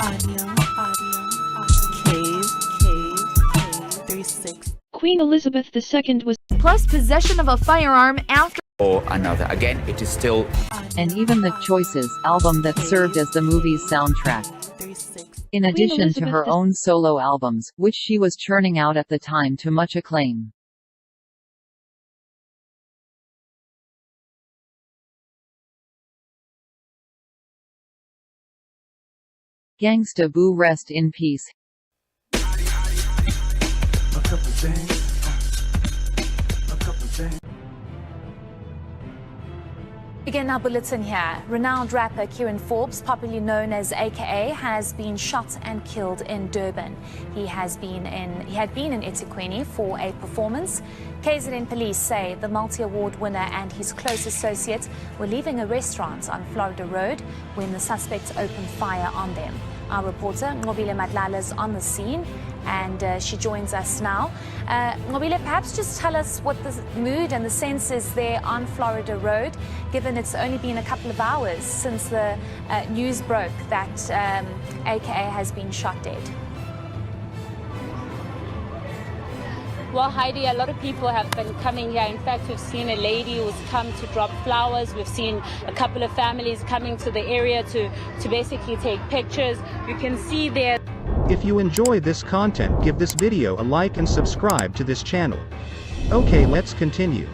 Cave 36. Queen Elizabeth II was plus possession of a firearm after or another. Again, it is still. And even the Choices album that served as the movie's soundtrack. In addition to her own solo albums, which she was churning out at the time to much acclaim. Gangsta Boo, rest in peace. Begin our bulletin here. Renowned rapper Kieran Forbes, popularly known as AKA, has been shot and killed in Durban. He had been in eThekwini for a performance. KZN police say the multi-award winner and his close associate were leaving a restaurant on Florida Road when the suspects opened fire on them. Our reporter Ngobile Madlala is on the scene and she joins us now. Ngobile, perhaps just tell us what the mood and the sense is there on Florida Road, given it's only been a couple of hours since the news broke that AKA has been shot dead. Well, Heidi, a lot of people have been coming here. In fact, we've seen a lady who's come to drop flowers. We've seen a couple of families coming to the area to basically take pictures. You can see there. If you enjoy this content, give this video a like and subscribe to this channel. Okay, let's continue.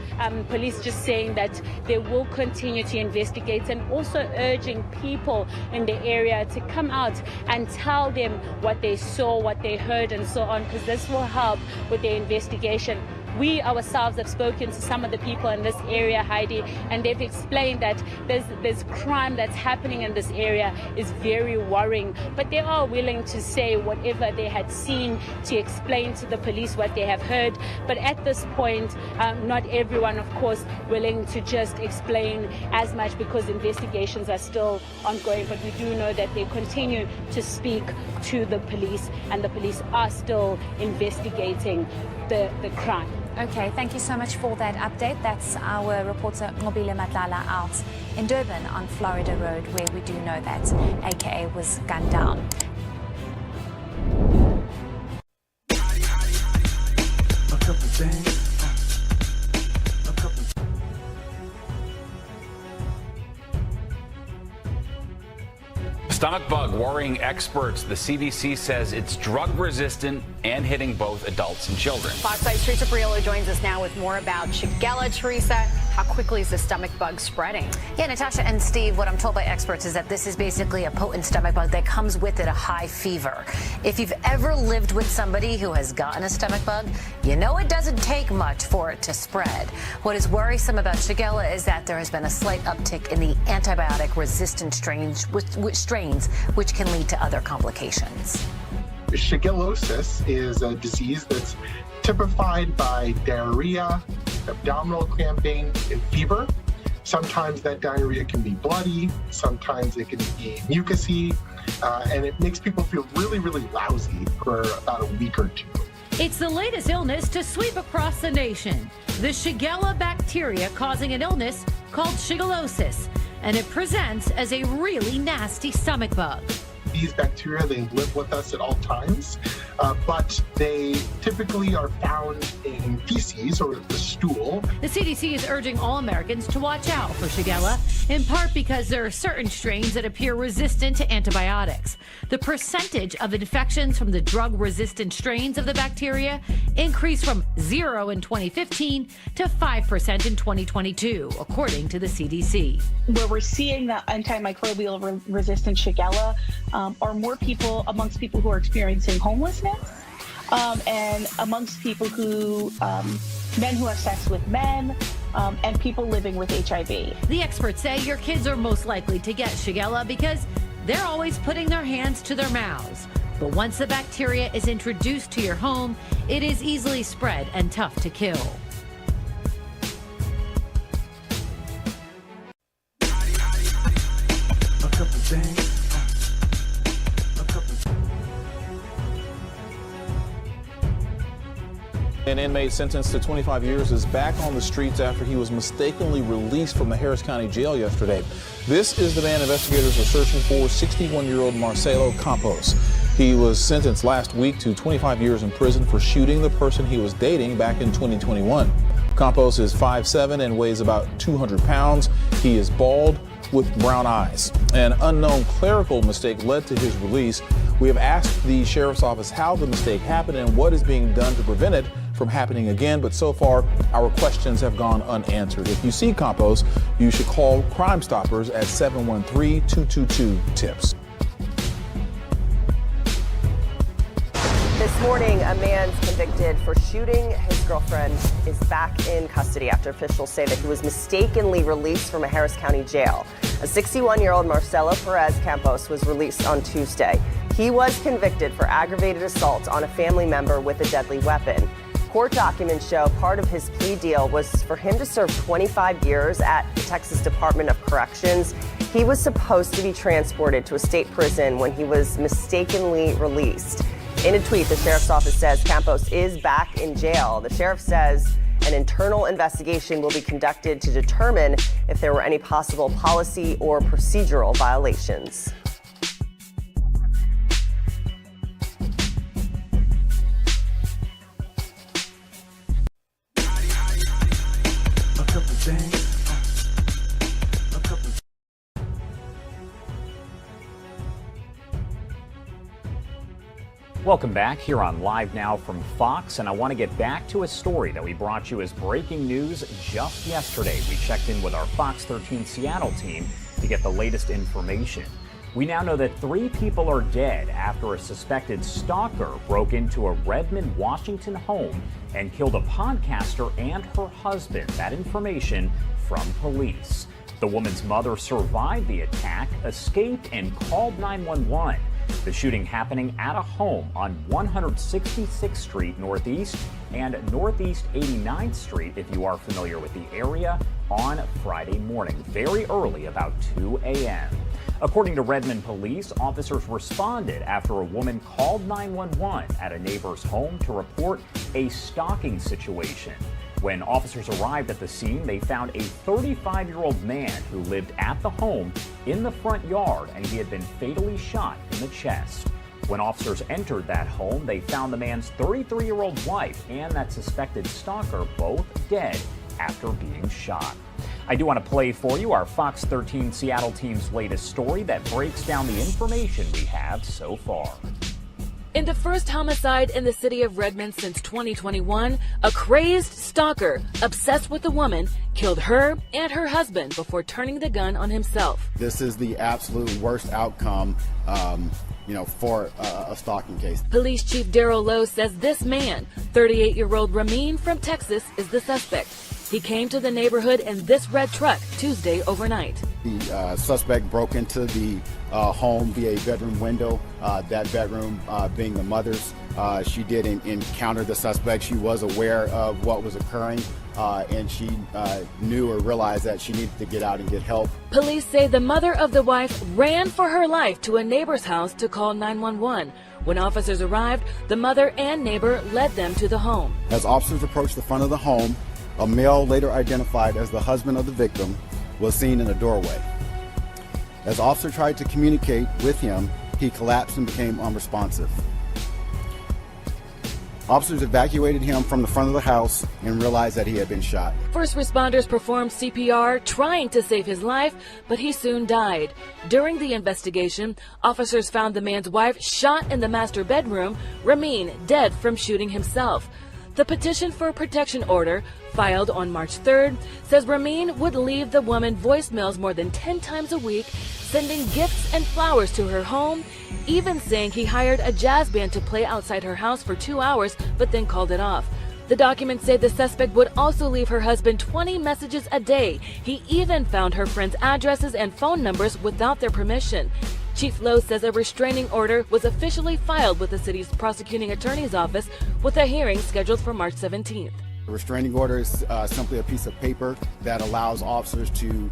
Police just saying that they will continue to investigate and also urging people in the area to come out and tell them what they saw, what they heard and so on, because this will help with their investigation. We ourselves have spoken to some of the people in this area, Heidi, and they've explained that there's crime that's happening in this area is very worrying, but they are willing to say whatever they had seen, to explain to the police what they have heard. But at this point, not everyone, of course, willing to just explain as much because investigations are still ongoing. But we do know that they continue to speak to the police, and the police are still investigating the crime. Okay, thank you so much for that update. That's our reporter Ngobile Madlala out in Durban on Florida Road, where we do know that AKA was gunned down. Stomach bug worrying experts. The CDC says it's drug-resistant and hitting both adults and children. Fox 5's Teresa Briolo joins us now with more about Shigella. Teresa, how quickly is the stomach bug spreading? Yeah, Natasha and Steve, what I'm told by experts is that this is basically a potent stomach bug that comes with it a high fever. If you've ever lived with somebody who has gotten a stomach bug, you know it doesn't take much for it to spread. What is worrisome about Shigella is that there has been a slight uptick in the antibiotic-resistant strains, which can lead to other complications. Shigellosis is a disease that's typified by diarrhea, abdominal cramping, and fever. Sometimes that diarrhea can be bloody, sometimes it can be mucousy, and it makes people feel really, really lousy for about a week or two. It's the latest illness to sweep across the nation. The Shigella bacteria causing an illness called shigellosis, and it presents as a really nasty stomach bug. These bacteria, they live with us at all times, but they typically are found in feces or the stool. The CDC is urging all Americans to watch out for Shigella, in part because there are certain strains that appear resistant to antibiotics. The percentage of infections from the drug-resistant strains of the bacteria increased from 0 in 2015 to 5% in 2022, according to the CDC. Where we're seeing that antimicrobial resistant Shigella are more people amongst people who are experiencing homelessness and amongst people who, men who have sex with men, and people living with HIV. The experts say your kids are most likely to get Shigella because they're always putting their hands to their mouths. But once the bacteria is introduced to your home, it is easily spread and tough to kill. An inmate sentenced to 25 years is back on the streets after he was mistakenly released from the Harris County Jail yesterday. This is the man investigators are searching for, 61-year-old Marcelo Campos. He was sentenced last week to 25 years in prison for shooting the person he was dating back in 2021. Campos is 5'7" and weighs about 200 pounds. He is bald with brown eyes. An unknown clerical mistake led to his release. We have asked the sheriff's office how the mistake happened and what is being done to prevent it from happening again, but so far our questions have gone unanswered. If you see Campos, you should call Crime Stoppers at 713-222-TIPS. This morning, a man's convicted for shooting his girlfriend is back in custody after officials say that he was mistakenly released from a Harris County jail. A 61-year-old Marcelo Perez Campos was released on Tuesday. He was convicted for aggravated assault on a family member with a deadly weapon. Court documents show part of his plea deal was for him to serve 25 years at the Texas Department of Corrections. He was supposed to be transported to a state prison when he was mistakenly released. In a tweet, the sheriff's office says Campos is back in jail. The sheriff says an internal investigation will be conducted to determine if there were any possible policy or procedural violations. Welcome back here on Live Now from Fox, and I want to get back to a story that we brought you as breaking news just yesterday. We checked in with our Fox 13 Seattle team to get the latest information. We now know that 3 people are dead after a suspected stalker broke into a Redmond, Washington home and killed a podcaster and her husband. That information from police. The woman's mother survived the attack, escaped, and called 911. The shooting happening at a home on 166th Street Northeast and Northeast 89th Street, if you are familiar with the area, on Friday morning, very early, about 2 a.m. According to Redmond police, officers responded after a woman called 911 at a neighbor's home to report a stalking situation. When officers arrived at the scene, they found a 35-year-old man who lived at the home in the front yard, and he had been fatally shot in the chest. When officers entered that home, they found the man's 33-year-old wife and that suspected stalker both dead after being shot. I do want to play for you our Fox 13 Seattle team's latest story that breaks down the information we have so far. In the first homicide in the city of Redmond since 2021, a crazed stalker obsessed with a woman killed her and her husband before turning the gun on himself. This is the absolute worst outcome, for a stalking case. Police Chief Darrell Lowe says this man, 38-year-old Ramin from Texas, is the suspect. He came to the neighborhood in this red truck Tuesday overnight. The suspect broke into the home via a bedroom window, that bedroom being the mother's. She did encounter the suspect. She was aware of what was occurring, and she knew or realized that she needed to get out and get help. Police say the mother of the wife ran for her life to a neighbor's house to call 911. When officers arrived, the mother and neighbor led them to the home. As officers approached the front of the home, a male later identified as the husband of the victim was seen in a doorway. As officers tried to communicate with him, he collapsed and became unresponsive. Officers evacuated him from the front of the house and realized that he had been shot. First responders performed CPR, trying to save his life, but he soon died. During the investigation, officers found the man's wife shot in the master bedroom, Ramin dead from shooting himself. The petition for a protection order, filed on March 3rd, says Ramin would leave the woman voicemails more than 10 times a week, sending gifts and flowers to her home, even saying he hired a jazz band to play outside her house for 2 hours, but then called it off. The documents say the suspect would also leave her husband 20 messages a day. He even found her friends' addresses and phone numbers without their permission. Chief Lowe says a restraining order was officially filed with the city's prosecuting attorney's office, with a hearing scheduled for March 17th. A restraining order is simply a piece of paper that allows officers to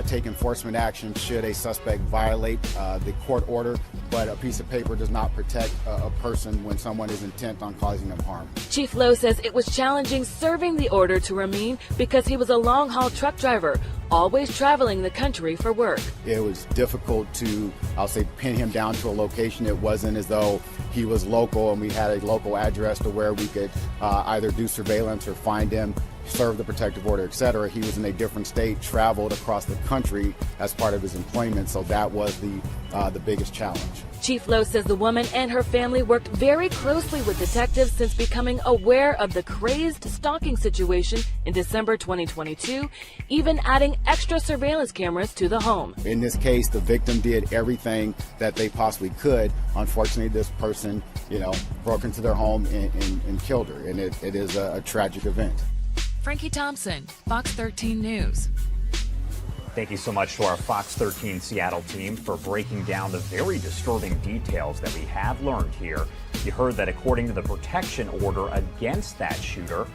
take enforcement action should a suspect violate the court order but a piece of paper does not protect a person when someone is intent on causing them harm. Chief Lowe says it was challenging serving the order to Ramin because he was a long-haul truck driver, always traveling the country for work. It was difficult to, I'll say, pin him down to a location. It wasn't as though he was local and we had a local address to where we could either do surveillance or find him, serve the protective order, etc. He was in a different state, traveled across the country as part of his employment, so that was the biggest challenge. Chief Lowe says the woman and her family worked very closely with detectives since becoming aware of the crazed stalking situation in December 2022, even adding extra surveillance cameras to the home. In this case, the victim did everything that they possibly could. Unfortunately, this person, broke into their home and killed her, and it is a tragic event. Frankie Thompson, Fox 13 News. Thank you so much to our Fox 13 Seattle team for breaking down the very disturbing details that we have learned here. You heard that according to the protection order against that shooter,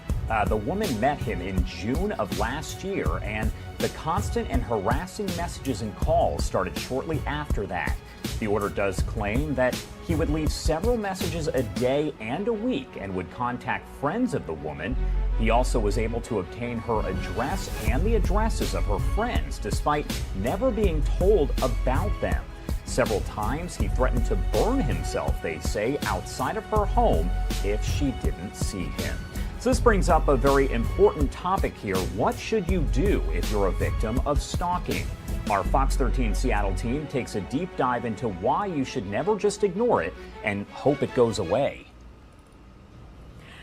the woman met him in June of last year, and the constant and harassing messages and calls started shortly after that. The order does claim that he would leave several messages a day and a week and would contact friends of the woman. He also was able to obtain her address and the addresses of her friends, despite never being told about them. Several times he threatened to burn himself, they say, outside of her home if she didn't see him. So this brings up a very important topic here. What should you do if you're a victim of stalking? Our Fox 13 Seattle team takes a deep dive into why you should never just ignore it and hope it goes away.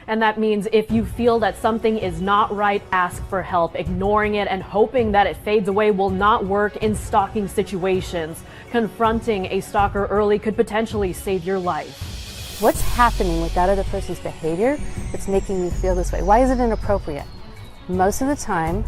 And that means if you feel that something is not right, ask for help. Ignoring it and hoping that it fades away will not work in stalking situations. Confronting a stalker early could potentially save your life. What's happening with that other person's behavior that's making you feel this way? Why is it inappropriate? Most of the time,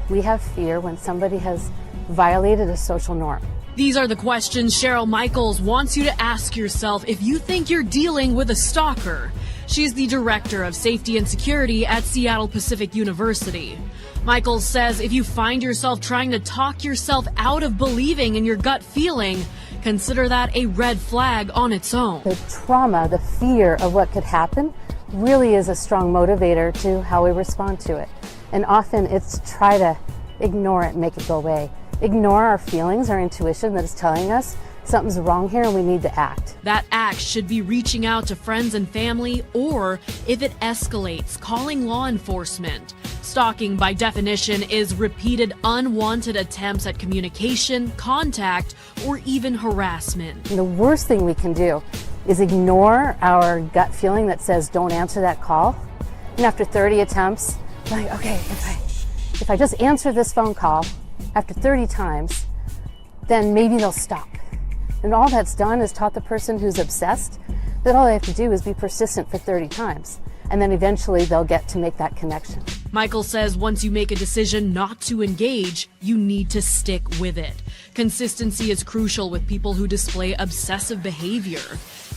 we have fear when somebody has violated a social norm. These are the questions Cheryl Michaels wants you to ask yourself if you think you're dealing with a stalker. She's the director of safety and security at Seattle Pacific University. Michaels says if you find yourself trying to talk yourself out of believing in your gut feeling, consider that a red flag on its own. The trauma, the fear of what could happen really is a strong motivator to how we respond to it. And often it's try to ignore it and make it go away. Ignore our feelings, our intuition that is telling us something's wrong here and we need to act. That act should be reaching out to friends and family, or if it escalates, calling law enforcement. Stalking, by definition, is repeated unwanted attempts at communication, contact, or even harassment. And the worst thing we can do is ignore our gut feeling that says don't answer that call. And after 30 attempts, like, okay, if I just answer this phone call after 30 times, then maybe they'll stop. And all that's done is taught the person who's obsessed that all they have to do is be persistent for 30 times. And then eventually they'll get to make that connection. Michael says once you make a decision not to engage, you need to stick with it. Consistency is crucial with people who display obsessive behavior.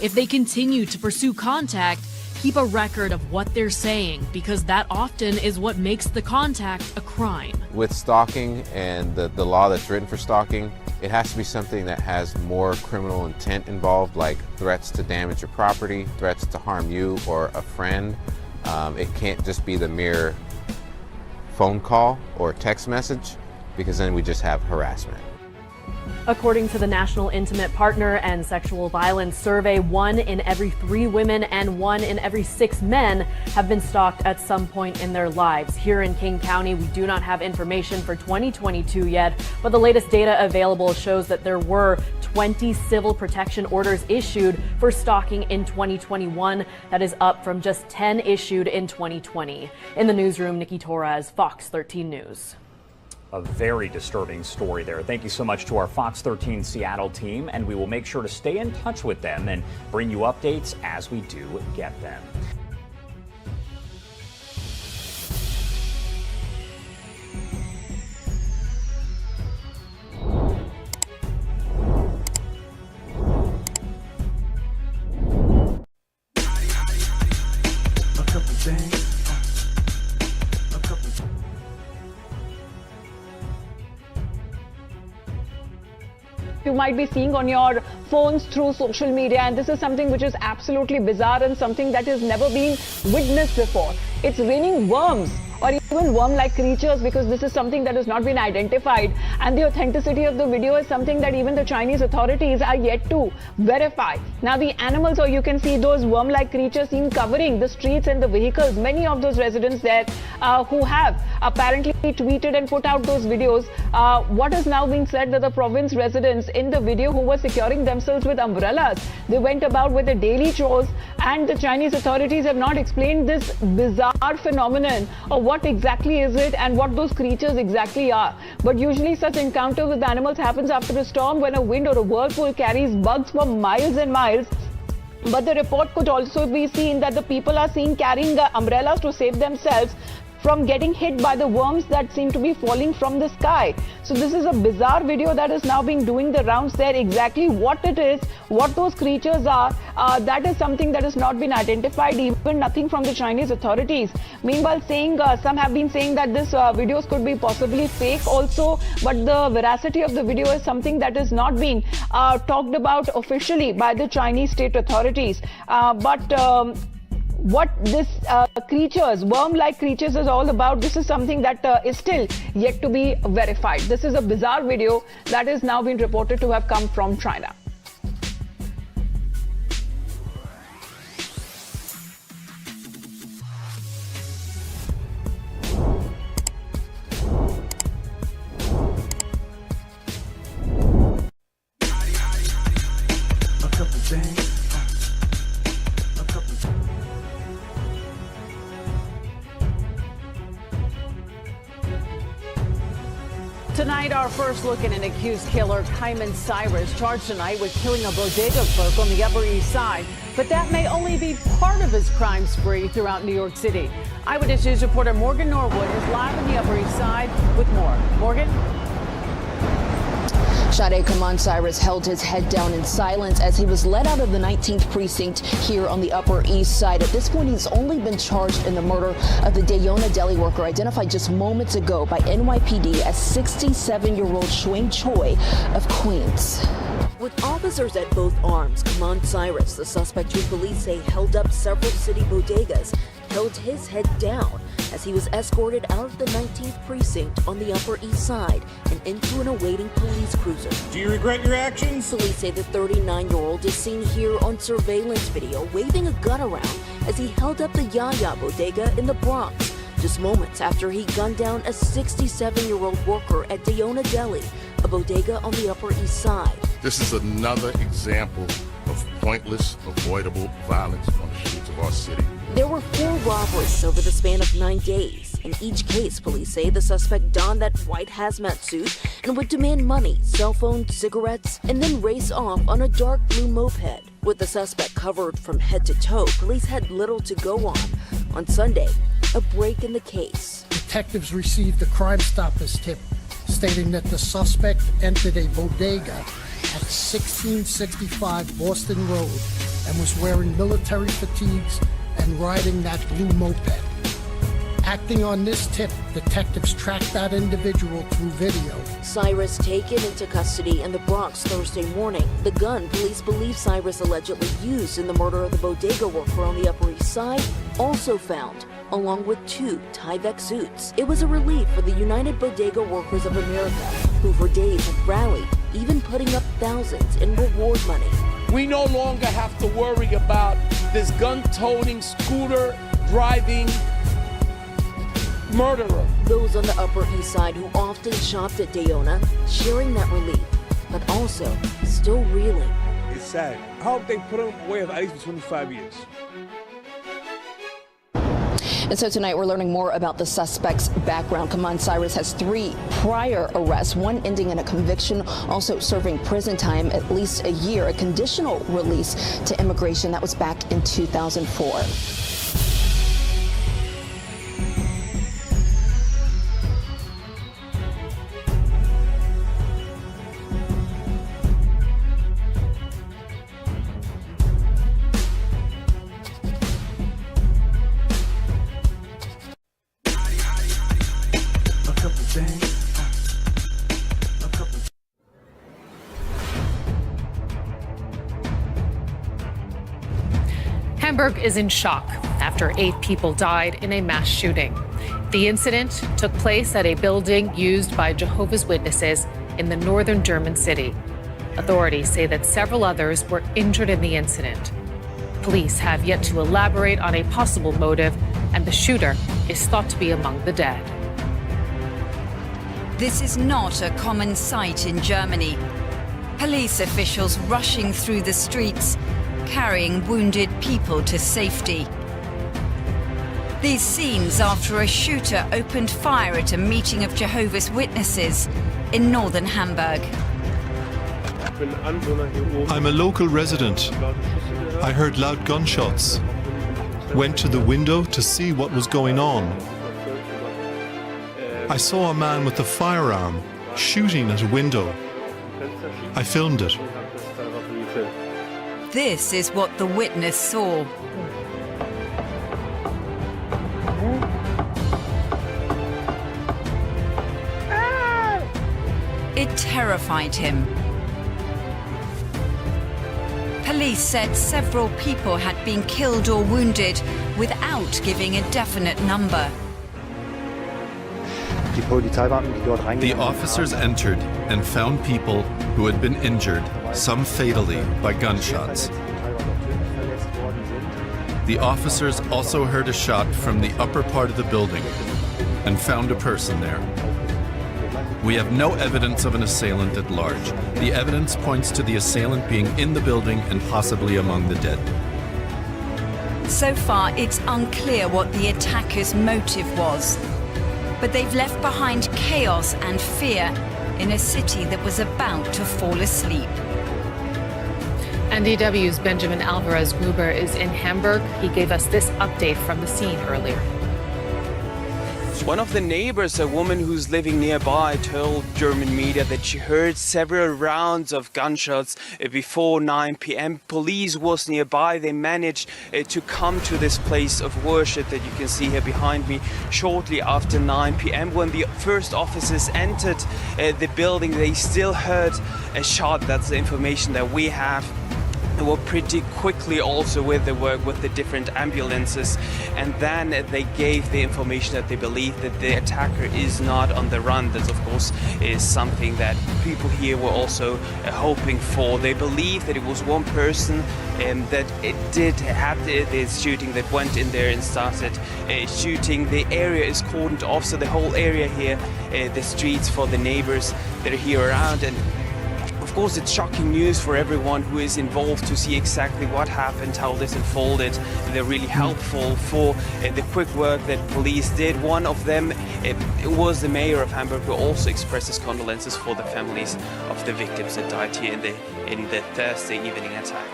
If they continue to pursue contact, keep a record of what they're saying, because that often is what makes the contact a crime. With stalking and the law that's written for stalking, it has to be something that has more criminal intent involved, like threats to damage your property, threats to harm you or a friend. It can't just be the mere phone call or text message, because then we just have harassment. According to the National Intimate Partner and Sexual Violence Survey, 1 in every 3 women and 1 in every 6 men have been stalked at some point in their lives. Here in King County, we do not have information for 2022 yet, but the latest data available shows that there were 20 civil protection orders issued for stalking in 2021. That is up from just 10 issued in 2020. In the newsroom, Nikki Torres, Fox 13 News. A very disturbing story there. Thank you so much to our Fox 13 Seattle team, and we will make sure to stay in touch with them and bring you updates as we do get them. might be seeing on your phones through social media, and this is something which is absolutely bizarre and something that has never been witnessed before. It's raining worms or even worm-like creatures, because this is something that has not been identified, and the authenticity of the video is something that even the Chinese authorities are yet to verify. Now the animals, or you can see those worm-like creatures seen covering the streets and the vehicles. Many of those residents there who have apparently tweeted and put out those videos. What is now being said that the province residents in the video who were securing themselves with umbrellas, they went about with their daily chores, and the Chinese authorities have not explained this bizarre phenomenon or what exactly is it and what those creatures exactly are. But usually such encounter with animals happens after a storm, when a wind or a whirlpool carries bugs for miles and miles. But the report could also be seen that the people are seen carrying umbrellas to save themselves from getting hit by the worms that seem to be falling from the sky. So this is a bizarre video that is now being doing the rounds there. Exactly what it is, what those creatures are, that is something that has not been identified, even nothing from the Chinese authorities. Meanwhile, some have been saying that this videos could be possibly fake also, but the veracity of the video is something that is not being talked about officially by the Chinese state authorities. What this creatures, worm-like creatures, is all about, this is something that is still yet to be verified. This is a bizarre video that is now being reported to have come from China. Tonight, our first look at an accused killer, Kaiman Cyrus, charged tonight with killing a bodega clerk on the Upper East Side. But that may only be part of his crime spree throughout New York City. Eyewitness News reporter Morgan Norwood is live on the Upper East Side with more. Morgan? Sade Kaiman Cyrus held his head down in silence as he was led out of the 19th precinct here on the Upper East Side. At this point, he's only been charged in the murder of the Dayona deli worker identified just moments ago by NYPD as 67-year-old Shuang Choi of Queens. With officers at both arms, Kaiman Cyrus, the suspect who police say held up several city bodegas, held his head down as he was escorted out of the 19th precinct on the Upper East Side and into an awaiting police cruiser. Do you regret your actions? Police say the 39-year-old is seen here on surveillance video waving a gun around as he held up the Yaya bodega in the Bronx, just moments after he gunned down a 67-year-old worker at Dayona Deli, a bodega on the Upper East Side. This is another example of pointless, avoidable violence on the streets of our city. There were 4 robberies over the span of 9 days. In each case, police say the suspect donned that white hazmat suit and would demand money, cell phones, cigarettes, and then race off on a dark blue moped. With the suspect covered from head to toe, police had little to go on. On Sunday, a break in the case. Detectives received a Crime Stoppers tip stating that the suspect entered a bodega at 1665 Boston Road and was wearing military fatigues and riding that blue moped. Acting on this tip, detectives tracked that individual through video. Cyrus taken into custody in the Bronx Thursday morning. The gun police believe Cyrus allegedly used in the murder of the bodega worker on the Upper East Side also found, along with 2 Tyvek suits. It was a relief for the United Bodega Workers of America, who for days have rallied, even putting up thousands in reward money. We no longer have to worry about this gun-toting, scooter-driving murderer. Those on the Upper East Side who often shopped at Dayona, sharing that relief, but also still reeling. It's sad. I hope they put him away for at least 25 years. And so tonight we're learning more about the suspect's background. Kaiman Cyrus has 3 prior arrests, one ending in a conviction, also serving prison time at least a year, a conditional release to immigration. That was back in 2004. Hamburg is in shock after 8 people died in a mass shooting. The incident took place at a building used by Jehovah's Witnesses in the northern German city. Authorities say that several others were injured in the incident. Police have yet to elaborate on a possible motive, and the shooter is thought to be among the dead. This is not a common sight in Germany. Police officials rushing through the streets, carrying wounded people to safety. These scenes after a shooter opened fire at a meeting of Jehovah's Witnesses in northern Hamburg. I'm a local resident. I heard loud gunshots. Went to the window to see what was going on. I saw a man with a firearm shooting at a window. I filmed it. This is what the witness saw. It terrified him. Police said several people had been killed or wounded without giving a definite number. The officers entered and found people who had been injured, some fatally, by gunshots. The officers also heard a shot from the upper part of the building and found a person there. We have no evidence of an assailant at large. The evidence points to the assailant being in the building and possibly among the dead. So far, it's unclear what the attacker's motive was. But they've left behind chaos and fear in a city that was about to fall asleep. And DW's Benjamin Alvarez Gruber is in Hamburg. He gave us this update from the scene earlier. One of the neighbors, a woman who's living nearby, told German media that she heard several rounds of gunshots before 9 p.m. Police was nearby. They managed to come to this place of worship that you can see here behind me shortly after 9 p.m. When the first officers entered the building, they still heard a shot. That's the information that we have. They were pretty quickly also with the work with the different ambulances, and then they gave the information that they believe that the attacker is not on the run. That of course is something that people here were also hoping for. They believe that it was one person that it did have this shooting that went in there and started shooting. The area is cordoned off, so the whole area here, the streets for the neighbors that are here around. And of course, it's shocking news for everyone who is involved to see exactly what happened, how this unfolded. They're really helpful for the quick work that police did. One of them it was the mayor of Hamburg, who also expressed his condolences for the families of the victims that died here in the Thursday evening attack.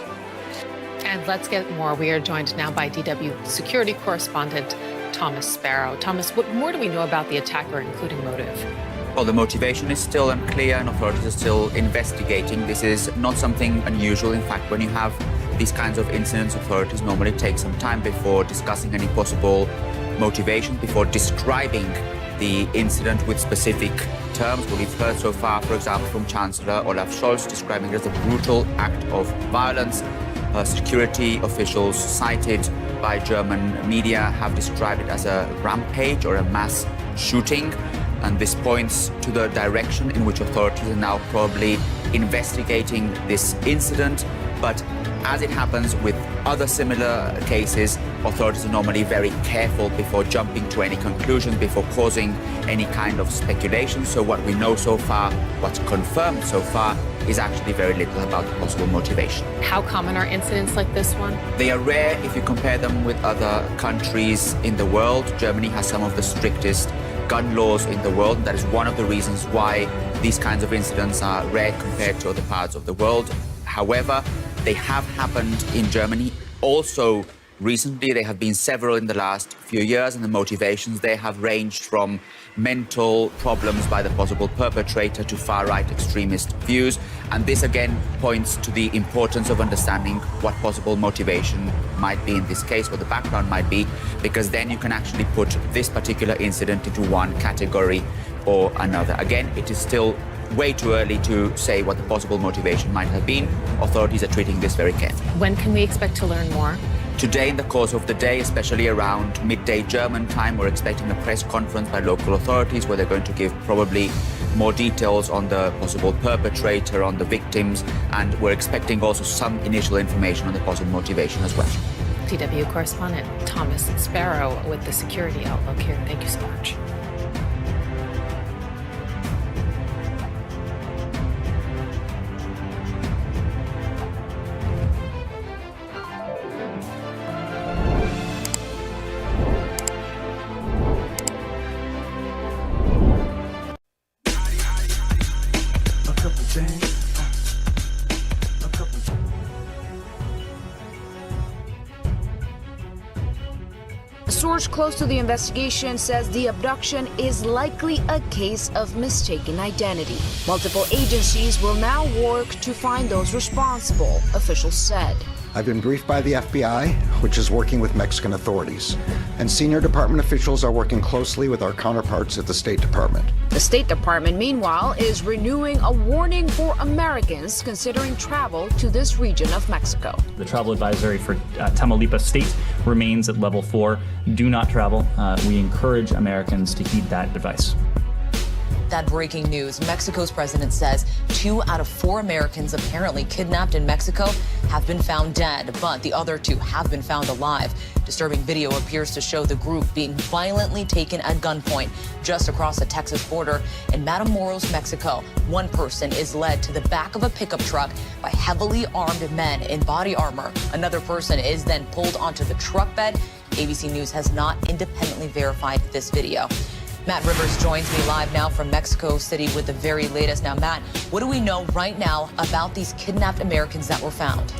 And let's get more. We are joined now by DW security correspondent Thomas Sparrow. Thomas, what more do we know about the attacker, including motive? Well, the motivation is still unclear and authorities are still investigating. This is not something unusual. In fact, when you have these kinds of incidents, authorities normally take some time before discussing any possible motivation, before describing the incident with specific terms. What we've heard so far, for example, from Chancellor Olaf Scholz, describing it as a brutal act of violence. Security officials cited by German media have described it as a rampage or a mass shooting. And this points to the direction in which authorities are now probably investigating this incident. But as it happens with other similar cases, authorities are normally very careful before jumping to any conclusions, before causing any kind of speculation. So what we know so far, what's confirmed so far, is actually very little about the possible motivation. How common are incidents like this one? They are rare if you compare them with other countries in the world. Germany has some of the strictest gun laws in the world. That is one of the reasons why these kinds of incidents are rare compared to other parts of the world. However, they have happened in Germany. Also, recently, there have been several in the last few years, and the motivations there have ranged from mental problems by the possible perpetrator to far-right extremist views. And this again points to the importance of understanding what possible motivation might be in this case, what the background might be, because then you can actually put this particular incident into one category or another. Again, it is still way too early to say what the possible motivation might have been. Authorities are treating this very carefully. When can we expect to learn more? Today, in the course of the day, especially around midday German time, we're expecting a press conference by local authorities where they're going to give probably more details on the possible perpetrator, on the victims, and we're expecting also some initial information on the possible motivation as well. DW correspondent Thomas Sparrow with the Security Outlook here. Thank you so much. A source close to the investigation says the abduction is likely a case of mistaken identity. Multiple agencies will now work to find those responsible, officials said. I've been briefed by the FBI, which is working with Mexican authorities, and senior department officials are working closely with our counterparts at the State Department. The State Department, meanwhile, is renewing a warning for Americans considering travel to this region of Mexico. The travel advisory for Tamaulipas State remains at level 4. Do not travel. We encourage Americans to heed that advice. That breaking news. Mexico's president says 2 out of 4 Americans apparently kidnapped in Mexico have been found dead, but the other 2 have been found alive. Disturbing video appears to show the group being violently taken at gunpoint just across the Texas border in Matamoros, Mexico. One person is led to the back of a pickup truck by heavily armed men in body armor. Another person is then pulled onto the truck bed. ABC News has not independently verified this video. Matt Rivers joins me live now from Mexico City with the very latest. Now, Matt, what do we know right now about these kidnapped Americans that were found?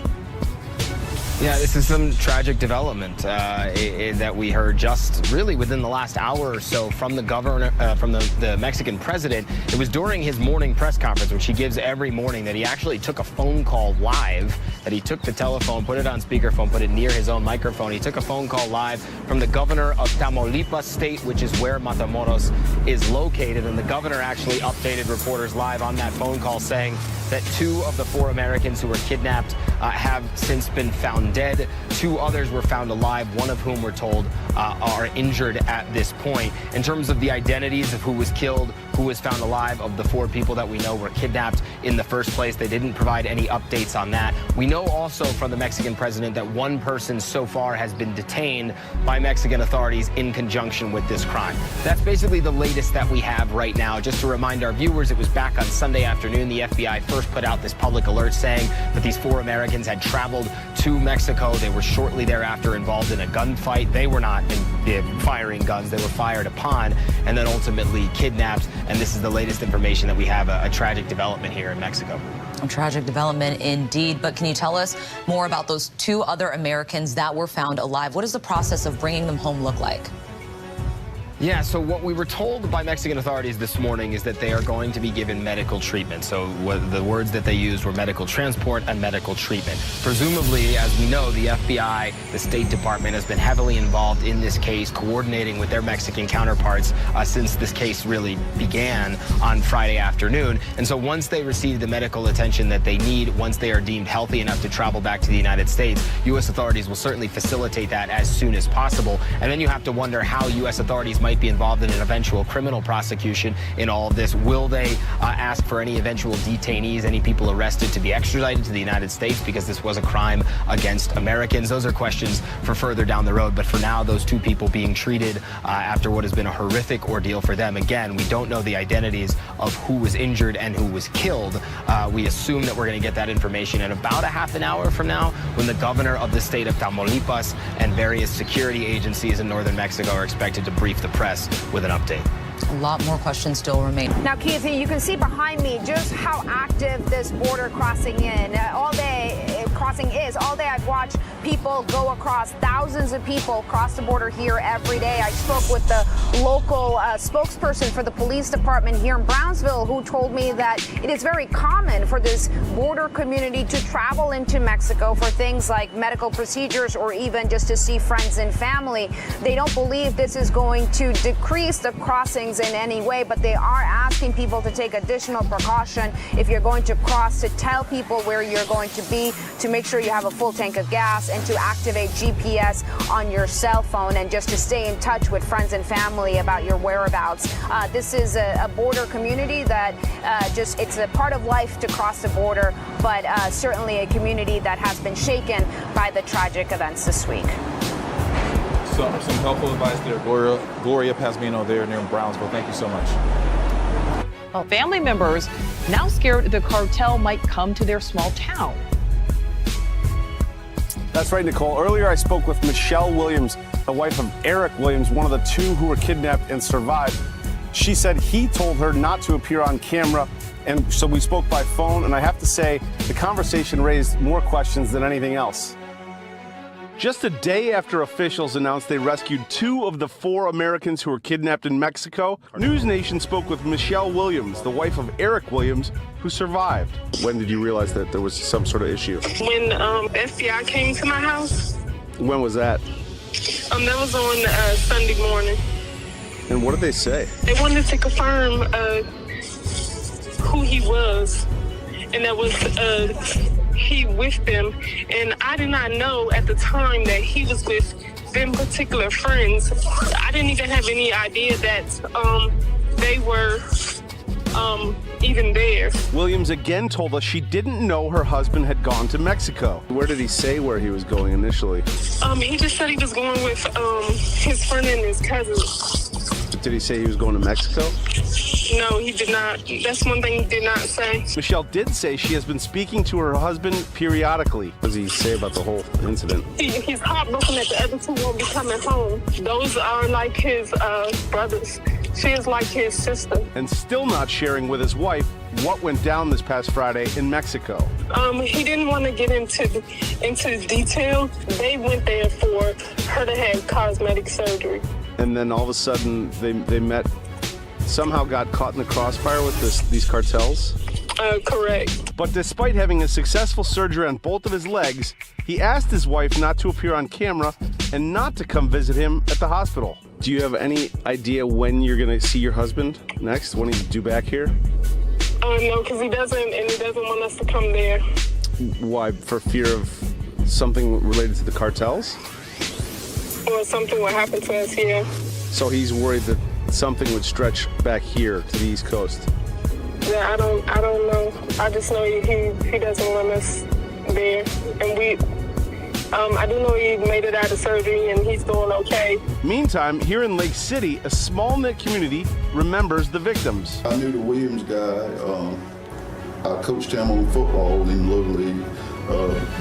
Yeah, this is some tragic development that we heard just really within the last hour or so from the governor, from the Mexican president. It was during his morning press conference, which he gives every morning, that he actually took a phone call live, that he took the telephone, put it on speakerphone, put it near his own microphone. He took a phone call live from the governor of Tamaulipas State, which is where Matamoros is located. And the governor actually updated reporters live on that phone call, saying that 2 of the 4 Americans who were kidnapped have since been found dead. 2 others were found alive, one of whom we're told are injured at this point. In terms of the identities of who was killed, who was found alive, of the 4 people that we know were kidnapped in the first place, they didn't provide any updates on that. We know also from the Mexican president that 1 person so far has been detained by Mexican authorities in conjunction with this crime. That's basically the latest that we have right now. Just to remind our viewers, it was back on Sunday afternoon the FBI first put out this public alert saying that these 4 Americans had traveled to Mexico. They were shortly thereafter involved in a gunfight. They were not firing guns, they were fired upon, and then ultimately kidnapped. And this is the latest information that we have, a tragic development here in Mexico. A tragic development indeed, but can you tell us more about those 2 other Americans that were found alive? What does the process of bringing them home look like? Yeah, so what we were told by Mexican authorities this morning is that they are going to be given medical treatment. So the words that they used were medical transport and medical treatment. Presumably, as we know, the FBI, the State Department, has been heavily involved in this case, coordinating with their Mexican counterparts since this case really began on Friday afternoon. And so once they receive the medical attention that they need, once they are deemed healthy enough to travel back to the United States, U.S. authorities will certainly facilitate that as soon as possible. And then you have to wonder how U.S. authorities might be involved in an eventual criminal prosecution in all of this. Will they ask for any eventual detainees, any people arrested, to be extradited to the United States because this was a crime against Americans? Those are questions for further down the road. But for now, those 2 people being treated after what has been a horrific ordeal for them. Again, we don't know the identities of who was injured and who was killed. We assume that we're going to get that information in about a half an hour from now, when the governor of the state of Tamaulipas and various security agencies in northern Mexico are expected to brief the press with an update. A lot more questions still remain. Now, Keith, you can see behind me just how active this border crossing is. All day I've watched people go across. Thousands of people cross the border here every day. I spoke with the local spokesperson for the police department here in Brownsville, who told me that it is very common for this border community to travel into Mexico for things like medical procedures or even just to see friends and family. They don't believe this is going to decrease the crossings in any way, but they are asking people to take additional precaution if you're going to cross, to tell people where you're going to be, to make make sure you have a full tank of gas and to activate GPS on your cell phone and just to stay in touch with friends and family about your whereabouts. This is a border community that it's a part of life to cross the border, but certainly a community that has been shaken by the tragic events this week. Some helpful advice there. Gloria Pasmino there near Brownsville. Thank you so much. Well, family members now scared the cartel might come to their small town. That's right, Nicole. Earlier, I spoke with Michelle Williams, the wife of Eric Williams, one of the two who were kidnapped and survived. She said he told her not to appear on camera, and so we spoke by phone, and I have to say, the conversation raised more questions than anything else. Just a day after officials announced they rescued 2 of the 4 Americans who were kidnapped in Mexico, News Nation spoke with Michelle Williams, the wife of Eric Williams, who survived. When did you realize that there was some sort of issue? When FBI came to my house. When was that? That was on Sunday morning. And what did they say? They wanted to confirm who he was, and that was he with them. And I did not know at the time that he was with them particular friends. I didn't even have any idea that they were even there. Williams again told us she didn't know her husband had gone to Mexico. Where did he say where he was going initially? He just said he was going with his friend and his cousin. Did he say he was going to Mexico? No, he did not. That's one thing he did not say. Michelle did say she has been speaking to her husband periodically. What does he say about the whole incident? He's heartbroken that the other 2 won't be coming home. Those are like his brothers. She is like his sister. And still not sharing with his wife what went down this past Friday in Mexico. He didn't want to get into detail. They went there for her to have cosmetic surgery. And then all of a sudden they met, somehow got caught in the crossfire with these cartels? Correct. But despite having a successful surgery on both of his legs, he asked his wife not to appear on camera and not to come visit him at the hospital. Do you have any idea when you're going to see your husband next, when he's due back here? No, because he doesn't want us to come there. Why? For fear of something related to the cartels? Or something will happen to us here. So he's worried that something would stretch back here to the East Coast. Yeah, I don't know. I just know he doesn't want us there, and I do know he made it out of surgery and he's doing okay. Meantime, here in Lake City, a small-knit community remembers the victims. I knew the Williams guy. I coached him on football in Little League.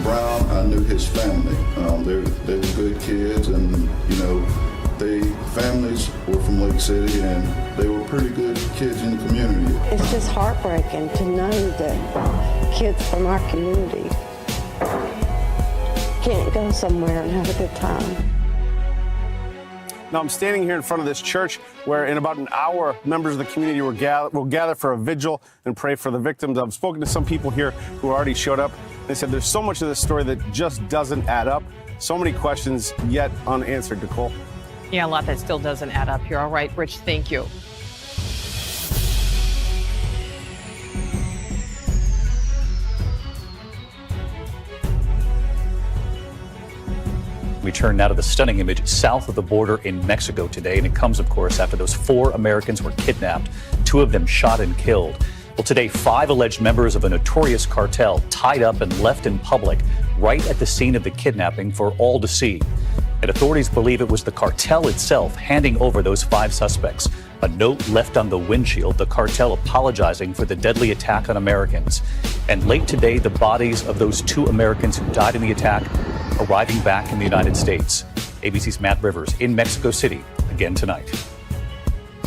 Brown, I knew his family. They were good kids, and they families were from Lake City, and they were pretty good kids in the community. It's just heartbreaking to know that kids from our community can't go somewhere and have a good time. Now I'm standing here in front of this church where in about an hour, members of the community will gather for a vigil and pray for the victims. I've spoken to some people here who already showed up. They said there's so much of this story that just doesn't add up. So many questions yet unanswered, Nicole. Yeah, a lot that still doesn't add up here. All right, Rich, thank you. We turn now to the stunning image south of the border in Mexico today, and it comes, of course, after those 4 Americans were kidnapped, 2 of them shot and killed. Well, today, 5 alleged members of a notorious cartel tied up and left in public right at the scene of the kidnapping for all to see. And authorities believe it was the cartel itself handing over those 5 suspects. A note left on the windshield, the cartel apologizing for the deadly attack on Americans. And late today, the bodies of those 2 Americans who died in the attack arriving back in the United States. ABC's Matt Rivers in Mexico City again tonight.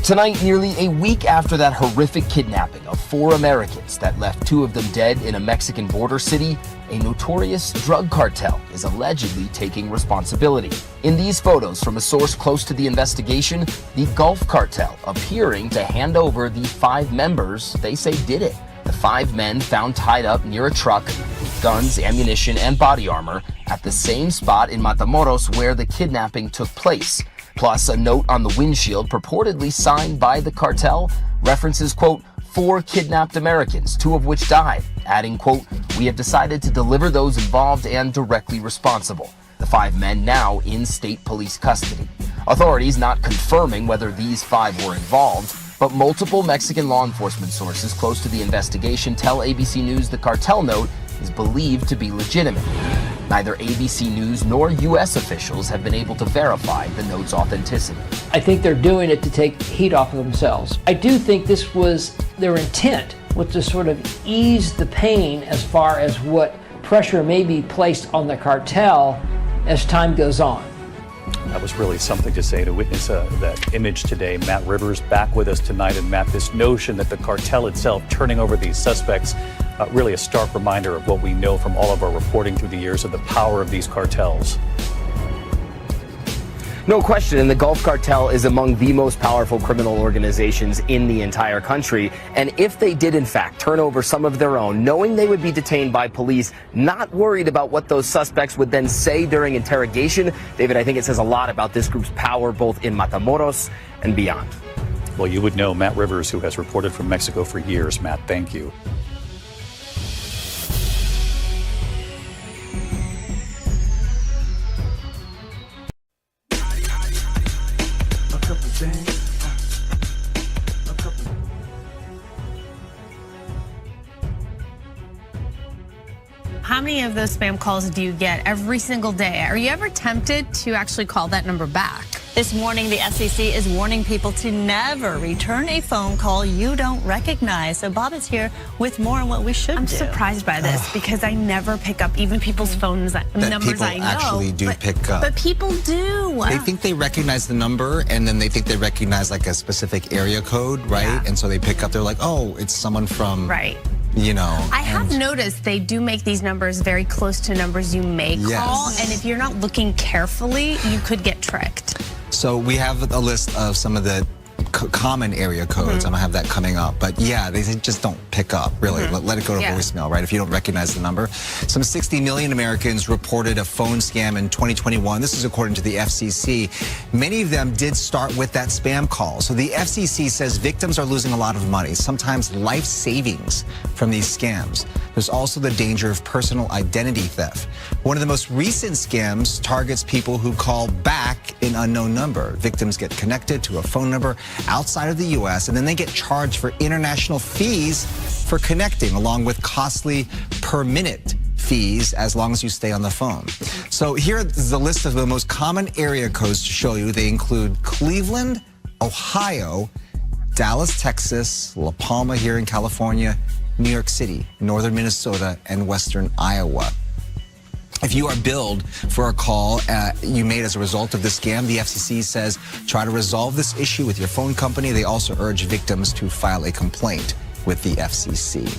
Tonight, nearly a week after that horrific kidnapping of 4 Americans that left 2 of them dead in a Mexican border city, a notorious drug cartel is allegedly taking responsibility. In these photos from a source close to the investigation, the Gulf Cartel appearing to hand over the 5 members they say did it. The 5 men found tied up near a truck with guns, ammunition, and body armor at the same spot in Matamoros where the kidnapping took place. Plus, a note on the windshield purportedly signed by the cartel references, quote, 4 kidnapped Americans, 2 of which died, adding, quote, "We have decided to deliver those involved and directly responsible." The 5 men now in state police custody. Authorities not confirming whether these 5 were involved, but multiple Mexican law enforcement sources close to the investigation tell ABC News the cartel note is believed to be legitimate. Neither ABC News nor U.S. officials have been able to verify the note's authenticity. I think they're doing it to take heat off of themselves. I do think this was their intent, was to sort of ease the pain as far as what pressure may be placed on the cartel as time goes on. That was really something to say, to witness that image today. Matt Rivers back with us tonight. And Matt, this notion that the cartel itself turning over these suspects, really a stark reminder of what we know from all of our reporting through the years of the power of these cartels. No question, and the Gulf Cartel is among the most powerful criminal organizations in the entire country. And if they did, in fact, turn over some of their own, knowing they would be detained by police, not worried about what those suspects would then say during interrogation, David, I think it says a lot about this group's power both in Matamoros and beyond. Well, you would know Matt Rivers, who has reported from Mexico for years. Matt, thank you. How many of those spam calls do you get every single day? Are you ever tempted to actually call that number back? This morning, the SEC is warning people to never return a phone call you don't recognize. So Bob is here with more on what we should do. I'm surprised by this because I never pick up even people's phones that numbers people I know. Actually do pick up. But people do. They think they recognize the number, and then they think they recognize like a specific area code, right? Yeah. And so they pick up. They're like, oh, it's someone from, right. You know. I have noticed they do make these numbers very close to numbers you may call, and if you're not looking carefully, you could get tricked. So we have a list of some of the common area codes. I don't have that coming up, but yeah, they just don't pick up, really. Let it go to voicemail, right, if you don't recognize the number. Some 60 million Americans reported a phone scam in 2021. This is according to the FCC. Many of them did start with that spam call. So the FCC says victims are losing a lot of money, sometimes life savings from these scams. There's also the danger of personal identity theft. One of the most recent scams targets people who call back an unknown number. Victims get connected to a phone number outside of the U.S., and then they get charged for international fees for connecting, along with costly per-minute fees as long as you stay on the phone. So here is the list of the most common area codes to show you. They include Cleveland, Ohio, Dallas, Texas, La Palma here in California, New York City, northern Minnesota, and western Iowa. If you are billed for a call you made as a result of the scam, the FCC says try to resolve this issue with your phone company. They also urge victims to file a complaint with the FCC.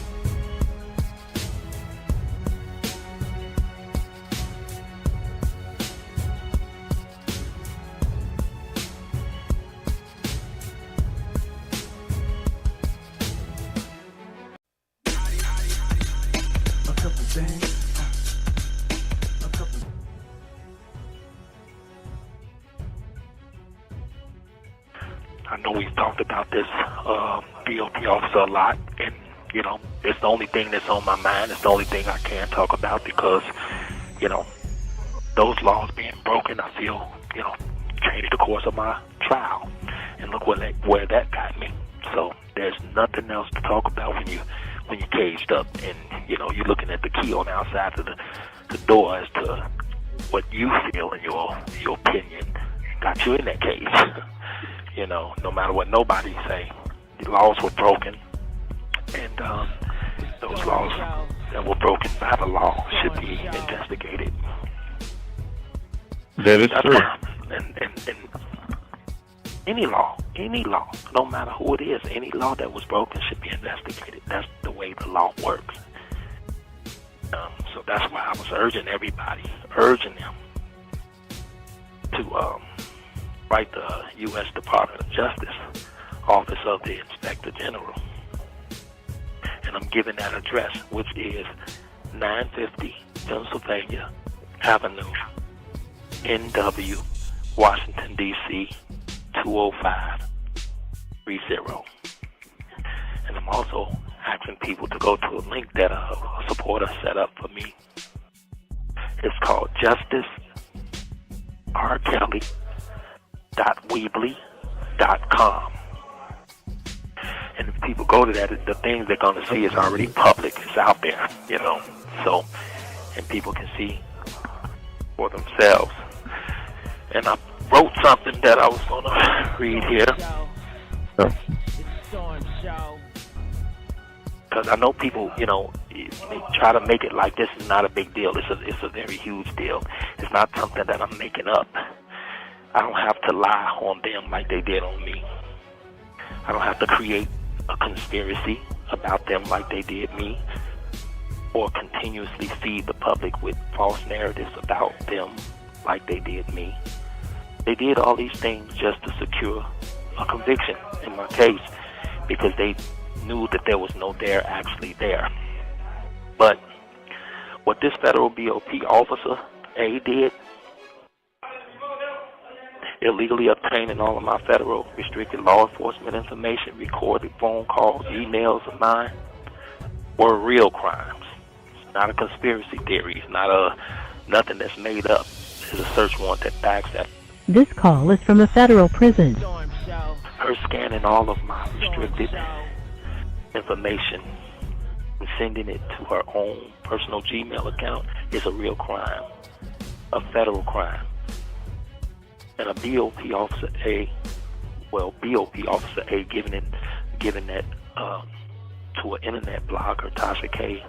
I know we've talked about this BOP officer a lot, and, you know, it's the only thing that's on my mind. It's the only thing I can talk about because, you know, those laws being broken, I feel, you know, changed the course of my trial. And look where that got me. So there's nothing else to talk about when you're caged up and, you know, you're looking at the key on the outside of the door as to what you feel in your opinion got you in that cage. You know, no matter what nobody say, the laws were broken, and those laws that were broken by the law should be investigated. That is true. And any law, no matter who it is, any law that was broken should be investigated. That's the way the law works. So that's why I was urging them to write the U.S. Department of Justice, Office of the Inspector General. And I'm giving that address, which is 950 Pennsylvania Avenue, NW, Washington, D.C., 20530. And I'm also asking people to go to a link that a supporter set up for me. It's called justicerkelly.weebly.com. And if people go to that, the things they're going to see is already public. It's out there, you know. So, and people can see for themselves. And I wrote something that I was going to read here. Because I know people, you know, they try to make it like this is not a big deal. It's a very huge deal. It's not something that I'm making up. I don't have to lie on them like they did on me. I don't have to create a conspiracy about them like they did me, or continuously feed the public with false narratives about them like they did me. They did all these things just to secure a conviction in my case because they knew that there was no there actually there. But what this federal BOP officer A did, illegally obtaining all of my federal restricted law enforcement information, recorded phone calls, emails of mine, were real crimes. It's not a conspiracy theory. It's not nothing that's made up. There's a search warrant that backs that. This call is from a federal prison. Her scanning all of my restricted information and sending it to her own personal Gmail account is a real crime, a federal crime. And a BOP officer A, giving that to an internet blogger, Tasha K,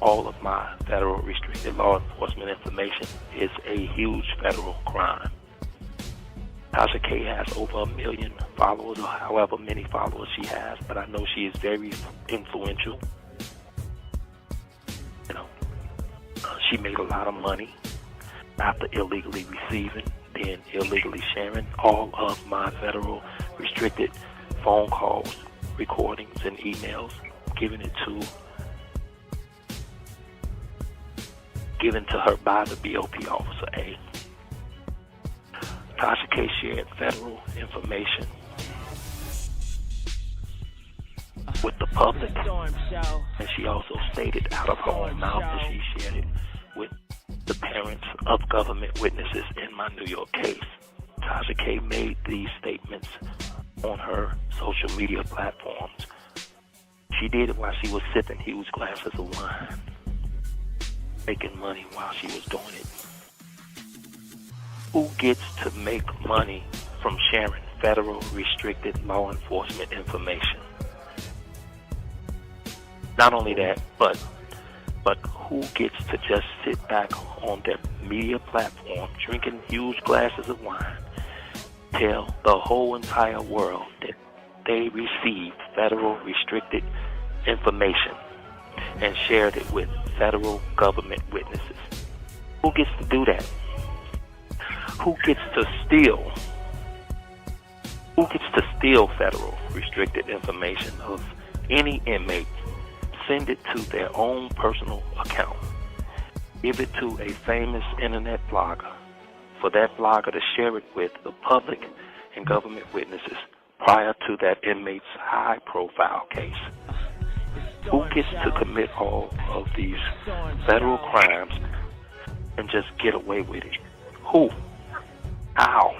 all of my federal restricted law enforcement information is a huge federal crime. Tasha K has over 1 million followers, or however many followers she has, but I know she is very influential. You know, she made a lot of money after illegally receiving, then illegally sharing all of my federal restricted phone calls, recordings, and emails, given to her by the BOP officer A. Tasha K shared federal information with the public, and she also stated out of her own mouth that she shared it with the parents of government witnesses in my New York case. Tasha K made these statements on her social media platforms. She did it while she was sipping huge glasses of wine, making money while she was doing it. Who gets to make money from sharing federal restricted law enforcement information? Not only that, but who gets to just sit back on their media platform, drinking huge glasses of wine, tell the whole entire world that they received federal restricted information and shared it with federal government witnesses? Who gets to do that? Who gets to steal? Who gets to steal federal restricted information of any inmate, send it to their own personal account, give it to a famous internet blogger, for that blogger to share it with the public and government witnesses prior to that inmate's high-profile case? Who gets to commit all of these federal crimes and just get away with it? Who? How?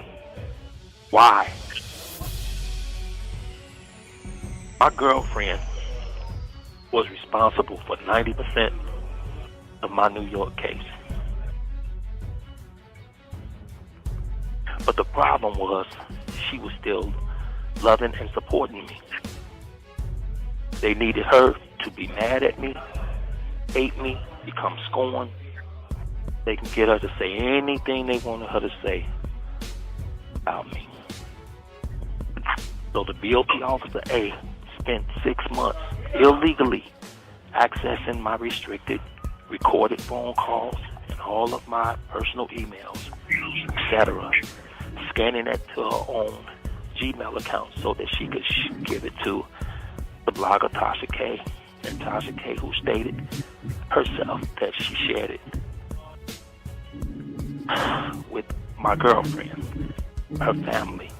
Why? My girlfriend was responsible for 90% of my New York case. But the problem was she was still loving and supporting me. They needed her to be mad at me, hate me, become scorned. They can get her to say anything they wanted her to say about me. So the BOP officer A spent 6 months illegally accessing my restricted recorded phone calls and all of my personal emails, etc., scanning it to her own Gmail account so that she could give it to the blogger Tasha K, and Tasha K, who stated herself that she shared it with my girlfriend, her family.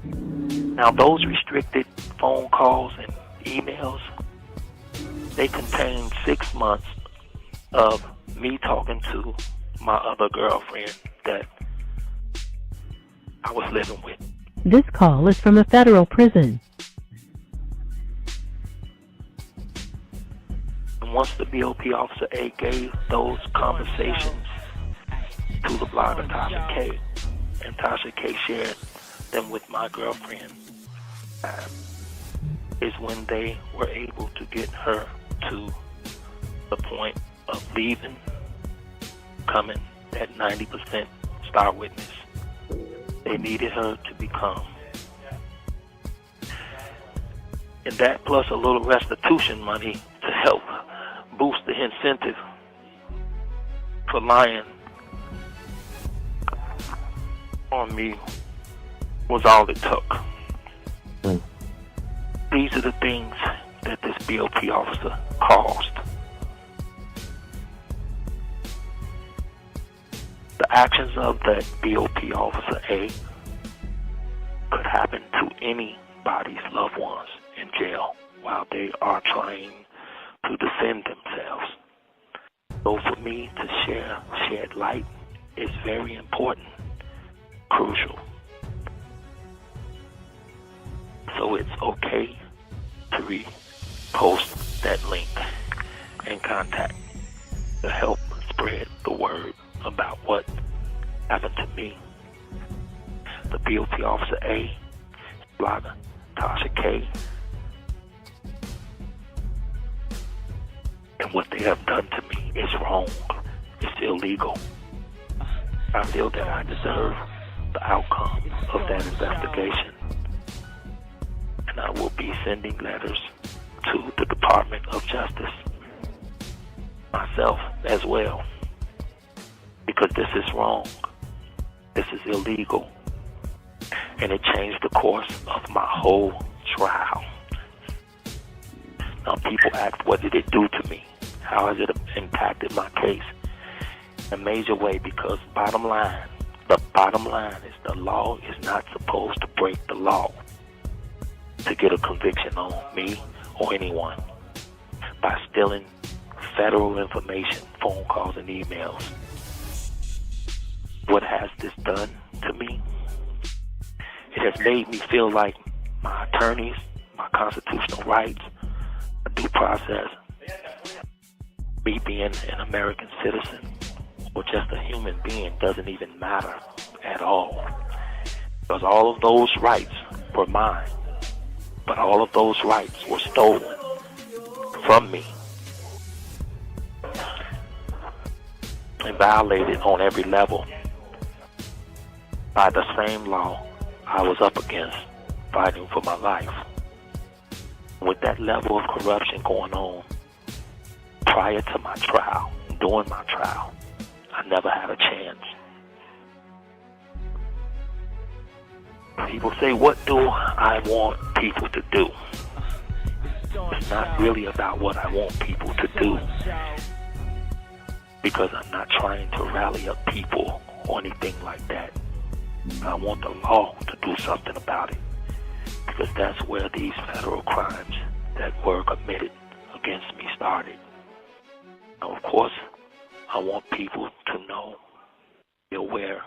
Now, those restricted phone calls and emails, they contain 6 months of me talking to my other girlfriend that I was living with. This call is from a federal prison. And once the BOP Officer A gave those conversations to the blogger Tasha K, and Tasha K shared them with my girlfriend, is when they were able to get her to the point of leaving, coming at 90% star witness. They needed her to become. And that plus a little restitution money to help boost the incentive for lying on me was all it took. These are the things that this BOP officer caused. The actions of that BOP Officer A could happen to anybody's loved ones in jail while they are trying to defend themselves. So for me to shed light is very important, crucial. So it's okay to repost that link and contact to help spread the word about what happened to me. The BOP Officer A, blogger Tasha K, and what they have done to me is wrong. It's illegal. I feel that I deserve the outcome of that investigation, and I will be sending letters to the Department of Justice myself as well, because this is wrong. This is illegal. And it changed the course of my whole trial. Now people ask, what did it do to me? How has it impacted my case? In a major way, because the bottom line is the law is not supposed to break the law to get a conviction on me or anyone by stealing federal information, phone calls and emails. What has this done to me? It has made me feel like my attorneys, my constitutional rights, my due process, me being an American citizen or just a human being doesn't even matter at all. Because all of those rights were mine, but all of those rights were stolen from me and violated on every level by the same law I was up against fighting for my life. With that level of corruption going on prior to my trial, during my trial, I never had a chance. People say, what do I want people to do? It's not really about what I want people to do, because I'm not trying to rally up people or anything like that. I want the law to do something about it, because that's where these federal crimes that were committed against me started. Now, of course, I want people to know, be aware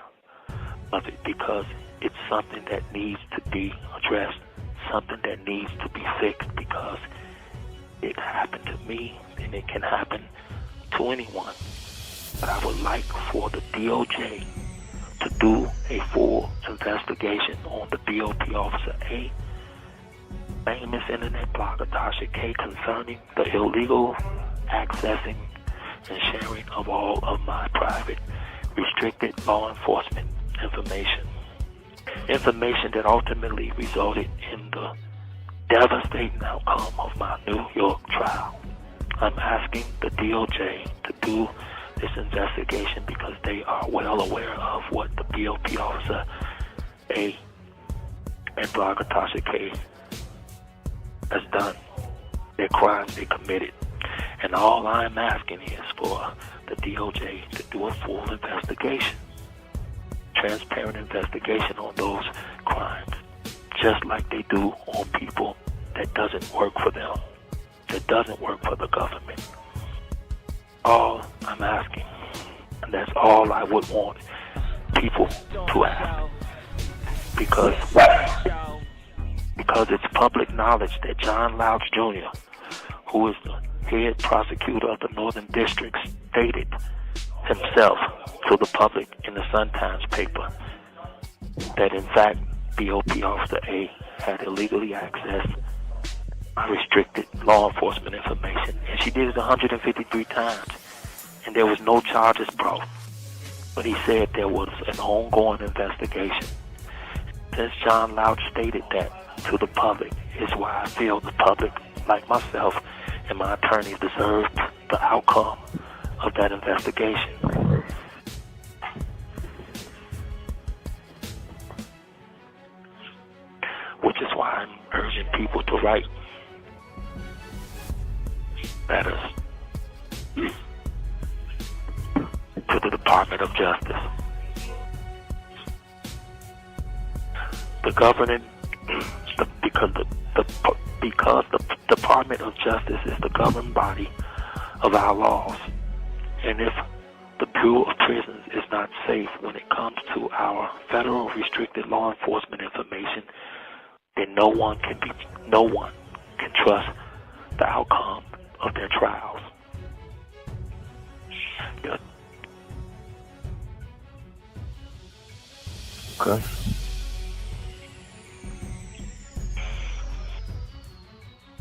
of it, because it's something that needs to be addressed, something that needs to be fixed, because it happened to me and it can happen to anyone. But I would like for the DOJ to do a full investigation on the BOP Officer A, famous internet blogger Tasha K, concerning the illegal accessing and sharing of all of my private, restricted law enforcement information. Information that ultimately resulted in the devastating outcome of my New York trial. I'm asking the DOJ to do this investigation because they are well aware of what the BOP Officer A and blogger Tasha K has done, their crimes they committed. And all I'm asking is for the DOJ to do a full investigation, transparent investigation on those crimes, just like they do on people that doesn't work for them, that doesn't work for the government. All I'm asking, and that's all I would want people to ask, because it's public knowledge that John Louch Jr., who is the head prosecutor of the Northern District, stated himself to the public in the Sun-Times paper that in fact BOP Officer A had illegally accessed restricted law enforcement information, and she did it 153 times, and there was no charges brought. But he said there was an ongoing investigation. Since John Louch stated that to the public, is why I feel the public, like myself and my attorneys, deserve the outcome of that investigation. Which is why I'm urging people to write letters to the Department of Justice. The governing, because the Department of Justice is the governing body of our laws, and if the Bureau of Prisons is not safe when it comes to our federal restricted law enforcement information, then no one can trust the outcome of their trials. Yeah. Okay.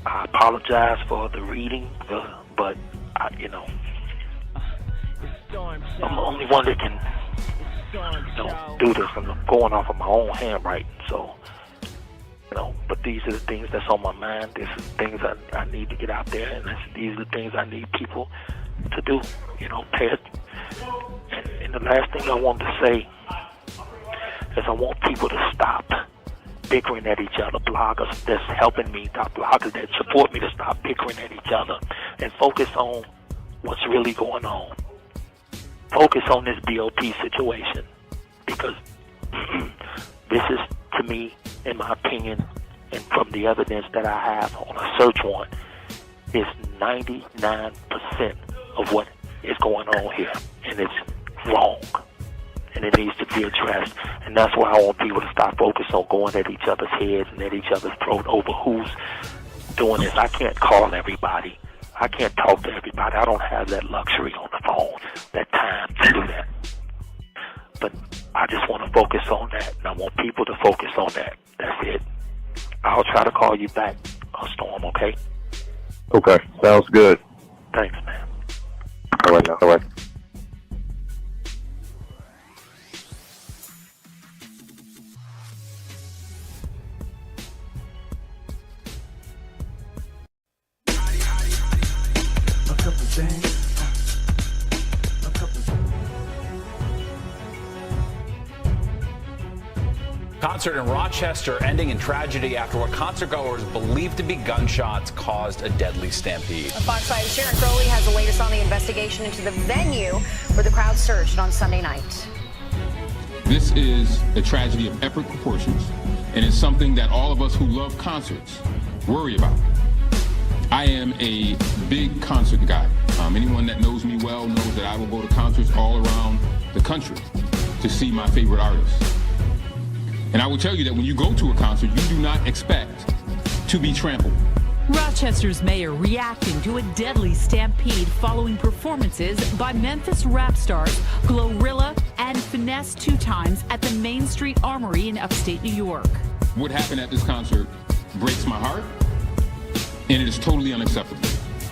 I apologize for the reading, but I'm the only one that can do this. I'm going off of my own handwriting, so but these are the things that's on my mind. These are the things I need to get out there, and these are the things I need people to do. Pay it. And the last thing I want to say is I want people to stop bickering at each other. Bloggers that's helping me, bloggers that support me, to stop bickering at each other and focus on what's really going on. Focus on this BOP situation, because this is, to me, in my opinion, and from the evidence that I have on a search warrant, is 99% of what is going on here, and it's wrong, and it needs to be addressed. And that's why I want people to stop focusing on going at each other's heads and at each other's throat over who's doing this. I can't call everybody. I can't talk to everybody. I don't have that luxury on the phone, that time to do that. But I just want to focus on that, and I want people to focus on that. That's it. I'll try to call you back, Storm, okay? Okay, sounds good. Thanks, man. All right, now. All right. Concert in Rochester ending in tragedy after what concertgoers believed to be gunshots caused a deadly stampede. Fox 5's Sharon Crowley has the latest on the investigation into the venue where the crowd surged on Sunday night. This is a tragedy of epic proportions, and it's something that all of us who love concerts worry about. I am a big concert guy. Anyone that knows me well knows that I will go to concerts all around the country to see my favorite artists. And I will tell you that when you go to a concert, you do not expect to be trampled. Rochester's mayor reacting to a deadly stampede following performances by Memphis rap stars Glorilla and Finesse 2 times at the Main Street Armory in upstate New York. What happened at this concert breaks my heart, and it is totally unacceptable.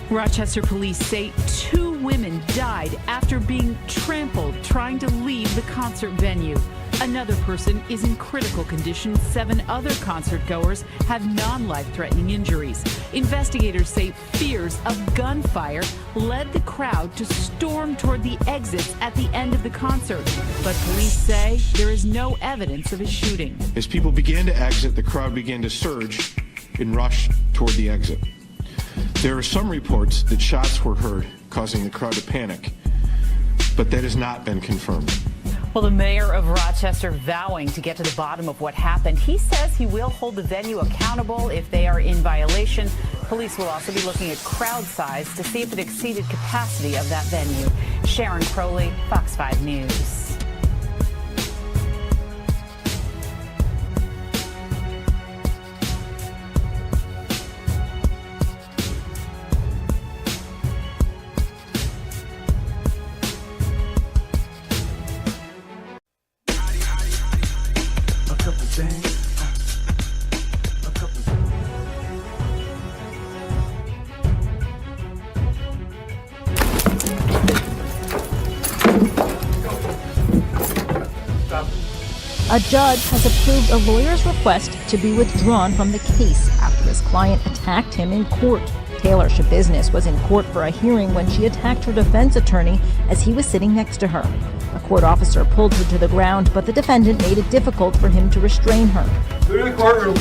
Rochester police say 2 women died after being trampled trying to leave the concert venue. Another person is in critical condition. 7 other concert goers have non-life-threatening injuries. Investigators say fears of gunfire led the crowd to storm toward the exits at the end of the concert. But police say there is no evidence of a shooting. As people began to exit, the crowd began to surge and rush toward the exit. There are some reports that shots were heard, causing the crowd to panic, but that has not been confirmed. Well, the mayor of Rochester vowing to get to the bottom of what happened. He says he will hold the venue accountable if they are in violation. Police will also be looking at crowd size to see if it exceeded capacity of that venue. Sharon Crowley, Fox 5 News. A judge has approved a lawyer's request to be withdrawn from the case after his client attacked him in court. Taylor Shabusiness was in court for a hearing when she attacked her defense attorney as he was sitting next to her. A court officer pulled her to the ground, but the defendant made it difficult for him to restrain her. Clear the courtroom.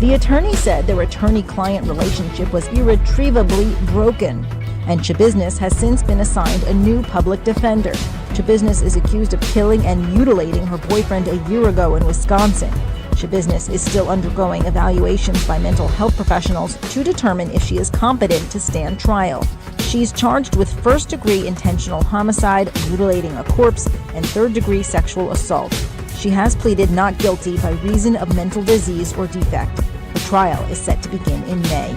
The attorney said their attorney-client relationship was irretrievably broken, and Shabusiness has since been assigned a new public defender. Shabusiness is accused of killing and mutilating her boyfriend a year ago in Wisconsin. Shabusiness is still undergoing evaluations by mental health professionals to determine if she is competent to stand trial. She's charged with first-degree intentional homicide, mutilating a corpse, and third-degree sexual assault. She has pleaded not guilty by reason of mental disease or defect. The trial is set to begin in May.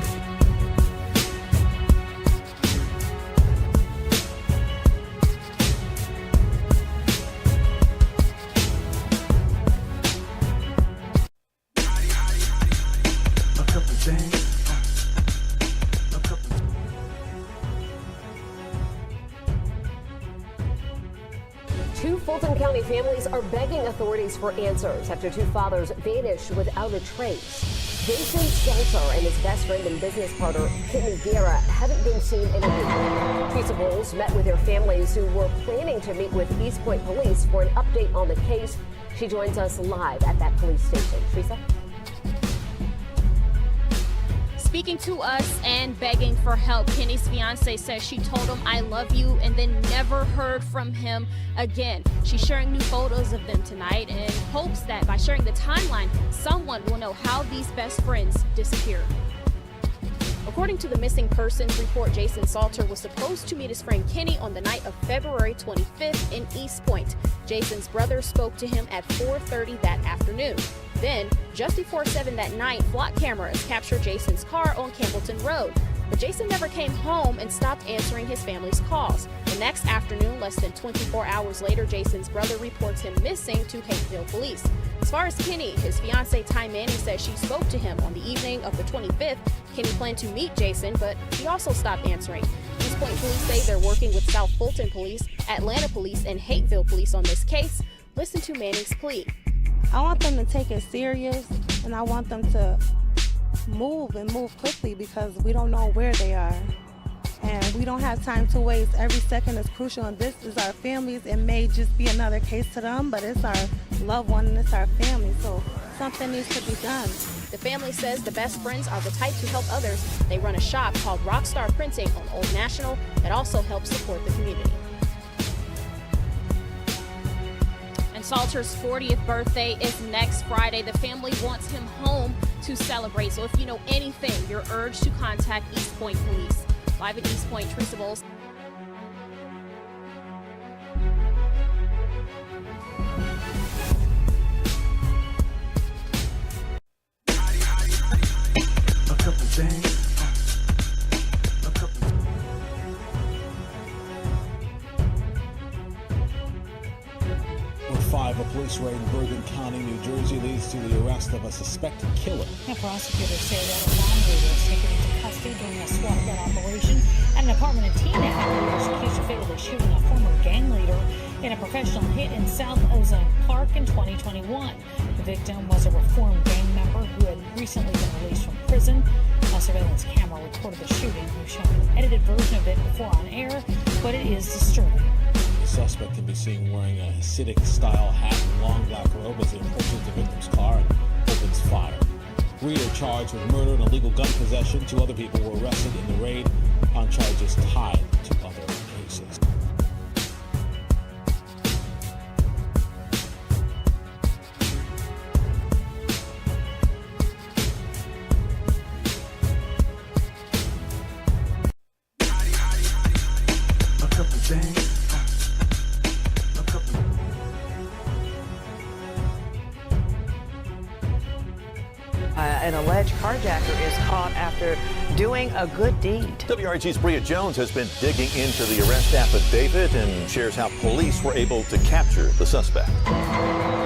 Two Fulton County families are begging authorities for answers after two fathers vanished without a trace. Jason Salter and his best friend and business partner, Kenny Guerra, haven't been seen in a week. Teresa Bowles met with their families who were planning to meet with East Point Police for an update on the case. She joins us live at that police station. Teresa? Speaking to us and begging for help, Kenny's fiance says she told him, "I love you," and then never heard from him again. She's sharing new photos of them tonight and hopes that by sharing the timeline, someone will know how these best friends disappeared. According to the missing persons report, Jason Salter was supposed to meet his friend Kenny on the night of February 25th in East Point. Jason's brother spoke to him at 4:30 that afternoon. Then, just before 7 that night, flock cameras captured Jason's car on Campbellton Road. But Jason never came home and stopped answering his family's calls. The next afternoon, less than 24 hours later, Jason's brother reports him missing to Hapeville Police. As far as Kenny, his fiancée Ty Manning says she spoke to him on the evening of the 25th. Kenny planned to meet Jason, but he also stopped answering. East Point Police say they're working with South Fulton Police, Atlanta Police, and Hapeville Police on this case. Listen to Manning's plea. I want them to take it serious, and I want them to move quickly because we don't know where they are. And we don't have time to waste. Every second is crucial, and this is our families. It may just be another case to them, but it's our loved one and it's our family, so something needs to be done. The family says the best friends are the type to help others. They run a shop called Rockstar Printing on Old National that also helps support the community. And Salter's 40th birthday is next Friday. The family wants him home to celebrate. So if you know anything, you're urged to contact East Point Police. Live in East Point, Teresa Bowles. A police raid in Bergen County, New Jersey leads to the arrest of a suspected killer. Now, prosecutors say that a laundry was taken into custody during a SWAT gun operation at an apartment in Teaneck. He was accused of fatally shooting a former gang leader in a professional hit in South Ozone Park in 2021. The victim was a reformed gang member who had recently been released from prison. A surveillance camera recorded the shooting. We've shown an edited version of it before on air, but it is disturbing. The suspect can be seen wearing a Hasidic-style hat and long black robe as he approaches the victim's car and opens fire. 3 are charged with murder and illegal gun possession. 2 other people were arrested in the raid on charges tied to other cases. An alleged carjacker is caught after doing a good deed. WREG's Bria Jones has been digging into the arrest affidavit and shares how police were able to capture the suspect.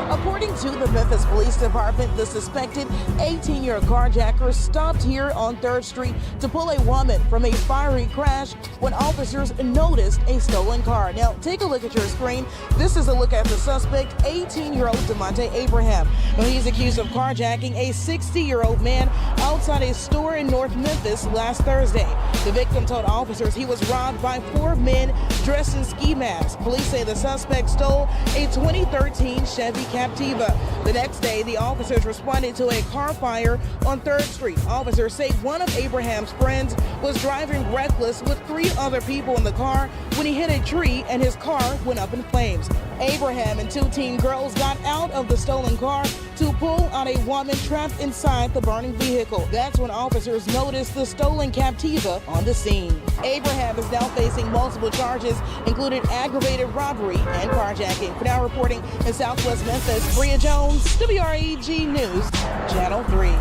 According to the Memphis Police Department, the suspected 18-year carjacker stopped here on 3rd Street to pull a woman from a fiery crash when officers noticed a stolen car. Now, take a look at your screen. This is a look at the suspect, 18-year-old Demonte Abraham. Now, he's accused of carjacking a 60-year-old man outside a store in North Memphis last Thursday. The victim told officers he was robbed by 4 men dressed in ski masks. Police say the suspect stole a 2013 Chevy Captiva. The next day, the officers responded to a car fire on 3rd Street. Officers say one of Abraham's friends was driving reckless with 3 other people in the car when he hit a tree and his car went up in flames. Abraham and 2 teen girls got out of the stolen car to pull out a woman trapped inside the burning vehicle. That's when officers noticed the stolen Captiva on the scene. Abraham is now facing multiple charges, including aggravated robbery and carjacking. For now, reporting in Southwest Memphis, Bria Jones, WREG News, Channel 3.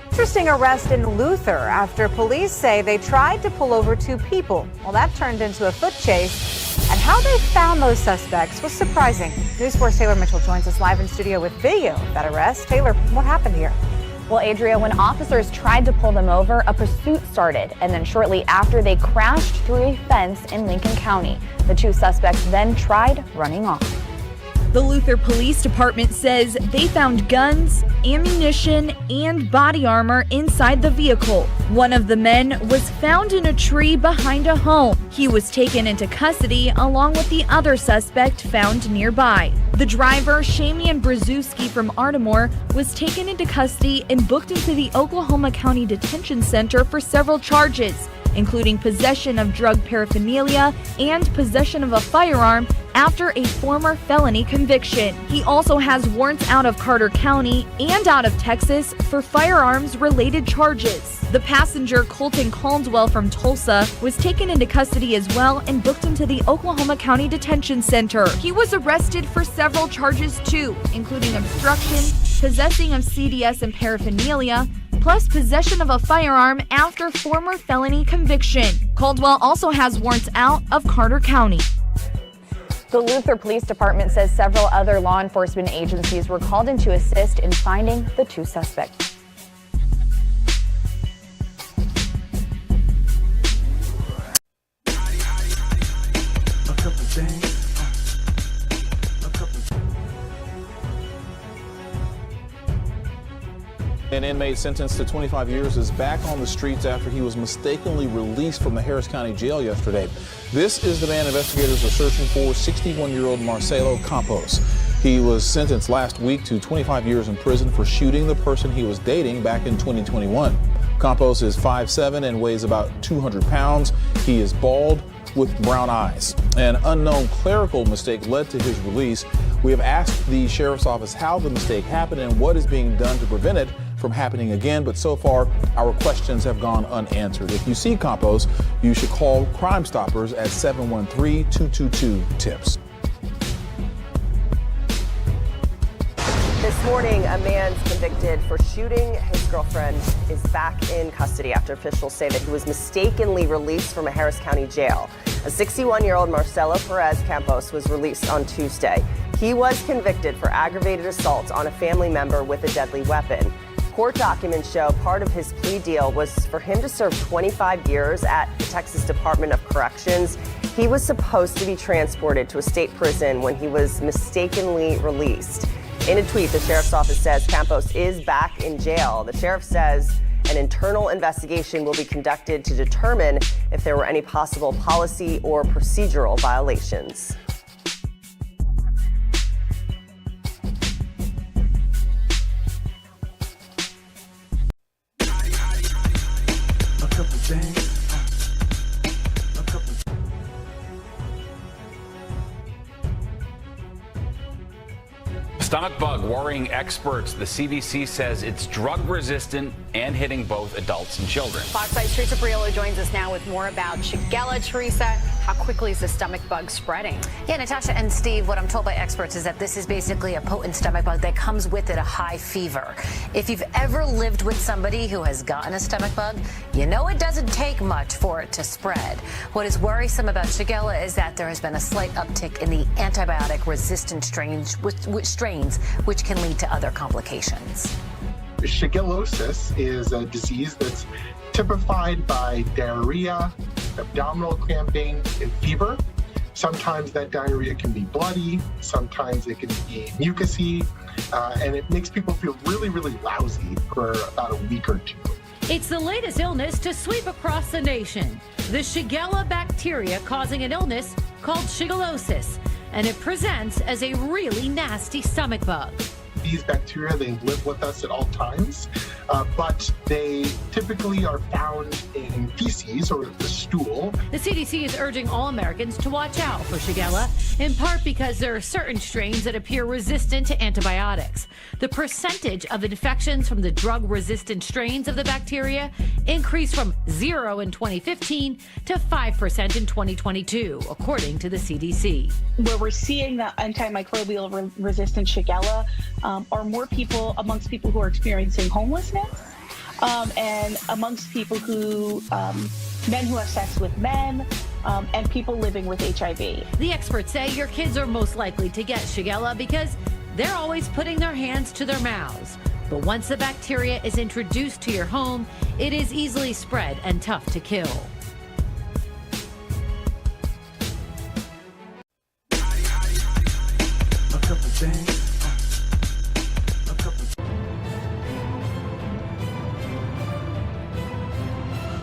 Interesting arrest in Luther after police say they tried to pull over 2 people. Well, that turned into a foot chase, and how they found those suspects was surprising. News 4's Taylor Mitchell joins us live in studio with video of that arrest. Taylor, what happened here? Well, Adria, when officers tried to pull them over, a pursuit started, and then shortly after, they crashed through a fence in Lincoln County. The 2 suspects then tried running off. The Luther Police Department says they found guns, ammunition, and body armor inside the vehicle. One of the men was found in a tree behind a home. He was taken into custody along with the other suspect found nearby. The driver, Shamian Brzezinski from Ardmore, was taken into custody and booked into the Oklahoma County Detention Center for several charges, including possession of drug paraphernalia and possession of a firearm after a former felony conviction. He also has warrants out of Carter County and out of Texas for firearms-related charges. The passenger, Colton Caldwell from Tulsa, was taken into custody as well and booked into the Oklahoma County Detention Center. He was arrested for several charges too, including obstruction, possessing of CDS and paraphernalia, plus possession of a firearm after former felony conviction. Caldwell also has warrants out of Carter County. The Luther Police Department says several other law enforcement agencies were called in to assist in finding the 2 suspects. An inmate sentenced to 25 years is back on the streets after he was mistakenly released from the Harris County Jail yesterday. This is the man investigators are searching for, 61-year-old Marcelo Campos. He was sentenced last week to 25 years in prison for shooting the person he was dating back in 2021. Campos is 5'7" and weighs about 200 pounds. He is bald with brown eyes. An unknown clerical mistake led to his release. We have asked the sheriff's office how the mistake happened and what is being done to prevent it from happening again, but so far our questions have gone unanswered. If you see Campos, you should call Crime Stoppers at 713-222-TIPS. This morning, a man convicted for shooting his girlfriend is back in custody after officials say that he was mistakenly released from a Harris County jail. A 61-year-old Marcelo Perez Campos was released on Tuesday. He was convicted for aggravated assault on a family member with a deadly weapon. Court documents show part of his plea deal was for him to serve 25 years at the Texas Department of Corrections. He was supposed to be transported to a state prison when he was mistakenly released. In a tweet, the sheriff's office says Campos is back in jail. The sheriff says an internal investigation will be conducted to determine if there were any possible policy or procedural violations. stomach bug worrying experts. The CDC says it's drug-resistant and hitting both adults and children. Fox 5's Teresa Priolo joins us now with more about Shigella. Teresa, how quickly is the stomach bug spreading? Yeah, Natasha and Steve, what I'm told by experts is that this is basically a potent stomach bug that comes with it a high fever. If you've ever lived with somebody who has gotten a stomach bug, you know it doesn't take much for it to spread. What is worrisome about Shigella is that there has been a slight uptick in the antibiotic-resistant strains, which can lead to other complications. Shigellosis is a disease that's typified by diarrhea, abdominal cramping, and fever. Sometimes that diarrhea can be bloody, sometimes it can be mucousy, and it makes people feel really, really lousy for about a week or two. It's the latest illness to sweep across the nation. The Shigella bacteria causing an illness called shigellosis, and it presents as a really nasty stomach bug. These bacteria, they live with us at all times, but they typically are found in feces or the stool. The CDC is urging all Americans to watch out for Shigella, in part because there are certain strains that appear resistant to antibiotics. The percentage of infections from the drug-resistant strains of the bacteria increased from 0 in 2015 to 5% in 2022, according to the CDC. Where we're seeing the antimicrobial resistant Shigella are more people amongst people who are experiencing homelessness and amongst people who, men who have sex with men, and people living with HIV. The experts say your kids are most likely to get Shigella because they're always putting their hands to their mouths. But once the bacteria is introduced to your home, it is easily spread and tough to kill.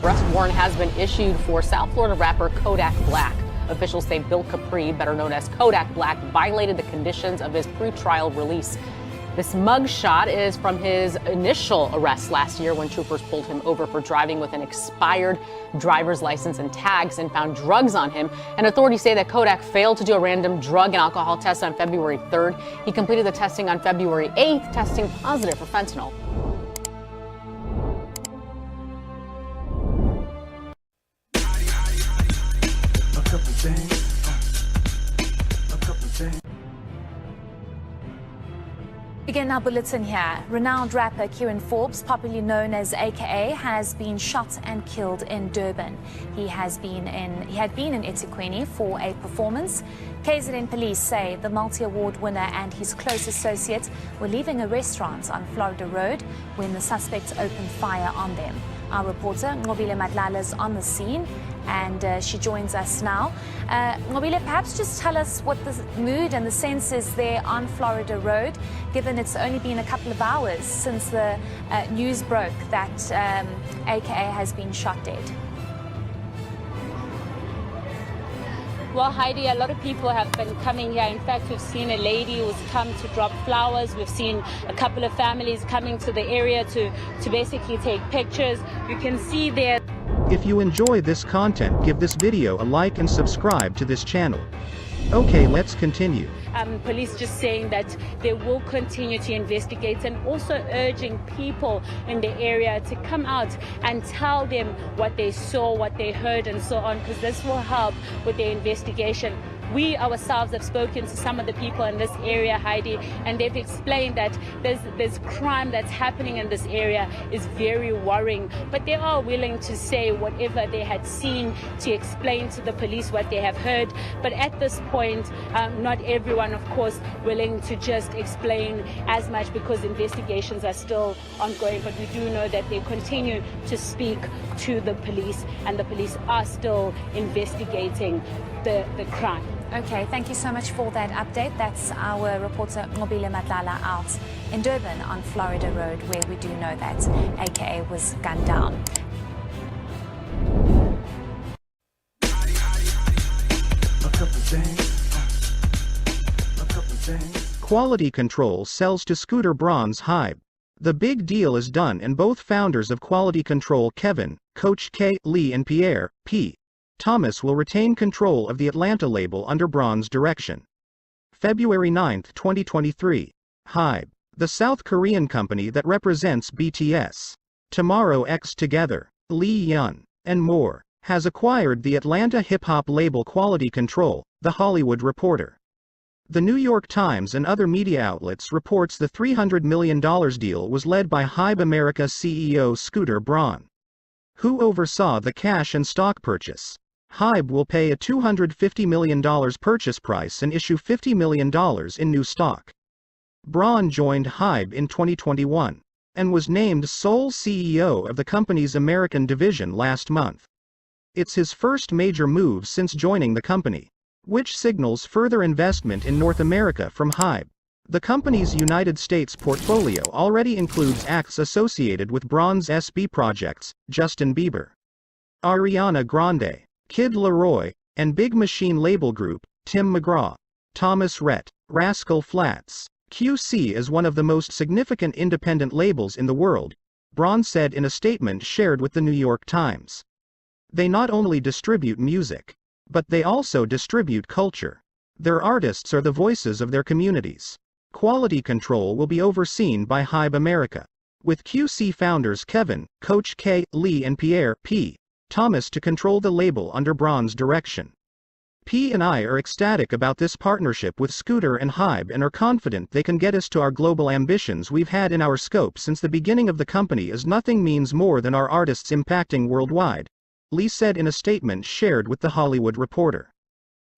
Arrest warrant has been issued for South Florida rapper Kodak Black. Officials say Bill Capri, better known as Kodak Black, violated the conditions of his pretrial release. This mugshot is from his initial arrest last year when troopers pulled him over for driving with an expired driver's license and tags and found drugs on him. And authorities say that Kodak failed to do a random drug and alcohol test on February 3rd. He completed the testing on February 8th, testing positive for fentanyl. Begin our bulletin here. Renowned rapper Kieran Forbes, popularly known as AKA, has been shot and killed in Durban. He had been in eThekwini for a performance. KZN police say the multi-award winner and his close associates were leaving a restaurant on Florida Road when the suspects opened fire on them. Our reporter Ngobile Madlala is on the scene and she joins us now. Ngobile, perhaps just tell us what the mood and the sense is there on Florida Road, given it's only been a couple of hours since the news broke that AKA has been shot dead. Well, Heidi, a lot of people have been coming here. In fact, we've seen a lady who's come to drop flowers. We've seen a couple of families coming to the area to basically take pictures. You can see there. If you enjoy this content, give this video a like and subscribe to this channel. Okay, let's continue. Police just saying that they will continue to investigate and also urging people in the area to come out and tell them what they saw, what they heard and so on, because this will help with their investigation. We ourselves have spoken to some of the people in this area, Heidi, and they've explained that there's crime that's happening in this area is very worrying, but they are willing to say whatever they had seen, to explain to the police what they have heard. But at this point, not everyone, of course, willing to just explain as much because investigations are still ongoing. But we do know that they continue to speak to the police, and the police are still investigating the crime. Okay, thank you so much for that update. That's our reporter Ngobile Madlala out in Durban on Florida Road, where we do know that AKA was gunned down. Quality Control sells to Scooter Braun's Hybe. The big deal is done and both founders of Quality Control, Kevin, Coach K, Lee and Pierre, P. Thomas, will retain control of the Atlanta label under Braun's direction. February 9, 2023. HYBE, the South Korean company that represents BTS, Tomorrow X Together, Lee Yun, and more, has acquired the Atlanta hip-hop label Quality Control, The Hollywood Reporter. The New York Times and other media outlets reports the $300 million deal was led by HYBE America CEO Scooter Braun, who oversaw the cash and stock purchase. HYBE will pay a $250 million purchase price and issue $50 million in new stock. Braun joined HYBE in 2021 and was named sole CEO of the company's American division last month. It's his first major move since joining the company, which signals further investment in North America from HYBE. The company's United States portfolio already includes acts associated with Braun's SB projects, Justin Bieber, Ariana Grande, Kid Laroi, and Big Machine label group, Tim McGraw, Thomas Rhett, Rascal Flatts. QC is one of the most significant independent labels in the world, Braun said in a statement shared with the New York Times. They not only distribute music, but they also distribute culture. Their artists are the voices of their communities. Quality control will be overseen by HYBE America, with QC founders Kevin, Coach K, Lee and Pierre P. Thomas to control the label under Braun's direction. P and I are ecstatic about this partnership with Scooter and HYBE and are confident they can get us to our global ambitions we've had in our scope since the beginning of the company, as nothing means more than our artists impacting worldwide, Lee said in a statement shared with The Hollywood Reporter.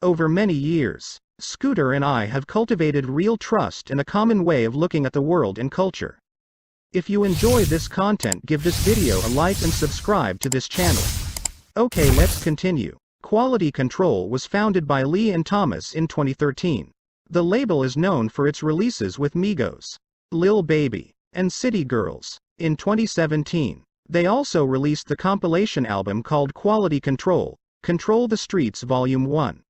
Over many years, Scooter and I have cultivated real trust and a common way of looking at the world and culture. If you enjoy this content, give this video a like and subscribe to this channel. Okay, let's continue. Quality Control was founded by Lee and Thomas in 2013. The label is known for its releases with Migos, Lil Baby, and City Girls. In 2017, they also released the compilation album called Quality Control, Control the Streets Volume 1,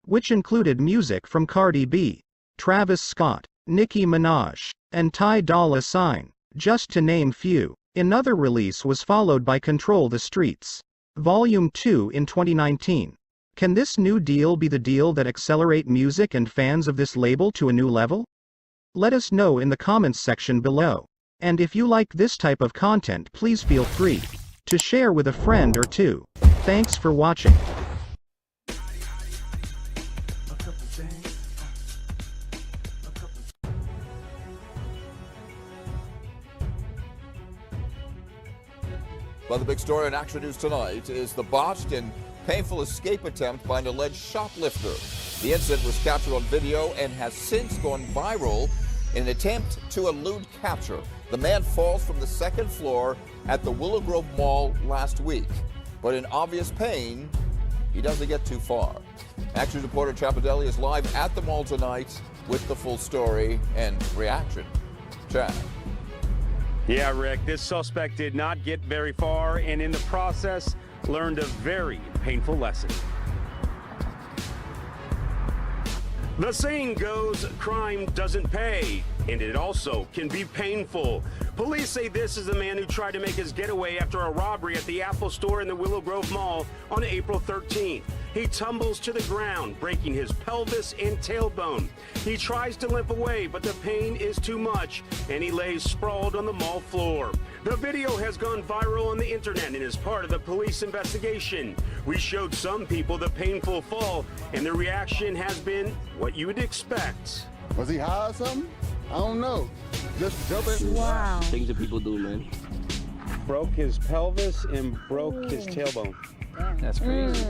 which included music from Cardi B, Travis Scott, Nicki Minaj, and Ty Dolla $ign, just to name few. Another release was followed by Control the Streets, Volume 2 in 2019. Can this new deal be the deal that accelerate music and fans of this label to a new level? Let us know in the comments section below. And if you like this type of content, please feel free to share with a friend or two. Thanks for watching. Well, the big story in Action News tonight is the botched and painful escape attempt by an alleged shoplifter. The incident was captured on video and has since gone viral in an attempt to elude capture. The man falls from the second floor at the Willow Grove Mall last week, but in obvious pain, he doesn't get too far. Action News reporter Chapadelli is live at the mall tonight with the full story and reaction. Chad. Yeah, Rick, this suspect did not get very far and in the process learned a very painful lesson. The saying goes, crime doesn't pay, and it also can be painful. Police say this is the man who tried to make his getaway after a robbery at the Apple Store in the Willow Grove Mall on April 13th. He tumbles to the ground, breaking his pelvis and tailbone. He tries to limp away, but the pain is too much, and he lays sprawled on the mall floor. The video has gone viral on the internet and is part of the police investigation. We showed some people the painful fall, and the reaction has been what you would expect. Was he high or something? I don't know. Just jumping. Wow. Things that people do, man. Broke his pelvis and broke his tailbone. That's crazy.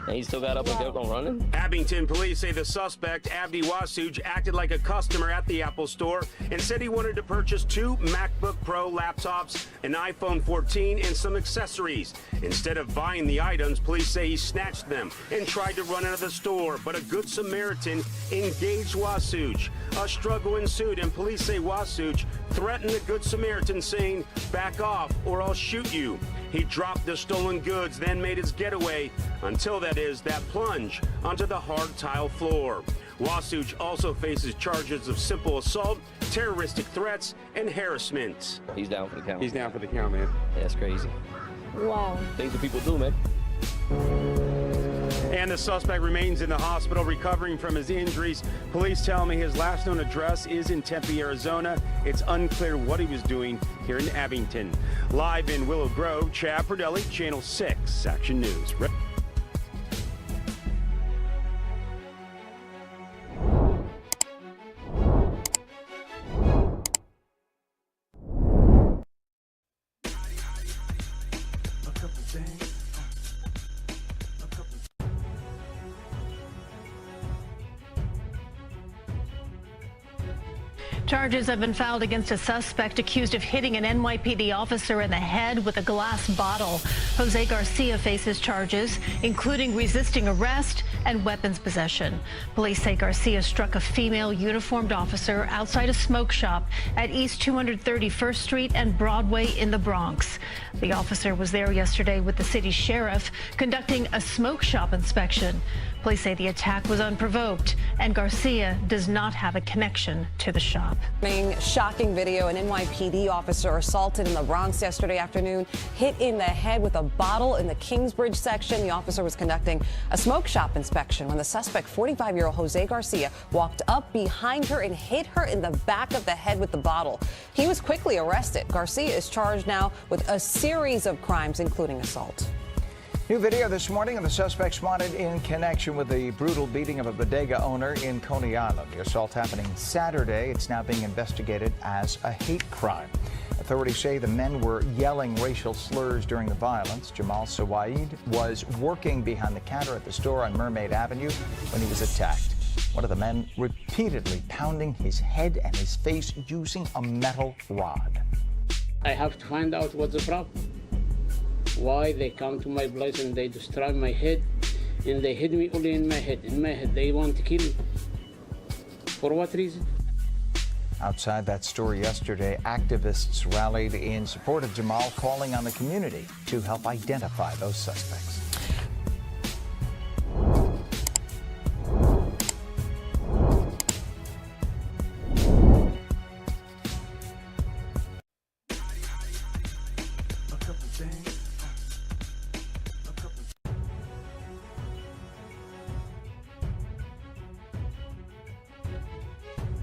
And he still got up and kept on running? Abington police say the suspect, Abdi Wasuj, acted like a customer at the Apple Store and said he wanted to purchase 2 MacBook Pro laptops, an iPhone 14, and some accessories. Instead of buying the items, police say he snatched them and tried to run out of the store, but a Good Samaritan engaged Wasuj. A struggle ensued, and police say Wasuj threatened the Good Samaritan, saying, "Back off or I'll shoot you." He dropped the stolen goods, then made his getaway until that plunge onto the hard tile floor. Wasuj also faces charges of simple assault, terroristic threats, and harassment. He's down for the count. He's down for the count, man. That's crazy. Wow. Things that people do, man. And the suspect remains in the hospital recovering from his injuries. Police tell me his last known address is in Tempe, Arizona. It's unclear what he was doing here in Abington. Live in Willow Grove, Chad Perdelli, Channel 6 Action News. Charges have been filed against a suspect accused of hitting an NYPD officer in the head with a glass bottle. Jose Garcia faces charges, including resisting arrest and weapons possession. Police say Garcia struck a female uniformed officer outside a smoke shop at East 231st Street and Broadway in the Bronx. The officer was there yesterday with the city sheriff conducting a smoke shop inspection. Police say the attack was unprovoked, and Garcia does not have a connection to the shop. Shocking video. An NYPD officer assaulted in the Bronx yesterday afternoon, hit in the head with a bottle in the Kingsbridge section. The officer was conducting a smoke shop inspection when the suspect, 45-year-old Jose Garcia, walked up behind her and hit her in the back of the head with the bottle. He was quickly arrested. Garcia is charged now with a series of crimes, including assault. New video this morning of the suspects wanted in connection with the brutal beating of a bodega owner in Coney Island. The assault happening Saturday. It's now being investigated as a hate crime. Authorities say the men were yelling racial slurs during the violence. Jamal Sawaid was working behind the counter at the store on Mermaid Avenue when he was attacked. One of the men repeatedly pounding his head and his face using a metal rod. I have to find out what's the problem. Why they come to my place and they destroy my head, and they hit me only in my head. In my head, they want to kill me. For what reason? Outside that store yesterday, activists rallied in support of Jamal, calling on the community to help identify those suspects.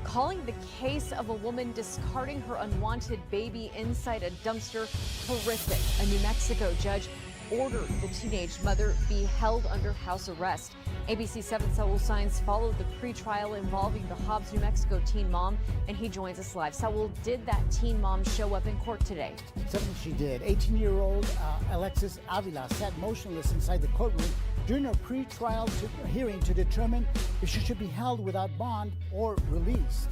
Calling the case of a woman discarding her unwanted baby inside a dumpster horrific. A New Mexico judge ordered the teenage mother be held under house arrest. ABC 7 Saul Saenz followed the pretrial involving the Hobbs, New Mexico teen mom, and he joins us live. Saul, did that teen mom show up in court today? Certainly she did. 18-year-old Alexis Avila sat motionless inside the courtroom during a pre-trial hearing to determine if she should be held without bond or released.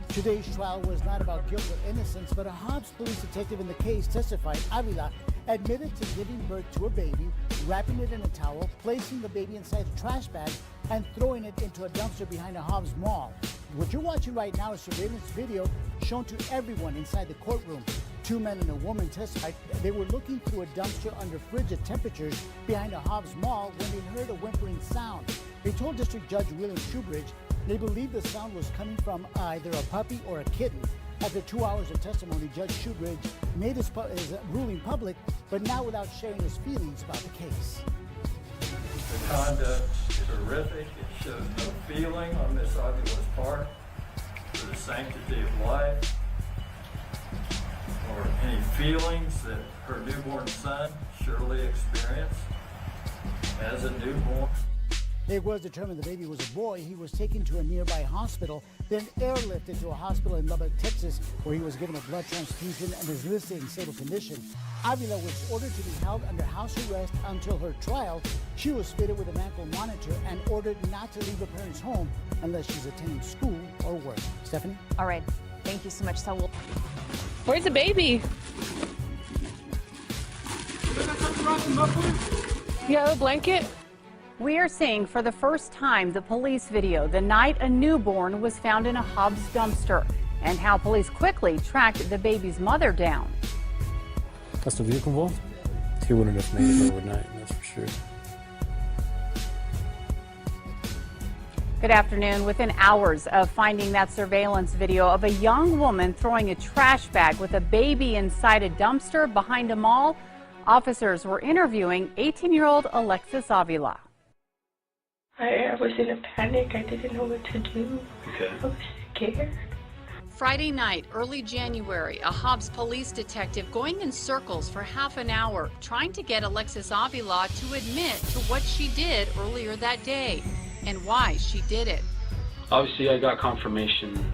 Today's trial was not about guilt or innocence, but a Hobbs police detective in the case testified Avila admitted to giving birth to a baby, wrapping it in a towel, placing the baby inside a trash bag, and throwing it into a dumpster behind a Hobbs mall. What you're watching right now is surveillance video shown to everyone inside the courtroom. Two men and a woman testified they were looking through a dumpster under frigid temperatures behind a Hobbs mall when they heard a whimpering sound. They told District Judge William Shoebridge they believed the sound was coming from either a puppy or a kitten. After 2 hours of testimony, Judge Shoebridge made his ruling public, but now without sharing his feelings about the case. The conduct is horrific. It shows no feeling on Miss Avila's part for the sanctity of life, or any feelings that her newborn son surely experienced as a newborn. It was determined the baby was a boy. He was taken to a nearby hospital, then airlifted to a hospital in Lubbock, Texas, where he was given a blood transfusion and is listed in stable condition. Avila was ordered to be held under house arrest until her trial. She was fitted with an ankle monitor and ordered not to leave her parents' home unless she's attending school or work. Stephanie? All right. Thank you so much, Saul. Where's the baby? You have a blanket? We are seeing for the first time the police video the night a newborn was found in a Hobbs dumpster and how police quickly tracked the baby's mother down. That's the vehicle involved? He wouldn't have made it overnight, that's for sure. Good afternoon. Within hours of finding that surveillance video of a young woman throwing a trash bag with a baby inside a dumpster behind a mall, Officers were interviewing 18-year-old Alexis Avila. I was in a panic. I didn't know what to do. Okay. I was scared. Friday night, early January, a Hobbs police detective going in circles for half an hour, trying to get Alexis Avila to admit to what she did earlier that day and why she did it. Obviously, I got confirmation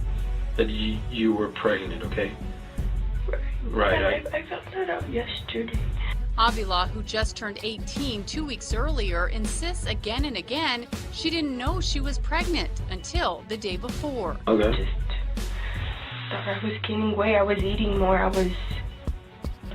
that you were pregnant, okay? Right. I found that out yesterday. Avila, who just turned 18 2 weeks earlier, insists again and again she didn't know she was pregnant until the day before. Okay. Thought I was gaining weight. I was eating more.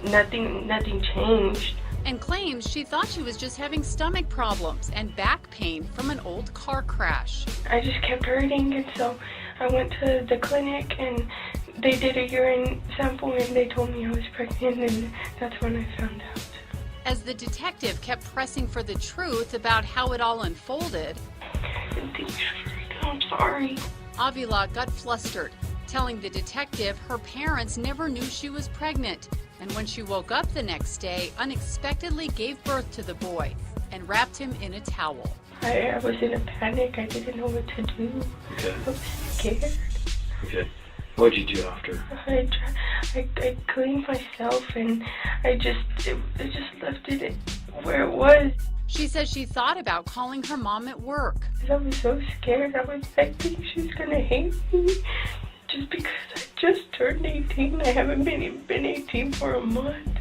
Nothing changed. And claims she thought she was just having stomach problems and back pain from an old car crash. I just kept hurting, and so I went to the clinic and they did a urine sample and they told me I was pregnant, and that's when I found out. As the detective kept pressing for the truth about how it all unfolded, I'm sorry. Avila got flustered, telling the detective her parents never knew she was pregnant, and when she woke up the next day, unexpectedly gave birth to the boy and wrapped him in a towel. I was in a panic. I didn't know what to do. Okay. I was scared. Okay. What'd you do after? I cleaned myself and I just left it where it was. She says she thought about calling her mom at work. I was so scared. I think she's gonna hate me just because I just turned 18. I haven't been 18 for a month,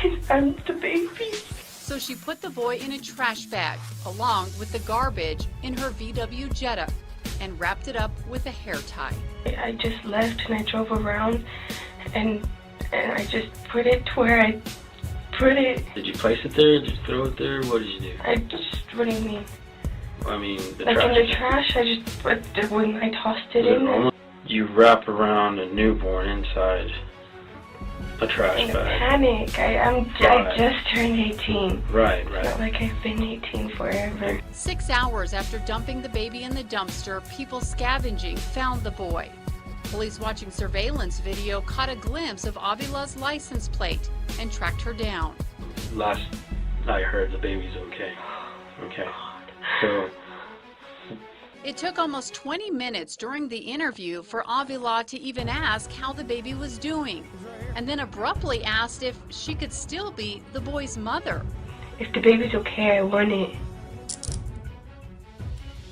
and I'm the baby. So she put the boy in a trash bag along with the garbage in her VW Jetta and wrapped it up with a hair tie. I just left and I drove around and I just put it to where I put it. Did you place it there? Did you throw it there? What did you do? What do you mean? I mean, the like trash. in the trash, I just put when I tossed it in there. You wrap around a newborn inside a trash In a bag. panic. I just turned 18. Right. It's not like I've been 18 forever. 6 hours after dumping the baby in the dumpster, people scavenging found the boy. Police watching surveillance video caught a glimpse of Avila's license plate and tracked her down. Last I heard, the baby's okay. Okay. So. It took almost 20 minutes during the interview for Avila to even ask how the baby was doing, and then abruptly asked if she could still be the boy's mother. If the baby's okay, I want it.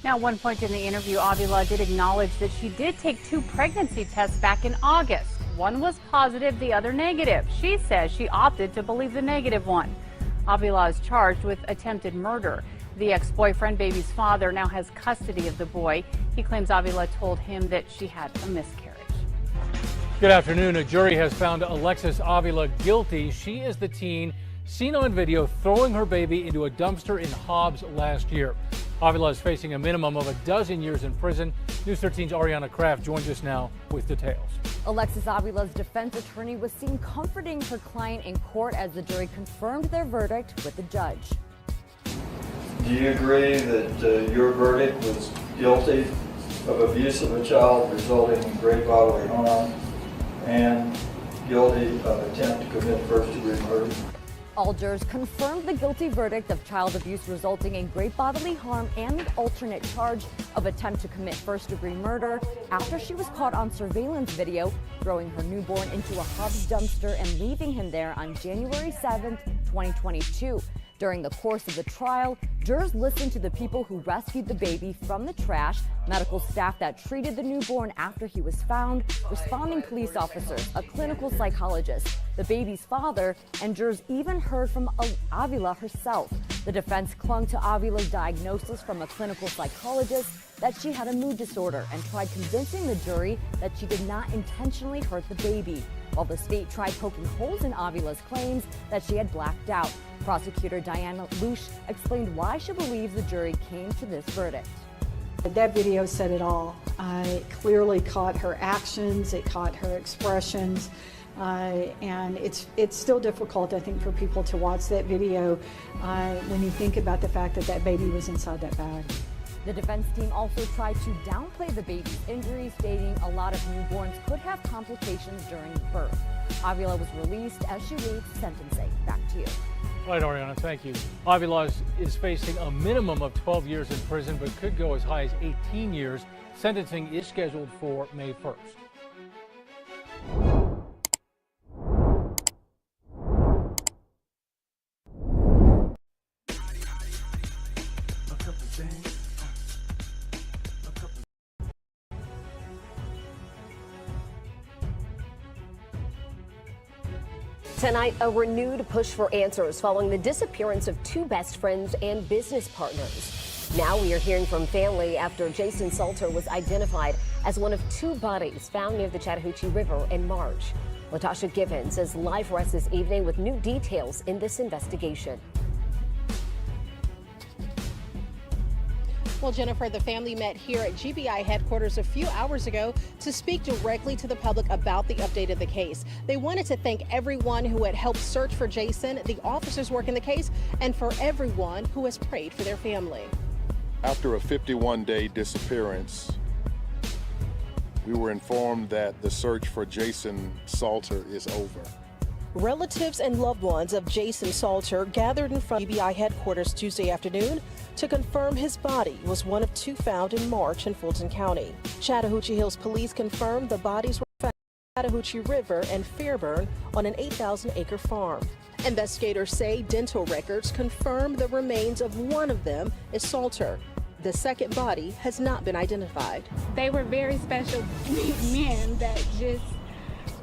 Now, at one point in the interview, Avila did acknowledge that she did take 2 pregnancy tests back in August. One was positive, the other negative. She says she opted to believe the negative one. Avila is charged with attempted murder. The ex-boyfriend, baby's father, now has custody of the boy. He claims Avila told him that she had a miscarriage. Good afternoon. A jury has found Alexis Avila guilty. She is the teen seen on video throwing her baby into a dumpster in Hobbs last year. Avila is facing a minimum of 12 years in prison. News 13's Ariana Kraft joins us now with details. Alexis Avila's defense attorney was seen comforting her client in court as the jury confirmed their verdict with the judge. Do you agree that your verdict was guilty of abuse of a child resulting in great bodily harm and guilty of attempt to commit first-degree murder? All jurors confirmed the guilty verdict of child abuse resulting in great bodily harm and the alternate charge of attempt to commit first-degree murder after she was caught on surveillance video throwing her newborn into a Hobbs dumpster and leaving him there on January 7th, 2022. During the course of the trial, jurors listened to the people who rescued the baby from the trash, medical staff that treated the newborn after he was found, responding police officers, a clinical psychologist, the baby's father, and jurors even heard from Avila herself. The defense clung to Avila's diagnosis from a clinical psychologist that she had a mood disorder and tried convincing the jury that she did not intentionally hurt the baby, while the state tried poking holes in Avila's claims that she had blacked out. Prosecutor Diana Lush explained why she believes the jury came to this verdict. That video said it all. It clearly caught her actions, it caught her expressions, and it's still difficult, I think, for people to watch that video when you think about the fact that that baby was inside that bag. The defense team also tried to downplay the baby's injuries, stating a lot of newborns could have complications during birth. Avila was released as she waits sentencing. Back to you. Right, Ariana, thank you. Avila is facing a minimum of 12 years in prison, but could go as high as 18 years. Sentencing is scheduled for May 1st. Tonight, a renewed push for answers following the disappearance of two best friends and business partners. Now we are hearing from family after Jason Salter was identified as one of two bodies found near the Chattahoochee River in March. Latasha Givens is live for us this evening with new details in this investigation. Well, Jennifer, the family met here at GBI headquarters a few hours ago to speak directly to the public about the update of the case. They wanted to thank everyone who had helped search for Jason, the officers working the case, and for everyone who has prayed for their family. After a 51-day disappearance, we were informed that the search for Jason Salter is over. Relatives and loved ones of Jason Salter gathered in front of GBI headquarters Tuesday afternoon to confirm his body was one of two found in March in Fulton County. Chattahoochee Hills Police confirmed the bodies were found in the Chattahoochee River and Fairburn on an 8,000-acre farm. Investigators say dental records confirm the remains of one of them is Salter. The second body has not been identified. They were very special men that just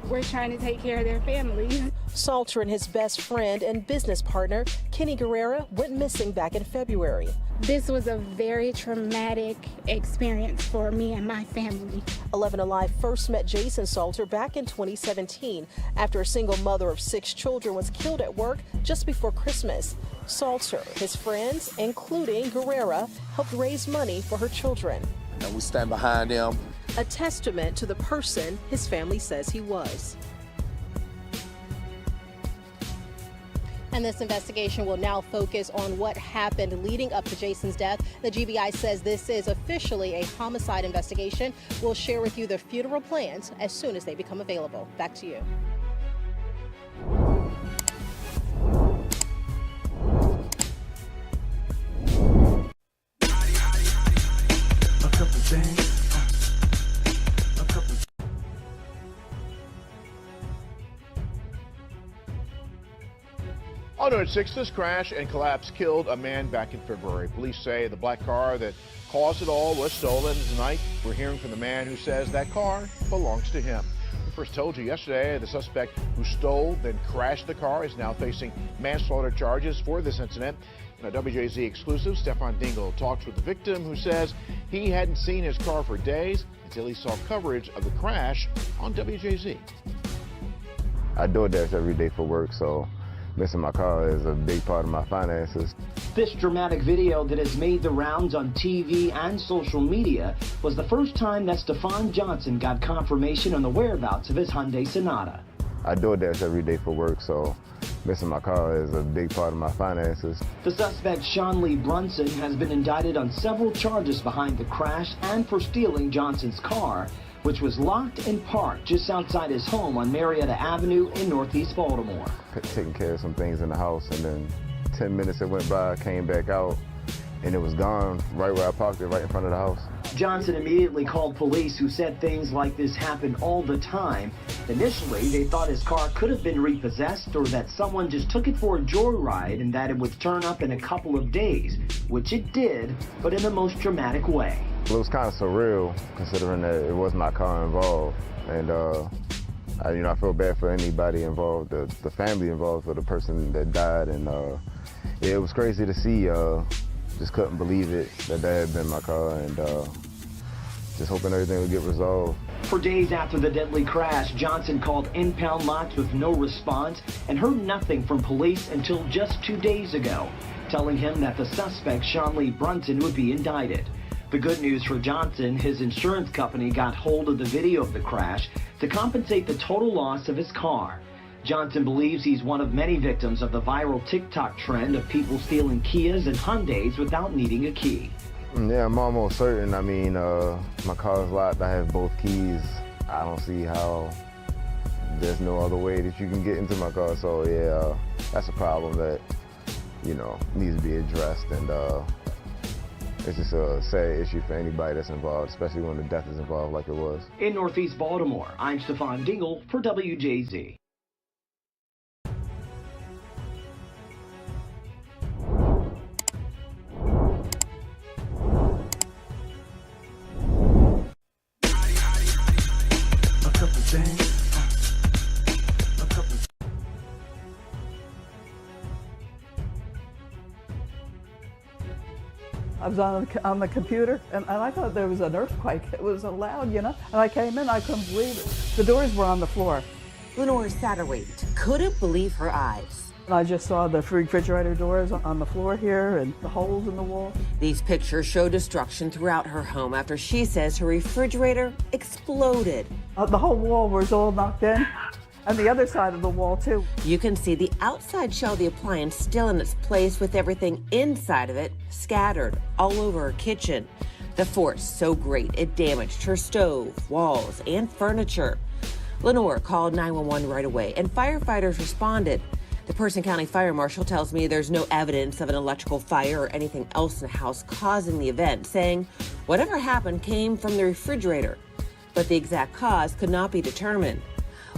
were trying to take care of their families. Salter and his best friend and business partner, Kenny Guerrera, went missing back in February. This was a very traumatic experience for me and my family. 11 Alive first met Jason Salter back in 2017 after a single mother of 6 children was killed at work just before Christmas. Salter, his friends, including Guerrera, helped raise money for her children. And we stand behind them. A testament to the person his family says he was. And this investigation will now focus on what happened leading up to Jason's death. The GBI says this is officially a homicide investigation. We'll share with you the funeral plans as soon as they become available. Back to you. A couple things. On Road 6, this crash and collapse killed a man back in February. Police say the black car that caused it all was stolen. Tonight, we're hearing from the man who says that car belongs to him. We first told you yesterday the suspect who stole, then crashed the car is now facing manslaughter charges for this incident. In a WJZ exclusive, Stefan Dingle talks with the victim who says he hadn't seen his car for days until he saw coverage of the crash on WJZ. I DoorDash every day for work, so missing my car is a big part of my finances. This dramatic video that has made the rounds on TV and social media was the first time that Stefan Johnson got confirmation on the whereabouts of his Hyundai Sonata. I DoorDash every day for work, so missing my car is a big part of my finances. The suspect, Sean Lee Brunson, has been indicted on several charges behind the crash and for stealing Johnson's car, which was locked and parked just outside his home on Marietta Avenue in Northeast Baltimore. Taking care of some things in the house, and then 10 minutes it went by, I came back out, and it was gone right where I parked it, right in front of the house. Johnson immediately called police, who said things like this happen all the time. Initially, they thought his car could have been repossessed or that someone just took it for a joyride and that it would turn up in a couple of days, which it did, but in the most dramatic way. It was kind of surreal, considering that it was my car involved, and I feel bad for anybody involved, the family involved, for the person that died, and it was crazy to see. Just couldn't believe it that had been my car, and just hoping everything would get resolved. For days after the deadly crash, Johnson called impound lots with no response and heard nothing from police until just 2 days ago, telling him that the suspect, Sean Lee Brunson, would be indicted. The good news for Johnson, his insurance company got hold of the video of the crash to compensate the total loss of his car. Johnson believes he's one of many victims of the viral TikTok trend of people stealing Kias and Hyundais without needing a key. Yeah, I'm almost certain. I mean, my car's locked. I have both keys. I don't see how there's no other way that you can get into my car. So yeah, that's a problem that, you know, needs to be addressed. And it's just a sad issue for anybody that's involved, especially when the death is involved like it was. In Northeast Baltimore, I'm Stefan Dingle for WJZ. I was on the computer, and I thought there was an earthquake. It was so loud, you know. And I came in, I couldn't believe it. The doors were on the floor. Lenore Satterwhite couldn't believe her eyes. And I just saw the refrigerator doors on the floor here and the holes in the wall. These pictures show destruction throughout her home after she says her refrigerator exploded. The whole wall was all knocked in. And the other side of the wall, too. You can see the outside shell of the appliance still in its place with everything inside of it scattered all over her kitchen. The force so great it damaged her stove, walls, and furniture. Lenore called 911 right away, and firefighters responded. The Person County Fire Marshal tells me there's no evidence of an electrical fire or anything else in the house causing the event, saying whatever happened came from the refrigerator, but the exact cause could not be determined.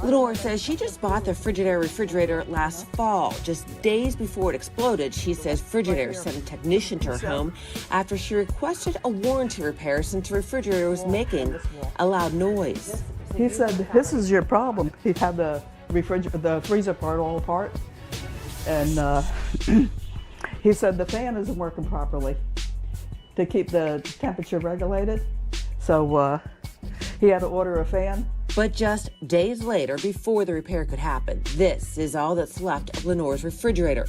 Lenore says she just bought the refrigerator last fall. Just days before it exploded, she says Frigidaire sent a technician to her home after she requested a warranty repair since the refrigerator was making a loud noise. He said, "This is your problem." He had the freezer part all apart. And he said the fan isn't working properly to keep the temperature regulated. So he had to order a fan. But just days later, before the repair could happen, this is all that's left of Lenore's refrigerator.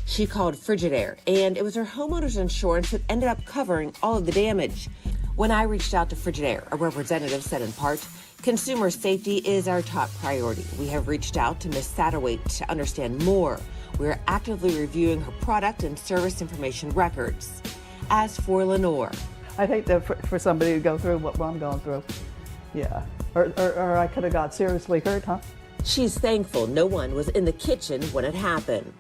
She called Frigidaire, and it was her homeowner's insurance that ended up covering all of the damage. When I reached out to Frigidaire, a representative said in part, consumer safety is our top priority. We have reached out to Ms. Satterwhite to understand more. We are actively reviewing her product and service information records. As for Lenore, I'd hate that for somebody to go through what I'm going through. Yeah. Or I could have got seriously hurt, huh? She's thankful no one was in the kitchen when it happened.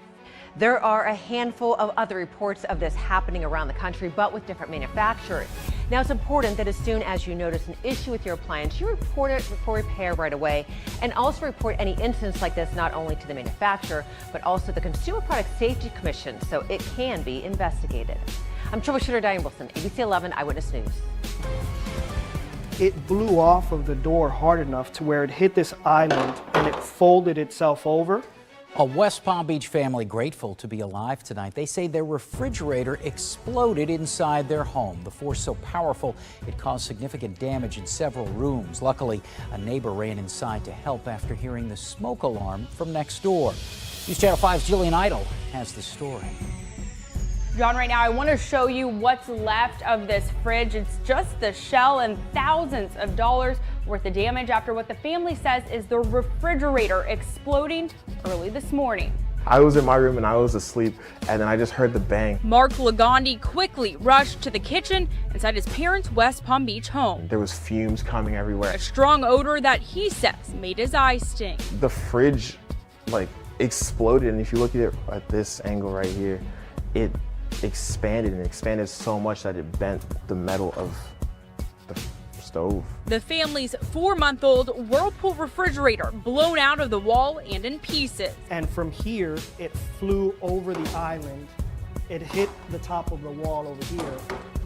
There are a handful of other reports of this happening around the country, but with different manufacturers. Now, it's important that as soon as you notice an issue with your appliance, you report it for repair right away, and also report any incidents like this not only to the manufacturer, but also the Consumer Product Safety Commission, so it can be investigated. I'm troubleshooter Diane Wilson, ABC 11 Eyewitness News. It blew off of the door hard enough to where it hit this island and it folded itself over. A West Palm Beach family grateful to be alive tonight. They say their refrigerator exploded inside their home. The force so powerful, it caused significant damage in several rooms. Luckily, a neighbor ran inside to help after hearing the smoke alarm from next door. News Channel 5's Jillian Idle has the story. John, right now I want to show you what's left of this fridge. It's just the shell and thousands of dollars worth of damage after what the family says is the refrigerator exploding early this morning. I was in my room and I was asleep, and then I just heard the bang. Mark Lagandi quickly rushed to the kitchen inside his parents' West Palm Beach home. There was fumes coming everywhere. A strong odor that he says made his eyes sting. The fridge exploded, and if you look at it at this angle right here, it expanded so much that it bent the metal of the stove. The family's 4-month-old Whirlpool refrigerator blown out of the wall and in pieces. And from here, it flew over the island. It hit the top of the wall over here.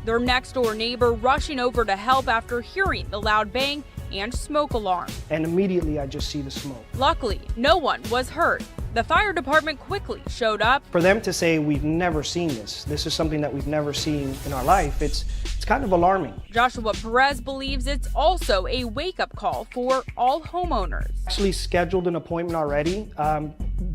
Their next door neighbor rushing over to help after hearing the loud bang and smoke alarm. And immediately I just see the smoke. Luckily, no one was hurt. The fire department quickly showed up. For them to say we've never seen this is something that we've never seen in our life, it's kind of alarming. Joshua Perez believes it's also a wake-up call for all homeowners. Actually scheduled an appointment already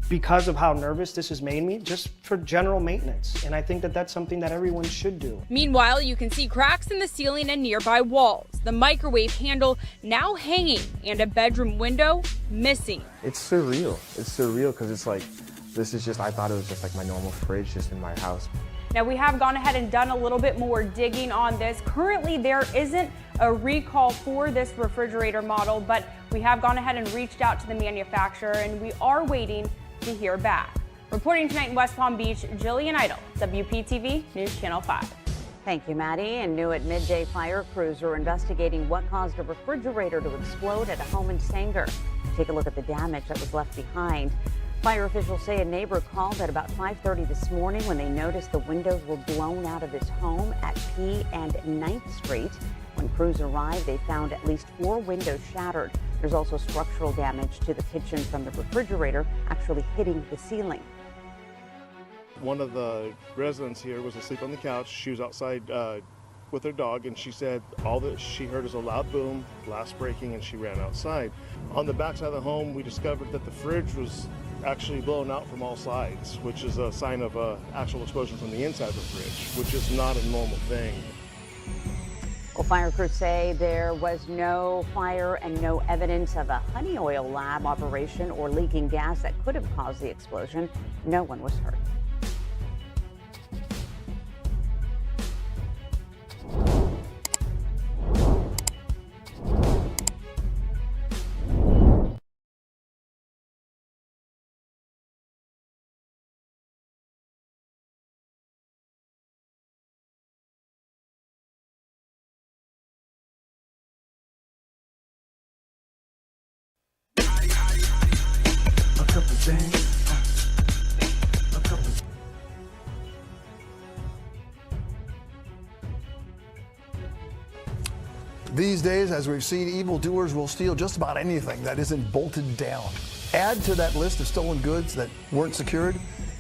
because of how nervous this has made me, just for general maintenance. And I think that that's something that everyone should do. Meanwhile, you can see cracks in the ceiling and nearby walls. The microwave handle now hanging and a bedroom window missing. It's surreal. It's surreal because it's like, this is just, I thought it was just like my normal fridge just in my house. Now, we have gone ahead and done a little bit more digging on this. Currently, there isn't a recall for this refrigerator model, but we have gone ahead and reached out to the manufacturer, and we are waiting to hear back. Reporting tonight in West Palm Beach, Jillian Idle, WPTV News Channel 5. Thank you, Maddie. And new at midday, fire crews are investigating what caused a refrigerator to explode at a home in Sanger. Take a look at the damage that was left behind. Fire officials say a neighbor called at about 5:30 this morning when they noticed the windows were blown out of his home at P and 9th Street. When crews arrived, they found at least 4 windows shattered. There's also structural damage to the kitchen from the refrigerator actually hitting the ceiling. One of the residents here was asleep on the couch. She was outside with her dog, and she said all that she heard is a loud boom, glass breaking, and she ran outside. On the backside of the home, we discovered that the fridge was actually blown out from all sides, which is a sign of an actual explosion from the inside of the fridge, which is not a normal thing. Well, fire crews say there was no fire and no evidence of a honey oil lab operation or leaking gas that could have caused the explosion. No one was hurt. These days, as we've seen, evildoers will steal just about anything that isn't bolted down. Add to that list of stolen goods that weren't secured,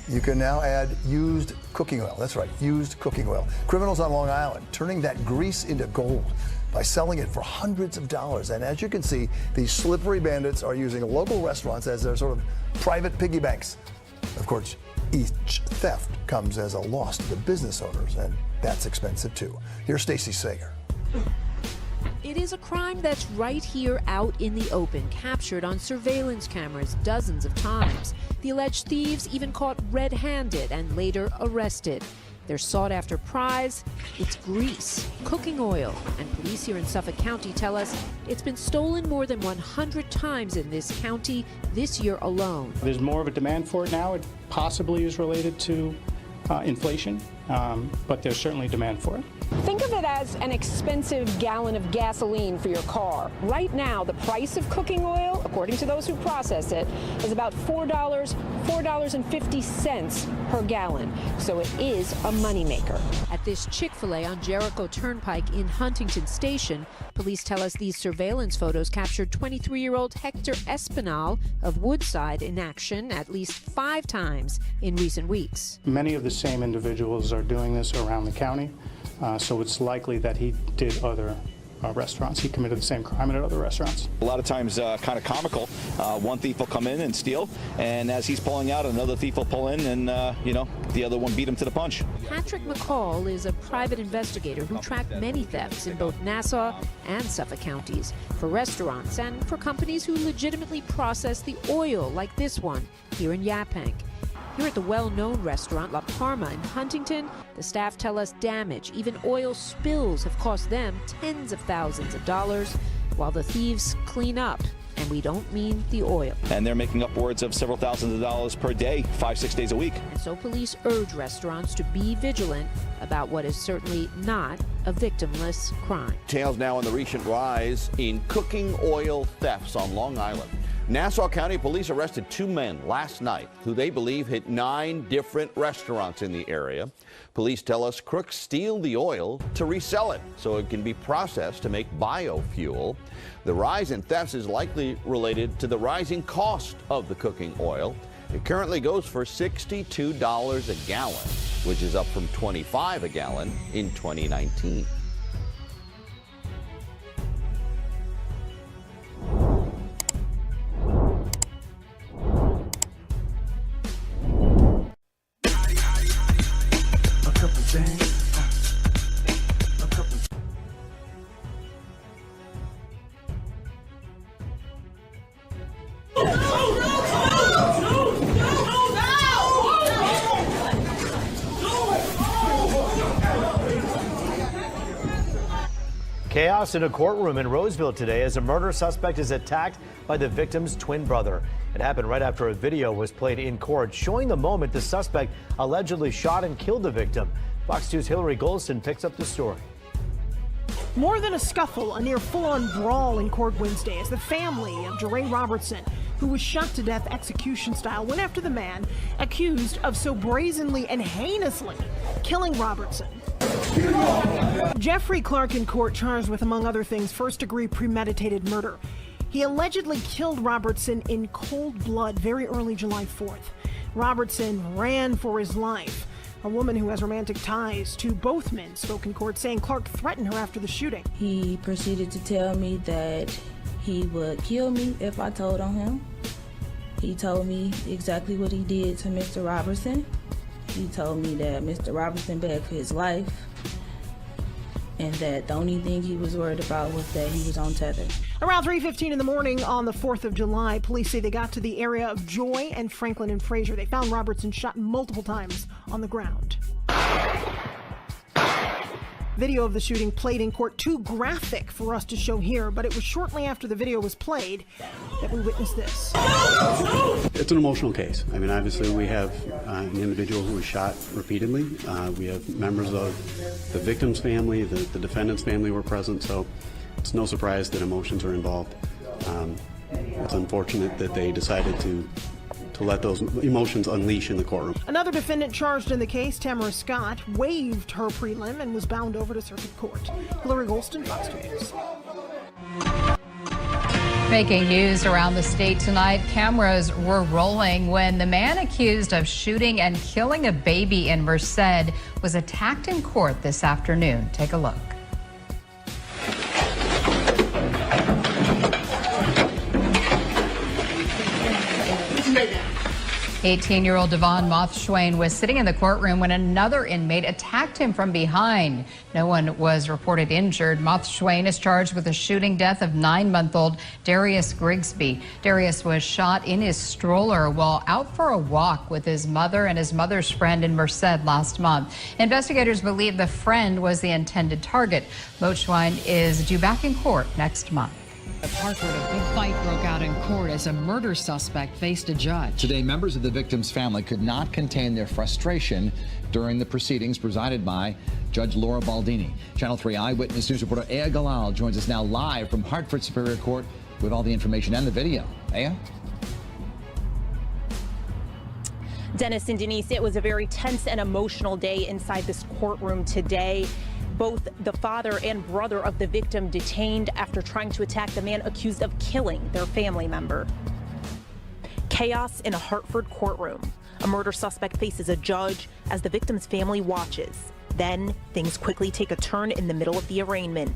you can now add used cooking oil. That's right, used cooking oil. Criminals on Long Island turning that grease into gold by selling it for hundreds of dollars. And as you can see, these slippery bandits are using local restaurants as their sort of private piggy banks. Of course, each theft comes as a loss to the business owners, and that's expensive too. Here's Stacey Sager. It is a crime that's right here out in the open, captured on surveillance cameras dozens of times. The alleged thieves even caught red-handed and later arrested. Their sought-after prize, it's grease, cooking oil, and police here in Suffolk County tell us it's been stolen more than 100 times in this county this year alone. There's more of a demand for it now. It possibly is related to inflation, but there's certainly demand for it. Think of it as an expensive gallon of gasoline for your car. Right now, the price of cooking oil, according to those who process it, is about $4.50 per gallon. So it is a moneymaker. At this Chick-fil-A on Jericho Turnpike in Huntington Station, police tell us these surveillance photos captured 23-year-old Hector Espinal of Woodside in action at least 5 times in recent weeks. Many of the same individuals are doing this around the county. So it's likely that he did other restaurants. He committed the same crime at other restaurants. A lot of times kind of comical. One thief will come in and steal, and as he's pulling out, another thief will pull in and, the other one beat him to the punch. Patrick McCall is a private investigator who tracked many thefts in both Nassau and Suffolk counties for restaurants and for companies who legitimately process the oil like this one here in Yaphank. Here at the well-known restaurant La Parma in Huntington, the staff tell us damage, even oil spills, have cost them tens of thousands of dollars while the thieves clean up. And we don't mean the oil. And they're making upwards of several thousands of dollars per day, 5-6 days a week. And so police urge restaurants to be vigilant about what is certainly not a victimless crime. Tales now on the recent rise in cooking oil thefts on Long Island. Nassau County Police arrested 2 men last night who they believe hit 9 different restaurants in the area. Police tell us crooks steal the oil to resell it so it can be processed to make biofuel. The rise in thefts is likely related to the rising cost of the cooking oil. It currently goes for $62 a gallon, which is up from $25 a gallon in 2019. Chaos in a courtroom in Roseville today as a murder suspect is attacked by the victim's twin brother. It happened right after a video was played in court showing the moment the suspect allegedly shot and killed the victim. Fox 2's Hillary Golston picks up the story. More than a scuffle, a near full-on brawl in court Wednesday as the family of Jere Robertson, who was shot to death execution style, went after the man accused of so brazenly and heinously killing Robertson. Jeffrey Clark in court charged with, among other things, first-degree premeditated murder. He allegedly killed Robertson in cold blood very early July 4th. Robertson ran for his life. A woman who has romantic ties to both men spoke in court, saying Clark threatened her after the shooting. He proceeded to tell me that he would kill me if I told on him. He told me exactly what he did to Mr. Robertson. He told me that Mr. Robertson begged for his life, and that the only thing he was worried about was that he was on tether. Around 3:15 in the morning on the 4th of July, police say they got to the area of Joy and Franklin and Fraser. They found Robertson shot multiple times on the ground. Video of the shooting played in court, too graphic for us to show here, but it was shortly after the video was played that we witnessed this. It's an emotional case. I mean, obviously we have an individual who was shot repeatedly. We have members of the victim's family, the defendant's family were present, so it's no surprise that emotions are involved. It's unfortunate that they decided to let those emotions unleash in the courtroom. Another defendant charged in the case, Tamara Scott, waived her prelim and was bound over to circuit court. Hillary Golston, Fox 2 News. Making news around the state tonight, cameras were rolling when the man accused of shooting and killing a baby in Merced was attacked in court this afternoon. Take a look. 18-year-old Devon Mothschwain was sitting in the courtroom when another inmate attacked him from behind. No one was reported injured. Mothschwain is charged with the shooting death of 9-month-old Darius Grigsby. Darius was shot in his stroller while out for a walk with his mother and his mother's friend in Merced last month. Investigators believe the friend was the intended target. Mothschwain is due back in court next month. At Hartford, a big fight broke out in court as a murder suspect faced a judge. Today, members of the victim's family could not contain their frustration during the proceedings presided by Judge Laura Baldini. Channel 3 Eyewitness News reporter Aya Galal joins us now live from Hartford Superior Court with all the information and the video. Aya? Dennis and Denise, it was a very tense and emotional day inside this courtroom today. Both the father and brother of the victim detained after trying to attack the man accused of killing their family member. Chaos in a Hartford courtroom. A murder suspect faces a judge as the victim's family watches. Then things quickly take a turn in the middle of the arraignment.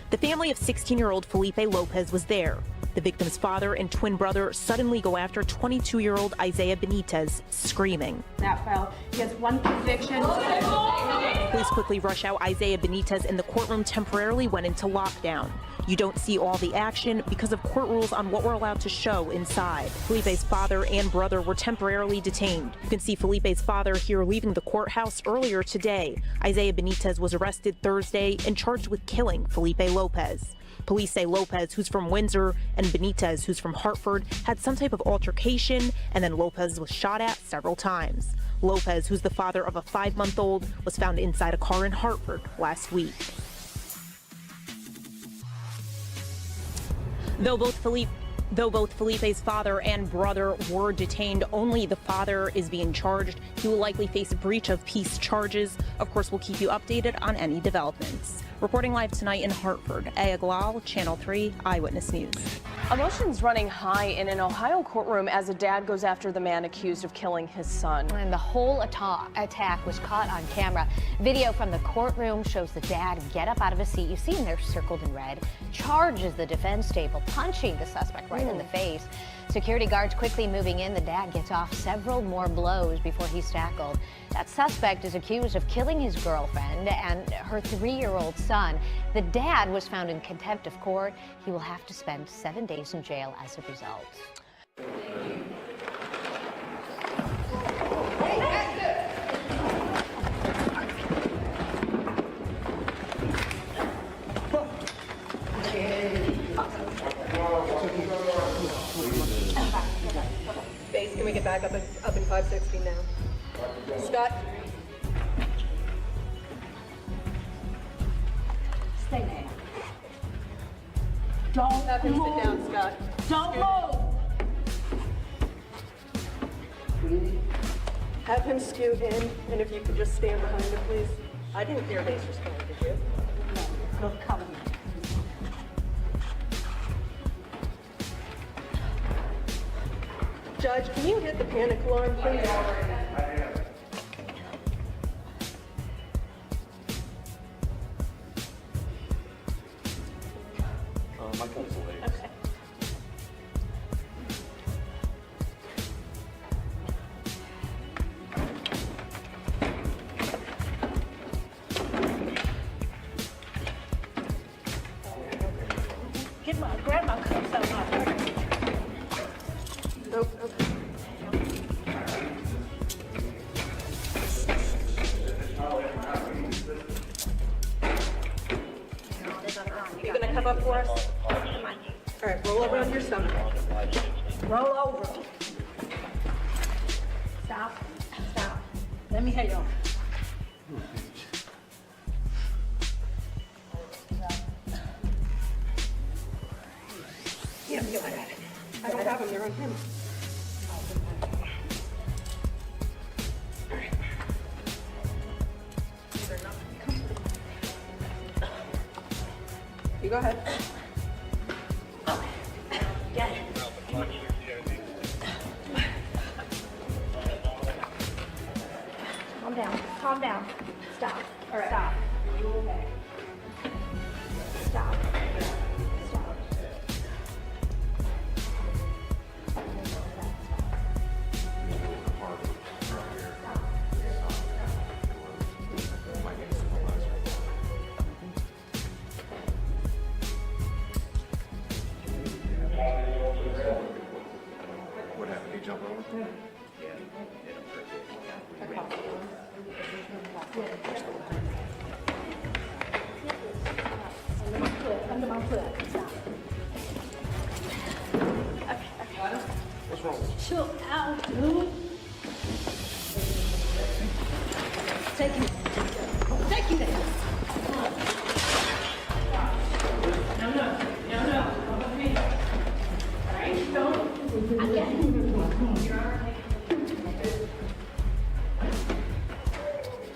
The family of 16-year-old Felipe Lopez was there. The victim's father and twin brother suddenly go after 22-year-old Isaiah Benitez, screaming. That file, he has one conviction. Police quickly rush out Isaiah Benitez, and the courtroom temporarily went into lockdown. You don't see all the action because of court rules on what we're allowed to show inside. Felipe's father and brother were temporarily detained. You can see Felipe's father here leaving the courthouse earlier today. Isaiah Benitez was arrested Thursday and charged with killing Felipe Lopez. Police say Lopez, who's from Windsor, and Benitez, who's from Hartford, had some type of altercation, and then Lopez was shot at several times. Lopez, who's the father of a 5-month-old, was found inside a car in Hartford last week. Though both Felipe's father and brother were detained, only the father is being charged. He will likely face a breach of peace charges. Of course, we'll keep you updated on any developments. Reporting live tonight in Hartford, Aya Galal, Channel 3 Eyewitness News. Emotions running high in an Ohio courtroom as a dad goes after the man accused of killing his son. And the whole attack was caught on camera. Video from the courtroom shows the dad get up out of his seat. You see him there circled in red, charges the defense table, punching the suspect right in the face. Security guards quickly moving in. The dad gets off several more blows before he's tackled. That suspect is accused of killing his girlfriend and her 3-year-old son. The dad was found in contempt of court. He will have to spend 7 days in jail as a result. get back up in 560 now. Scott? Stay there. Don't have him sit down, Scott. Don't move. Have him scoot in, and if you could just stand behind him, please. I didn't hear Laser's phone, did you? No, go cover me. Judge, can you hit the panic alarm, please? My cousin's late. Okay. Grab my cups out of my purse. Nope, okay. You gonna come up for us? Come on. All right, roll over on your stomach. Roll over. Stop. Stop. Let me hear you. Yeah, I got it. I don't have them. They're on him. You go ahead. Get it. Calm down. Calm down. Stop. All right. Stop. Okay. Stop. Stop. What happened? He jumped over? Under my foot. Stop. Okay. What's wrong? Chill out, dude. Take it. Take it. No. Over me. All right, don't. I got it.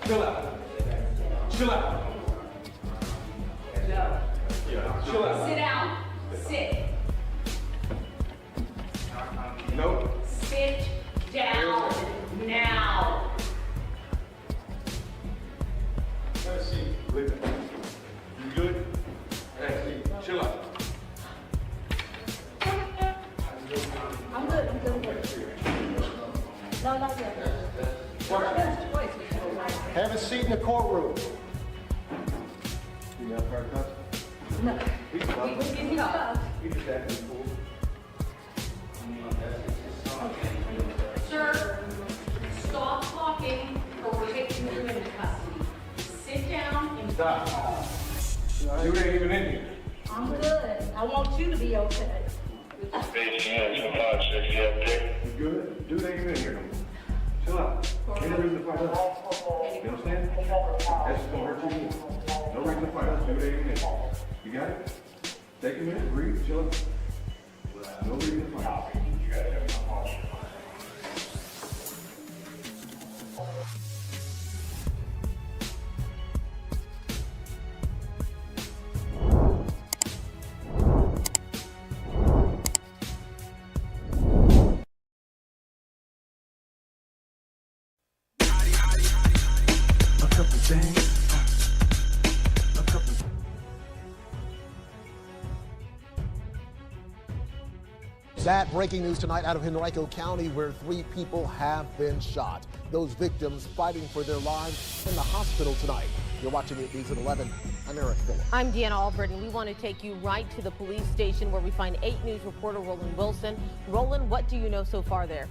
Chill out. Chill out. Chill out. Sit down. Sit. Nope. Sit down now. Have a seat. Leave it. You good? Have a seat. Chill out. I'm good. No, not yet. Have a seat in the courtroom. You got hard cuts? No. He's fine. We give you stuff. You just acting cool. Sir, stop talking or we're taking you into custody. Sit down and Stop. You ain't even in here. I'm good. I want you to be okay. You good? Dude ain't even in here no more. Chill out. Ain't no reason to fight us. You understand? That's just gonna hurt you more. No reason to fight us. Dude ain't even in here. You got it? Take a minute, breathe, chill out. No reason to fight. That breaking news tonight out of Henrico County, where 3 people have been shot. Those victims fighting for their lives in the hospital tonight. You're watching It News at 11. I'm Eric Phillips. I'm Deanna Albert, and we want to take you right to the police station where we find 8 News reporter Roland Wilson. Roland, what do you know so far there?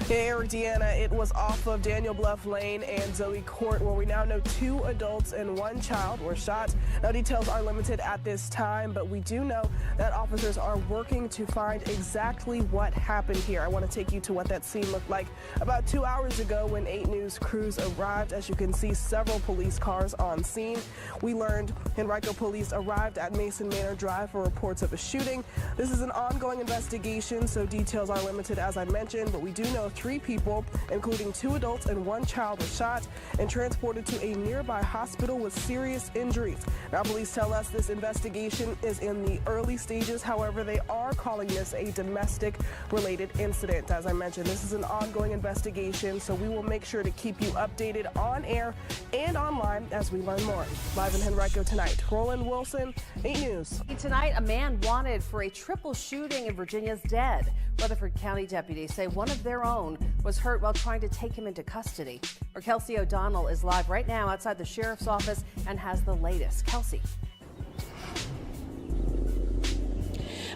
Hey, Eric, Deanna, it was off of Daniel Bluff Lane and Zoe Court, where we now know 2 adults and 1 child were shot. Now, details are limited at this time, but we do know that officers are working to find exactly what happened here. I want to take you to what that scene looked like about 2 hours ago when 8 News crews arrived. As you can see, several police cars on scene. We learned Henrico police arrived at Mason Manor Drive for reports of a shooting. This is an ongoing investigation, so details are limited, as I mentioned, but we do know 3 people, including 2 adults and 1 child, were shot and transported to a nearby hospital with serious injuries. Now, police tell us this investigation is in the early stages. However, they are calling this a domestic-related incident. As I mentioned, this is an ongoing investigation, so we will make sure to keep you updated on air and online as we learn more. Live in Henrico tonight, Roland Wilson, 8 News. Tonight, a man wanted for a triple shooting in Virginia is dead. Rutherford County deputies say one of their own was hurt while trying to take him into custody. Our Kelsey O'Donnell is live right now outside the sheriff's office and has the latest. Kelsey.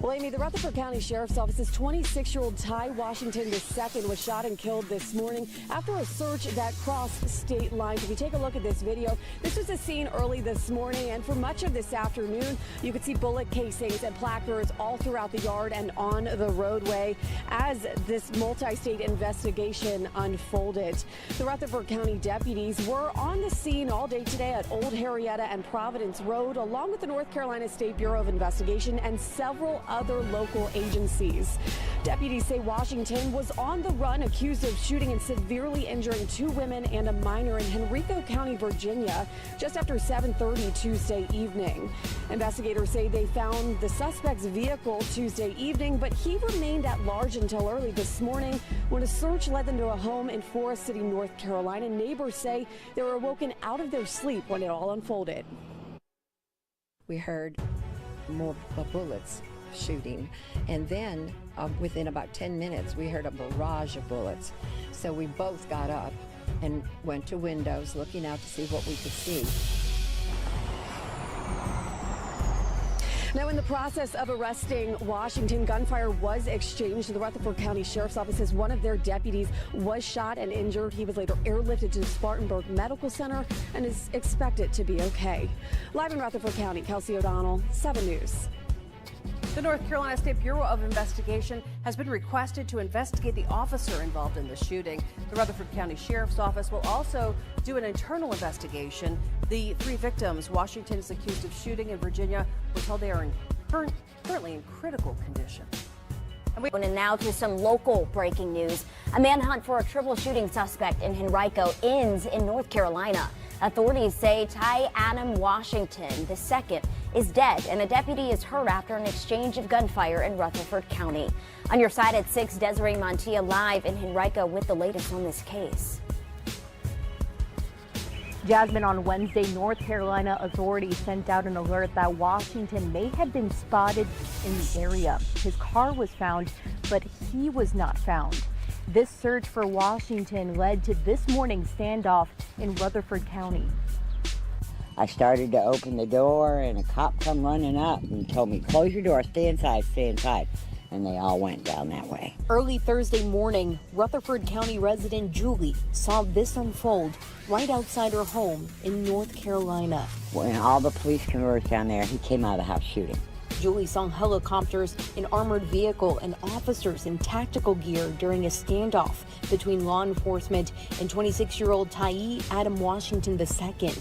Well, Amy, the Rutherford County Sheriff's Office's 26-year-old Ty Washington II was shot and killed this morning after a search that crossed state lines. If you take a look at this video, this was a scene early this morning, and for much of this afternoon, you could see bullet casings and placards all throughout the yard and on the roadway as this multi-state investigation unfolded. The Rutherford County deputies were on the scene all day today at Old Harrietta and Providence Road, along with the North Carolina State Bureau of Investigation and several other local agencies. Deputies say Washington was on the run, accused of shooting and severely injuring 2 women and a minor in Henrico County, Virginia, just after 7:30 Tuesday evening. Investigators say they found the suspect's vehicle Tuesday evening, but he remained at large until early this morning when a search led them to a home in Forest City, North Carolina. Neighbors say they were woken out of their sleep when it all unfolded. We heard more bullets shooting, and then within about 10 minutes we heard a barrage of bullets. So we both got up and went to windows looking out to see what we could see. Now, in the process of arresting Washington, gunfire was exchanged. The Rutherford County Sheriff's Office says one of their deputies was shot and injured. He was later airlifted to the Spartanburg Medical Center and is expected to be okay. Live in Rutherford County, Kelsey O'Donnell, 7 News. The North Carolina State Bureau of Investigation has been requested to investigate the officer involved in the shooting. The Rutherford County Sheriff's Office will also do an internal investigation. The 3 victims Washington is accused of shooting in Virginia were told they are currently in critical condition. And now to some local breaking news. A manhunt for a triple shooting suspect in Henrico ends in North Carolina. Authorities say Ty Adam Washington II is dead, and a deputy is hurt after an exchange of gunfire in Rutherford County. On your side at 6, Desiree Montilla live in Henrico with the latest on this case. Jasmine, on Wednesday, North Carolina authorities sent out an alert that Washington may have been spotted in the area. His car was found, but he was not found. This search for Washington led to this morning's standoff in Rutherford County. I started to open the door and a cop come running up and told me, close your door, stay inside, stay inside. And they all went down that way. Early Thursday morning, Rutherford County resident Julie saw this unfold right outside her home in North Carolina. When all the police converged down there, he came out of the house shooting. Julie saw helicopters, an armored vehicle, and officers in tactical gear during a standoff between law enforcement and 26-year-old Ty Adam Washington II.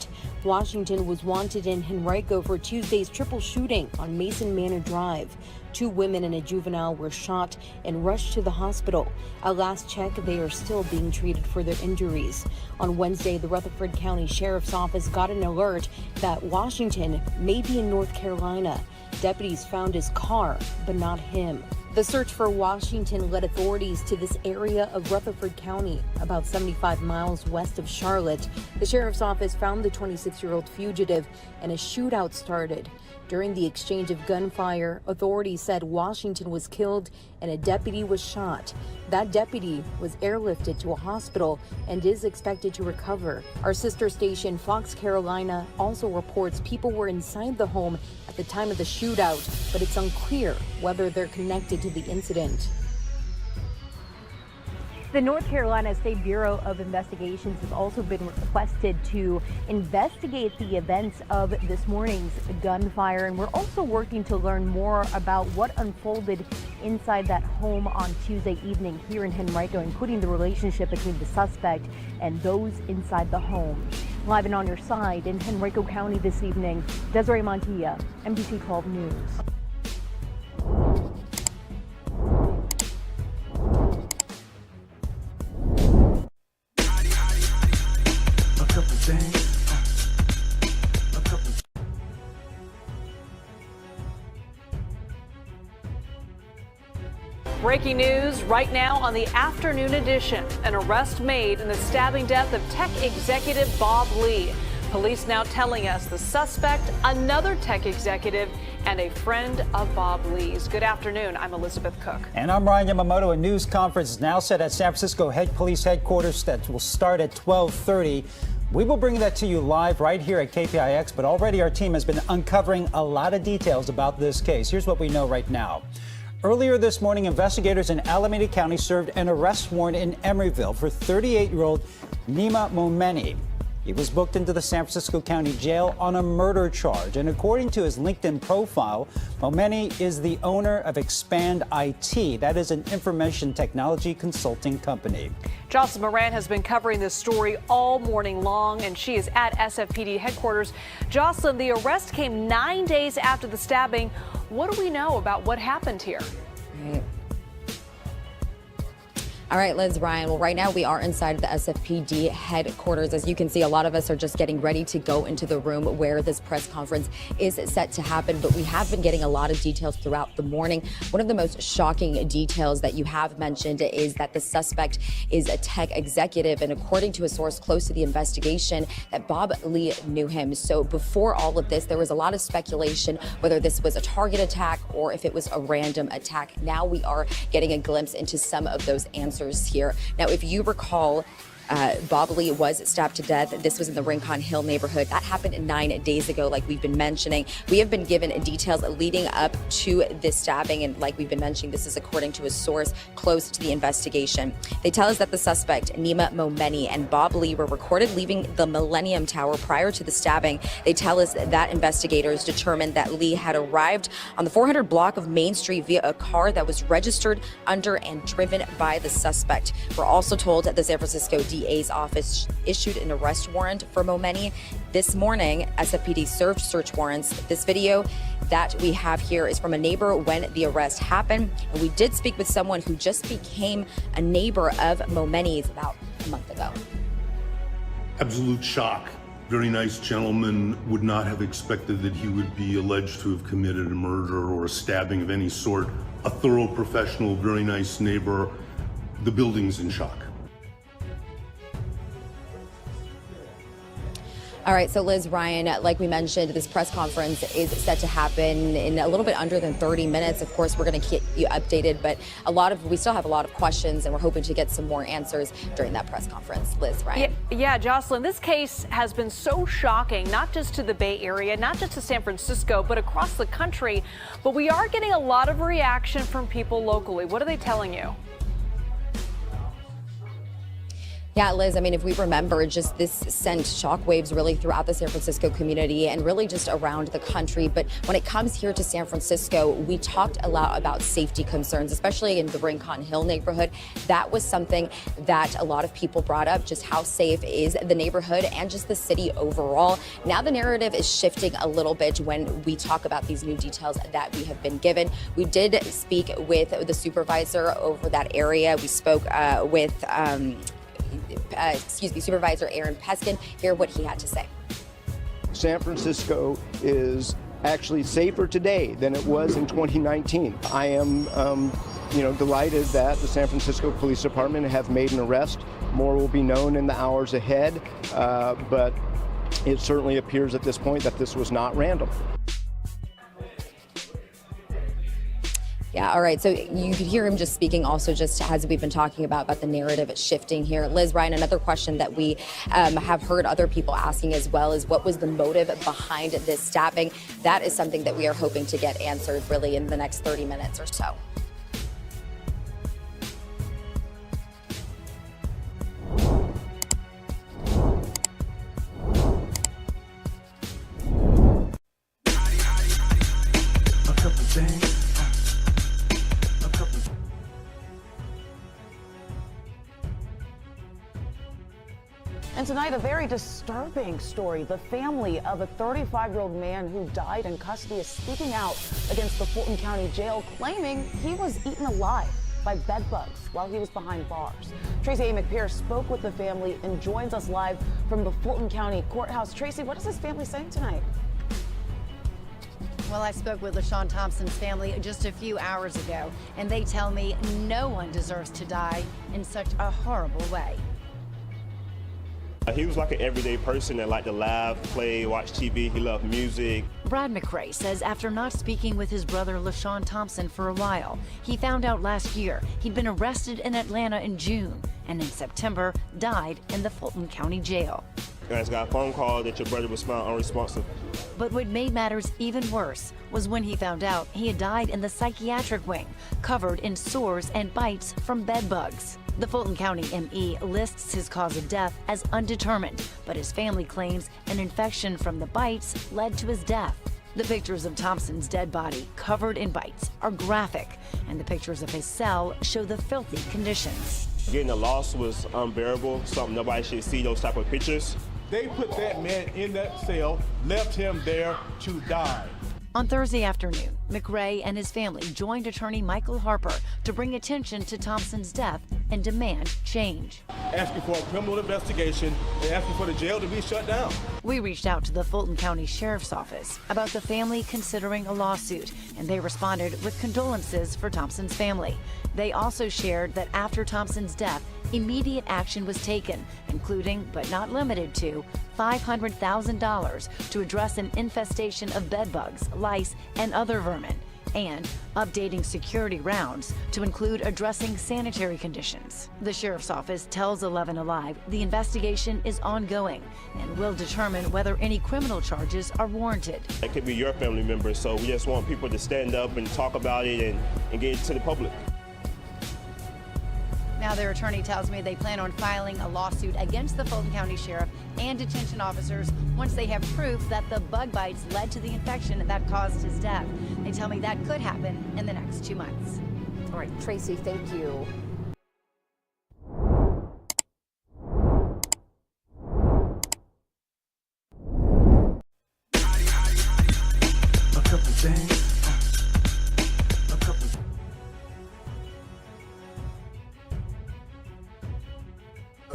Washington was wanted in Henrico for Tuesday's triple shooting on Mason Manor Drive. 2 women and a juvenile were shot and rushed to the hospital. At last check, they are still being treated for their injuries. On Wednesday, the Rutherford County Sheriff's Office got an alert that Washington may be in North Carolina. Deputies found his car, but not him. The search for Washington led authorities to this area of Rutherford County, about 75 miles west of Charlotte. The sheriff's office found the 26-year-old fugitive, and a shootout started. During the exchange of gunfire, authorities said Washington was killed and a deputy was shot. That deputy was airlifted to a hospital and is expected to recover. Our sister station, Fox Carolina, also reports people were inside the home at the time of the shootout, but it's unclear whether they're connected to the incident. The North Carolina State Bureau of Investigations has also been requested to investigate the events of this morning's gunfire, and we're also working to learn more about what unfolded inside that home on Tuesday evening here in Henrico, including the relationship between the suspect and those inside the home. Live and on your side in Henrico County this evening, Desiree Montilla, NBC 12 News. Breaking news right now on the afternoon edition. An arrest made in the stabbing death of tech executive Bob Lee. Police now telling us the suspect, another tech executive, and a friend of Bob Lee's. Good afternoon. I'm Elizabeth Cook. And I'm Ryan Yamamoto. A news conference is now set at San Francisco Police Headquarters that will start at 12:30. We will bring that to you live right here at KPIX, but already our team has been uncovering a lot of details about this case. Here's what we know right now. Earlier this morning, investigators in Alameda County served an arrest warrant in Emeryville for 38-year-old Nima Momeni. He was booked into the San Francisco County Jail on a murder charge. And according to his LinkedIn profile, Momeni is the owner of Expand IT. That is an information technology consulting company. Jocelyn Moran has been covering this story all morning long, and she is at SFPD headquarters. Jocelyn, the arrest came 9 days after the stabbing. What do we know about what happened here? Right. All right, Liz, Ryan. Well, right now we are inside the SFPD headquarters. As you can see, a lot of us are just getting ready to go into the room where this press conference is set to happen. But we have been getting a lot of details throughout the morning. One of the most shocking details that you have mentioned is that the suspect is a tech executive. And according to a source close to the investigation, that Bob Lee knew him. So before all of this, there was a lot of speculation whether this was a target attack or if it was a random attack. Now we are getting a glimpse into some of those answers here. Now, if you recall, Bob Lee was stabbed to death. This was in the Rincon Hill neighborhood. That happened 9 days ago, like we've been mentioning. We have been given details leading up to this stabbing, and like we've been mentioning, this is according to a source close to the investigation. They tell us that the suspect, Nima Momeni, and Bob Lee were recorded leaving the Millennium Tower prior to the stabbing. They tell us that investigators determined that Lee had arrived on the 400 block of Main Street via a car that was registered under and driven by the suspect. We're also told that the San Francisco DA's office issued an arrest warrant for Momeni. This morning, SFPD served search warrants. This video that we have here is from a neighbor when the arrest happened. And we did speak with someone who just became a neighbor of Momeni's about a month ago. Absolute shock. Very nice gentleman. Would not have expected that he would be alleged to have committed a murder or a stabbing of any sort. A thorough professional, very nice neighbor. The building's in shock. All right, so Liz, Ryan, like we mentioned, this press conference is set to happen in a little bit under than 30 minutes. Of course, we're going to keep you updated, but we still have a lot of questions, and we're hoping to get some more answers during that press conference. Liz, Ryan. Yeah, Jocelyn, this case has been so shocking, not just to the Bay Area, not just to San Francisco, but across the country. But we are getting a lot of reaction from people locally. What are they telling you? Yeah, Liz, I mean, if we remember, just this sent shockwaves really throughout the San Francisco community and really just around the country. But when it comes here to San Francisco, we talked a lot about safety concerns, especially in the Rincon Hill neighborhood. That was something that a lot of people brought up, just how safe is the neighborhood and just the city overall. Now the narrative is shifting a little bit when we talk about these new details that we have been given. We did speak with the supervisor over that area. We spoke with Supervisor Aaron Peskin. Hear what he had to say. San Francisco is actually safer today than it was in 2019. I am, delighted that the San Francisco Police Department have made an arrest. More will be known in the hours ahead, but it certainly appears at this point that this was not random. Yeah, all right. So you could hear him just speaking also just as we've been talking about the narrative shifting here. Liz, Ryan, another question that we have heard other people asking as well is what was the motive behind this stabbing? That is something that we are hoping to get answered really in the next 30 minutes or so. tonight, a very disturbing story. The family of a 35-year-old man who died in custody is speaking out against the Fulton County Jail, claiming he was eaten alive by bed bugs while he was behind bars. Tracy A. McPierce spoke with the family and joins us live from the Fulton County Courthouse. Tracy, what is this family saying tonight? Well, I spoke with LaShawn Thompson's family just a few hours ago, and they tell me no one deserves to die in such a horrible way. He was like an everyday person that liked to laugh, play, watch TV. He loved music. Brad McRae says after not speaking with his brother LaShawn Thompson for a while, he found out last year he'd been arrested in Atlanta in June and in September died in the Fulton County Jail. I just got a phone call that your brother was found unresponsive. But what made matters even worse was when he found out he had died in the psychiatric wing, covered in sores and bites from bed bugs. The Fulton County ME lists his cause of death as undetermined, but his family claims an infection from the bites led to his death. The pictures of Thompson's dead body covered in bites are graphic, and the pictures of his cell show the filthy conditions. Getting a loss was unbearable, something nobody should see those type of pictures. They put that man in that cell, left him there to die. On Thursday afternoon, McRae and his family joined attorney Michael Harper to bring attention to Thompson's death and demand change. Asking for a criminal investigation and asking for the jail to be shut down. We reached out to the Fulton County Sheriff's Office about the family considering a lawsuit, and they responded with condolences for Thompson's family. They also shared that after Thompson's death, immediate action was taken, including, but not limited to, $500,000 to address an infestation of bedbugs, lice, and other vermin, and updating security rounds to include addressing sanitary conditions. The Sheriff's Office tells 11 Alive the investigation is ongoing and will determine whether any criminal charges are warranted. It could be your family members, so we just want people to stand up and talk about it and get it to the public. Now their attorney tells me they plan on filing a lawsuit against the Fulton County Sheriff and detention officers once they have proof that the bug bites led to the infection that caused his death. They tell me that could happen in the next 2 months. All right, Tracy, thank you. A couple things.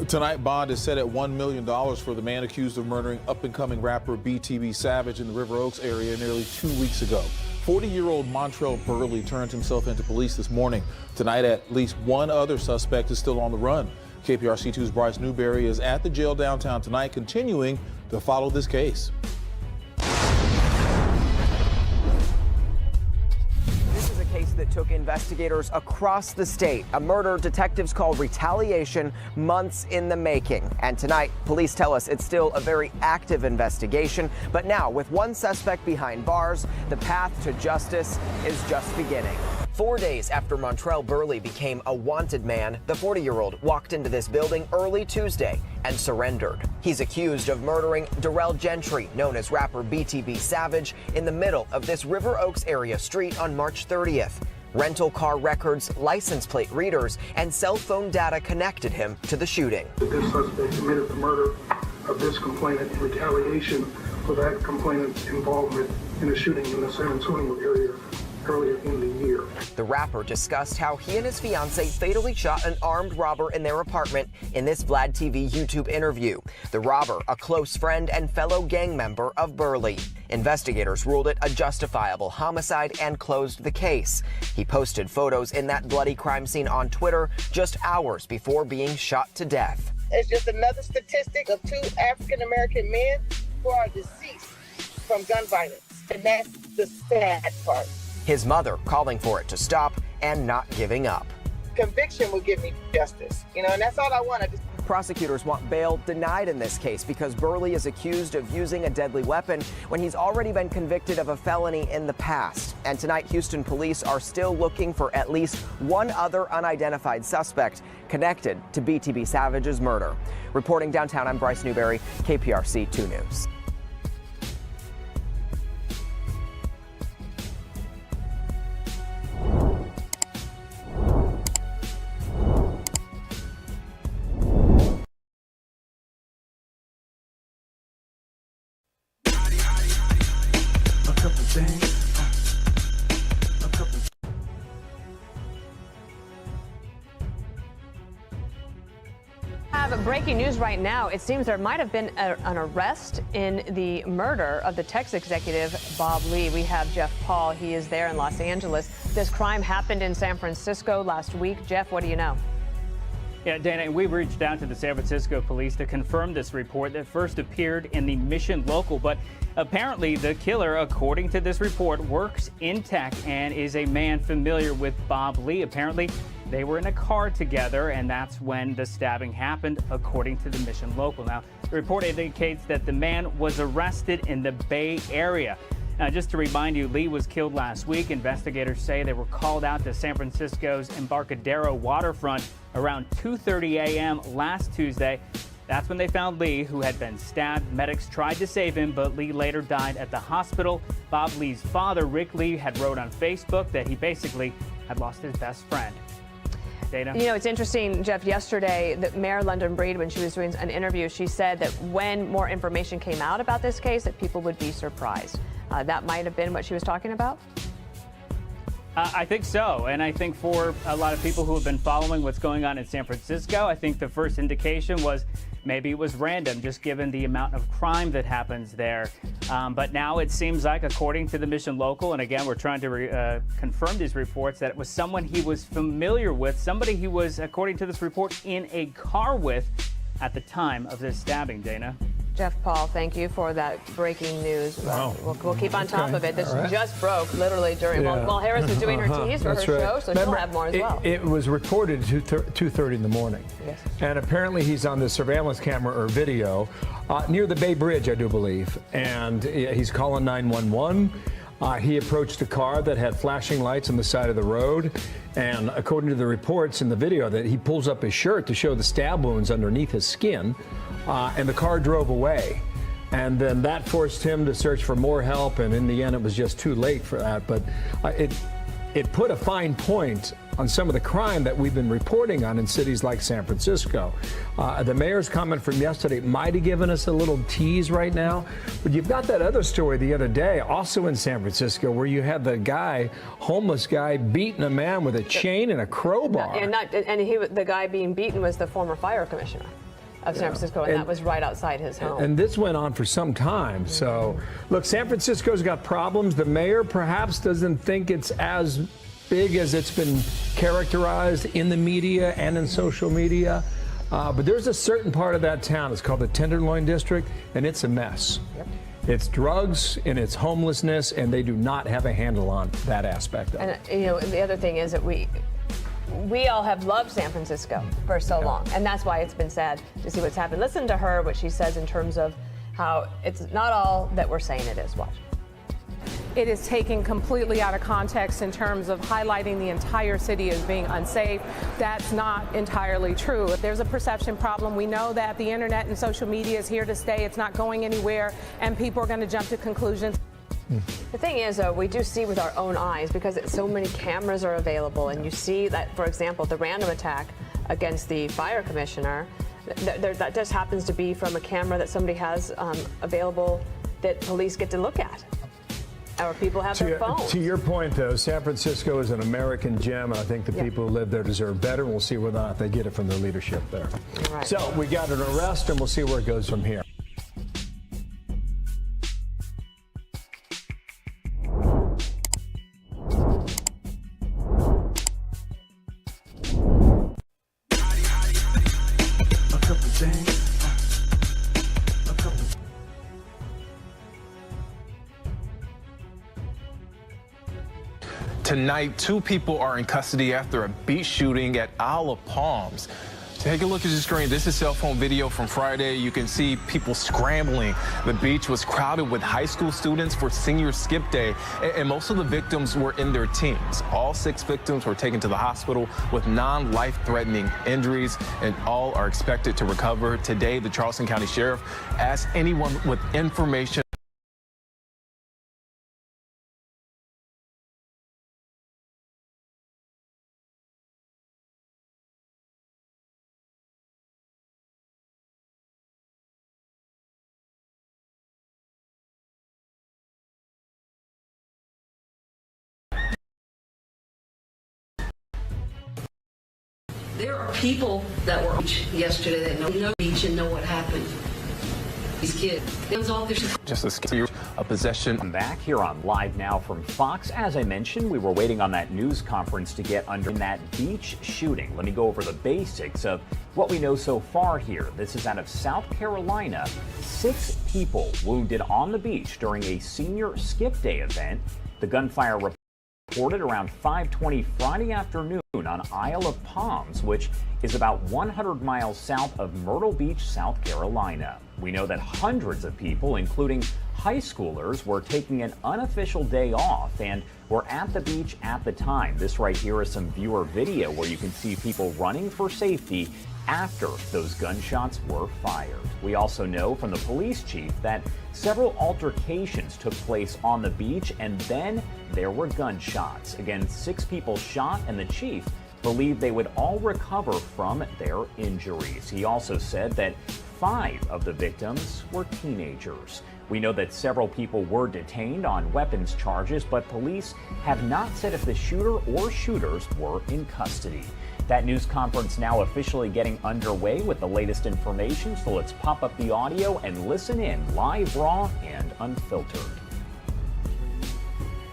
Tonight, bond is set at $1 million for the man accused of murdering up-and-coming rapper BTB Savage in the River Oaks area nearly 2 weeks ago. 40-year-old Montrell Burley turned himself into police this morning. Tonight, at least one other suspect is still on the run. KPRC2's Bryce Newberry is at the jail downtown tonight, continuing to follow this case. That took investigators across the state. A murder detectives call retaliation, months in the making. And tonight, police tell us it's still a very active investigation. But now, with one suspect behind bars, the path to justice is just beginning. 4 days after Montrell Burley became a wanted man, the 40-year-old walked into this building early Tuesday and surrendered. He's accused of murdering Darrell Gentry, known as rapper BTB Savage, in the middle of this River Oaks area street on March 30th. Rental car records, license plate readers, and cell phone data connected him to the shooting. This suspect committed the murder of this complainant in retaliation for that complainant's involvement in a shooting in the San Antonio area earlier in the year. The rapper discussed how he and his fiancée fatally shot an armed robber in their apartment in this Vlad TV YouTube interview. The robber, a close friend and fellow gang member of Burley. Investigators ruled it a justifiable homicide and closed the case. He posted photos in that bloody crime scene on Twitter just hours before being shot to death. It's just another statistic of 2 African-American men who are deceased from gun violence. And that's the sad part. His mother calling for it to stop and not giving up. Conviction will give me justice, and that's all I want. Prosecutors want bail denied in this case because Burley is accused of using a deadly weapon when he's already been convicted of a felony in the past. And tonight, Houston police are still looking for at least one other unidentified suspect connected to BTB Savage's murder. Reporting downtown, I'm Bryce Newberry, KPRC 2 News. Have breaking news right now. It seems there might have been an arrest in the murder of the Tex executive Bob Lee. We have Jeff Paul. He is there in Los Angeles. This crime happened in San Francisco last week. Jeff, what do you know? Yeah, Dana, we reached out to the San Francisco police to confirm this report that first appeared in the Mission Local. But apparently the killer, according to this report, works in tech and is a man familiar with Bob Lee. Apparently, they were in a car together, and that's when the stabbing happened, according to the Mission Local. Now, the report indicates that the man was arrested in the Bay Area. Now, just to remind you, Lee was killed last week. Investigators say they were called out to San Francisco's Embarcadero waterfront around 2:30 a.m. last Tuesday. That's when they found Lee, who had been stabbed. Medics tried to save him, but Lee later died at the hospital. Bob Lee's father, Rick Lee, had wrote on Facebook that he basically had lost his best friend. Dana? You know, it's interesting, Jeff, yesterday that Mayor London Breed, when she was doing an interview, she said that when more information came out about this case, that people would be surprised. That might have been what she was talking about? I think so. And I think for a lot of people who have been following what's going on in San Francisco, I think the first indication was maybe it was random, just given the amount of crime that happens there. But now it seems like, according to the Mission Local, and again, we're trying to confirm these reports, that it was someone he was familiar with, somebody he was, according to this report, in a car with at the time of this stabbing, Dana. Jeff Paul, thank you for that breaking news. Wow. We'll keep on top of it. This All right. just broke literally during, while Harris was doing her tease for her show, so she'll have more as well. It was reported at 2:30 in the morning. Yes. And apparently he's on the surveillance camera or video near the Bay Bridge, I do believe. And he's calling 911. He approached a car that had flashing lights on the side of the road. And according to the reports in the video, that he pulls up his shirt to show the stab wounds underneath his skin. And the car drove away. And then that forced him to search for more help. And in the end, it was just too late for that. But it put a fine point on some of the crime that we've been reporting on in cities like San Francisco. The mayor's comment from yesterday might have given us a little tease right now, but you've got that other story the other day, also in San Francisco, where you had the guy, homeless guy, beating a man with a chain and a crowbar. The guy being beaten was the former fire commissioner of San Francisco, and that was right outside his home. And this went on for some time. So, look, San Francisco's got problems. The mayor perhaps doesn't think it's as big as it's been characterized in the media and in social media. But there's a certain part of that town, it's called the Tenderloin District, and it's a mess. Yep. It's drugs and it's homelessness, and they do not have a handle on that aspect of it. And, you know, the other thing is that we all have loved San Francisco for so long, and that's why it's been sad to see what's happened. Listen to her, what she says in terms of how it's not all that we're saying it is. Watch. It is taken completely out of context in terms of highlighting the entire city as being unsafe. That's not entirely true. There's a perception problem. We know that the internet and social media is here to stay. It's not going anywhere, and people are going to jump to conclusions. The thing is, though, we do see with our own eyes, because so many cameras are available, and you see that, for example, the random attack against the fire commissioner, that just happens to be from a camera that somebody has available that police get to look at. Or people have their phones. To your point, though, San Francisco is an American gem, and I think the people who live there deserve better. We'll see whether or not they get it from their leadership there. Right. So we got an arrest, and we'll see where it goes from here. Tonight, 2 people are in custody after a beach shooting at Isle of Palms. Take a look at your screen. This is cell phone video from Friday. You can see people scrambling. The beach was crowded with high school students for senior skip day, and most of the victims were in their teens. All 6 victims were taken to the hospital with non-life-threatening injuries, and all are expected to recover. Today, the Charleston County Sheriff asked anyone with information There are people that were yesterday that know the beach and know what happened. These kids, it was all their. Just a scare, a possession. I'm back here on Live Now from Fox. As I mentioned, we were waiting on that news conference to get under that beach shooting. Let me go over the basics of what we know so far here. This is out of South Carolina. 6 people wounded on the beach during a senior skip day event. The gunfire reported around 5:20 Friday afternoon on Isle of Palms, which is about 100 miles south of Myrtle Beach, South Carolina. We know that hundreds of people, including high schoolers, were taking an unofficial day off and were at the beach at the time. This right here is some viewer video where you can see people running for safety after those gunshots were fired. We also know from the police chief that several altercations took place on the beach, and then there were gunshots. Again, 6 people shot, and the chief believed they would all recover from their injuries. He also said that 5 of the victims were teenagers. We know that several people were detained on weapons charges, but police have not said if the shooter or shooters were in custody. That news conference now officially getting underway with the latest information, so let's pop up the audio and listen in live, raw, and unfiltered.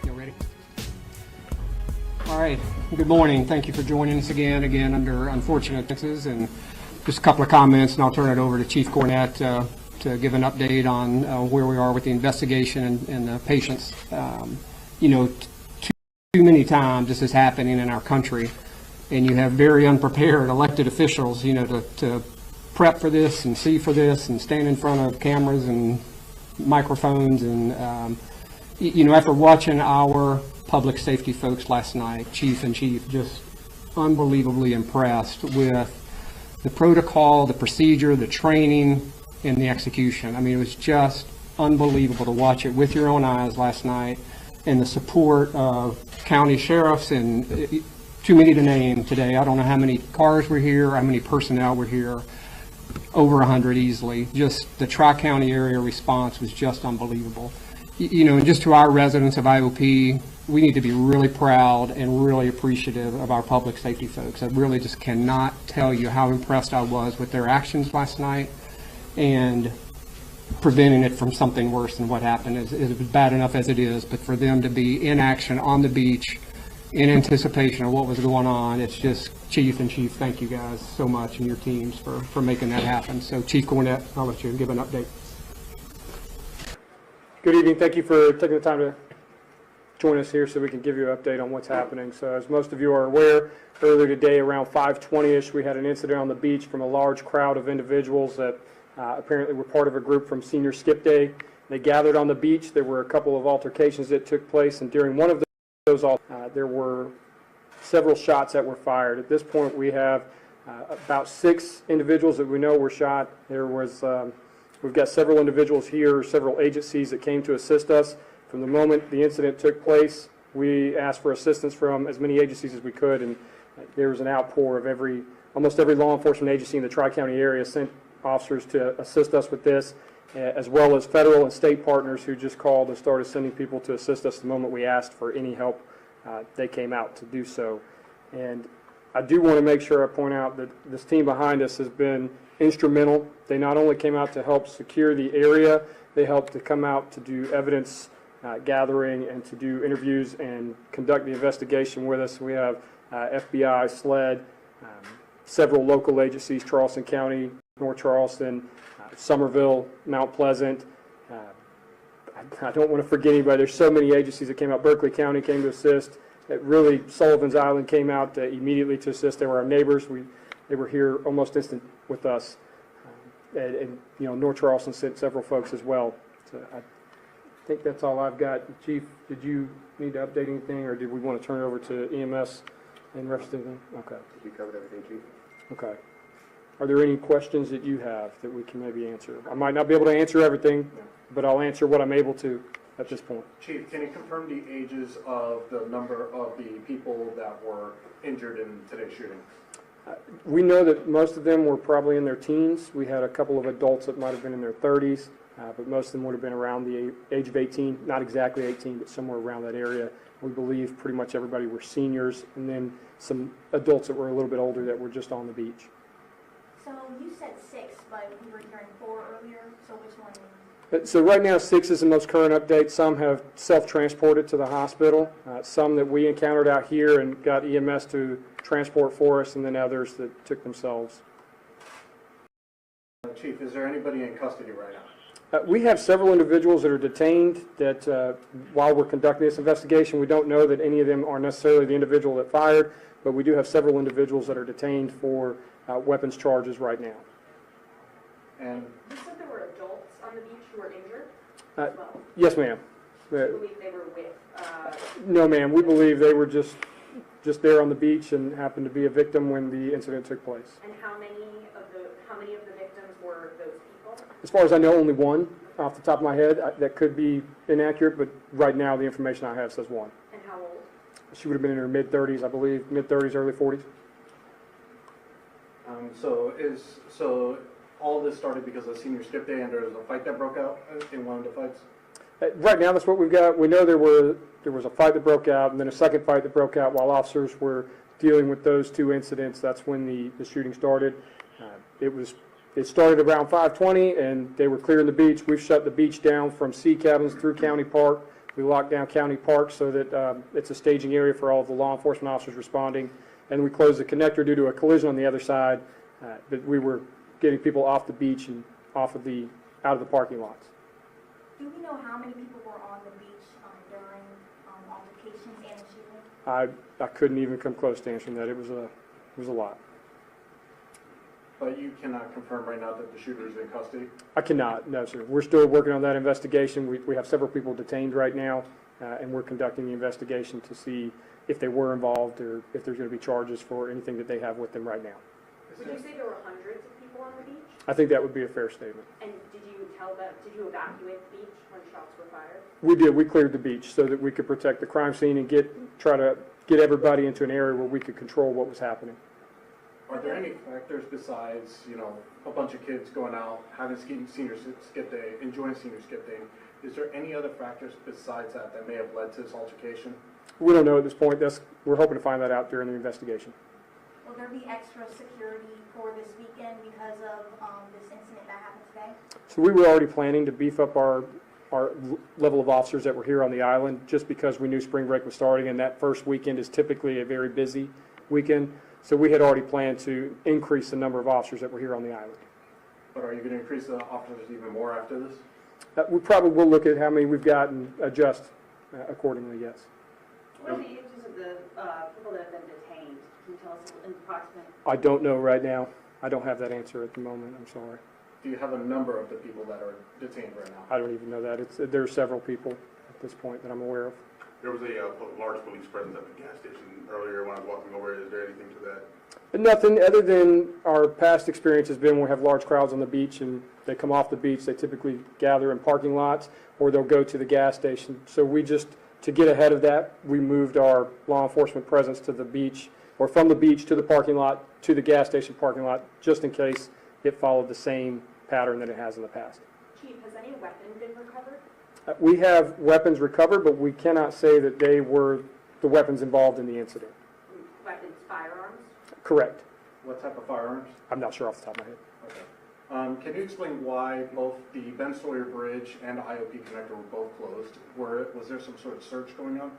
You ready? All right. Good morning. Thank you for joining us again under unfortunate circumstances, and just a couple of comments, and I'll turn it over to Chief Cornett to give an update on where we are with the investigation and the patients. You know, too many times this is happening in our country, and you have very unprepared elected officials, you know, to prep for this and see for this and stand in front of cameras and microphones. And, you know, after watching our public safety folks last night, Chief and Chief, just unbelievably impressed with the protocol, the procedure, the training, and the execution. I mean, it was just unbelievable to watch it with your own eyes last night, and the support of county sheriffs and too many to name today. I don't know how many cars were here, how many personnel were here, over 100 easily. Just the Tri-County area response was just unbelievable. You know, and just to our residents of IOP, we need to be really proud and really appreciative of our public safety folks. I really just cannot tell you how impressed I was with their actions last night and preventing it from something worse than what happened. Is bad enough as it is, but for them to be in action on the beach in anticipation of what was going on, it's just, Chief and Chief, thank you guys so much and your teams for making that happen. So Chief Cornett, I'll let you give an update. Good evening. Thank you for taking the time to join us here so we can give you an update on what's happening. So as most of you are aware, earlier today around 5:20ish, we had an incident on the beach from a large crowd of individuals that apparently were part of a group from Senior Skip Day. They gathered on the beach. There were a couple of altercations that took place, and during one of those there were several shots that were fired. At this point, we have about 6 individuals that we know were shot. There was we've got several individuals here, several agencies that came to assist us. From the moment the incident took place, we asked for assistance from as many agencies as we could, and there was an outpour of almost every law enforcement agency in the Tri-County area sent officers to assist us with this, as well as federal and state partners who just called and started sending people to assist us the moment we asked for any help. They came out to do so. And I do want to make sure I point out that this team behind us has been instrumental. They not only came out to help secure the area, they helped to come out to do evidence gathering and to do interviews and conduct the investigation with us. We have FBI, SLED, several local agencies, Charleston County, North Charleston, Somerville, Mount Pleasant. I don't want to forget anybody. There's so many agencies that came out. Berkeley County came to assist. Really, Sullivan's Island came out immediately to assist. They were our neighbors. They were here almost instant with us. And you know, North Charleston sent several folks as well. So I think that's all I've got. Chief, did you need to update anything, or did we want to turn it over to EMS and rest of them? Okay. You covered everything, Chief. Okay. Are there any questions that you have that we can maybe answer? I might not be able to answer everything, but I'll answer what I'm able to at this point. Chief, can you confirm the ages of the number of the people that were injured in today's shooting? We know that most of them were probably in their teens. We had a couple of adults that might have been in their 30s. but most of them would have been around the age of 18, not exactly 18, but somewhere around that area. We believe pretty much everybody were seniors, and then some adults that were a little bit older that were just on the beach. So you said 6, but we were hearing 4 earlier, so which one? So right now, 6 is the most current update. Some have self-transported to the hospital, some that we encountered out here and got EMS to transport for us, and then others that took themselves. Chief, is there anybody in custody right now? We have several individuals that are detained that while we're conducting this investigation, we don't know that any of them are necessarily the individual that fired, but we do have several individuals that are detained for weapons charges right now. And You said there were adults on the beach who were injured as well? Yes, ma'am. Do you believe they were with? No, ma'am. We believe they were just there on the beach and happened to be a victim when the incident took place. And how many of the victims were those people? As far as I know, only one off the top of my head. That could be inaccurate, but right now the information I have says one. And how old? She would have been in her mid-30s, I believe, mid-30s, early 40s. So all this started because of senior skip day, and there was a fight that broke out in one of the fights? Right now, that's what we've got. We know there was a fight that broke out, and then a second fight that broke out while officers were dealing with those two incidents. That's when the shooting started. It started around 5:20, and they were clearing the beach. We've shut the beach down from sea cabins through County Park. We locked down County Park so that it's a staging area for all of the law enforcement officers responding. And we closed the connector due to a collision on the other side. But we were getting people off the beach and out of the parking lots. Do we know how many people were on the beach during altercations and the shooting? I couldn't even come close to answering that. It was a lot. But you cannot confirm right now that the shooter is in custody? I cannot, no, sir. We're still working on that investigation. We have several people detained right now, and we're conducting the investigation to see if they were involved or if there's going to be charges for anything that they have with them right now. Would you say there were hundreds of people on the beach? I think that would be a fair statement. And did you evacuate the beach when shots were fired? We did. We cleared the beach so that we could protect the crime scene and try to get everybody into an area where we could control what was happening. Are there any factors besides, a bunch of kids going out, having senior skip day, enjoying senior skip day? Is there any other factors besides that may have led to this altercation? We don't know at this point. We're hoping to find that out during the investigation. Will there be extra security for this weekend because of this incident that happened today? So we were already planning to beef up our level of officers that were here on the island just because we knew spring break was starting, and that first weekend is typically a very busy weekend. So we had already planned to increase the number of officers that were here on the island. But are you going to increase the officers even more after this? We probably will look at how many we've got and adjust accordingly, yes. What are the ages of the people that have been detained? Can you tell us an approximate? I don't know right now. I don't have that answer at the moment. I'm sorry. Do you have a number of the people that are detained right now? I don't even know that. There are several people at this point that I'm aware of. There was a large police presence at the gas station earlier when I was walking over. Is there anything to that? Nothing other than our past experience has been when we have large crowds on the beach and they come off the beach, they typically gather in parking lots or they'll go to the gas station. So to get ahead of that, we moved our law enforcement presence to the beach or from the beach to the parking lot to the gas station parking lot just in case it followed the same pattern that it has in the past. Chief, has any weapon been recovered? We have weapons recovered, but we cannot say that they were the weapons involved in the incident. Weapons, firearms? Correct. What type of firearms? I'm not sure off the top of my head. Okay. Can you explain why both the Ben Sawyer Bridge and IOP connector were both closed? Was there some sort of search going on?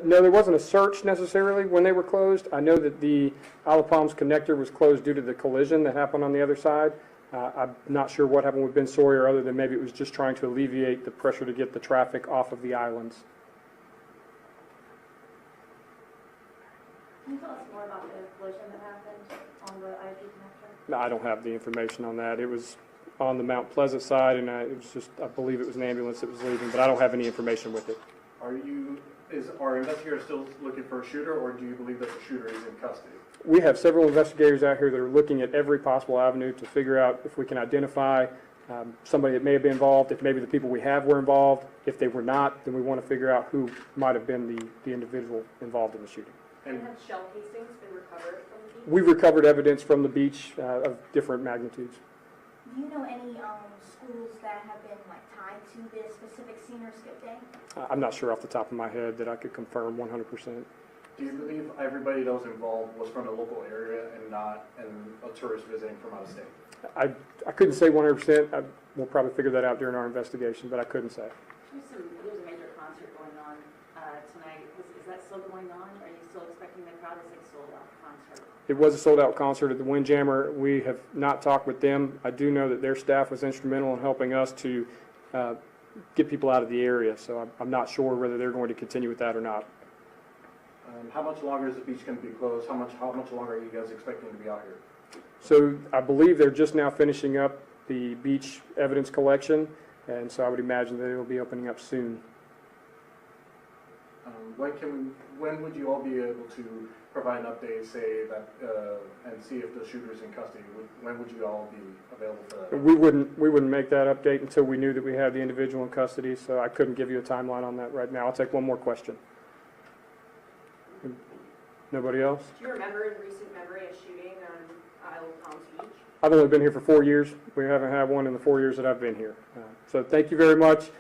No, there wasn't a search necessarily when they were closed. I know that the Isle of Palms connector was closed due to the collision that happened on the other side. I'm not sure what happened with Ben Sawyer other than maybe it was just trying to alleviate the pressure to get the traffic off of the islands. Can you tell us more about the collision that happened on the IOP connector? No, I don't have the information on that. It was on the Mount Pleasant side, and I believe it was an ambulance that was leaving, but I don't have any information with it. Are investigators still looking for a shooter, or do you believe that the shooter is in custody? We have several investigators out here that are looking at every possible avenue to figure out if we can identify somebody that may have been involved, if maybe the people we have were involved. If they were not, then we want to figure out who might have been the individual involved in the shooting. And have shell casings been recovered from the beach? We've recovered evidence from the beach of different magnitudes. Do you know any schools that have been tied to this specific senior skip day? I'm not sure off the top of my head that I could confirm 100%. Do you believe everybody that was involved was from the local area and not a tourist visiting from out of state? I couldn't say 100%. We'll probably figure that out during our investigation, but I couldn't say. There was a major concert going on tonight. Is that still going on? Are you still expecting the crowd? Is it sold out concert? It was a sold-out concert at the Windjammer. We have not talked with them. I do know that their staff was instrumental in helping us to get people out of the area, so I'm not sure whether they're going to continue with that or not. How much longer is the beach going to be closed? How much longer are you guys expecting to be out here? So I believe they're just now finishing up the beach evidence collection, and so I would imagine that it will be opening up soon. When would you all be able to provide an update, say that, and see if the shooter's in custody? When would you all be available for that? We wouldn't make that update until we knew that we had the individual in custody, so I couldn't give you a timeline on that right now. I'll take one more question. Nobody else? Do you remember in recent memory a shooting on Isle of Palms Beach? I've only been here for 4 years. We haven't had one in the 4 years that I've been here. So thank you very much.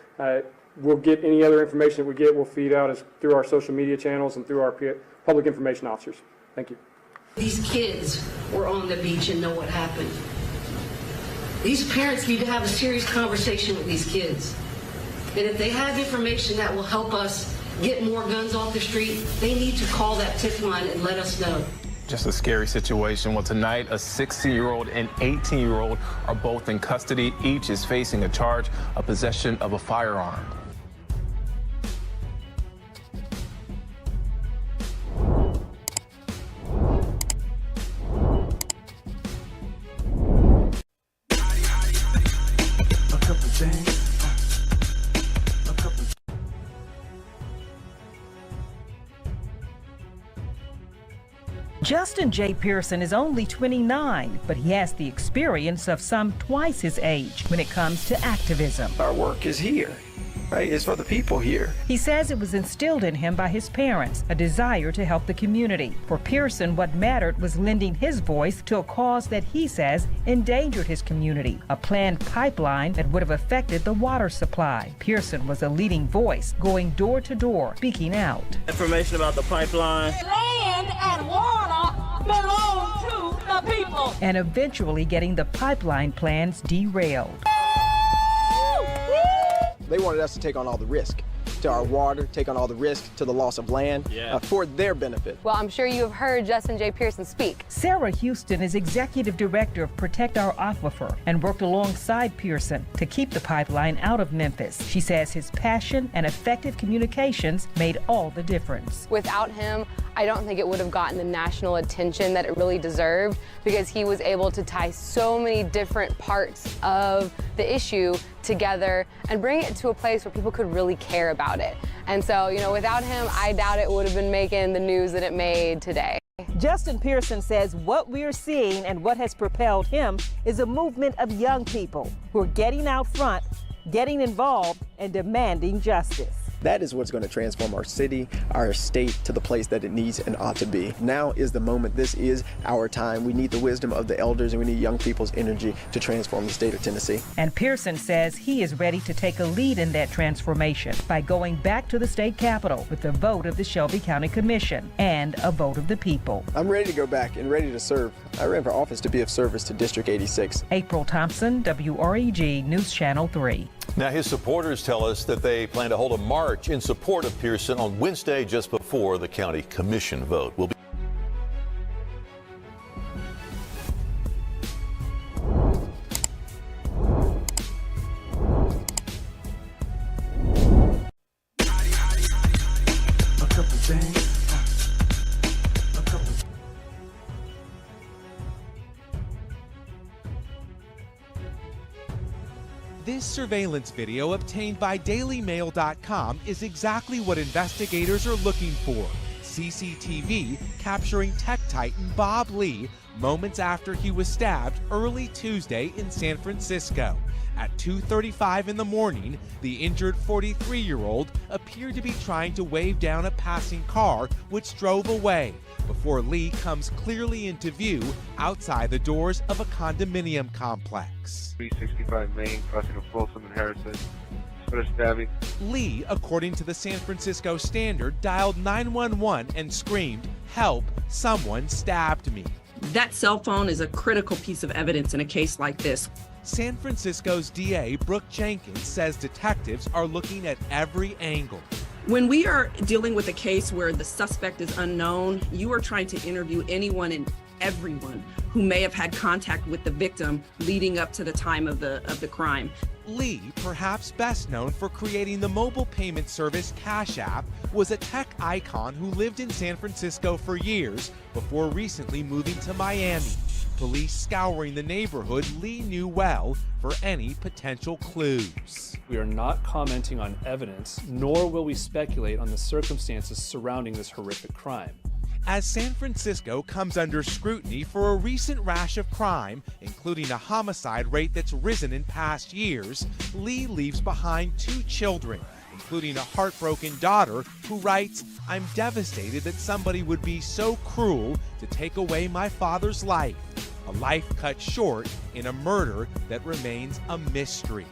We'll get any other information that we get, we'll feed out through our social media channels and through our public information officers. Thank you. These kids were on the beach and know what happened. These parents need to have a serious conversation with these kids. And if they have information that will help us get more guns off the street, they need to call that tip line and let us know. Just a scary situation. Well, tonight, a 16-year-old and 18-year-old are both in custody. Each is facing a charge of possession of a firearm. Justin J. Pearson is only 29, but he has the experience of some twice his age when it comes to activism. Our work is here, right? It's for the people here. He says it was instilled in him by his parents, a desire to help the community. For Pearson, what mattered was lending his voice to a cause that he says endangered his community, a planned pipeline that would have affected the water supply. Pearson was a leading voice, going door to door, speaking out. Information about the pipeline. Land and water belong to the people. And eventually getting the pipeline plans derailed. They wanted us to take on all the risk to our water, take on all the risk to the loss of land for their benefit. Well, I'm sure you have heard Justin J. Pearson speak. Sarah Houston is executive director of Protect Our Aquifer and worked alongside Pearson to keep the pipeline out of Memphis. She says his passion and effective communications made all the difference. Without him, I don't think it would have gotten the national attention that it really deserved, because he was able to tie so many different parts of the issue together and bring it to a place where people could really care about it. And so, without him, I doubt it would have been making the news that it made today. Justin Pearson says what we're seeing and what has propelled him is a movement of young people who are getting out front, getting involved, and demanding justice. That is what's going to transform our city, our state to the place that it needs and ought to be. Now is the moment. This is our time. We need the wisdom of the elders, and we need young people's energy to transform the state of Tennessee. And Pearson says he is ready to take a lead in that transformation by going back to the state capitol with the vote of the Shelby County Commission and a vote of the people. I'm ready to go back and ready to serve. I ran for office to be of service to District 86. April Thompson, WREG News Channel 3. Now, his supporters tell us that they plan to hold a march in support of Pearson on Wednesday, just before the county commission vote. We'll be This surveillance video obtained by DailyMail.com is exactly what investigators are looking for. CCTV capturing tech titan Bob Lee moments after he was stabbed early Tuesday in San Francisco. At 2:35 in the morning, the injured 43-year-old appeared to be trying to wave down a passing car, which drove away, before Lee comes clearly into view outside the doors of a condominium complex. 365 Main, crossing of Folsom and Harrison. For a stabbing. Lee, according to the San Francisco Standard, dialed 911 and screamed, "Help, someone stabbed me." That cell phone is a critical piece of evidence in a case like this. San Francisco's DA, Brooke Jenkins, says detectives are looking at every angle. When we are dealing with a case where the suspect is unknown, you are trying to interview anyone and everyone who may have had contact with the victim leading up to the time of the crime. Lee, perhaps best known for creating the mobile payment service Cash App, was a tech icon who lived in San Francisco for years before recently moving to Miami. Police scouring the neighborhood Lee knew well for any potential clues. We are not commenting on evidence, nor will we speculate on the circumstances surrounding this horrific crime. As San Francisco comes under scrutiny for a recent rash of crime, including a homicide rate that's risen in past years, Lee leaves behind 2 children, including a heartbroken daughter who writes, "I'm devastated that somebody would be so cruel to take away my father's life." A life cut short in a murder that remains a mystery.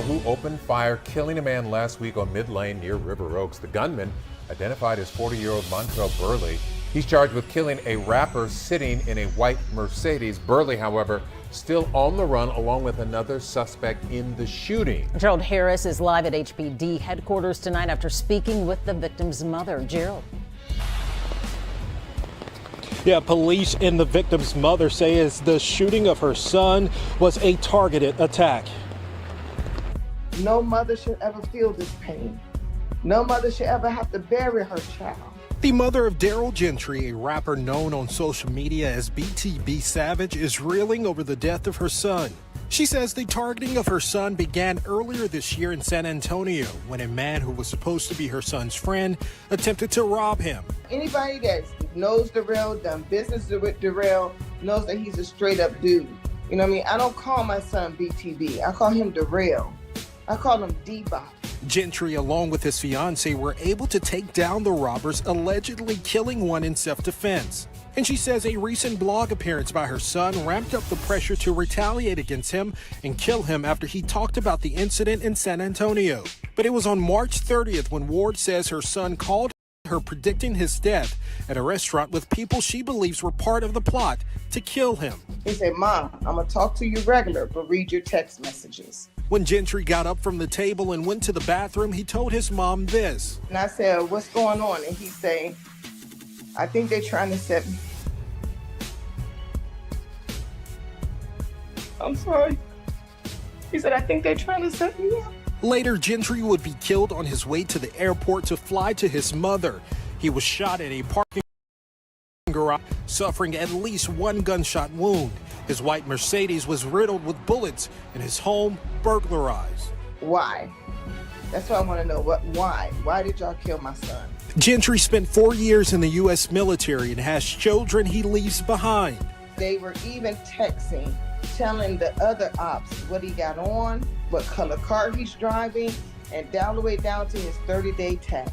Who opened fire, killing a man last week on Mid Lane near River Oaks. The gunman, identified as 40-year-old Montrell Burley, he's charged with killing a rapper sitting in a white Mercedes. Burley, however, still on the run along with another suspect in the shooting. Gerald Harris is live at HPD headquarters tonight after speaking with the victim's mother. Gerald. Yeah, police and the victim's mother say the shooting of her son was a targeted attack. No mother should ever feel this pain. No mother should ever have to bury her child. The mother of Daryl Gentry, a rapper known on social media as BTB Savage, is reeling over the death of her son. She says the targeting of her son began earlier this year in San Antonio when a man who was supposed to be her son's friend attempted to rob him. Anybody that knows Darrell, done business with Darrell, knows that he's a straight up dude. You know what I mean? I don't call my son BTB. I call him Darrell. I call him D-Bot. Gentry, along with his fiancée, were able to take down the robbers, allegedly killing one in self-defense. And she says a recent blog appearance by her son ramped up the pressure to retaliate against him and kill him after he talked about the incident in San Antonio. But it was on March 30th when Ward says her son called her predicting his death at a restaurant with people she believes were part of the plot to kill him. He said, "Mom, I'm going to talk to you regular, but read your text messages." When Gentry got up from the table and went to the bathroom, he told his mom this. And I said, "What's going on?" And he said, "I think they're trying to set me." I'm sorry. He said, "I think they're trying to set me up." Later, Gentry would be killed on his way to the airport to fly to his mother. He was shot at a parking garage, suffering at least 1 gunshot wound. His white Mercedes was riddled with bullets and his home burglarized. Why? That's what I want to know. Why? Why did y'all kill my son? Gentry spent 4 years in the U.S. military and has children he leaves behind. They were even texting, telling the other ops what he got on, what color car he's driving, and down the way down to his 30-day tag.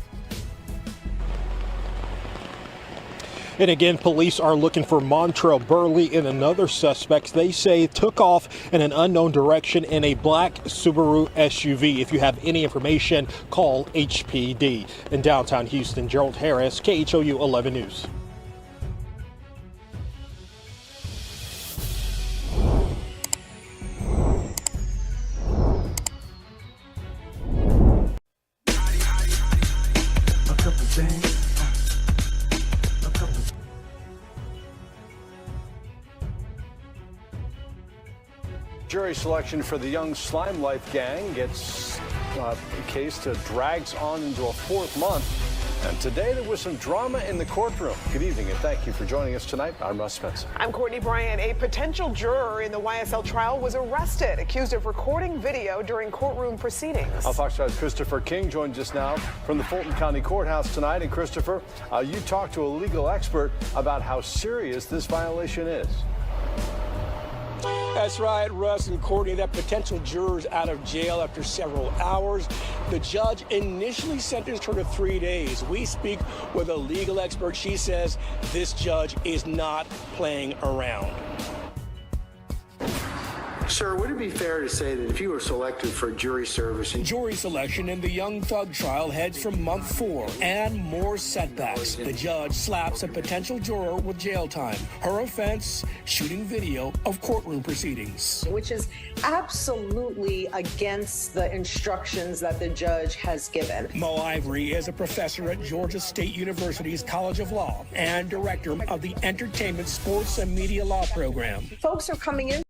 And again, police are looking for Montrell Burley and another suspect they say took off in an unknown direction in a black Subaru SUV. If you have any information, call HPD. In downtown Houston, Gerald Harris, KHOU 11 News. Jury selection for the young Slime Life gang gets the case drags on into a 4th month And today there was some drama in the courtroom. Good evening and thank you for joining us tonight. I'm Russ Spencer. I'm Courtney Bryant. A potential juror in the YSL trial was arrested, accused of recording video during courtroom proceedings. Fox 5's Christopher King joins us now from the Fulton County Courthouse tonight. And Christopher, you talked to a legal expert about how serious this violation is. That's right, Russ and Courtney. That potential juror's out of jail after several hours. The judge initially sentenced her to 3 days. We speak with a legal expert. She says this judge is not playing around. Sir, would it be fair to say that if you were selected for jury service... Jury selection in the Young Thug trial heads for month 4 and more setbacks. The judge slaps a potential juror with jail time. Her offense, shooting video of courtroom proceedings. Which is absolutely against the instructions that the judge has given. Mo Ivory is a professor at Georgia State University's College of Law and director of the Entertainment, Sports, and Media Law program. Folks are coming in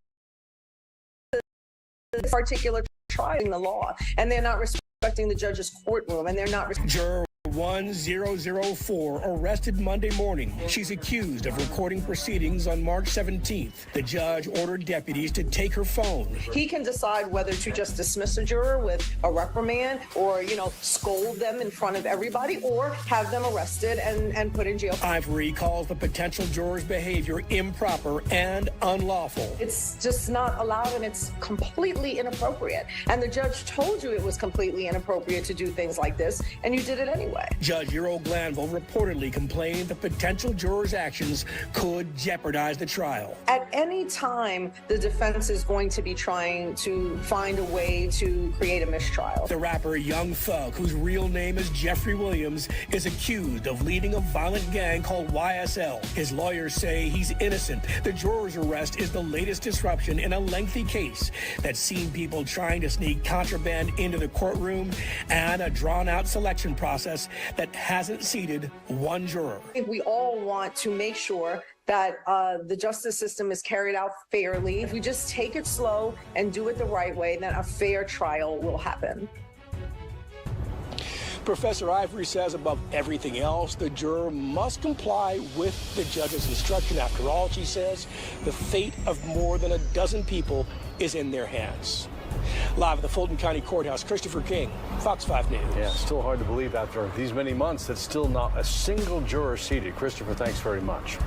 this particular trial in the law, and they're not respecting the judge's courtroom, and they're not. Juror 1004 arrested Monday morning. She's accused of recording proceedings on March 17th. The judge ordered deputies to take her phone. He can decide whether to just dismiss a juror with a reprimand or, scold them in front of everybody or have them arrested and put in jail. Ivory calls the potential juror's behavior improper and unlawful. It's just not allowed and it's completely inappropriate. And the judge told you it was completely inappropriate to do things like this, and you did it anyway. Judge Earl Glanville reportedly complained the potential juror's actions could jeopardize the trial. At any time, the defense is going to be trying to find a way to create a mistrial. The rapper Young Thug, whose real name is Jeffrey Williams, is accused of leading a violent gang called YSL. His lawyers say he's innocent. The juror's arrest is the latest disruption in a lengthy case that's seen people trying to sneak contraband into the courtroom and a drawn-out selection process that hasn't seated one juror. I think we all want to make sure that the justice system is carried out fairly. If we just take it slow and do it the right way, then a fair trial will happen. Professor Ivory says above everything else, the juror must comply with the judge's instruction. After all, she says, the fate of more than a dozen people is in their hands. Live at the Fulton County Courthouse, Christopher King, Fox 5 News. Yeah, still hard to believe after these many months that still not a single juror seated. Christopher, thanks very much.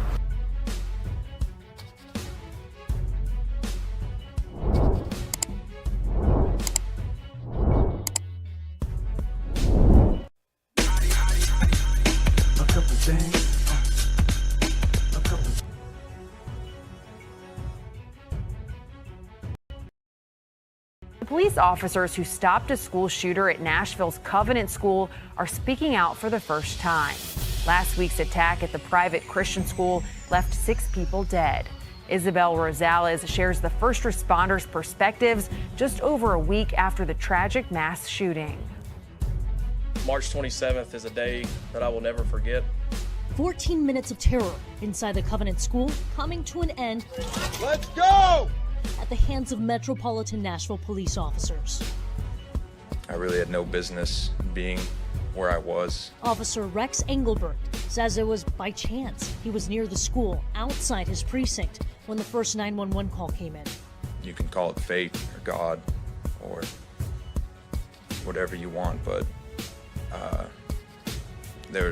Police officers who stopped a school shooter at Nashville's Covenant School are speaking out for the first time. Last week's attack at the private Christian school left 6 people dead. Isabel Rosales shares the first responders' perspectives just over a week after the tragic mass shooting. March 27th is a day that I will never forget. 14 minutes of terror inside the Covenant School coming to an end. Let's go! At the hands of Metropolitan Nashville police officers. I really had no business being where I was. Officer Rex Engelbert says it was by chance. He was near the school, outside his precinct, when the first 911 call came in. You can call it fate or God or whatever you want, but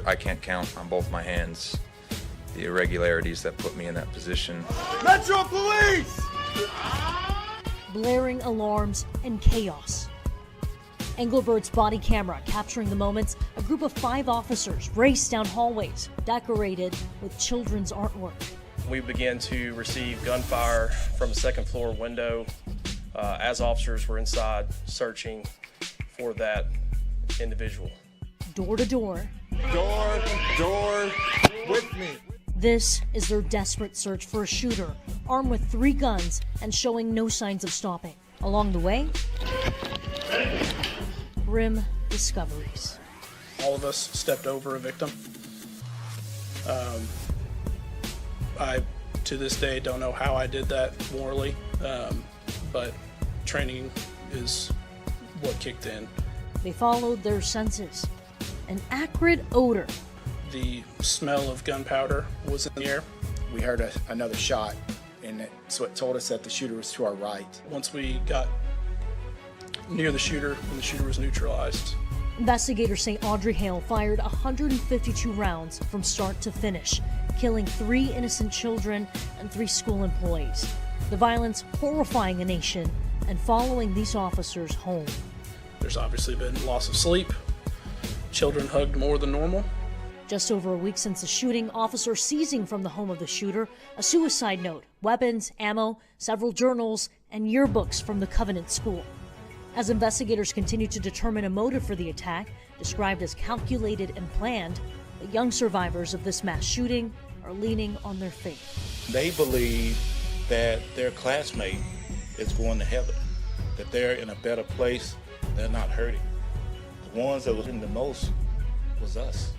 I can't count on both my hands the irregularities that put me in that position. Metro Police! Blaring alarms and chaos. Engelbert's body camera capturing the moments a group of 5 officers raced down hallways decorated with children's artwork. We began to receive gunfire from a second floor window as officers were inside searching for that individual. Door to door. Door with me. This is their desperate search for a shooter, armed with 3 guns and showing no signs of stopping. Along the way, grim discoveries. All of us stepped over a victim. I, to this day, don't know how I did that morally, but training is what kicked in. They followed their senses. an acrid odor. The smell of gunpowder was in the air. We heard another shot, and so it told us that the shooter was to our right. Once we got near the shooter, when the shooter was neutralized. Investigators say Audrey Hale fired 152 rounds from start to finish, killing 3 innocent children and 3 school employees. The violence horrifying a nation and following these officers home. There's obviously been loss of sleep. Children hugged more than normal. Just over a week since the shooting, officers seizing from the home of the shooter a suicide note, weapons, ammo, several journals, and yearbooks from the Covenant School. As investigators continue to determine a motive for the attack, described as calculated and planned, the young survivors of this mass shooting are leaning on their faith. They believe that their classmate is going to heaven, that they're in a better place, they're not hurting. The ones that were hurting the most was us.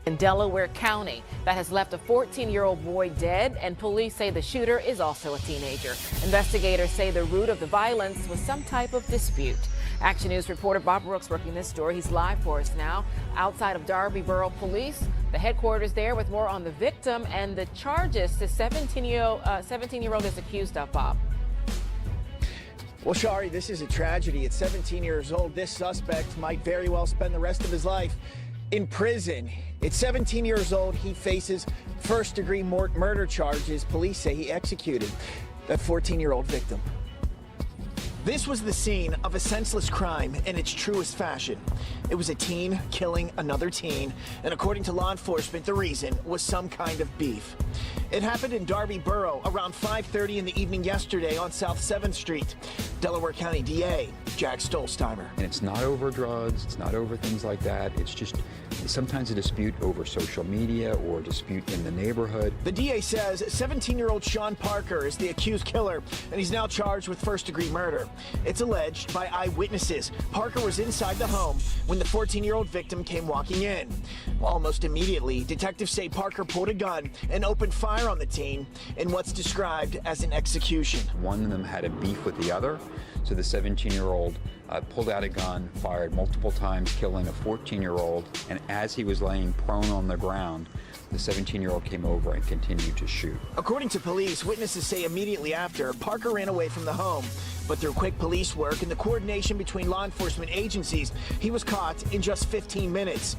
In Delaware County, that has left a 14-year-old boy dead, and police say the shooter is also a teenager. Investigators say the root of the violence was some type of dispute. Action News reporter Bob Brooks working this story. He's live for us now outside of Darby Borough Police, the headquarters there, with more on the victim and the charges the 17-year-old is accused of, Bob. Well, Shari, this is a tragedy. At 17 years old, this suspect might very well spend the rest of his life in prison. At 17 years old, he faces first-degree murder charges police say he executed that 14-year-old victim. This was the scene of a senseless crime in its truest fashion. It was a teen killing another teen, and according to law enforcement, the reason was some kind of beef. It happened in Darby Borough around 5:30 in the evening yesterday on South 7th Street. Delaware County DA Jack Stolzheimer. And it's not over drugs, it's not over things like that. It's just sometimes a dispute over social media or a dispute in the neighborhood. The DA says 17-year-old Sean Parker is the accused killer, and he's now charged with first-degree murder. It's alleged by eyewitnesses Parker was inside the home when the 14-year-old victim came walking in. Almost immediately, detectives say Parker pulled a gun and opened fire on the teen in what's described as an execution. One of them had a beef with the other, so the 17-year-old pulled out a gun, fired multiple times, killing a 14-year-old, and as he was laying prone on the ground, the 17-year-old came over and continued to shoot. According to police, witnesses say immediately after, Parker ran away from the home. But through quick police work and the coordination between law enforcement agencies, he was caught in just 15 minutes.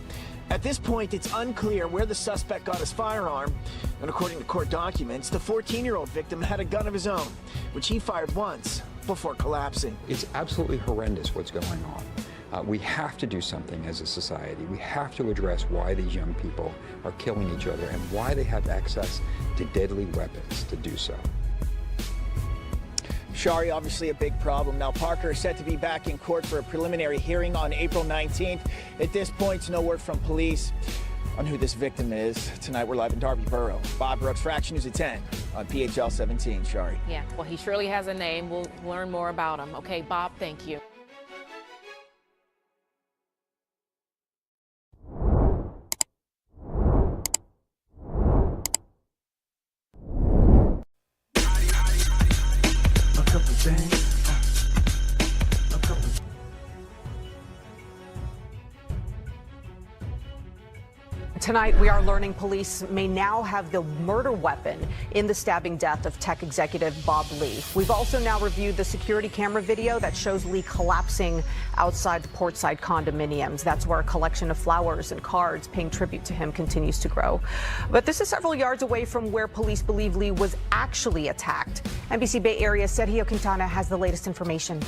At this point, it's unclear where the suspect got his firearm. And according to court documents, the 14-year-old victim had a gun of his own, which he fired once before collapsing. It's absolutely horrendous what's going on. We have to do something as a society. We have to address why these young people are killing each other and why they have access to deadly weapons to do so. Shari, obviously a big problem. Now, Parker is set to be back in court for a preliminary hearing on April 19th. At this point, no word from police on who this victim is. Tonight, we're live in Darby Borough. Bob Brooks for Action News at 10 on PHL 17, Shari. Yeah, well, he surely has a name. We'll learn more about him. Okay, Bob, thank you. Tonight, we are learning police may now have the murder weapon in the stabbing death of tech executive Bob Lee. We've also now reviewed the security camera video that shows Lee collapsing outside the Portside condominiums. That's where a collection of flowers and cards paying tribute to him continues to grow. But this is several yards away from where police believe Lee was actually attacked. NBC Bay Area Sergio Quintana has the latest information.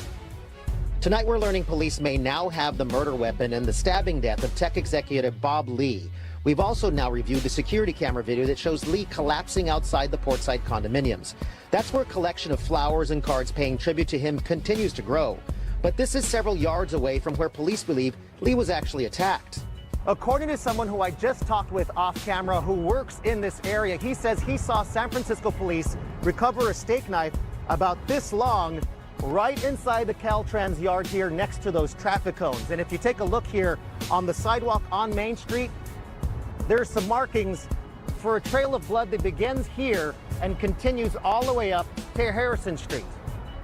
Tonight, we're learning police may now have the murder weapon in the stabbing death of tech executive Bob Lee. We've also now reviewed the security camera video that shows Lee collapsing outside the Portside condominiums. That's where a collection of flowers and cards paying tribute to him continues to grow. But this is several yards away from where police believe Lee was actually attacked. According to someone who I just talked with off camera who works in this area, he says he saw San Francisco police recover a steak knife about this long right inside the Caltrans yard here next to those traffic cones. And if you take a look here on the sidewalk on Main Street, there's some markings for a trail of blood that begins here and continues all the way up to Harrison Street.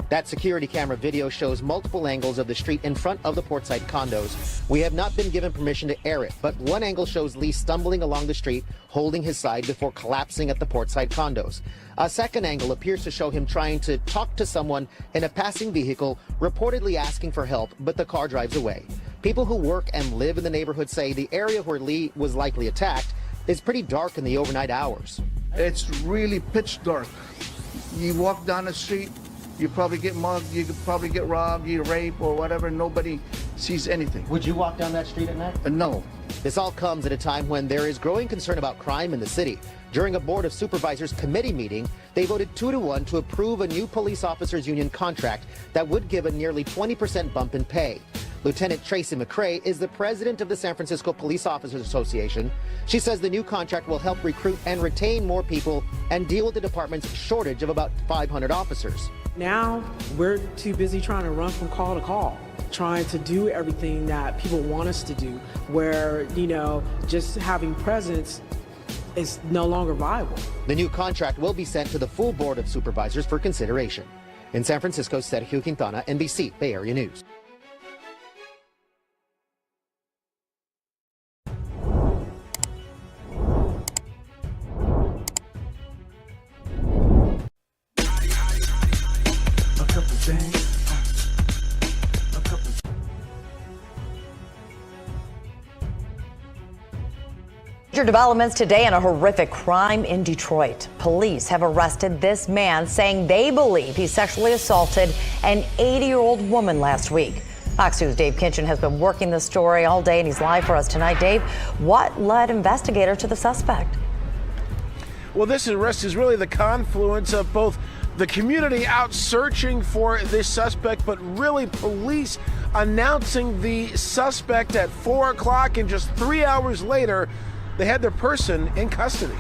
That security camera video shows multiple angles of the street in front of the Portside condos. We have not been given permission to air it, but one angle shows Lee stumbling along the street, holding his side before collapsing at the Portside condos. A second angle appears to show him trying to talk to someone in a passing vehicle, reportedly asking for help, but the car drives away. People who work and live in the neighborhood say the area where Lee was likely attacked is pretty dark in the overnight hours. It's really pitch dark. You walk down the street, you probably get mugged, you could probably get robbed, you rape or whatever, nobody sees anything. Would you walk down that street at night? No. This all comes at a time when there is growing concern about crime in the city. During a Board of Supervisors committee meeting, they voted 2-1 to approve a new police officers union contract that would give a nearly 20% bump in pay. Lieutenant Tracy McCray is the president of the San Francisco Police Officers Association. She says the new contract will help recruit and retain more people and deal with the department's shortage of about 500 officers. Now we're too busy trying to run from call to call, trying to do everything that people want us to do, where, just having presence is no longer viable. The new contract will be sent to the full Board of Supervisors for consideration. In San Francisco, Sergio Quintana, NBC, Bay Area News. Major developments today in a horrific crime in Detroit. Police have arrested this man saying they believe he sexually assaulted an 80-year-old woman last week. Fox News' Dave Kinchin has been working this story all day and he's live for us tonight. Dave, what led investigators to the suspect? Well, this arrest is really the confluence of both the community out searching for this suspect, but really police announcing the suspect at 4 o'clock, and just 3 hours later, they had their person in custody.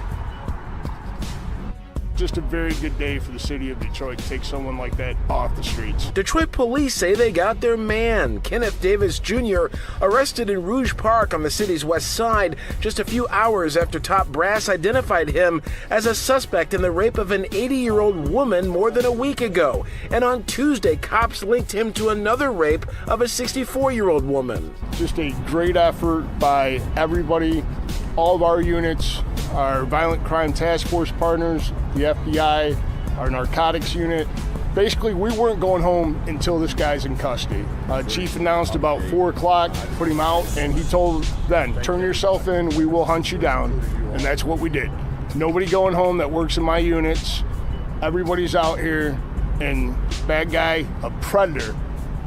Just a very good day for the city of Detroit to take someone like that off the streets. Detroit police say they got their man, Kenneth Davis Jr., arrested in Rouge Park on the city's west side just a few hours after top brass identified him as a suspect in the rape of an 80-year-old woman more than a week ago. And on Tuesday, cops linked him to another rape of a 64-year-old woman. Just a great effort by everybody, all of our units, our violent crime task force partners, the FBI, our narcotics unit. Basically, we weren't going home until this guy's in custody. Chief announced about 4 o'clock, put him out, and he told them, turn yourself in, we will hunt you down. And that's what we did. Nobody going home that works in my units. Everybody's out here, and bad guy, a predator,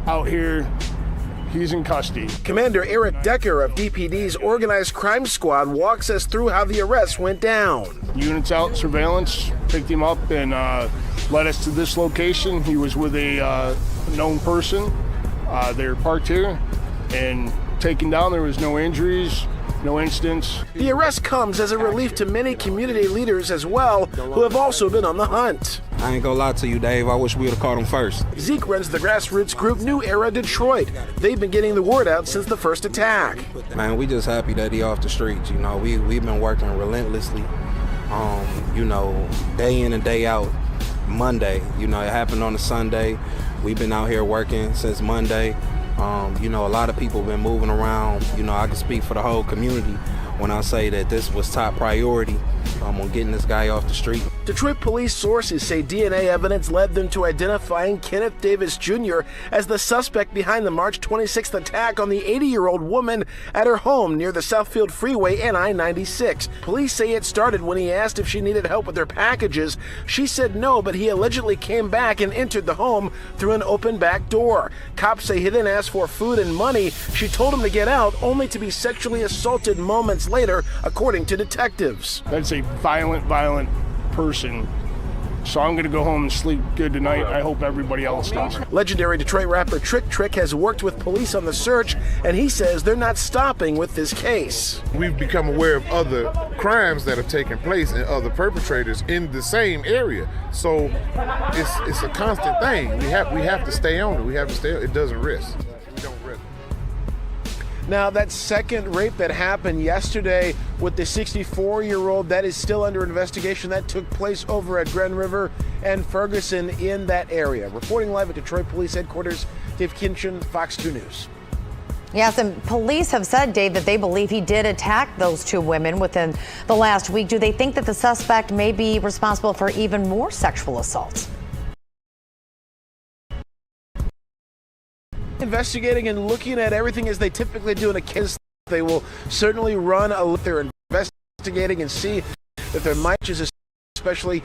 out here. He's in custody. Commander Eric Decker of DPD's Organized Crime Squad walks us through how the arrest went down. Units out, surveillance, picked him up and led us to this location. He was with a known person. They were parked here and taken down. There was no injuries, no incidents. The arrest comes as a relief to many community leaders as well, who have also been on the hunt. I ain't gonna lie to you, Dave. I wish we would have caught him first. Zeke runs the grassroots group New Era Detroit. They've been getting the word out since the first attack. Man, we just happy that he off the streets. We've been working relentlessly, day in and day out. Monday, it happened on a Sunday. We've been out here working since Monday. A lot of people have been moving around. I can speak for the whole community when I say that this was top priority on getting this guy off the street. Detroit police sources say DNA evidence led them to identifying Kenneth Davis Jr. as the suspect behind the March 26th attack on the 80-year-old woman at her home near the Southfield Freeway and I-96. Police say it started when he asked if she needed help with her packages. She said no, but he allegedly came back and entered the home through an open back door. Cops say he then asked for food and money. She told him to get out, only to be sexually assaulted moments later, according to detectives. That's a violent person So I'm going to go home and sleep good tonight. I hope everybody else does. Legendary Detroit rapper Trick Trick has worked with police on the search, and he says they're not stopping with this case. We've become aware of other crimes that have taken place and other perpetrators in the same area. So it's a constant thing. We have to stay on it. We have to stay on it. It doesn't rest. We don't rest. Now, that second rape that happened yesterday with the 64-year-old, that is still under investigation. That took place over at Grand River and Ferguson in that area. Reporting live at Detroit Police Headquarters, Dave Kinchin, Fox 2 News. Yes, and police have said, Dave, that they believe he did attack those two women within the last week. Do they think that the suspect may be responsible for even more sexual assaults? Investigating and looking at everything as they typically do in a case. They will certainly run they're investigating and see if there might just especially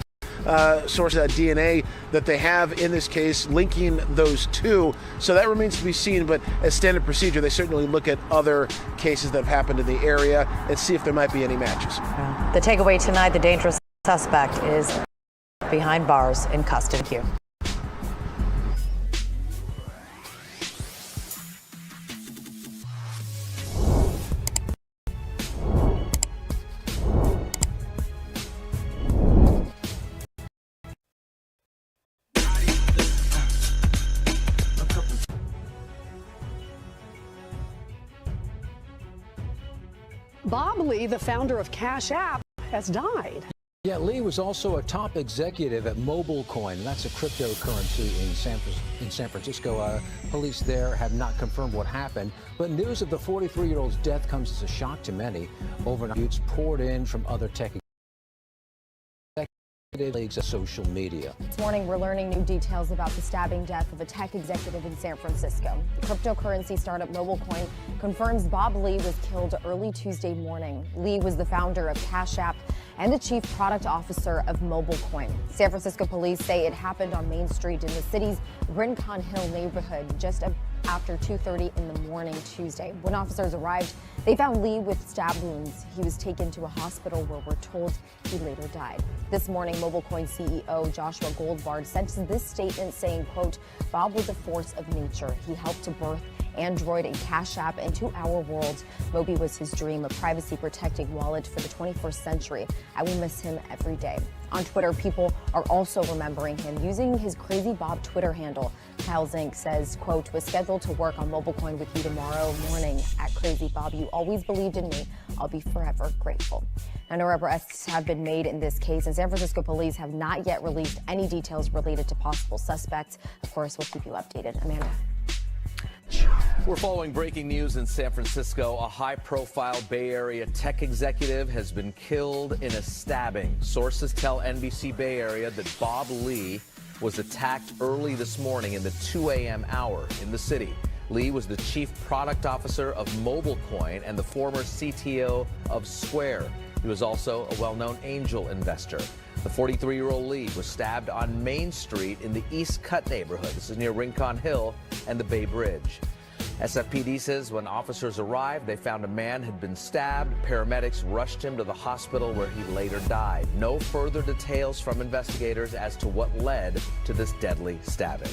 source of that DNA that they have in this case linking those two. So that remains to be seen, but as standard procedure, they certainly look at other cases that have happened in the area and see if there might be any matches. The takeaway tonight, the dangerous suspect is behind bars in custody. Bob Lee, the founder of Cash App, has died. Yeah, Lee was also a top executive at MobileCoin. That's a cryptocurrency in San Francisco. Police there have not confirmed what happened, but news of the 43-year-old's death comes as a shock to many. Overnight poured in from other tech executives and social media. This morning, we're learning new details about the stabbing death of a tech executive in San Francisco. The cryptocurrency startup MobileCoin confirms Bob Lee was killed early Tuesday morning. Lee was the founder of Cash App and the chief product officer of MobileCoin. San Francisco police say it happened on Main Street in the city's Rincon Hill neighborhood just after 2:30 in the morning Tuesday. When officers arrived, they found Lee with stab wounds. He was taken to a hospital where we're told he later died. This morning, MobileCoin CEO Joshua Goldbard sent this statement saying, quote, Bob was a force of nature. He helped to birth Android and Cash App into our world. Moby was his dream, a privacy-protecting wallet for the 21st century. I will miss him every day. On Twitter, people are also remembering him using his Crazy Bob Twitter handle. Kyle Zink says, quote, was scheduled to work on MobileCoin with you tomorrow morning at Crazy Bob. You always believed in me. I'll be forever grateful. Now, no arrests have been made in this case, and San Francisco police have not yet released any details related to possible suspects. Of course, we'll keep you updated. Amanda. We're following breaking news in San Francisco. A high-profile Bay Area tech executive has been killed in a stabbing. Sources tell NBC Bay Area that Bob Lee was attacked early this morning in the 2 a.m. hour in the city. Lee was the chief product officer of MobileCoin and the former CTO of Square. He was also a well-known angel investor. The 43-year-old Lee was stabbed on Main Street in the East Cut neighborhood. This is near Rincon Hill and the Bay Bridge. SFPD says when officers arrived, they found a man had been stabbed. Paramedics rushed him to the hospital where he later died. No further details from investigators as to what led to this deadly stabbing.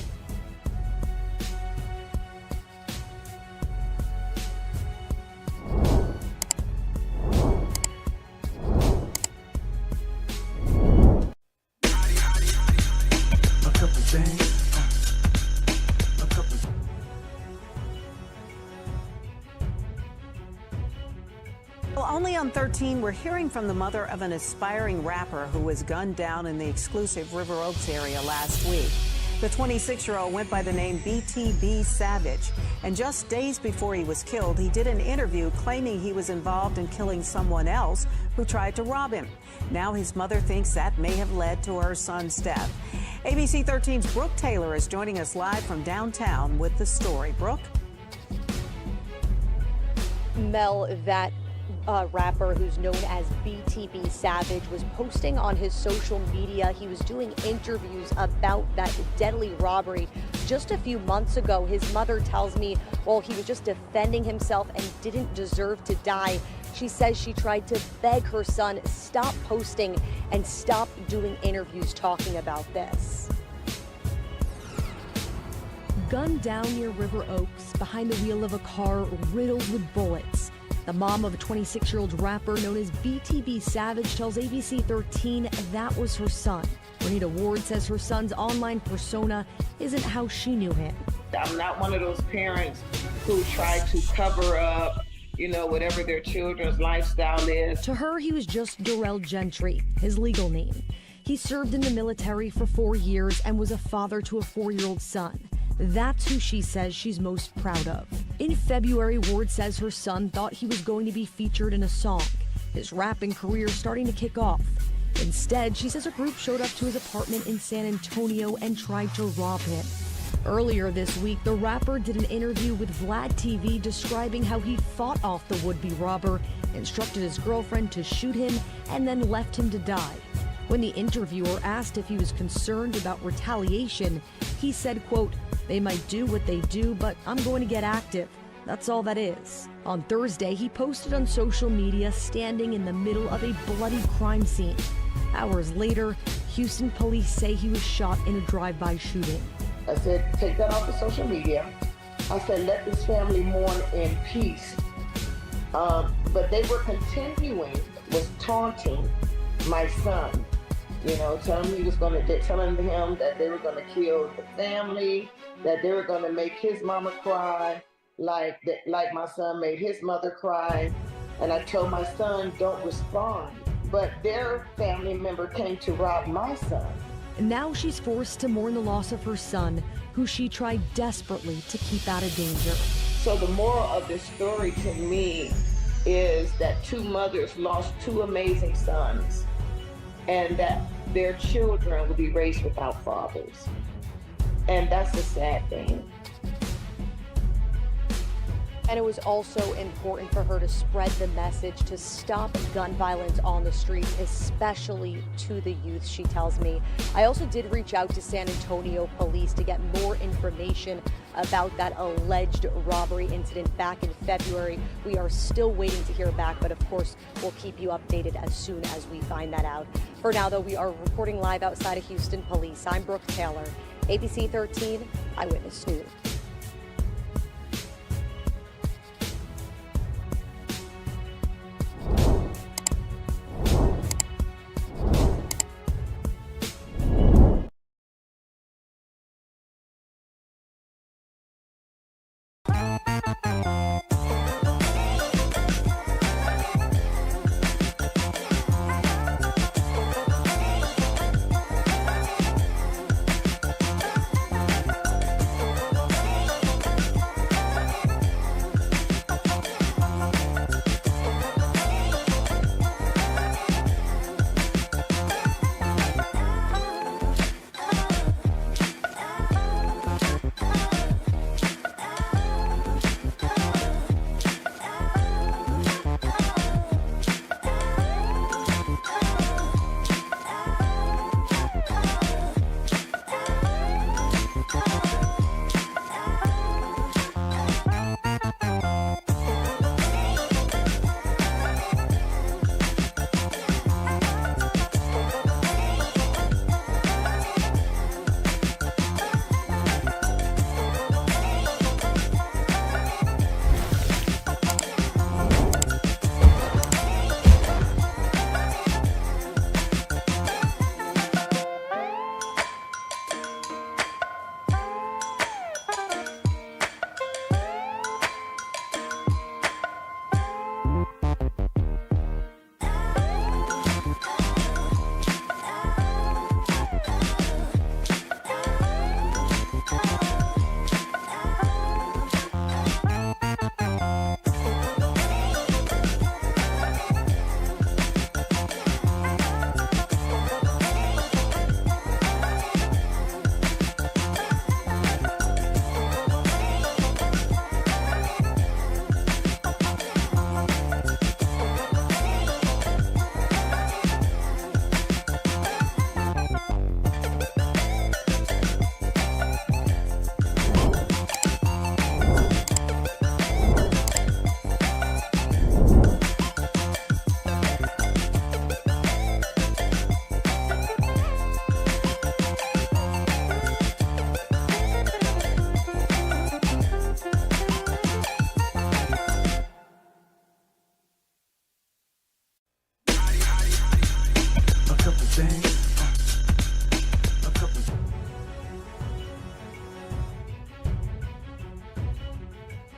Well, only on 13, we're hearing from the mother of an aspiring rapper who was gunned down in the exclusive River Oaks area last week. The 26-year-old went by the name BTB Savage, and just days before he was killed, he did an interview claiming he was involved in killing someone else who tried to rob him. Now his mother thinks that may have led to her son's death. ABC 13's Brooke Taylor is joining us live from downtown with the story. Brooke? Mel, that rapper who's known as BTB Savage was posting on his social media. He was doing interviews about that deadly robbery just a few months ago. His mother tells me, well, he was just defending himself and didn't deserve to die. She says she tried to beg her son stop posting and stop doing interviews talking about this. Gunned down near River Oaks behind the wheel of a car riddled with bullets. The mom of a 26-year-old rapper known as BTB Savage tells ABC 13 that was her son. Renita Ward says her son's online persona isn't how she knew him. I'm not one of those parents who try to cover up, whatever their children's lifestyle is. To her, he was just Darrell Gentry, his legal name. He served in the military for 4 years and was a father to a 4-year-old son. That's who she says she's most proud of. In February, Ward says her son thought he was going to be featured in a song, his rapping career starting to kick off. Instead, she says a group showed up to his apartment in San Antonio and tried to rob him. Earlier this week, the rapper did an interview with Vlad TV describing how he fought off the would-be robber, instructed his girlfriend to shoot him, and then left him to die. When the interviewer asked if he was concerned about retaliation, he said, quote, "They might do what they do, but I'm going to get active. That's all that is." On Thursday, he posted on social media standing in the middle of a bloody crime scene. Hours later, Houston police say he was shot in a drive-by shooting. I said, take that off of social media. I said, let this family mourn in peace. But they were was taunting my son. Telling him that they were going to kill the family, that they were going to make his mama cry, like my son made his mother cry. And I told my son, don't respond. But their family member came to rob my son. Now she's forced to mourn the loss of her son, who she tried desperately to keep out of danger. So the moral of this story to me is that 2 mothers lost 2 amazing sons, and that their children will be raised without fathers. And that's a sad thing. And it was also important for her to spread the message to stop gun violence on the streets, especially to the youth, she tells me. I also did reach out to San Antonio police to get more information about that alleged robbery incident back in February. We are still waiting to hear back, but of course, we'll keep you updated as soon as we find that out. For now, though, we are reporting live outside of Houston Police. I'm Brooke Taylor, ABC 13 Eyewitness News.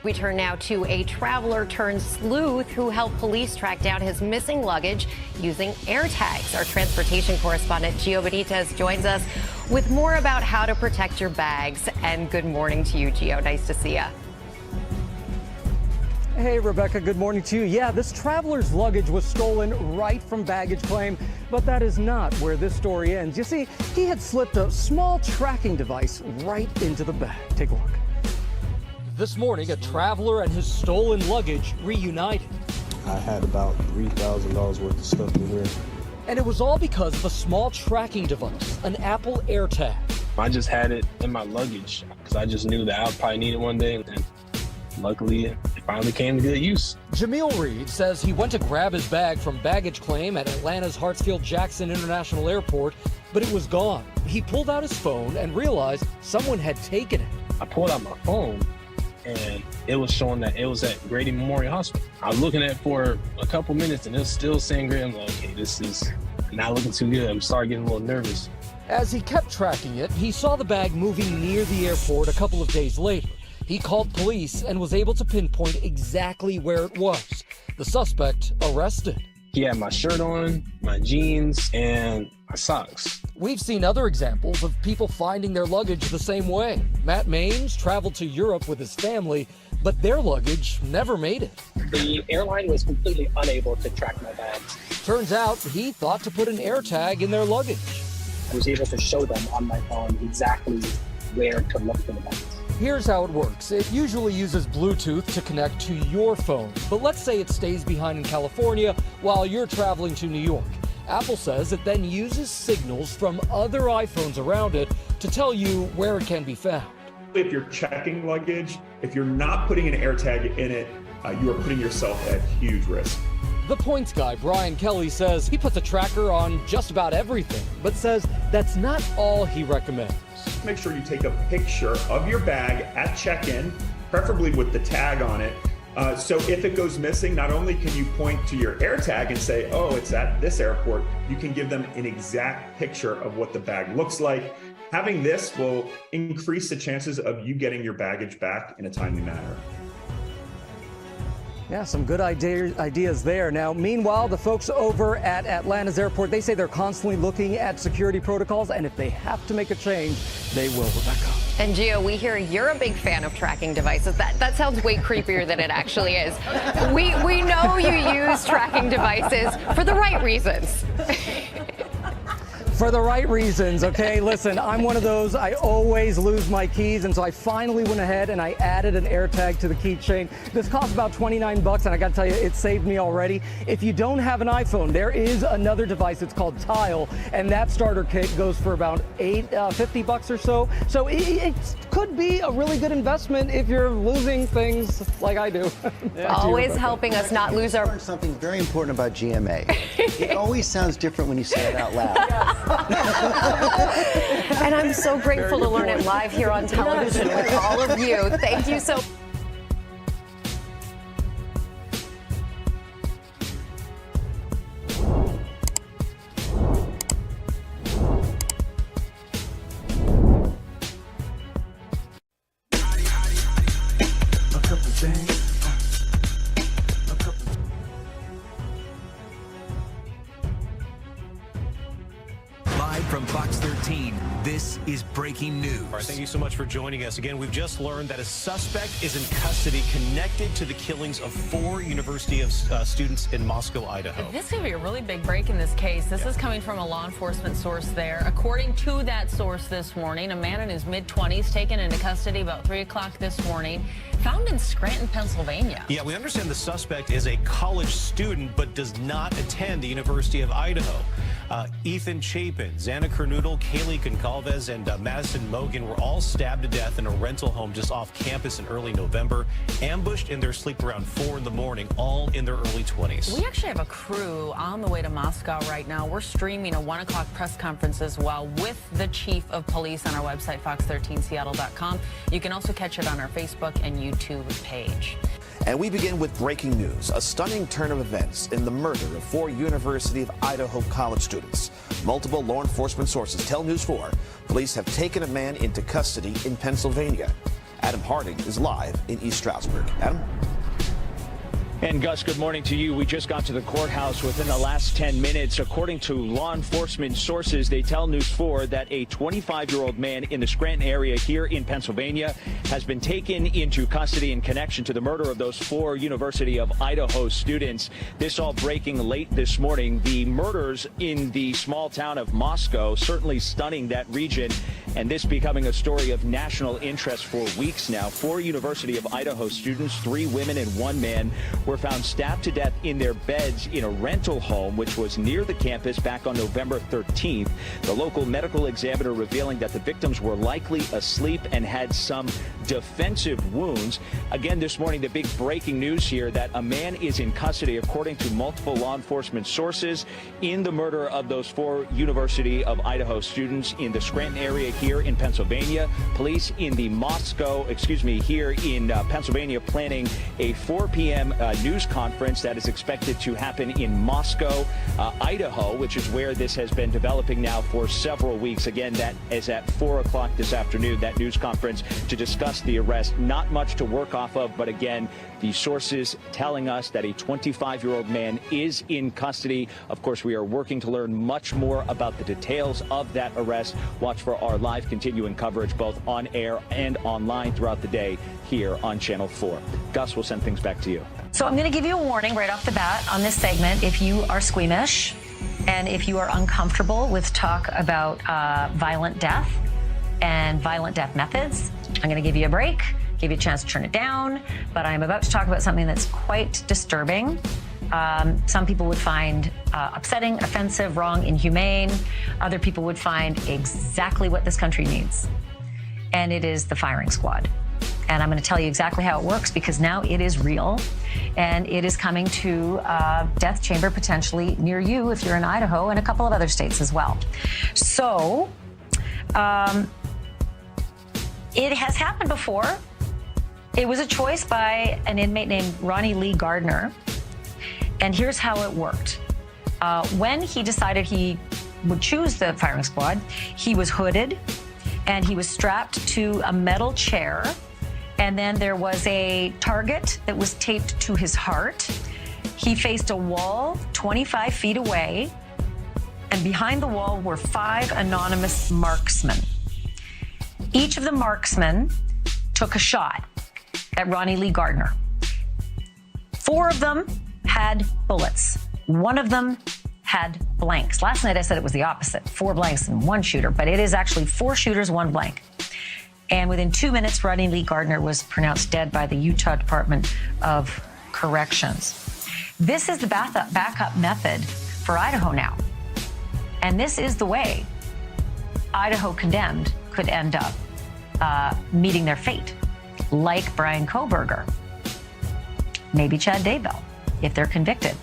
We turn now to a traveler turned sleuth who helped police track down his missing luggage using AirTags. Our transportation correspondent Gio Benitez joins us with more about how to protect your bags. And good morning to you, Gio. Nice to see you. Hey, Rebecca, good morning to you. Yeah, this traveler's luggage was stolen right from baggage claim, but that is not where this story ends. You see, he had slipped a small tracking device right into the bag. Take a look. This morning, a traveler and his stolen luggage reunited. I had about $3,000 worth of stuff in here. And it was all because of a small tracking device, an Apple AirTag. I just had it in my luggage because I just knew that I would probably need it one day. And luckily, it finally came to good use. Jamil Reed says he went to grab his bag from baggage claim at Atlanta's Hartsfield-Jackson International Airport, but it was gone. He pulled out his phone and realized someone had taken it. I pulled out my phone, and it was showing that it was at Grady Memorial Hospital. I was looking at it for a couple minutes, and it was still saying Grady. I'm like, okay, this is not looking too good. I'm starting getting a little nervous. As he kept tracking it, he saw the bag moving near the airport a couple of days later. He called police and was able to pinpoint exactly where it was. The suspect arrested. He had my shirt on, my jeans, and my socks. We've seen other examples of people finding their luggage the same way. Matt Maines traveled to Europe with his family, but their luggage never made it. The airline was completely unable to track my bags. Turns out he thought to put an AirTag in their luggage. I was able to show them on my phone exactly where to look for the bags. Here's how it works. It usually uses Bluetooth to connect to your phone, but let's say it stays behind in California while you're traveling to New York. Apple says it then uses signals from other iPhones around it to tell you where it can be found. If you're checking luggage, if you're not putting an AirTag in it, you are putting yourself at huge risk. The points guy, Brian Kelly, says he puts a tracker on just about everything, but says that's not all he recommends. Make sure you take a picture of your bag at check-in, preferably with the tag on it. So if it goes missing, not only can you point to your AirTag and say, oh, it's at this airport, you can give them an exact picture of what the bag looks like. Having this will increase the chances of you getting your baggage back in a timely manner. Yeah, some good ideas there. Now, meanwhile, the folks over at Atlanta's airport, they say they're constantly looking at security protocols, and if they have to make a change, they will, Rebecca. And Gio, we hear you're a big fan of tracking devices. That sounds way creepier than it actually is. We know you use tracking devices for the right reasons. For the right reasons, okay? Listen, I'm one of those, I always lose my keys, and so I finally went ahead and I added an AirTag to the keychain. This cost about $29, and I gotta tell you, it saved me already. If you don't have an iPhone, there is another device, it's called Tile, and that starter kit goes for about $50 or so. So it could be a really good investment if you're losing things like I do. Always helping us not lose our... Learned something very important about GMA. It always sounds different when you say it out loud. And I'm so grateful to learn it live here on television with all of you. Thank you so much. From Fox 13, this is breaking news. All right, thank you so much for joining us. Again, we've just learned that a suspect is in custody connected to the killings of 4 University of students in Moscow, Idaho. This could be a really big break in this case. This is coming from a law enforcement source there. According to that source this morning, a man in his mid-20s taken into custody about 3 o'clock this morning, found in Scranton, Pennsylvania. Yeah, we understand the suspect is a college student but does not attend the University of Idaho. Ethan Chapin, Xana Kernodle, Kaylee Goncalves, and Madison Mogan were all stabbed to death in a rental home just off campus in early November, ambushed in their sleep around 4 in the morning, all in their early 20s. We actually have a crew on the way to Moscow right now. We're streaming a 1 o'clock press conference as well with the chief of police on our website, fox13seattle.com. You can also catch it on our Facebook and YouTube page. And we begin with breaking news, a stunning turn of events in the murder of 4 University of Idaho college students. Multiple law enforcement sources tell News 4 police have taken a man into custody in Pennsylvania. Adam Harding is live in East Stroudsburg. Adam? And Gus, good morning to you. We just got to the courthouse within the last 10 minutes. According to law enforcement sources, they tell News 4 that a 25-year-old man in the Scranton area here in Pennsylvania has been taken into custody in connection to the murder of those 4 University of Idaho students. This all breaking late this morning. The murders in the small town of Moscow certainly stunning that region, and this becoming a story of national interest for weeks now. 4 University of Idaho students, 3 women and 1 man, were found stabbed to death in their beds in a rental home, which was near the campus back on November 13th. The local medical examiner revealing that the victims were likely asleep and had some defensive wounds. Again, this morning, the big breaking news here that a man is in custody, according to multiple law enforcement sources, in the murder of those 4 University of Idaho students in the Scranton area here in Pennsylvania. Police in the here in Pennsylvania planning a 4 p.m. News conference that is expected to happen in Moscow, Idaho, which is where this has been developing now for several weeks. Again, that is at 4 o'clock this afternoon, that news conference to discuss the arrest. Not much to work off of, but again, the sources telling us that a 25-year-old man is in custody. Of course, we are working to learn much more about the details of that arrest. Watch for our live continuing coverage both on air and online throughout the day here on Channel 4. Gus, we'll send things back to you. So I'm going to give you a warning right off the bat on this segment. If you are squeamish and if you are uncomfortable with talk about violent death and violent death methods, I'm going to give you a break, give you a chance to turn it down. But I'm about to talk about something that's quite disturbing. Some people would find upsetting, offensive, wrong, inhumane. Other people would find exactly what this country needs. And it is the firing squad. And I'm going to tell you exactly how it works because now it is real and it is coming to a death chamber potentially near you if you're in Idaho and a couple of other states as well. So it has happened before. It was a choice by an inmate named Ronnie Lee Gardner. And here's how it worked. When he decided he would choose the firing squad, he was hooded and he was strapped to a metal chair. And then there was a target that was taped to his heart. He faced a wall 25 feet away, and behind the wall were 5 anonymous marksmen. Each of the marksmen took a shot at Ronnie Lee Gardner. 4 of them had bullets. 1 of them had blanks. Last night I said it was the opposite, 4 blanks and 1 shooter, but it is actually 4 shooters, 1 blank. And within 2 minutes, Ronnie Lee Gardner was pronounced dead by the Utah Department of Corrections. This is the backup method for Idaho now. And this is the way Idaho condemned could end up meeting their fate, like Bryan Kohberger, maybe Chad Daybell, if they're convicted.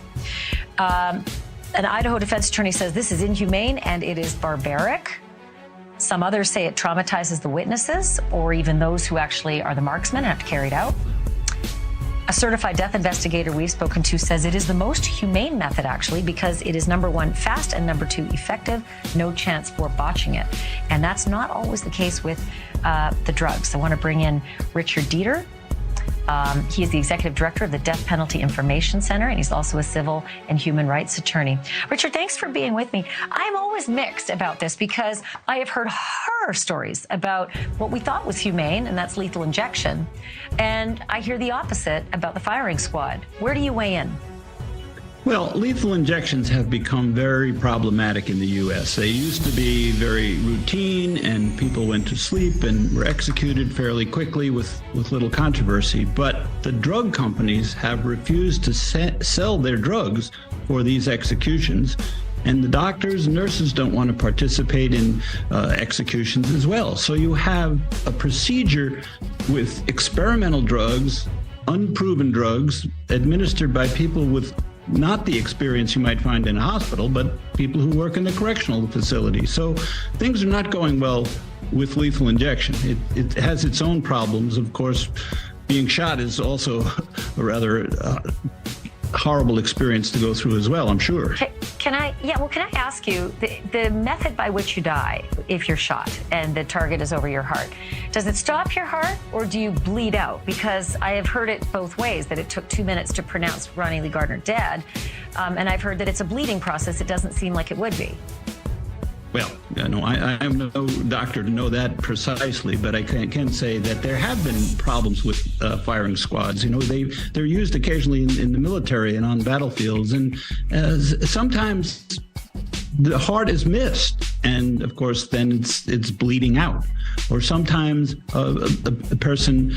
An Idaho defense attorney says this is inhumane and it is barbaric. Some others say it traumatizes the witnesses or even those who actually are the marksmen and have to carry it out. A certified death investigator we've spoken to says it is the most humane method, actually, because it is number 1, fast, and number 2, effective. No chance for botching it. And that's not always the case with the drugs. I want to bring in Richard Dieter. He is the executive director of the Death Penalty Information Center, and he's also a civil and human rights attorney. Richard, thanks for being with me. I'm always mixed about this because I have heard horror stories about what we thought was humane, and that's lethal injection. And I hear the opposite about the firing squad. Where do you weigh in? Well, lethal injections have become very problematic in the U.S. They used to be very routine, and people went to sleep and were executed fairly quickly with little controversy. But the drug companies have refused to sell their drugs for these executions, and the doctors and nurses don't want to participate in executions as well. So you have a procedure with experimental drugs, unproven drugs, administered by people with not the experience you might find in a hospital, but people who work in the correctional facility. So things are not going well with lethal injection. It has its own problems. Of course, being shot is also a rather horrible experience to go through as well, I'm sure. Can I ask you, the method by which you die, if you're shot and the target is over your heart, does it stop your heart or do you bleed out? Because I have heard it both ways, that it took 2 minutes to pronounce Ronnie Lee Gardner dead. And I've heard that it's a bleeding process. It doesn't seem like it would be. Well, I am no doctor to know that precisely, but I can say that there have been problems with firing squads. They're used occasionally in the military and on battlefields, and sometimes the heart is missed, and of course then it's bleeding out. Or sometimes a person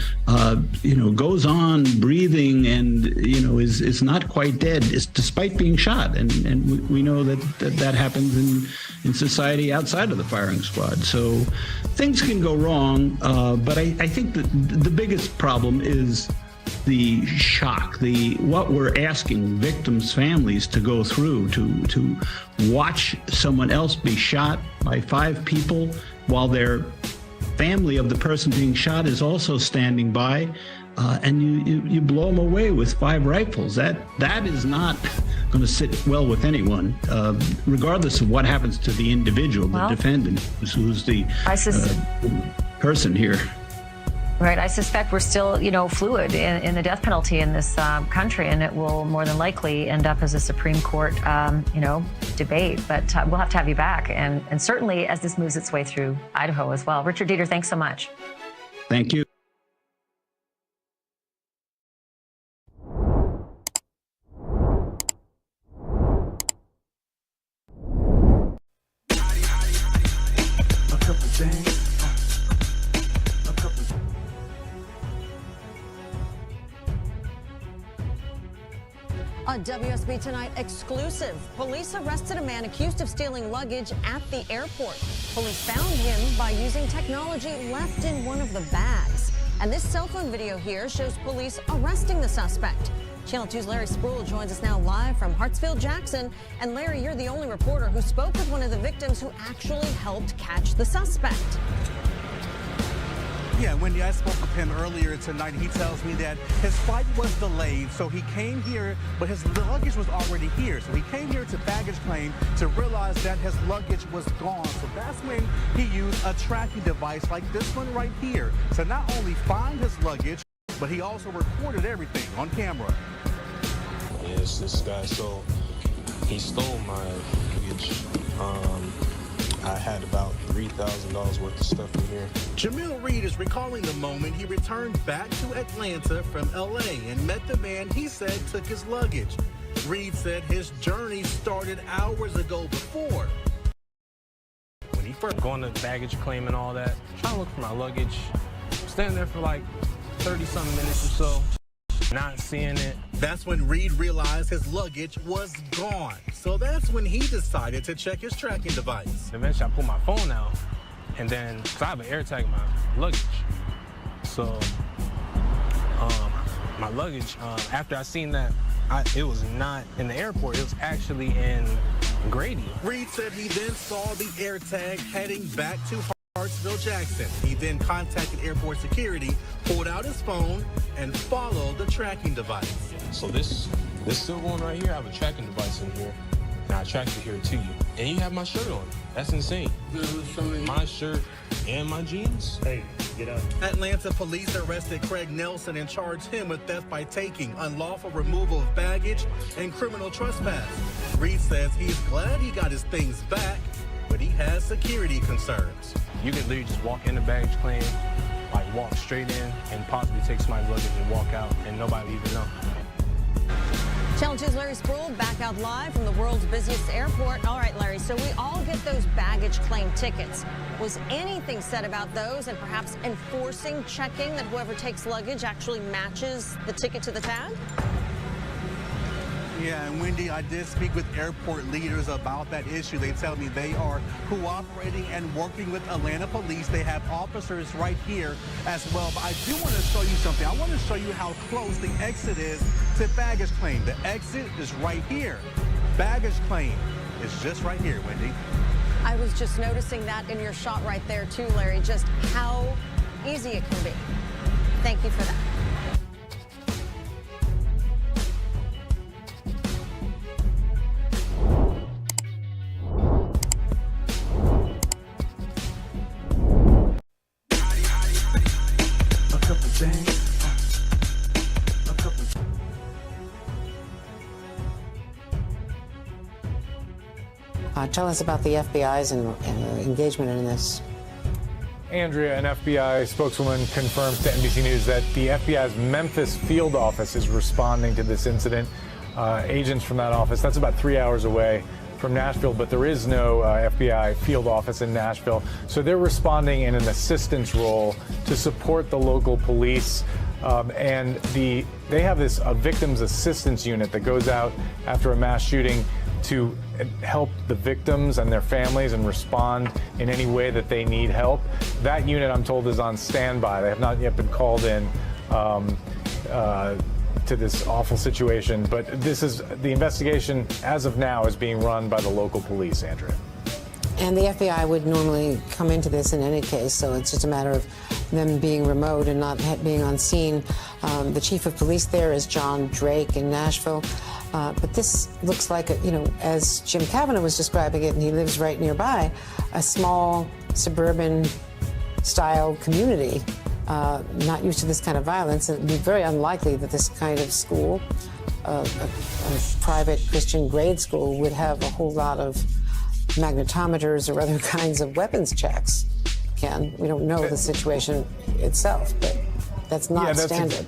goes on breathing and is not quite dead, despite being shot, and we know that happens in society outside of the firing squad. So things can go wrong, but I think that the biggest problem is the shock, what we're asking victims' families to go through, to watch someone else be shot by 5 people while their family of the person being shot is also standing by, and you blow them away with 5 rifles. That is not going to sit well with anyone, regardless of what happens to the individual, the defendant, who's the person here. Right. I suspect we're still, fluid in the death penalty in this country, and it will more than likely end up as a Supreme Court, debate. But we'll have to have you back, and certainly as this moves its way through Idaho as well. Richard Dieter, thanks so much. Thank you. On WSB Tonight exclusive, police arrested a man accused of stealing luggage at the airport. Police found him by using technology left in one of the bags. And this cell phone video here shows police arresting the suspect. Channel 2's Larry Spruill joins us now live from Hartsfield-Jackson. And Larry, you're the only reporter who spoke with one of the victims who actually helped catch the suspect. Yeah, Wendy, I spoke with him earlier tonight. He tells me that his flight was delayed, so he came here, but his luggage was already here. So he came here to baggage claim to realize that his luggage was gone. So that's when he used a tracking device like this one right here to not only find his luggage, but he also recorded everything on camera. Yes, this guy, so he stole my luggage. I had about $3,000 worth of stuff in here. Jamil Reed is recalling the moment he returned back to Atlanta from LA and met the man he said took his luggage. Reed said his journey started hours ago before. When he first going to baggage claim and all that, trying to look for my luggage, standing there for like 30-something minutes or so, not seeing it. That's when Reed realized his luggage was gone. So that's when he decided to check his tracking device. Eventually I pulled my phone out, and then, cause I have an AirTag in my luggage. So, my luggage, after I seen that, it was not in the airport, it was actually in Grady. Reed said he then saw the AirTag heading back to Hartsfield-Jackson. He then contacted airport security, pulled out his phone, and followed the tracking device. So this silver one right here, I have a tracking device in here, and I tracked it here to you. And you have my shirt on. That's insane. My shirt and my jeans. Hey, get up. Atlanta police arrested Craig Nelson and charged him with theft by taking, unlawful removal of baggage, and criminal trespass. Reed says he's glad he got his things back, but he has security concerns. You can literally just walk in the baggage claim, like walk straight in and possibly take somebody's luggage and walk out and nobody even know. Channel 2's Larry Spruill back out live from the world's busiest airport. All right, Larry, so we all get those baggage claim tickets. Was anything said about those and perhaps enforcing checking that whoever takes luggage actually matches the ticket to the tag? Yeah, and Wendy, I did speak with airport leaders about that issue. They tell me they are cooperating and working with Atlanta police. They have officers right here as well. But I do want to show you something. I want to show you how close the exit is to baggage claim. The exit is right here. Baggage claim is just right here, Wendy. I was just noticing that in your shot right there too, Larry, just how easy it can be. Thank you for that. Tell us about the FBI's engagement in this. Andrea, an FBI spokeswoman, confirms to NBC News that the FBI's Memphis field office is responding to this incident. Agents from that office, that's about 3 hours away from Nashville, but there is no FBI field office in Nashville. So they're responding in an assistance role to support the local police. And they have this victims assistance unit that goes out after a mass shooting to help the victims and their families and respond in any way that they need help. That unit, I'm told, is on standby. They have not yet been called in to this awful situation, but the investigation as of now is being run by the local police, Andrea. And the FBI would normally come into this in any case, so it's just a matter of them being remote and not being on scene. The chief of police there is John Drake in Nashville. But this looks like, as Jim Kavanaugh was describing it, and he lives right nearby, a small suburban-style community, not used to this kind of violence. It would be very unlikely that this kind of school, a private Christian grade school, would have a whole lot of magnetometers or other kinds of weapons checks. Ken, we don't know the situation itself, but that's not standard.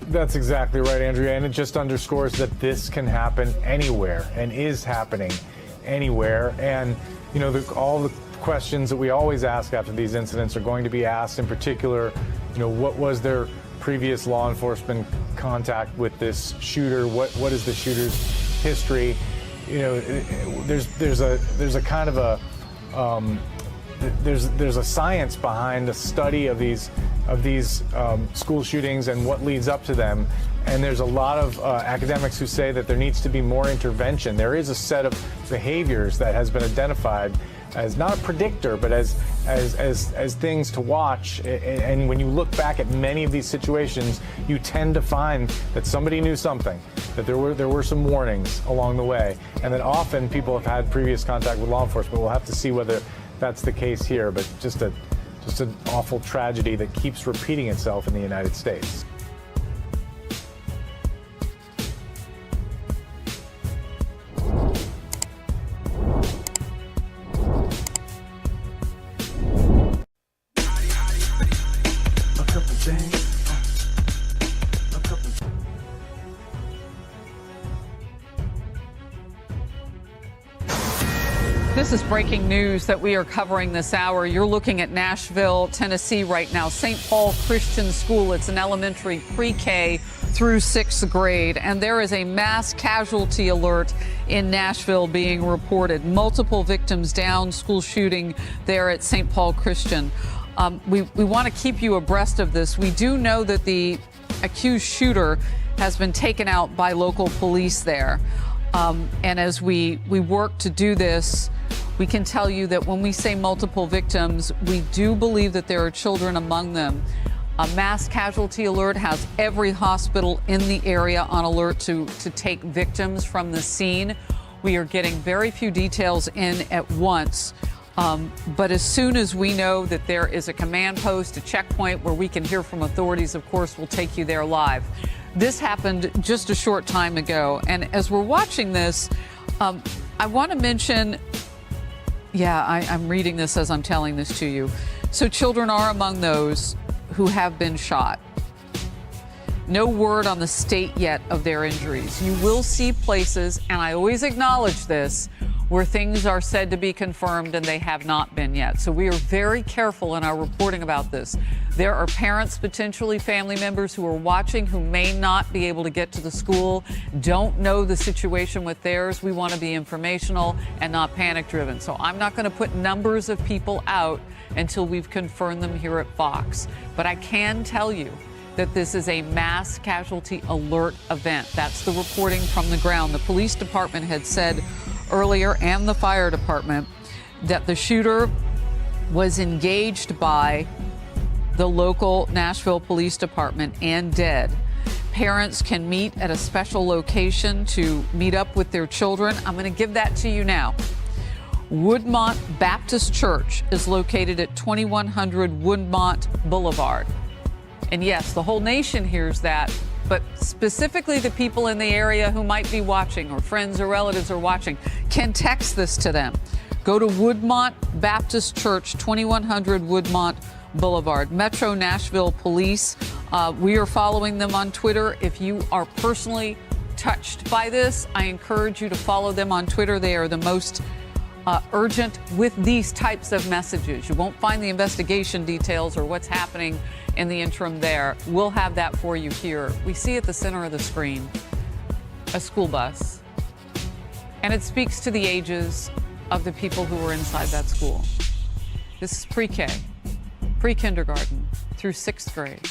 That's exactly right, Andrea, and it just underscores that this can happen anywhere and is happening anywhere. And, all the questions that we always ask after these incidents are going to be asked. In particular, what was their previous law enforcement contact with this shooter? What is the shooter's history? There's a kind of a there's a science behind the study of these school shootings and what leads up to them. And there's a lot of academics who say that there needs to be more intervention. There is a set of behaviors that has been identified as not a predictor, but as things to watch. And when you look back at many of these situations, you tend to find that somebody knew something, that there were some warnings along the way, and that often people have had previous contact with law enforcement. We'll have to see whether that's the case here, but just an awful tragedy that keeps repeating itself in the United States. This is breaking news that we are covering this hour. You're looking at Nashville, Tennessee right now. St. Paul Christian School. It's an elementary pre-K through 6th grade. And there is a mass casualty alert in Nashville being reported. Multiple victims down, school shooting there at St. Paul Christian. We want to keep you abreast of this. We do know that the accused shooter has been taken out by local police there. And as we work to do this, we can tell you that when we say multiple victims, we do believe that there are children among them. A mass casualty alert has every hospital in the area on alert to take victims from the scene. We are getting very few details in at once. But as soon as we know that there is a command post, a checkpoint where we can hear from authorities, of course, we'll take you there live. This happened just a short time ago. And as we're watching this, I want to mention, I'm reading this as I'm telling this to you. So children are among those who have been shot. No word on the state yet of their injuries. You will see places, and I always acknowledge this, where things are said to be confirmed and they have not been yet. So we are very careful in our reporting about this. There are parents, potentially family members, who are watching who may not be able to get to the school, don't know the situation with theirs. We want to be informational and not panic driven. So I'm not going to put numbers of people out until we've confirmed them here at Fox. But I can tell you that this is a mass casualty alert event. That's the reporting from the ground. The police department had said earlier, and the fire department, that the shooter was engaged by the local Nashville Police Department and dead. Parents can meet at a special location to meet up with their children. I'm going to give that to you now. Woodmont Baptist Church is located at 2100 Woodmont Boulevard. And yes, the whole nation hears that, but specifically the people in the area who might be watching, or friends or relatives are watching, can text this to them. Go to Woodmont Baptist Church, 2100 Woodmont Boulevard. Metro Nashville Police, we are following them on Twitter. If you are personally touched by this, I encourage you to follow them on Twitter. They are the most urgent with these types of messages. You won't find the investigation details or what's happening in the interim there. We'll have that for you here. We see at the center of the screen a school bus, and it speaks to the ages of the people who were inside that school. This is pre-K, pre-kindergarten through 6th grade.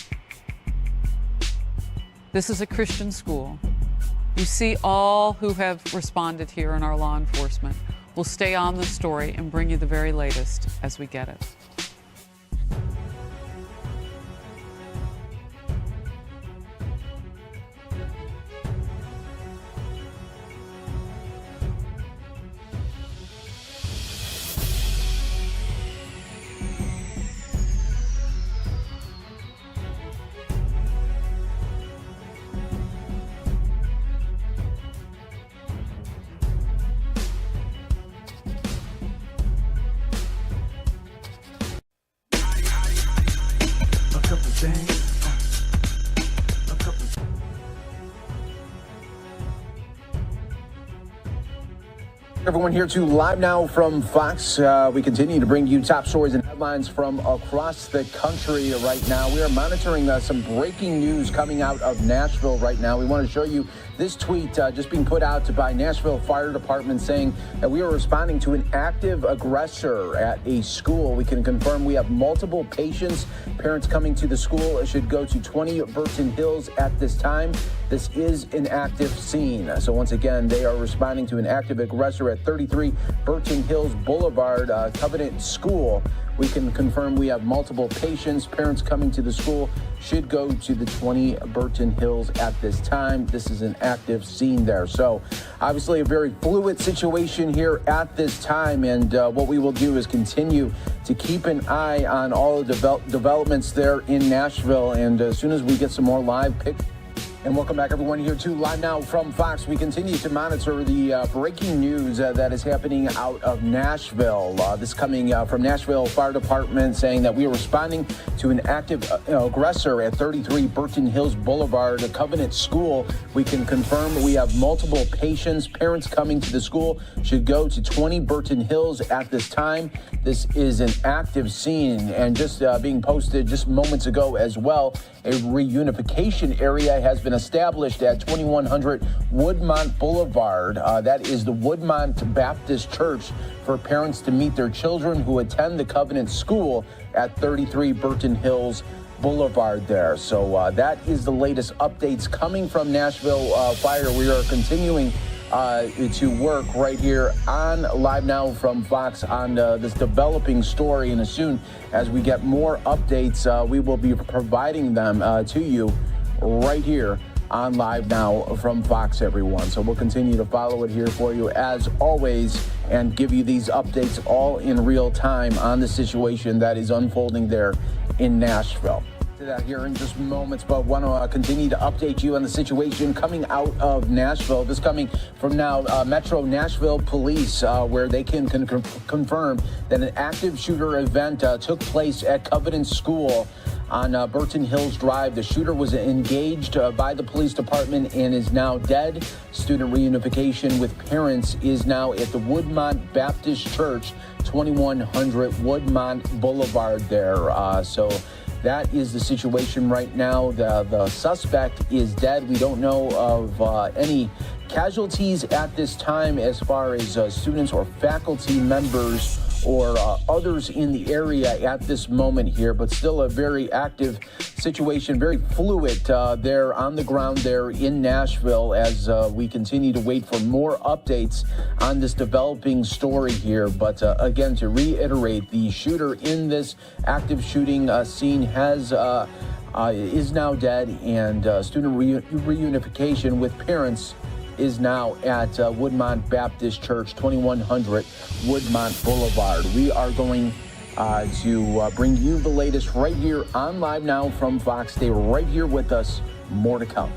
This is a Christian school. You see all who have responded here in our law enforcement. We'll stay on the story and bring you the very latest as we get it. Everyone here to Live Now from Fox. We continue to bring you top stories and headlines from across the country right now. We are monitoring some breaking news coming out of Nashville right now. We want to show you this tweet just being put out by Nashville Fire Department saying that we are responding to an active aggressor at a school. We can confirm we have multiple patients. Parents coming to the school. It should go to 20 Burton Hills at this time. This is an active scene. So once again, they are responding to an active aggressor at 33 Burton Hills Boulevard, Covenant School. We can confirm we have multiple patients. Parents coming to the school should go to the 20 Burton Hills at this time. This is an active scene there. So obviously a very fluid situation here at this time. And what we will do is continue to keep an eye on all the developments there in Nashville. And as soon as we get some more live pictures. And welcome back, everyone, here to Live Now from Fox. We continue to monitor the breaking news that is happening out of Nashville. This coming from Nashville Fire Department saying that we are responding to an active aggressor at 33 Burton Hills Boulevard, a Covenant School. We can confirm we have multiple patients. Parents coming to the school should go to 20 Burton Hills at this time. This is an active scene, and just being posted just moments ago as well, a reunification area has been established at 2100 Woodmont Boulevard. That is the Woodmont Baptist Church for parents to meet their children who attend the Covenant School at 33 Burton Hills Boulevard there. So that is the latest updates coming from Nashville Fire. We are continuing to work right here on Live Now from Fox on this developing story. And as soon as we get more updates, we will be providing them to you right here on Live Now from Fox, everyone. So we'll continue to follow it here for you as always and give you these updates all in real time on the situation that is unfolding there in Nashville. To that here in just moments, but want to continue to update you on the situation coming out of Nashville. This coming from now Metro Nashville Police, where they can confirm that an active shooter event took place at Covenant School on Burton Hills Drive. The shooter was engaged by the police department and is now dead. Student reunification with parents is now at the Woodmont Baptist Church, 2100 Woodmont Boulevard there. So that is the situation right now. The suspect is dead. We don't know of any casualties at this time as far as students or faculty members or others in the area at this moment here, but still a very active situation, very fluid there on the ground there in Nashville as we continue to wait for more updates on this developing story here. But again, to reiterate, the shooter in this active shooting scene is now dead, and student reunification with parents is now at Woodmont Baptist Church, 2100 Woodmont Boulevard. We are going to bring you the latest right here on Live Now from Fox. Stay right here with us. More to come.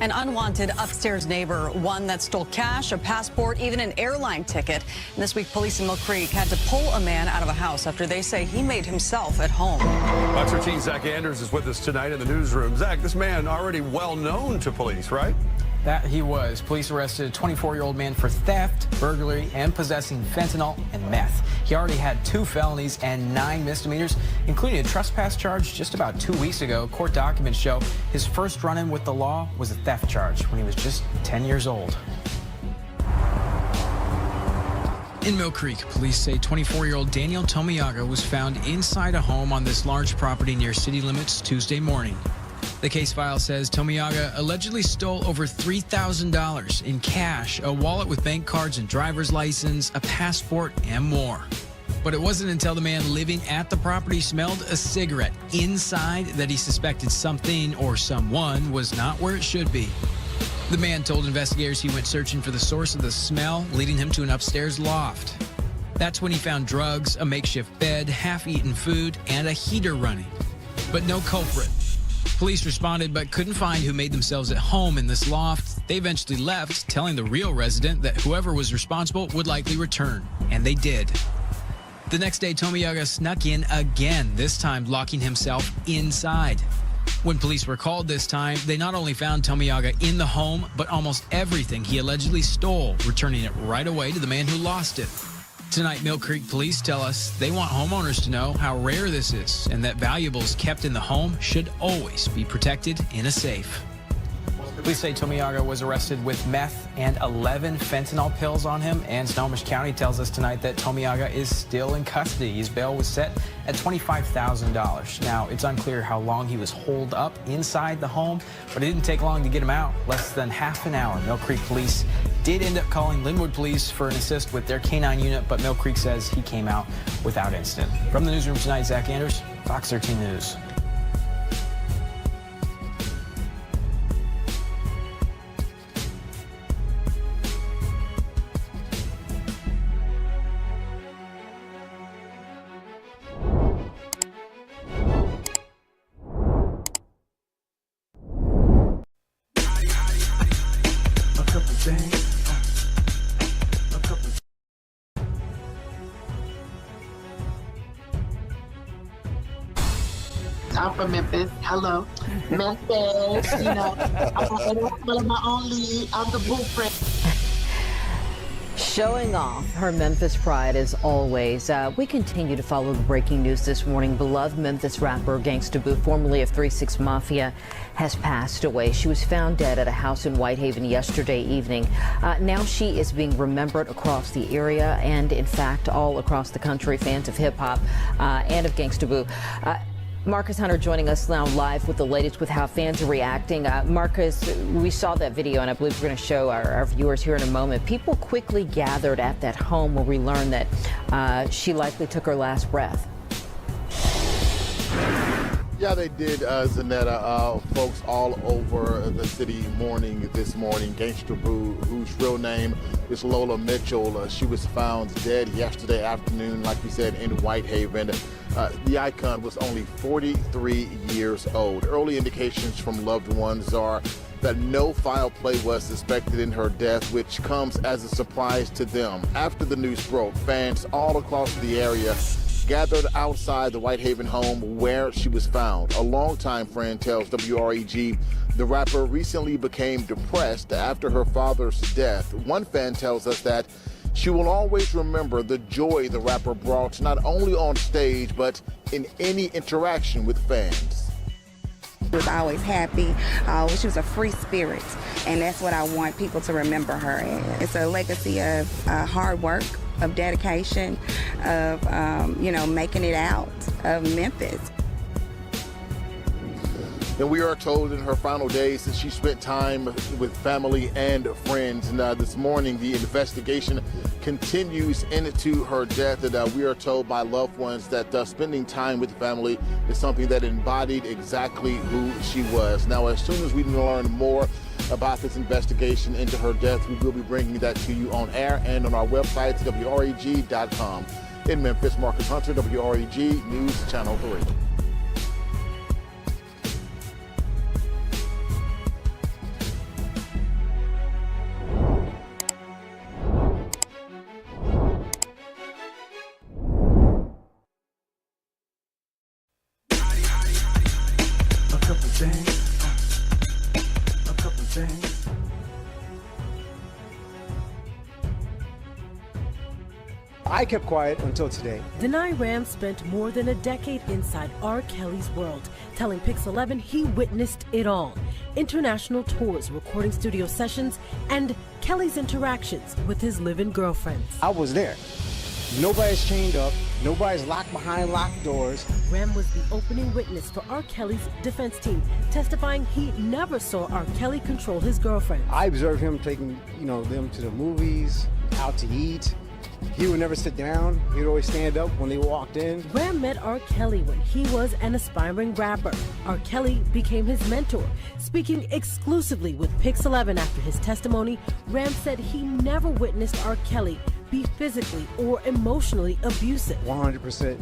An unwanted upstairs neighbor, one that stole cash, a passport, even an airline ticket. And this week, police in Mill Creek had to pull a man out of a house after they say he made himself at home. Fox 13's Zach Anders is with us tonight in the newsroom. Zach, this man already well known to police, right? That he was. Police arrested a 24-year-old man for theft, burglary, and possessing fentanyl and meth. He already had 2 felonies and 9 misdemeanors, including a trespass charge just about 2 weeks ago. Court documents show his first run-in with the law was a theft charge when he was just 10 years old. In Mill Creek, police say 24-year-old Daniel Tomiyaga was found inside a home on this large property near city limits Tuesday morning. The case file says Tomiyaga allegedly stole over $3,000 in cash, a wallet with bank cards and driver's license, a passport, and more. But it wasn't until the man living at the property smelled a cigarette inside that he suspected something or someone was not where it should be. The man told investigators he went searching for the source of the smell, leading him to an upstairs loft. That's when he found drugs, a makeshift bed, half-eaten food, and a heater running. But no culprit. Police responded but couldn't find who made themselves at home in this loft. They eventually left, telling the real resident that whoever was responsible would likely return. And they did. The next day, Tomiyaga snuck in again, this time locking himself inside. When police were called this time, they not only found Tomiyaga in the home, but almost everything he allegedly stole, returning it right away to the man who lost it. Tonight, Mill Creek police tell us they want homeowners to know how rare this is and that valuables kept in the home should always be protected in a safe. Police say Tomiyaga was arrested with meth and 11 fentanyl pills on him, and Snohomish County tells us tonight that Tomiyaga is still in custody. His bail was set at $25,000. Now, it's unclear how long he was holed up inside the home, but it didn't take long to get him out, less than half an hour. Mill Creek police did end up calling Linwood Police for an assist with their K-9 unit, but Mill Creek says he came out without incident. From the newsroom tonight, Zach Anders, Fox 13 News. I'm from Memphis. Hello. Memphis, you know, I'm my own lead. I'm the blueprint. Showing off her Memphis pride as always. We continue to follow the breaking news this morning. Beloved Memphis rapper Gangsta Boo, formerly of 3 6 Mafia, has passed away. She was found dead at a house in Whitehaven yesterday evening. Now she is being remembered across the area and, in fact, all across the country. Fans of hip hop and of Gangsta Boo. Marcus Hunter joining us now live with the latest with how fans are reacting. Marcus, we saw that video, and I believe we're going to show our viewers here in a moment. People quickly gathered at that home where we learned that she likely took her last breath. Yeah, they did, Zanetta. Folks all over the city mourning this morning. Gangsta Boo, whose real name is Lola Mitchell. She was found dead yesterday afternoon, like we said, in Whitehaven. The icon was only 43 years old. Early indications from loved ones are that no foul play was suspected in her death, which comes as a surprise to them. After the news broke, fans all across the area gathered outside the Whitehaven home where she was found. A longtime friend tells WREG the rapper recently became depressed after her father's death. One fan tells us that she will always remember the joy the rapper brought, not only on stage, but in any interaction with fans. She was always happy. She was a free spirit, and that's what I want people to remember her as. It's a legacy of hard work, of dedication, of making it out of Memphis. And we are told in her final days that she spent time with family and friends. And this morning, the investigation continues into her death. And we are told by loved ones that spending time with family is something that embodied exactly who she was. Now, as soon as we learn more about this investigation into her death, we will be bringing that to you on air and on our website, WREG.com. In Memphis, Marcus Hunter, WREG News Channel 3. I kept quiet until today. Denai Ram spent more than a decade inside R. Kelly's world, telling Pix 11 he witnessed it all. International tours, recording studio sessions, and Kelly's interactions with his live-in girlfriends. I was there. Nobody's chained up. Nobody's locked behind locked doors. Ram was the opening witness for R. Kelly's defense team, testifying he never saw R. Kelly control his girlfriend. I observed him taking, them to the movies, out to eat. He would never sit down. He would always stand up when they walked in. Ram met R. Kelly when he was an aspiring rapper. R. Kelly became his mentor. Speaking exclusively with Pix 11 after his testimony, Ram said he never witnessed R. Kelly be physically or emotionally abusive. 100%,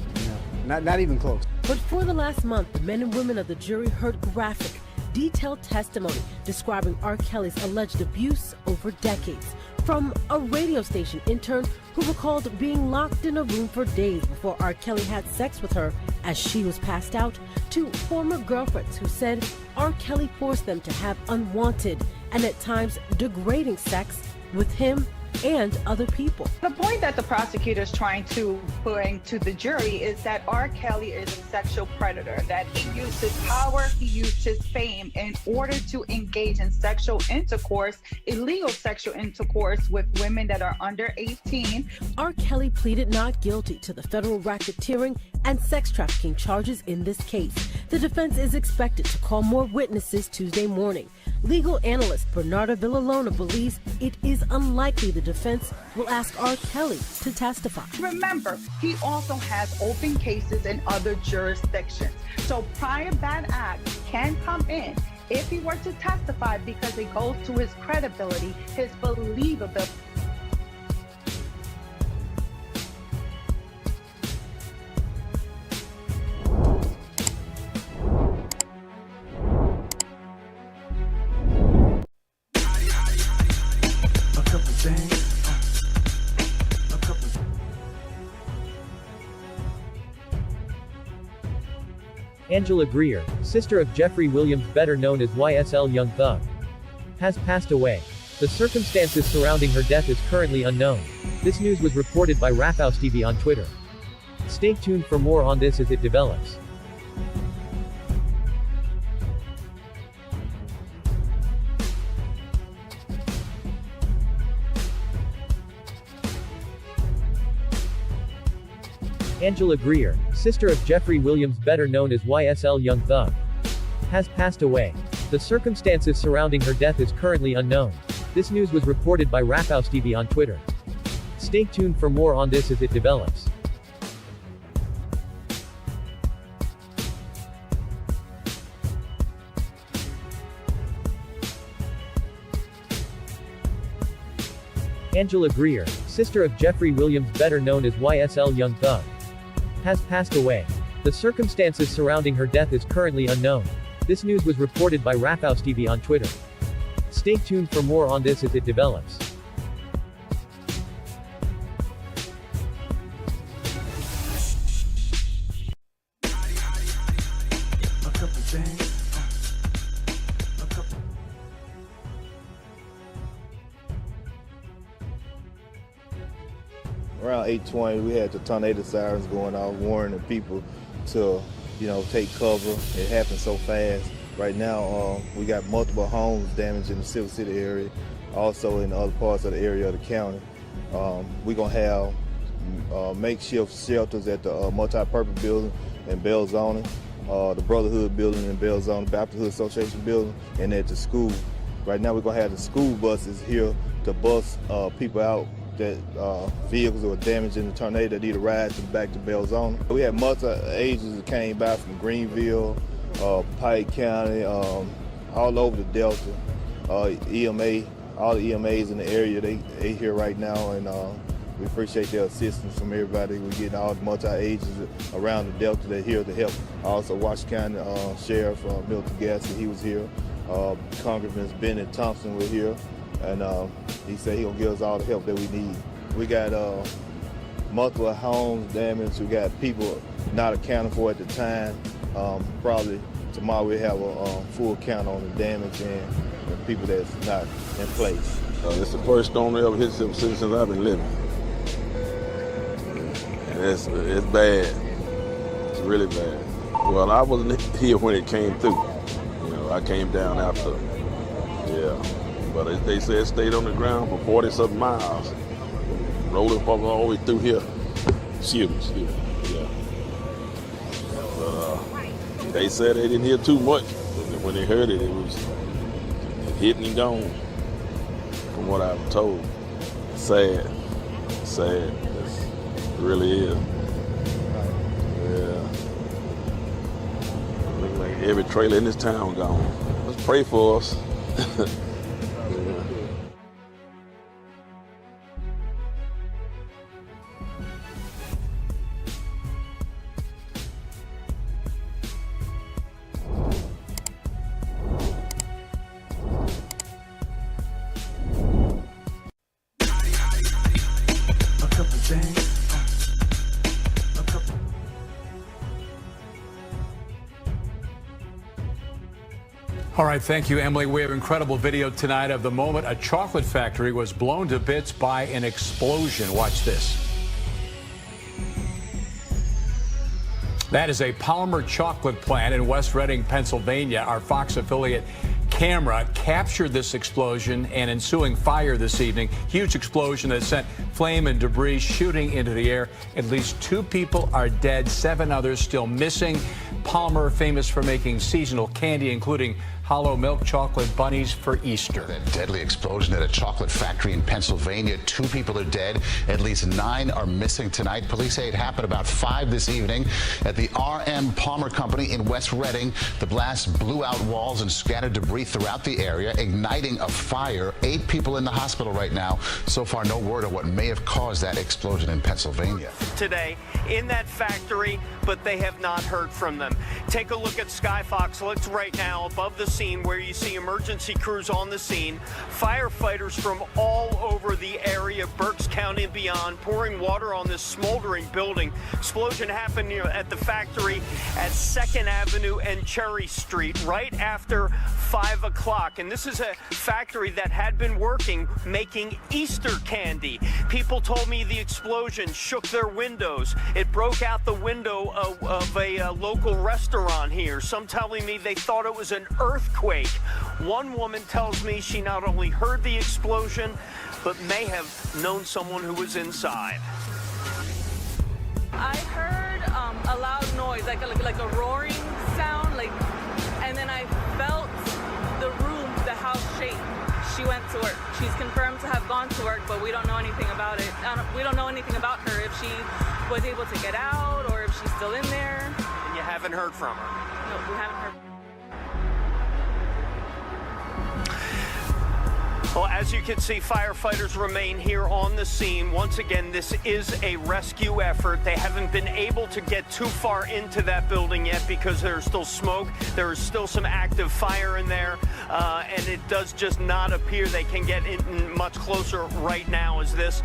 not even close. But for the last month, the men and women of the jury heard graphic, detailed testimony describing R. Kelly's alleged abuse over decades. From a radio station intern who recalled being locked in a room for days before R. Kelly had sex with her as she was passed out, to former girlfriends who said R. Kelly forced them to have unwanted and at times degrading sex with him and other people. The point that the prosecutor is trying to bring to the jury is that R. Kelly is a sexual predator, that he used his power, he used his fame in order to engage in sexual intercourse, illegal sexual intercourse with women that are under 18. R. Kelly pleaded not guilty to the federal racketeering and sex trafficking charges in this case. The defense is expected to call more witnesses Tuesday morning. Legal analyst Bernardo Villalona believes it is unlikely the defense will ask R. Kelly to testify. Remember, he also has open cases in other jurisdictions. So prior bad acts can come in if he were to testify because it goes to his credibility, his believability. Angela Greer, sister of Jeffrey Williams better known as YSL Young Thug, has passed away. The circumstances surrounding her death is currently unknown. This news was reported by Rap House TV on Twitter. Stay tuned for more on this as it develops. Angela Greer, sister of Jeffrey Williams better known as YSL Young Thug, has passed away. The circumstances surrounding her death is currently unknown. This news was reported by Rap House TV on Twitter. Stay tuned for more on this as it develops. Angela Greer, sister of Jeffrey Williams, better known as YSL Young Thug, has passed away. The circumstances surrounding her death is currently unknown. This news was reported by Raffhouse TV on Twitter. Stay tuned for more on this as it develops. Around 8:20, we had the tornado sirens going off, warning the people to, take cover. It happened so fast. Right now, we got multiple homes damaged in the Silver City area, also in other parts of the area of the county. We're gonna have makeshift shelters at the multi-purpose building in Belzoni, the Brotherhood building in Belzoni, Baptist Hood Association building, and at the school. Right now, we're gonna have the school buses here to bus people out that vehicles were damaged in the tornado that need a ride back to Belzoni. We had multi-agents that came by from Greenville, Pike County, all over the Delta, EMA, all the EMAs in the area, they here right now, and we appreciate their assistance from everybody. We're getting all the multi-agents around the Delta that are here to help. Also, Washington County Sheriff Milton Gasson, he was here. Congressman Bennett Thompson was here, and he said he's gonna give us all the help that we need. We got multiple homes damaged. We got people not accounted for at the time. Probably tomorrow we'll have a full count on the damage and the people that's not in place. It's the first storm that ever hit Silver City since I've been living. And it's bad. It's really bad. Well, I wasn't here when it came through. I came down after. Yeah. But they said it stayed on the ground for 40-something miles. Rolling all the way through here. Excuse me. Yeah. But they said they didn't hear too much. When they heard it, it was hitting and gone. From what I was told. Sad. It really is. Yeah. Look like every trailer in this town gone. Let's pray for us. All right, thank you, Emily. We have incredible video tonight of the moment a chocolate factory was blown to bits by an explosion. Watch this. That is a Palmer chocolate plant in West Reading, Pennsylvania. Our Fox affiliate camera captured this explosion and ensuing fire this evening. Huge explosion that sent flame and debris shooting into the air. At least 2 people are dead, 7 others still missing. Palmer, famous for making seasonal candy, including hollow milk chocolate bunnies for Easter. That deadly explosion at a chocolate factory in Pennsylvania. 2 people are dead. At least 9 are missing tonight. Police say it happened about 5 this evening at the R.M. Palmer Company in West Reading. The blast blew out walls and scattered debris throughout the area, igniting a fire. 8 people in the hospital right now. So far, no word of what may have caused that explosion in Pennsylvania. Today in that factory, but they have not heard from them. Take a look at Skyfox. Looks right now above the scene where you see emergency crews on the scene, firefighters from all over the area, Berks County and beyond, pouring water on this smoldering building. Explosion happened at the factory at 2nd Avenue and Cherry Street right after 5 o'clock. And this is a factory that had been working making Easter candy. People told me the explosion shook their windows. It broke out the window of a local restaurant here. Some telling me they thought it was an earthquake. One woman tells me she not only heard the explosion, but may have known someone who was inside. I heard a loud noise, like a roaring sound, and then I felt the house shake. She went to work. She's confirmed to have gone to work, but we don't know anything about it. We don't know anything about her, if she was able to get out or if she's still in there. And you haven't heard from her? No, we haven't heard. Well, as you can see, firefighters remain here on the scene. Once again, this is a rescue effort. They haven't been able to get too far into that building yet because there's still smoke. There is still some active fire in there, and it does just not appear they can get in much closer right now, as this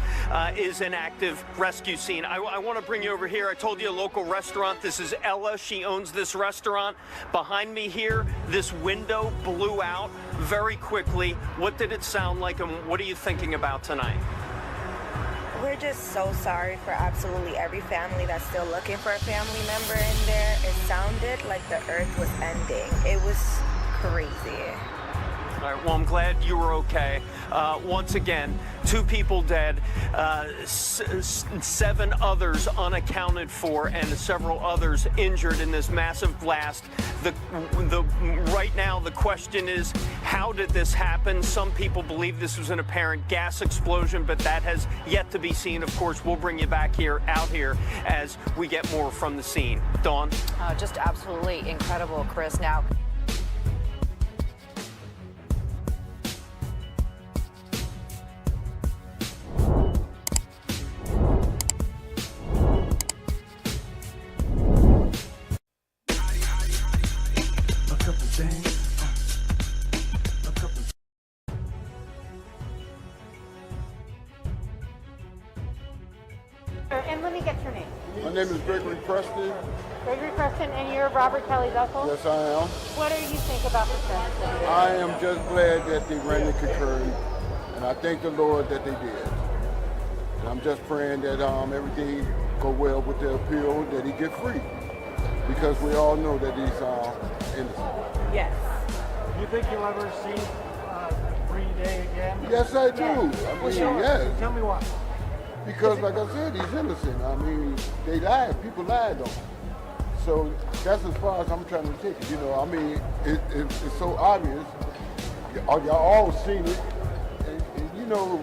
is an active rescue scene. I want to bring you over here. I told you a local restaurant. This is Ella. She owns this restaurant. Behind me here, this window blew out very quickly. What did it sound like, and what are you thinking about tonight? We're just so sorry for absolutely every family that's still looking for a family member in there. It sounded like the earth was ending. It was crazy. All right, well, I'm glad you were okay. Once again, 2 people dead, 7 others unaccounted for, and several others injured in this massive blast. Right now, the question is, how did this happen? Some people believe this was an apparent gas explosion, but that has yet to be seen. Of course, we'll bring you back out here as we get more from the scene. Dawn? Just absolutely incredible, Chris. Now, And let me get your name. My name is Gregory Preston. Gregory Preston, and you're Robert Kelly's uncle? Yes, I am. What do you think about this incident? I am just glad that they ran the concurrent, and I thank the Lord that they did. And I'm just praying that everything go well with the appeal, that he get free, because we all know that he's innocent. Yes. Do you think you'll ever see Free Day again? Yes, I do. Yes. I mean, yes. Tell me why. Because, like I said, he's innocent. I mean, they lied. People lied on him. So that's as far as I'm trying to take it. You know, I mean, it's so obvious. Y'all all seen it. And, you know,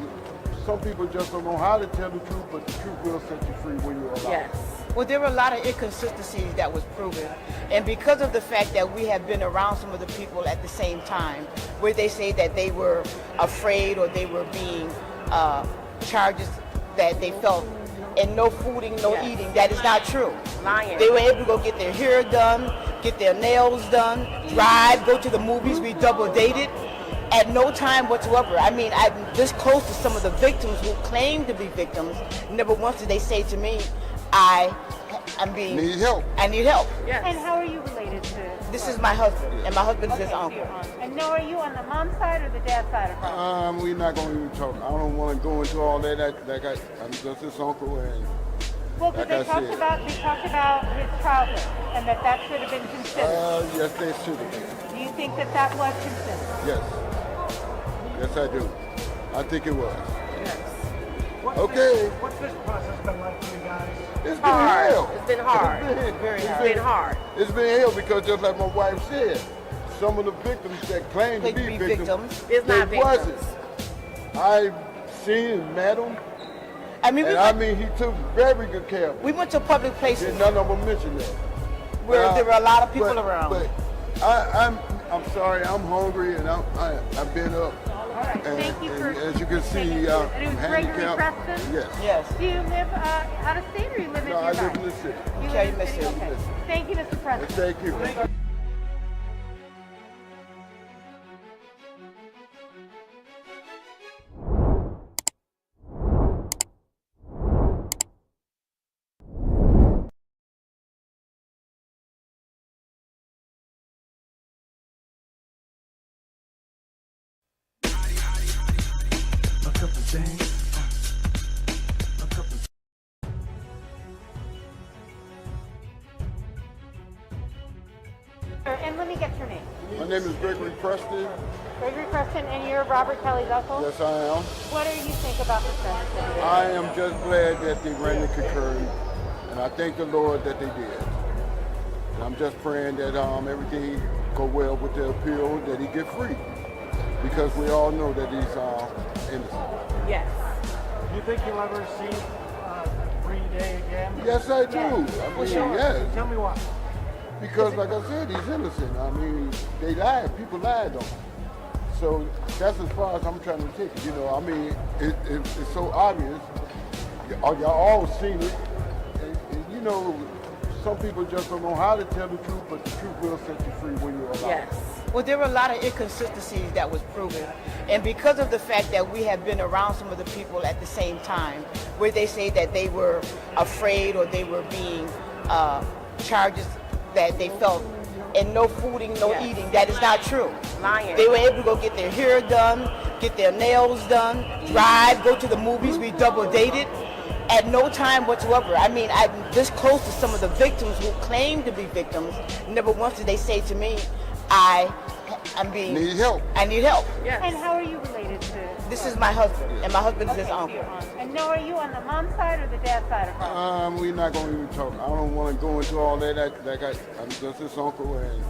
some people just don't know how to tell the truth, but the truth will set you free when you're alive. Yes. Well, there were a lot of inconsistencies that was proven. And because of the fact that we have been around some of the people at the same time, where they say that they were afraid or they were being charges that they felt, and no fooding, no eating. That is not true. Lying. They were able to go get their hair done, get their nails done, drive, go to the movies. We double dated at no time whatsoever. I mean, I'm this close to some of the victims who claim to be victims. Never once did they say to me, I'm being... Need help. I need help. Yes. And how are you related to? This is my husband, and my husband is his uncle. And no, are you on the mom's side or the dad's side of her? We're not going to even talk. I don't want to go into all that. I'm just his uncle, and well, but they talked about his childhood, and that should have been considered. Yes, they should have been. Do you think that was considered? Yes. Yes, I do. I think it was. Yes. What's this process been like for you guys? It's been hell. It's been hard. It's been hard. It's been hell because, just like my wife said, some of the victims that claim to be victims, it's not they victims. wasn't. I've seen and met them. I mean, he took very good care of me. We went to public places. And none of them mentioned that. Where there were a lot of people around. But I'm sorry, I'm hungry, and I've been up. All right, thank you for. As you can see, and it was Gregory handicapped. Preston? Yes. Yes. Do you live out of state or you live in No, I nearby? live in the city. You Okay, live in the city? Mississippi. Okay. Thank you, Mr. Preston. Thank you. And let me get your name. My name is Gregory Preston. Gregory Preston, and you're Robert Kelly's uncle? Yes, I am. What do you think about this incident? I am just glad that they ran the concurrent, and I thank the Lord that they did. And I'm just praying that everything go well with the appeal, that he get free, because we all know that he's innocent. Yes. Do you think you'll ever see Free Day again? Yes, I do. I mean, yes. Tell me why. Because, like I said, he's innocent. I mean, they lied. People lied on him. So that's as far as I'm trying to take it. You know, I mean, it's so obvious. Y'all all seen it. And, you know, some people just don't know how to tell the truth, but the truth will set you free when you're alive. Yes. Well, there were a lot of inconsistencies that was proven. And because of the fact that we have been around some of the people at the same time, where they say that they were afraid or they were being charges that they felt, and no fooding, no eating, that is not true. Lying. They were able to go get their hair done, get their nails done, drive, go to the movies, be double dated. At no time whatsoever. I mean, I'm this close to some of the victims who claim to be victims. Never once did they say to me, I'm being... Need help. I need help. Yes. And how are you related to? This is my husband, and my husband is his uncle. And no, are you on the mom's side or the dad's side of her? We're not going to even talk. I don't want to go into all that. I'm just his uncle, and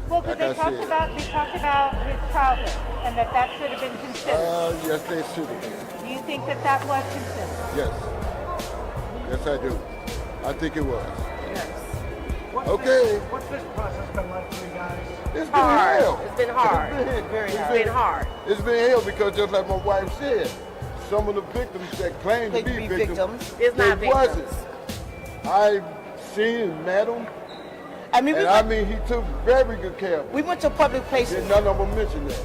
well, because they talked about his childhood, and that should have been considered. Yes, they should have been. Do you think that was considered? Yes. Yes, I do. I think it was. Yes. What's this process been like for you guys? It's been hell. It's been hard. It's been hard. It's been hell because just like my wife said, some of the victims that claim to be victims, it's not they victims. wasn't. I've seen and met them. I mean, he took very good care of them. We went to public places. And none of them mentioned that.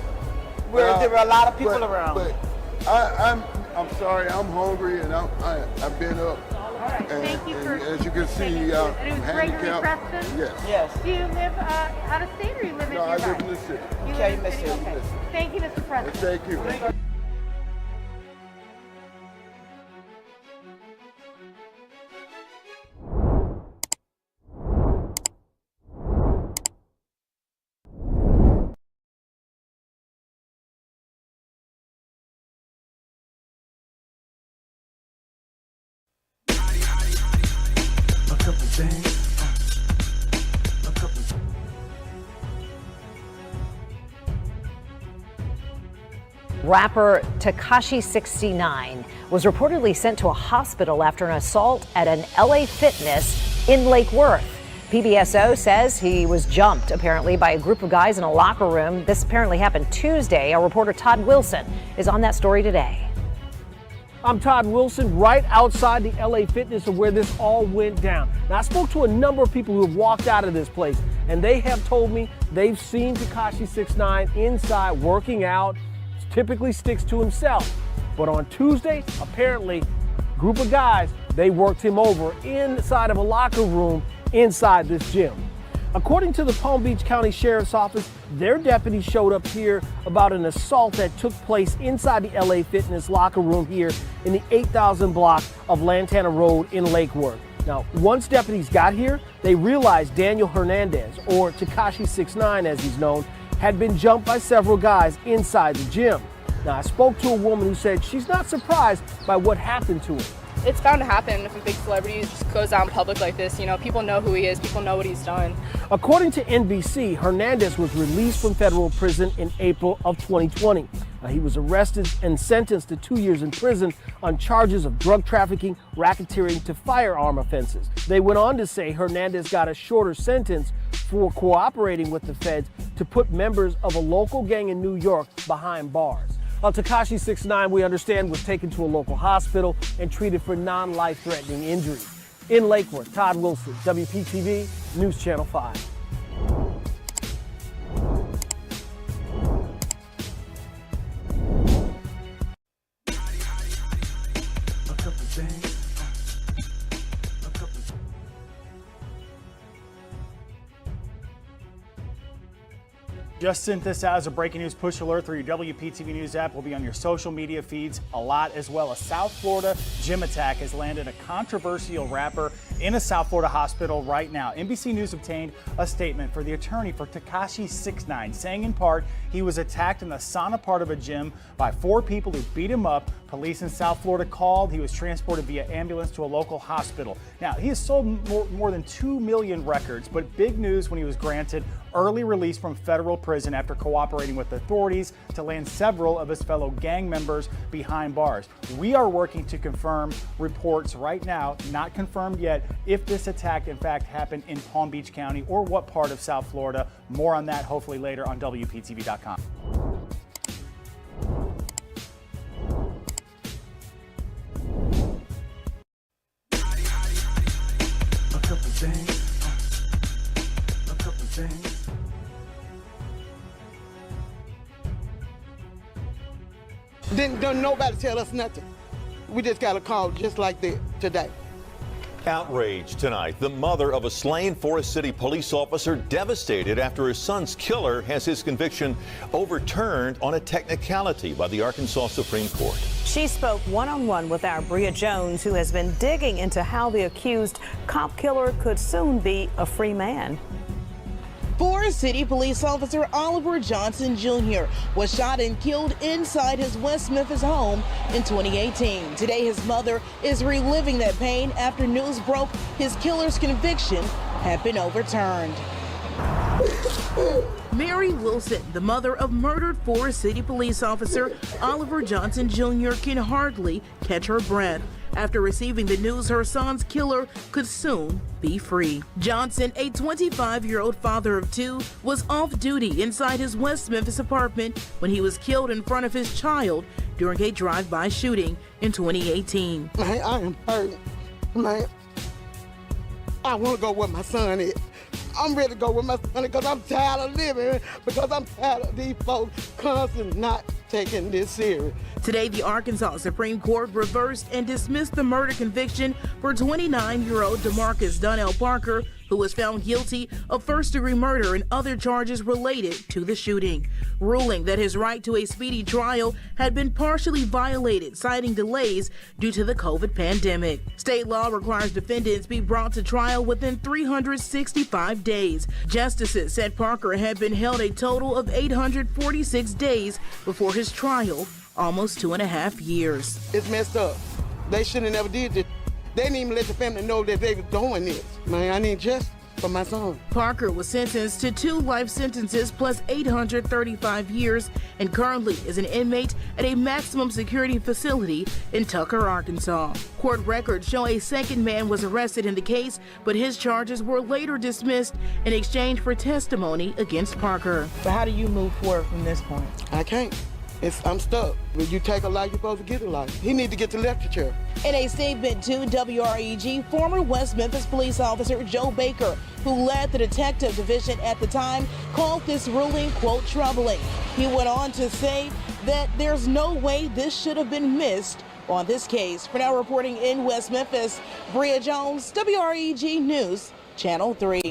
Where there were a lot of people around. But I'm sorry, I'm hungry and I've been up. All right, thank you for. As you can see, and I'm it was Gregory handicapped. Preston? Yes. Do you live out of state or you live in No, I nearby? live in the city. You Okay, live in the city? Mr. Okay. Thank you, Mr. Preston. Thank you. Rapper Tekashi 69 was reportedly sent to a hospital after an assault at an LA Fitness in Lake Worth. PBSO says he was jumped, apparently, by a group of guys in a locker room. This apparently happened Tuesday. Our reporter Todd Wilson is on that story today. I'm Todd Wilson, right outside the LA Fitness of where this all went down. Now, I spoke to a number of people who have walked out of this place, and they have told me they've seen Tekashi 69 inside working out. Typically sticks to himself. But on Tuesday, apparently, a group of guys, they worked him over inside of a locker room inside this gym. According to the Palm Beach County Sheriff's Office, their deputies showed up here about an assault that took place inside the LA Fitness locker room here in the 8000 block of Lantana Road in Lake Worth. Now, once deputies got here, they realized Daniel Hernandez, or Tekashi 69 as he's known, had been jumped by several guys inside the gym. Now, I spoke to a woman who said she's not surprised by what happened to him. It's bound to happen if a big celebrity just goes out in public like this. You know, people know who he is, people know what he's done. According to NBC, Hernandez was released from federal prison in April of 2020. He was arrested and sentenced to 2 years in prison on charges of drug trafficking, racketeering to firearm offenses. They went on to say Hernandez got a shorter sentence for cooperating with the feds to put members of a local gang in New York behind bars. Tekashi 69, we understand, was taken to a local hospital and treated for non-life-threatening injuries. In Lake Worth, Todd Wilson, WPTV, News Channel 5. Just sent this out as a breaking news push alert through your WPTV News app. Will be on your social media feeds a lot as well. A South Florida gym attack has landed a controversial rapper in a South Florida hospital right now. NBC News obtained a statement for the attorney for Tekashi 69, saying in part he was attacked in the sauna part of a gym by 4 people who beat him up. Police in South Florida called. He was transported via ambulance to a local hospital. Now, he has sold more than 2 million records, but big news when he was granted early release from federal prison after cooperating with authorities to land several of his fellow gang members behind bars. We are working to confirm reports right now, not confirmed yet, if this attack in fact happened in Palm Beach County or what part of South Florida. More on that hopefully later on WPTV.com. Didn't nobody tell us nothing. We just got a call just like that today. Outrage tonight. The mother of a slain Forest City police officer devastated after her son's killer has his conviction overturned on a technicality by the Arkansas Supreme Court. She spoke one-on-one with our Bria Jones, who has been digging into how the accused cop killer could soon be a free man. Forest City police officer Oliver Johnson Jr. was shot and killed inside his West Memphis home in 2018. Today, his mother is reliving that pain after news broke his killer's conviction had been overturned. Mary Wilson, the mother of murdered Forest City police officer Oliver Johnson Jr., can hardly catch her breath after receiving the news her son's killer could soon be free. Johnson, a 25-year-old father of two, was off duty inside his West Memphis apartment when he was killed in front of his child during a drive-by shooting in 2018. Man, I am hurt. Man, I want to go where my son is. I'm ready to go with my son because I'm tired of living, because I'm tired of these folks constantly not taking this serious. Today, the Arkansas Supreme Court reversed and dismissed the murder conviction for 29-year-old DeMarcus Donnell Parker, who was found guilty of first-degree murder and other charges related to the shooting, ruling that his right to a speedy trial had been partially violated, citing delays due to the COVID pandemic. State law requires defendants be brought to trial within 365 days. Justices said Parker had been held a total of 846 days before his trial, almost 2.5 years. It's messed up. They should have never did this. They didn't even let the family know that they were doing this. Man, I need justice for my son. Parker was sentenced to 2 life sentences plus 835 years and currently is an inmate at a maximum security facility in Tucker, Arkansas. Court records show a second man was arrested in the case, but his charges were later dismissed in exchange for testimony against Parker. So how do you move forward from this point? I can't. I'm stuck. When you take a life, you're supposed to get a life. He need to get the electric chair. In a statement to WREG, former West Memphis police officer Joe Baker, who led the detective division at the time, called this ruling, quote, troubling. He went on to say that there's no way this should have been missed on this case. For now, reporting in West Memphis, Bria Jones, WREG News, Channel 3.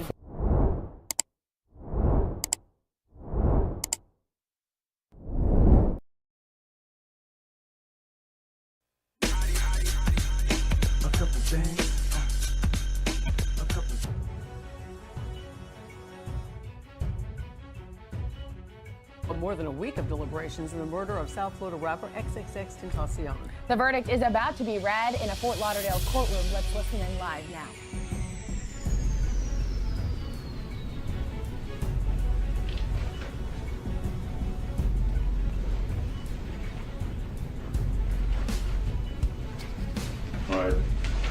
More than a week of deliberations in the murder of South Florida rapper XXX Tentacion. The verdict is about to be read in a Fort Lauderdale courtroom. Let's listen in live now. All right,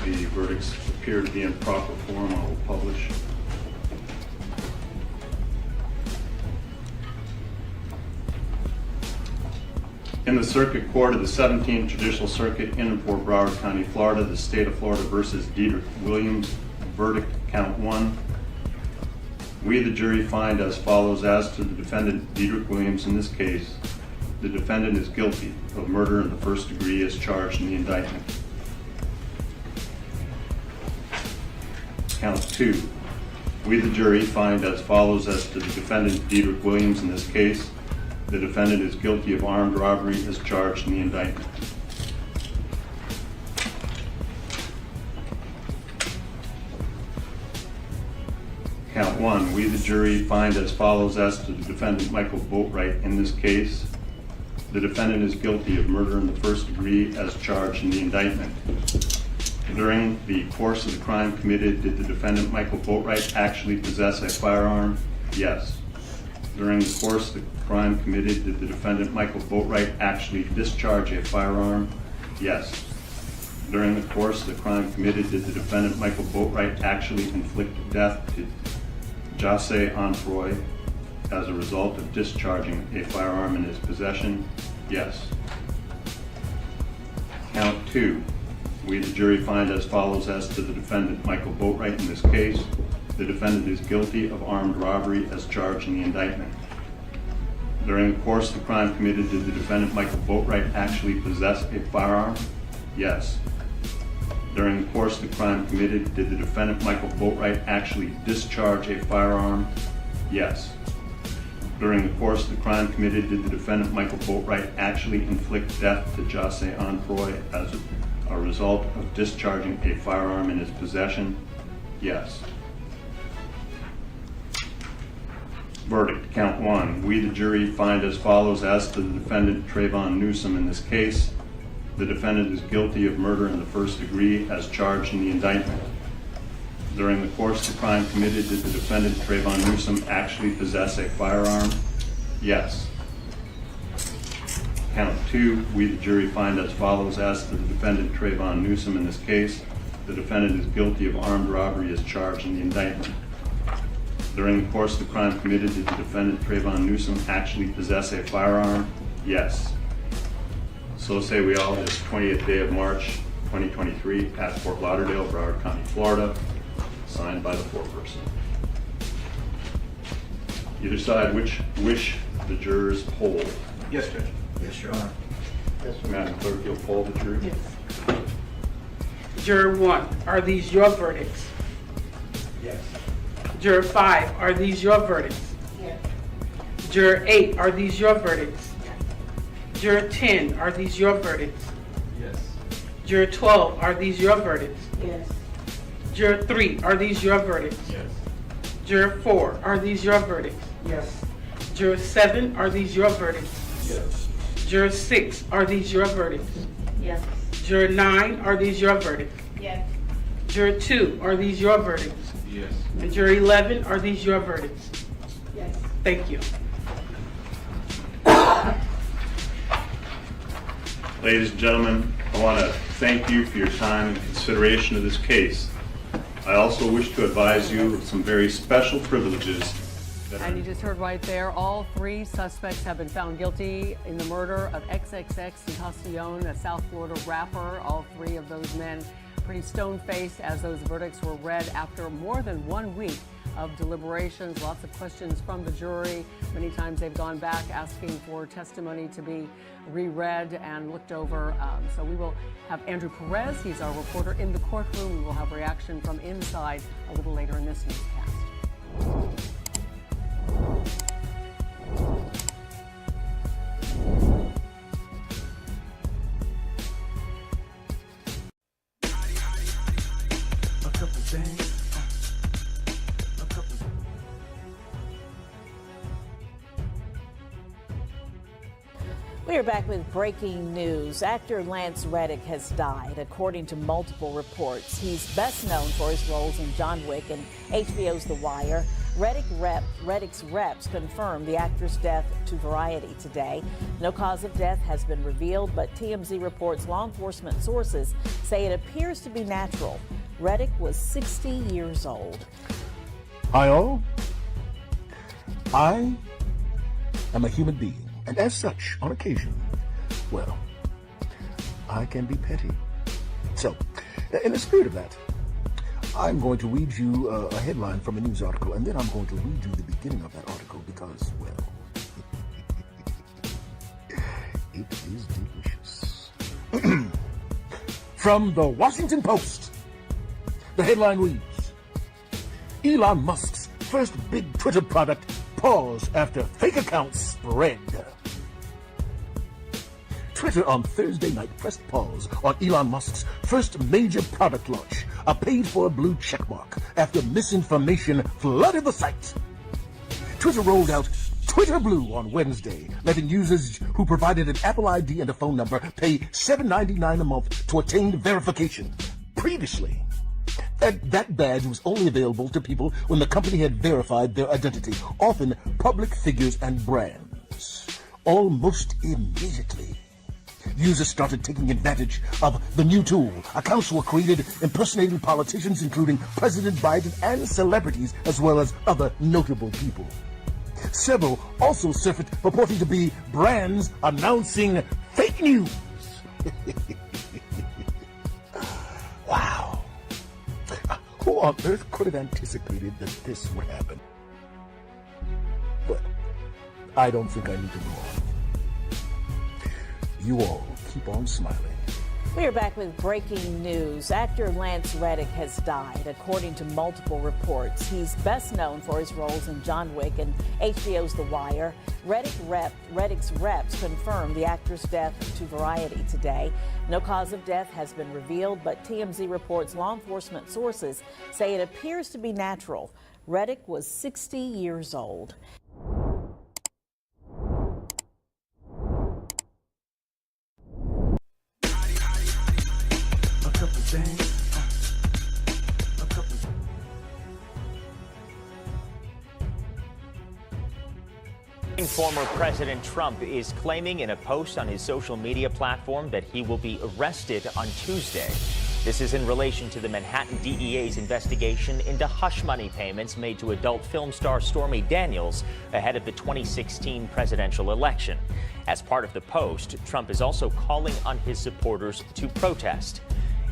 the verdicts appear to be in proper form. I will publish. In the Circuit Court of the 17th Judicial Circuit in Fort Broward County, Florida, the state of Florida versus Dedrick Williams, verdict count 1. We, the jury, find as follows: as to the defendant Dedrick Williams in this case, the defendant is guilty of murder in the first degree as charged in the indictment. Count 2. We, the jury, find as follows: as to the defendant Dedrick Williams in this case, the defendant is guilty of armed robbery as charged in the indictment. Count 1. We, the jury, find as follows: as to the defendant Michael Boatwright in this case, the defendant is guilty of murder in the first degree as charged in the indictment. During the course of the crime committed, did the defendant Michael Boatwright actually possess a firearm? Yes. During the course of the crime committed, did the defendant Michael Boatwright actually discharge a firearm? Yes. During the course of the crime committed, did the defendant Michael Boatwright actually inflict death to Jahseh Onfroy as a result of discharging a firearm in his possession? Yes. Count 2. We, the jury, find as follows: as to the defendant Michael Boatwright in this case, the defendant is guilty of armed robbery as charged in the indictment. During the course of the crime committed, did the defendant Michael Boatwright actually possess a firearm? Yes. During the course of the crime committed, did the defendant Michael Boatwright actually discharge a firearm? Yes. During the course of the crime committed, did the defendant Michael Boatwright actually inflict death to Jahseh Onfroy as a result of discharging a firearm in his possession? Yes. Verdict, count one. We, the jury, find as follows as to the defendant Trayvon Newsome in this case. The defendant is guilty of murder in the first degree as charged in the indictment. During the course of the crime committed, did the defendant Trayvon Newsome actually possess a firearm? Yes. Count two. We, the jury, find as follows as to the defendant Trayvon Newsome in this case. The defendant is guilty of armed robbery as charged in the indictment. During the course of the crime committed, did the defendant Trayvon Newsome actually possess a firearm? Yes. So say we all, this 20th day of March 2023 at Fort Lauderdale, Broward County, Florida, signed by the foreperson. You decide which wish the jurors hold. Yes, Judge. Yes, Your Honor. Yes, Madam Clerk, you'll poll the jury. Yes. Juror 1, are these your verdicts? Yes. Juror 5, are these your verdicts? Yes. Juror 8, are these your verdicts? Yes. Juror 10, are these your verdicts? Yes. Juror 12, are these your verdicts? Yes. Juror 3, are these your verdicts? Yes. Juror 4, are these your verdicts? Yes. Juror 7, are these your verdicts? Yes. Juror 6, are these your verdicts? Yes. Juror 9, are these your verdicts? Yes. Juror 2, are these your verdicts? Yes. And Juror 11, are these your verdicts? Yes. Thank you. Ladies and gentlemen, I want to thank you for your time and consideration of this case. I also wish to advise you of some very special privileges. And you just heard right there, all three suspects have been found guilty in the murder of XXXTentacion, a South Florida rapper. All three of those men pretty stone-faced as those verdicts were read after more than 1 week of deliberations, lots of questions from the jury. Many times they've gone back asking for testimony to be reread and looked over. So we will have Andrew Perez, he's our reporter in the courtroom. We will have reaction from inside a little later in this newscast. We are back with breaking news. Actor Lance Reddick has died, according to multiple reports. He's best known for his roles in John Wick and HBO's The Wire. Reddick's reps confirmed the actor's death to Variety today. No cause of death has been revealed, but TMZ reports law enforcement sources say it appears to be natural. Reddick was 60 years old. Hi all. I am a human being. And as such, on occasion, well, I can be petty. So, in the spirit of that, I'm going to read you a headline from a news article, and then I'm going to read you the beginning of that article because, well, it is delicious. From the Washington Post, the headline reads, Elon Musk's first big Twitter product paused after fake accounts spread. Twitter on Thursday night pressed pause on Elon Musk's first major product launch, a paid-for blue checkmark, after misinformation flooded the site. Twitter rolled out Twitter Blue on Wednesday, letting users who provided an Apple ID and a phone number pay $7.99 a month to attain verification. Previously, that badge was only available to people when the company had verified their identity, often public figures and brands. Almost immediately, users started taking advantage of the new tool. Accounts were created impersonating politicians, including President Biden, and celebrities, as well as other notable people. Several also surfaced purporting to be brands announcing fake news. Wow. Who on earth could have anticipated that this would happen? But I don't think I need to go on. You all keep on smiling. We are back with breaking news. Actor Lance Reddick has died, according to multiple reports. He's best known for his roles in John Wick and HBO's The Wire. Reddick's reps confirmed the actor's death to Variety today. No cause of death has been revealed, but TMZ reports law enforcement sources say it appears to be natural. Reddick was 60 years old. Former President Trump is claiming in a post on his social media platform that he will be arrested on Tuesday. This is in relation to the Manhattan DEA's investigation into hush money payments made to adult film star Stormy Daniels ahead of the 2016 presidential election. As part of the post, Trump is also calling on his supporters to protest.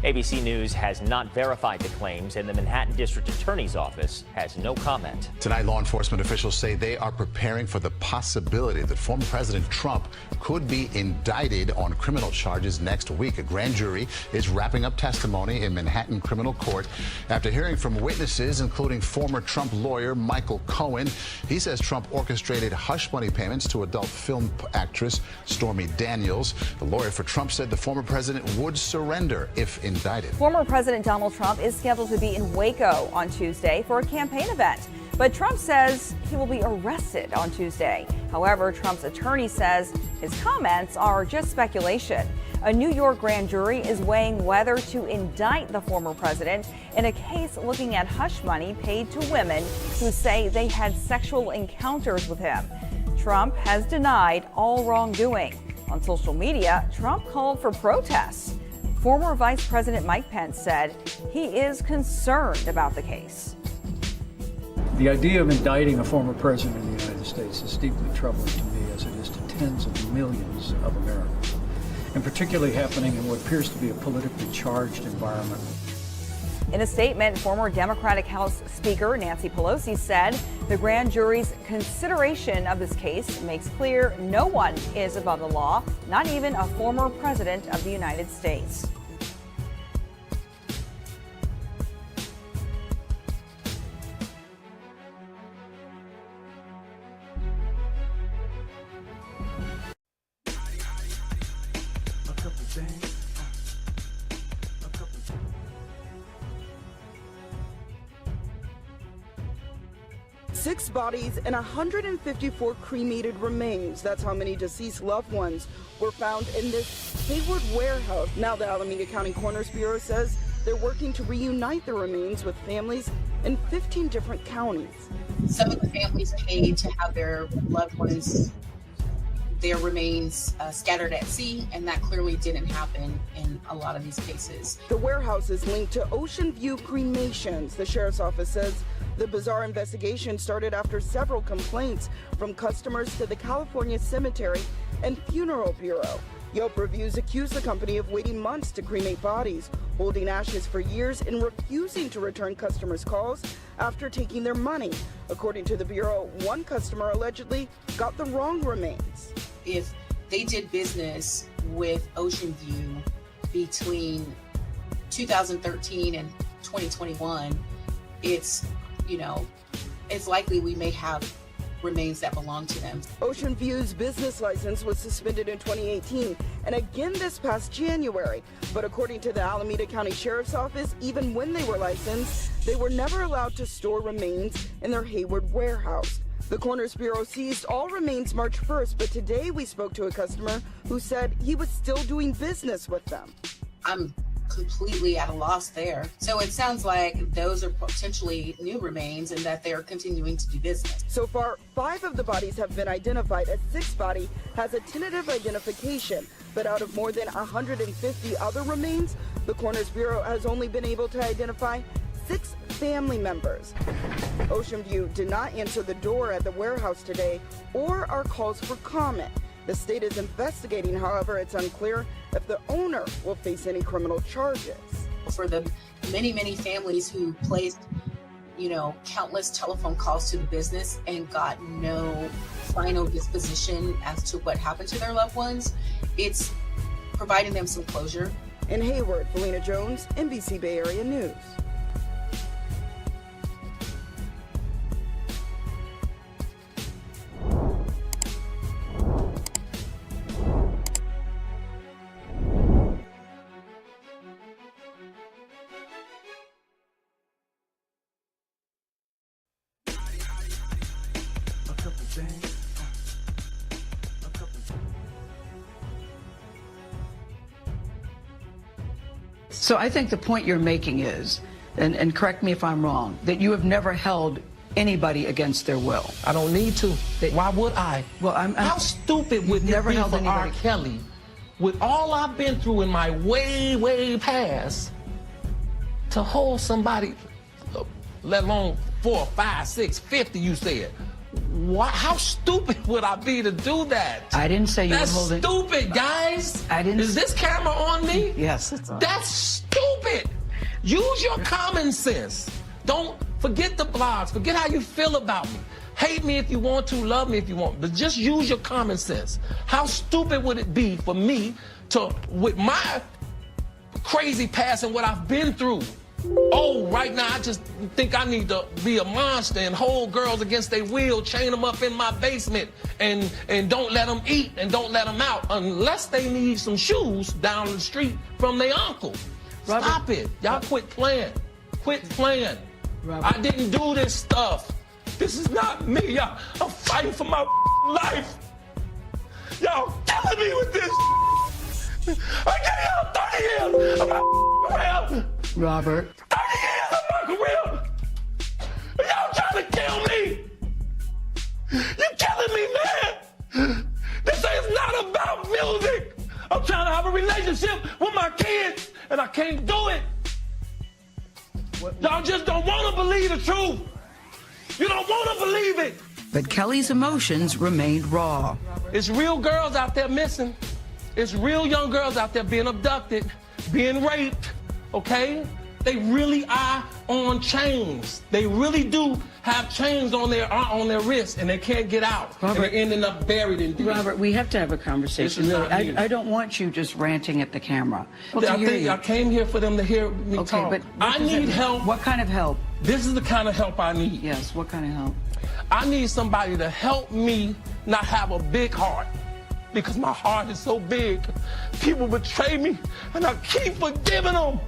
ABC News has not verified the claims, and the Manhattan District Attorney's Office has no comment. Tonight, law enforcement officials say they are preparing for the possibility that former President Trump could be indicted on criminal charges next week. A grand jury is wrapping up testimony in Manhattan criminal court after hearing from witnesses, including former Trump lawyer Michael Cohen. He says Trump orchestrated hush money payments to adult film actress Stormy Daniels. The lawyer for Trump said the former president would surrender if indicted. Former President Donald Trump is scheduled to be in Waco on Tuesday for a campaign event. But Trump says he will be arrested on Tuesday. However, Trump's attorney says his comments are just speculation. A New York grand jury is weighing whether to indict the former president in a case looking at hush money paid to women who say they had sexual encounters with him. Trump has denied all wrongdoing. On social media, Trump called for protests. Former Vice President Mike Pence said he is concerned about the case. The idea of indicting a former president of the United States is deeply troubling to me, as it is to tens of millions of Americans, and particularly happening in what appears to be a politically charged environment. In a statement, former Democratic House Speaker Nancy Pelosi said the grand jury's consideration of this case makes clear no one is above the law, not even a former president of the United States. Six bodies and 154 cremated remains. That's how many deceased loved ones were found in this Hayward warehouse. Now the Alameda County Coroner's Bureau says they're working to reunite the remains with families in 15 different counties. Some of the families paid to have their loved ones, their remains scattered at sea, and that clearly didn't happen in a lot of these cases. The warehouse is linked to Ocean View Cremations. The sheriff's office says the bizarre investigation started after several complaints from customers to the California Cemetery and Funeral Bureau. Yelp Reviews accused the company of waiting months to cremate bodies, holding ashes for years, and refusing to return customers' calls after taking their money. According to the Bureau, one customer allegedly got the wrong remains. If they did business with Ocean View between 2013 and 2021, it's likely we may have remains that belong to them. Ocean View's business license was suspended in 2018 and again this past January. But according to the Alameda County Sheriff's Office, even when they were licensed, they were never allowed to store remains in their Hayward warehouse. The Coroner's Bureau seized all remains March 1st, but today we spoke to a customer who said he was still doing business with them. I'm completely at a loss there. So it sounds like those are potentially new remains and that they're continuing to do business. So far, 5 of the bodies have been identified. A 6th body has a tentative identification, but out of more than 150 other remains, the Coroner's Bureau has only been able to identify 6 family members. Ocean View did not answer the door at the warehouse today or our calls for comment. The state is investigating, however, it's unclear if the owner will face any criminal charges. For the many, many families who placed, countless telephone calls to the business and got no final disposition as to what happened to their loved ones. It's providing them some closure. In Hayward, Felina Jones, NBC Bay Area News. So I think the point you're making is, and correct me if I'm wrong, that you have never held anybody against their will. I don't need to. Why would I? Well, How stupid would never it be held for R. anybody. Kelly, with all I've been through in my way, way past, to hold somebody, let alone 4, 5, 6, 50, you said. How stupid would I be to do that? I didn't say you were That's holding. stupid, guys. I didn't. Is this camera on me? Yes, it's on. That's stupid. Use your common sense. Don't forget the blogs. Forget how you feel about me. Hate me if you want to, love me if you want, but just use your common sense. How stupid would it be for me to, with my crazy past and what I've been through, right now I just think I need to be a monster and hold girls against their will, chain them up in my basement, and don't let them eat and don't let them out unless they need some shoes down the street from their uncle. Robert, Stop it. Y'all quit playing. Quit playing. Robert. I didn't do this stuff. This is not me. I'm fighting for my life. Y'all killing me with this. I gave y'all 30 years of my career. Robert. 30 years of my career. Y'all trying to kill me. You killing me, man. This is not about music. I'm trying to have a relationship with my kids, and I can't do it. Y'all just don't want to believe the truth. You don't want to believe it. But Kelly's emotions remained raw. It's real girls out there missing. It's real young girls out there being abducted, being raped, okay? They really are on chains. They really do have chains on their wrists, and they can't get out. Robert, and they're ending up buried in deep. Robert, we have to have a conversation. This is Really, not me. I don't want you just ranting at the camera. I came here for them to hear me talk. But I need help. What kind of help? This is the kind of help I need. Yes, what kind of help? I need somebody to help me not have a big heart, because my heart is so big. People betray me, and I keep forgiving them.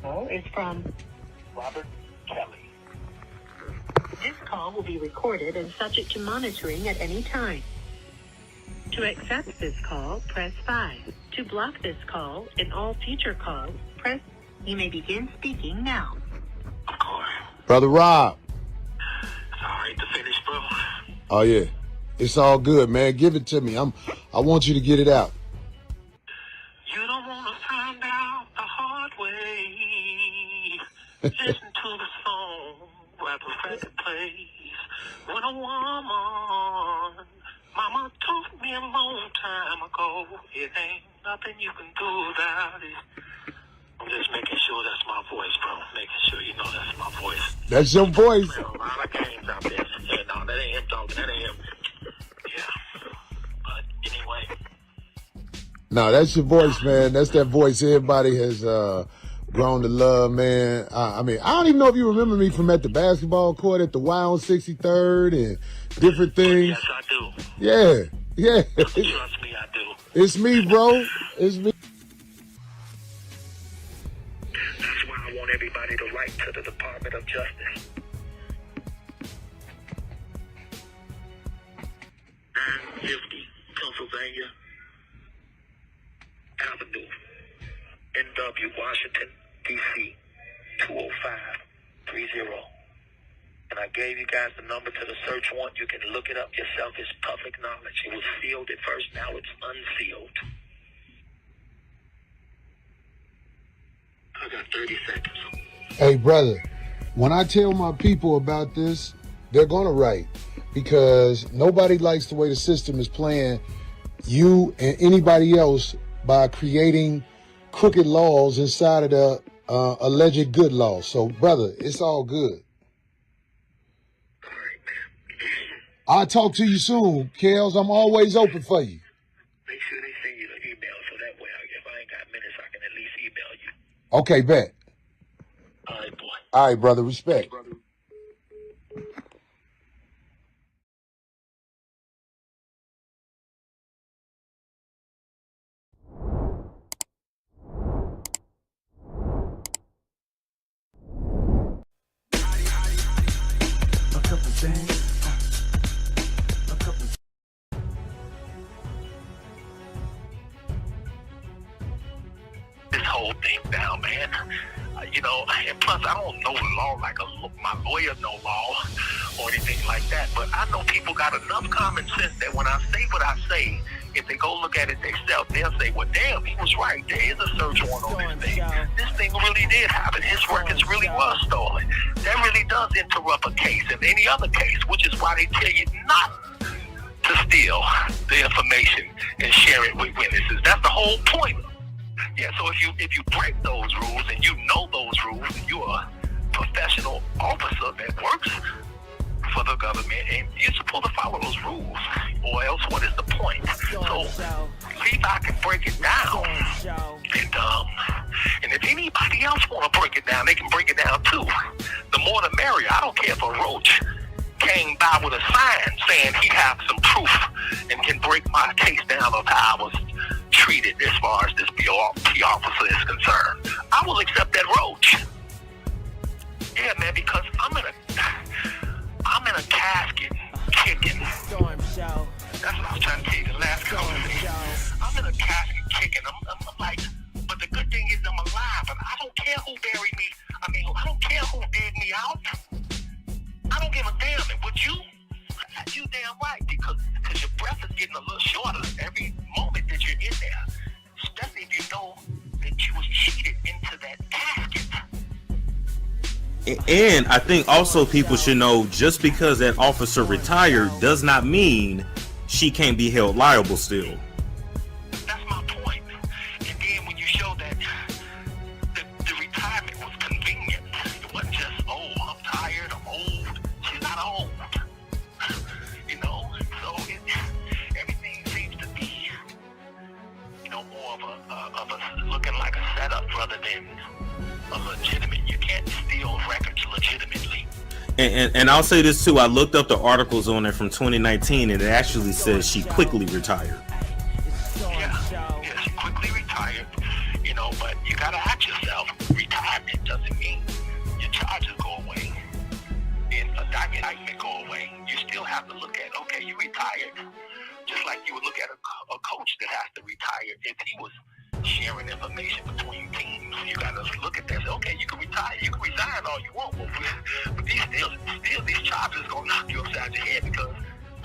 Call is from Robert Kelly. This call will be recorded and subject to monitoring at any time. To accept this call, press 5. To block this call and all future calls, press. You may begin speaking now. Brother Rob. Sorry to finish, bro. Oh yeah. It's all good, man. Give it to me. I want you to get it out. You don't want to find out the hard way. Listen to the song where the record plays. When a woman, mama told me a long time ago, it ain't nothing you can do about it. I'm just making sure that's my voice, bro. Making sure you know that's my voice. That's your voice. There are a lot of games out there. Yeah, no, that ain't him talking. That ain't him. Yeah. But anyway. No, that's your voice, man. That's that voice everybody has grown to love, man. I mean, I don't even know if you remember me from at the basketball court at the Y on 63rd and different things. Yes, I do. Yeah. Trust me, I do. It's me, bro. It's me. That's why I want everybody to write to the Department of Justice. 950 Pennsylvania Avenue, NW, Washington, D.C., 20530. And I gave you guys the number to the search warrant. You can look it up yourself. It's public knowledge. It was sealed at first. Now it's unsealed. I got 30 seconds. Hey, brother, when I tell my people about this, they're going to write, because nobody likes the way the system is playing you and anybody else by creating crooked laws inside of the alleged good laws. So, brother, it's all good. I'll talk to you soon, Kels. I'm always open for you. Make sure they send you the email so that way, if I ain't got minutes, I can at least email you. Okay, bet. All right, boy. All right, brother. Respect. A couple things. This whole thing down, man. You know, and plus I don't know law like my lawyer know law or anything like that, but I know people got enough common sense that when I say what I say, if they go look at it themselves, they'll say, well, damn, he was right. There is a search warrant on this thing. This thing really did happen. His records really was stolen. That really does interrupt a case and any other case, which is why they tell you not to steal the information and share it with witnesses. That's the whole point. Yeah, so if you break those rules and you know those rules, and you're a professional officer that works for the government, and you're supposed to follow those rules, or else what is the point? So Levi can break it down, and if anybody else want to break it down, they can break it down too. The more the merrier. I don't care if a roach came by with a sign saying he has some proof and can break my case down of how I was treated as far as this BOP officer is concerned. I will accept that roach. Yeah, man, because I'm in a casket kicking. Storm show. That's what I was trying to tell you the last conversation. I'm in a casket kicking. I'm like, but the good thing is I'm alive, and I don't care who buried me. I mean, I don't care who dig me out. I don't give a damn. And would you? You damn right, because your breath is getting a little shorter every moment that you're in there, especially if you know that you was cheated into that casket. And I think also people should know, just because that officer retired does not mean she can't be held liable still. That's my point. And then when you show that the retirement was convenient, it wasn't just, oh, I'm tired, I'm old. She's not old. You know, so everything seems to be, you know, more of a looking like a setup rather than a legitimate. You can't steal records legitimately. And I'll say this too. I looked up the articles on it from 2019, and it actually says she quickly retired. Yeah, she quickly retired. You know, but you gotta ask yourself, retirement doesn't mean your charges go away and a indictment go away. You still have to look at, okay, you retired. Just like you would look at a coach that has to retire if he was sharing information between teams. You gotta look at that and say, okay, you can retire, you can resign all you want, but these these charges are gonna knock you upside your head, because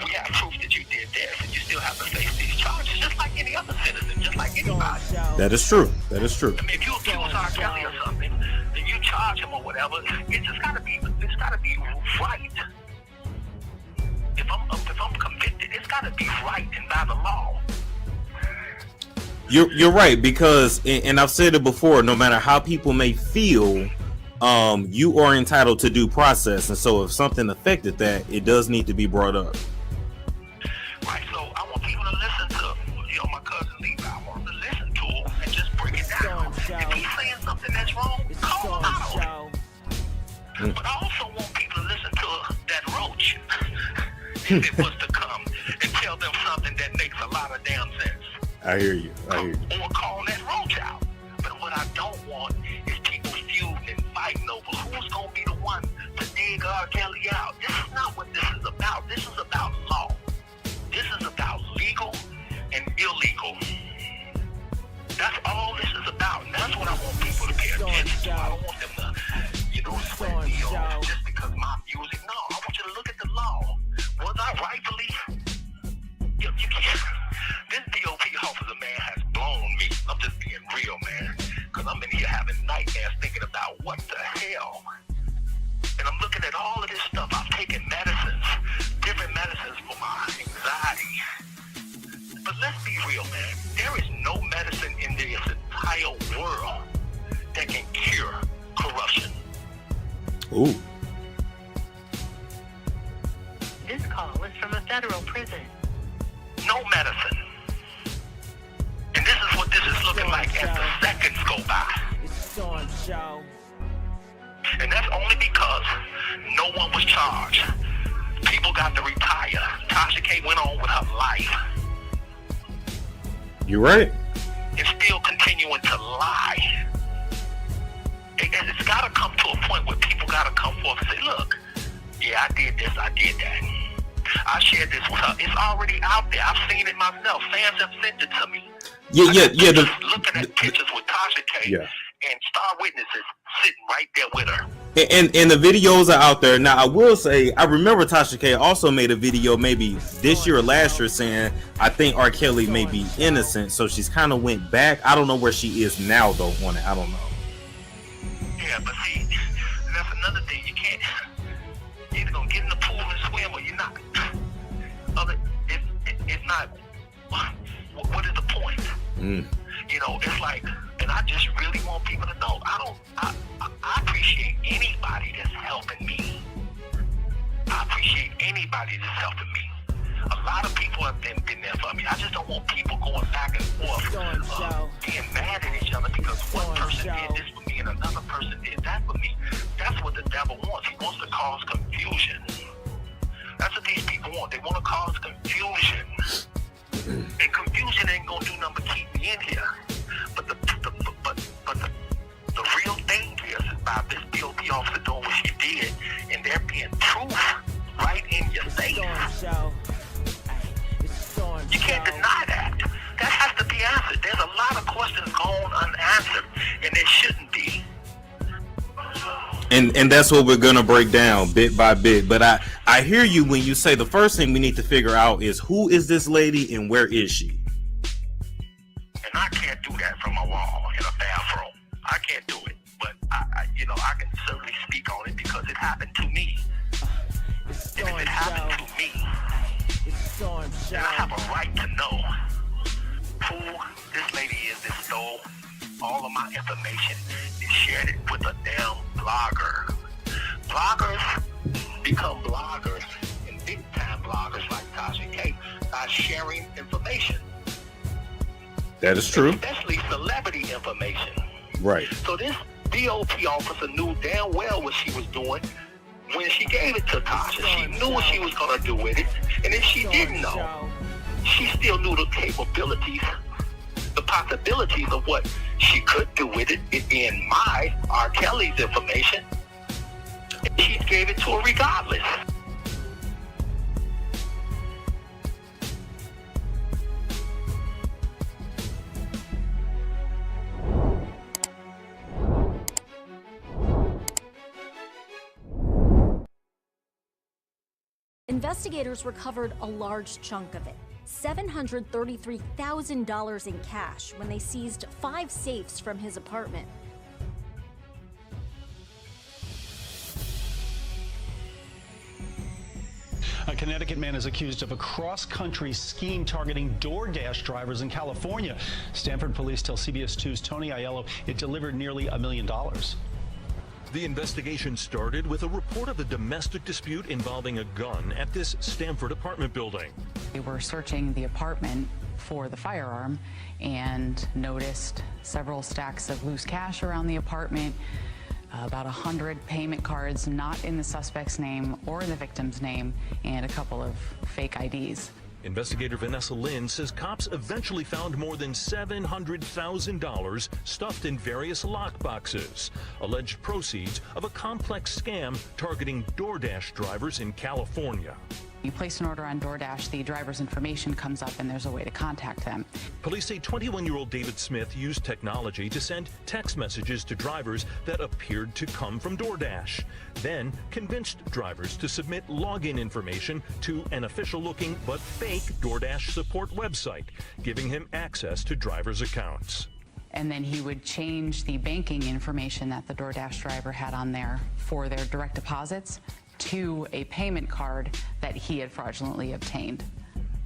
we have proof that you did this, and you still have to face these charges just like any other citizen, just like anybody. That is true. That is true. I mean, if you accuse R. Kelly or something, and you charge him or whatever, it's gotta be right. If I'm convicted, it's gotta be right and by the law. You're right, because, and I've said it before, no matter how people may feel, you are entitled to due process, and so if something affected that, it does need to be brought up. Right, so I want people to listen to, you know, my cousin Levi. I want them to listen to him and just break it down. If he's saying something that's wrong, call him out. But I also want people to listen to that roach if it was to come and tell them something that makes a lot of damn sense. I hear you. Or call that roach out. But what I don't want is people feuding and fighting over who's going to be the one to dig R. Kelly out. This is not what this is about. This is about law. This is about legal and illegal. That's all this is about. And that's what I want people to pay attention to. I don't want them to, you know, sweat me off just because my music. No, I want you to look at the law. Was I rightfully? You can't. This DOP officer, man, has blown me. I'm just being real, man. Because I'm in here having nightmares thinking about what the hell. And I'm looking at all of this stuff. I've taken medicines, different medicines for my anxiety. But let's be real, man. There is no medicine in this entire world that can cure corruption. Ooh. This call is from a federal prison. No medicine. And this is what this is looking like as the seconds go by. Storm Show. And that's only because no one was charged. People got to retire. Tasha K went on with her life. You're right. And still continuing to lie. It's got to come to a point where people got to come forth and say, look, yeah, I did this, I did that. I shared this with her. It's already out there. I've seen it myself. Fans have sent it to me. Yeah. Looking at pictures with Tasha K and Star Witnesses sitting right there with her. And the videos are out there. Now, I will say, I remember Tasha K also made a video maybe this year or last year saying, I think R. Kelly may be innocent. So she's kind of went back. I don't know where she is now, though, on it. I don't know. Yeah, but see, that's another thing. You can't, you're either going to get in the pool and swim or you're not. It's not, what is the point? You know, it's like, and I just really want people to know, I appreciate anybody that's helping me. I appreciate anybody that's helping me. A lot of people have been there for me. I just don't want people going back and forth, being mad at each other because one person did this for me and another person did that for me. That's what the devil wants. He wants to cause confusion. That's what these people want. They want to cause confusion. And confusion ain't gonna do nothing but keep me in here. But the real thing is about this guilty officer doing what she did, and there being proof right in your face. You can't deny that. That has to be answered. There's a lot of questions going unanswered, and there shouldn't be. And that's what we're gonna break down bit by bit. But I hear you when you say the first thing we need to figure out is who is this lady and where is she? And I can't do that from a wall in a bathroom. I can't do it. But I can certainly speak on it because it happened to me. And if it happened to me, then I have a right to know who this lady is that stole all of my information and shared it with a damn blogger. Bloggers become bloggers, and big time bloggers like Tasha K by sharing information. That is true. Especially celebrity information. Right. So this DOT officer knew damn well what she was doing when she gave it to Tasha. She knew what she was going to do with it. And if she didn't know, she still knew the capabilities, the possibilities of what she could do with it, it being my, R. Kelly's information. And she gave it to her regardless. Investigators recovered a large chunk of it, $733,000 in cash, when they seized 5 safes from his apartment. A Connecticut man is accused of a cross-country scheme targeting DoorDash drivers in California. Stanford police tell CBS 2's Tony Aiello it delivered nearly $1 million. The investigation started with a report of a domestic dispute involving a gun at this Stanford apartment building. We were searching the apartment for the firearm and noticed several stacks of loose cash around the apartment, about 100 payment cards not in the suspect's name or in the victim's name, and a couple of fake IDs. Investigator Vanessa Lynn says cops eventually found more than $700,000 stuffed in various lockboxes, alleged proceeds of a complex scam targeting DoorDash drivers in California. You place an order on DoorDash, the driver's information comes up and there's a way to contact them. Police say 21-year-old David Smith used technology to send text messages to drivers that appeared to come from DoorDash, then convinced drivers to submit login information to an official-looking but fake DoorDash support website, giving him access to drivers' accounts. And then he would change the banking information that the DoorDash driver had on there for their direct deposits to a payment card that he had fraudulently obtained.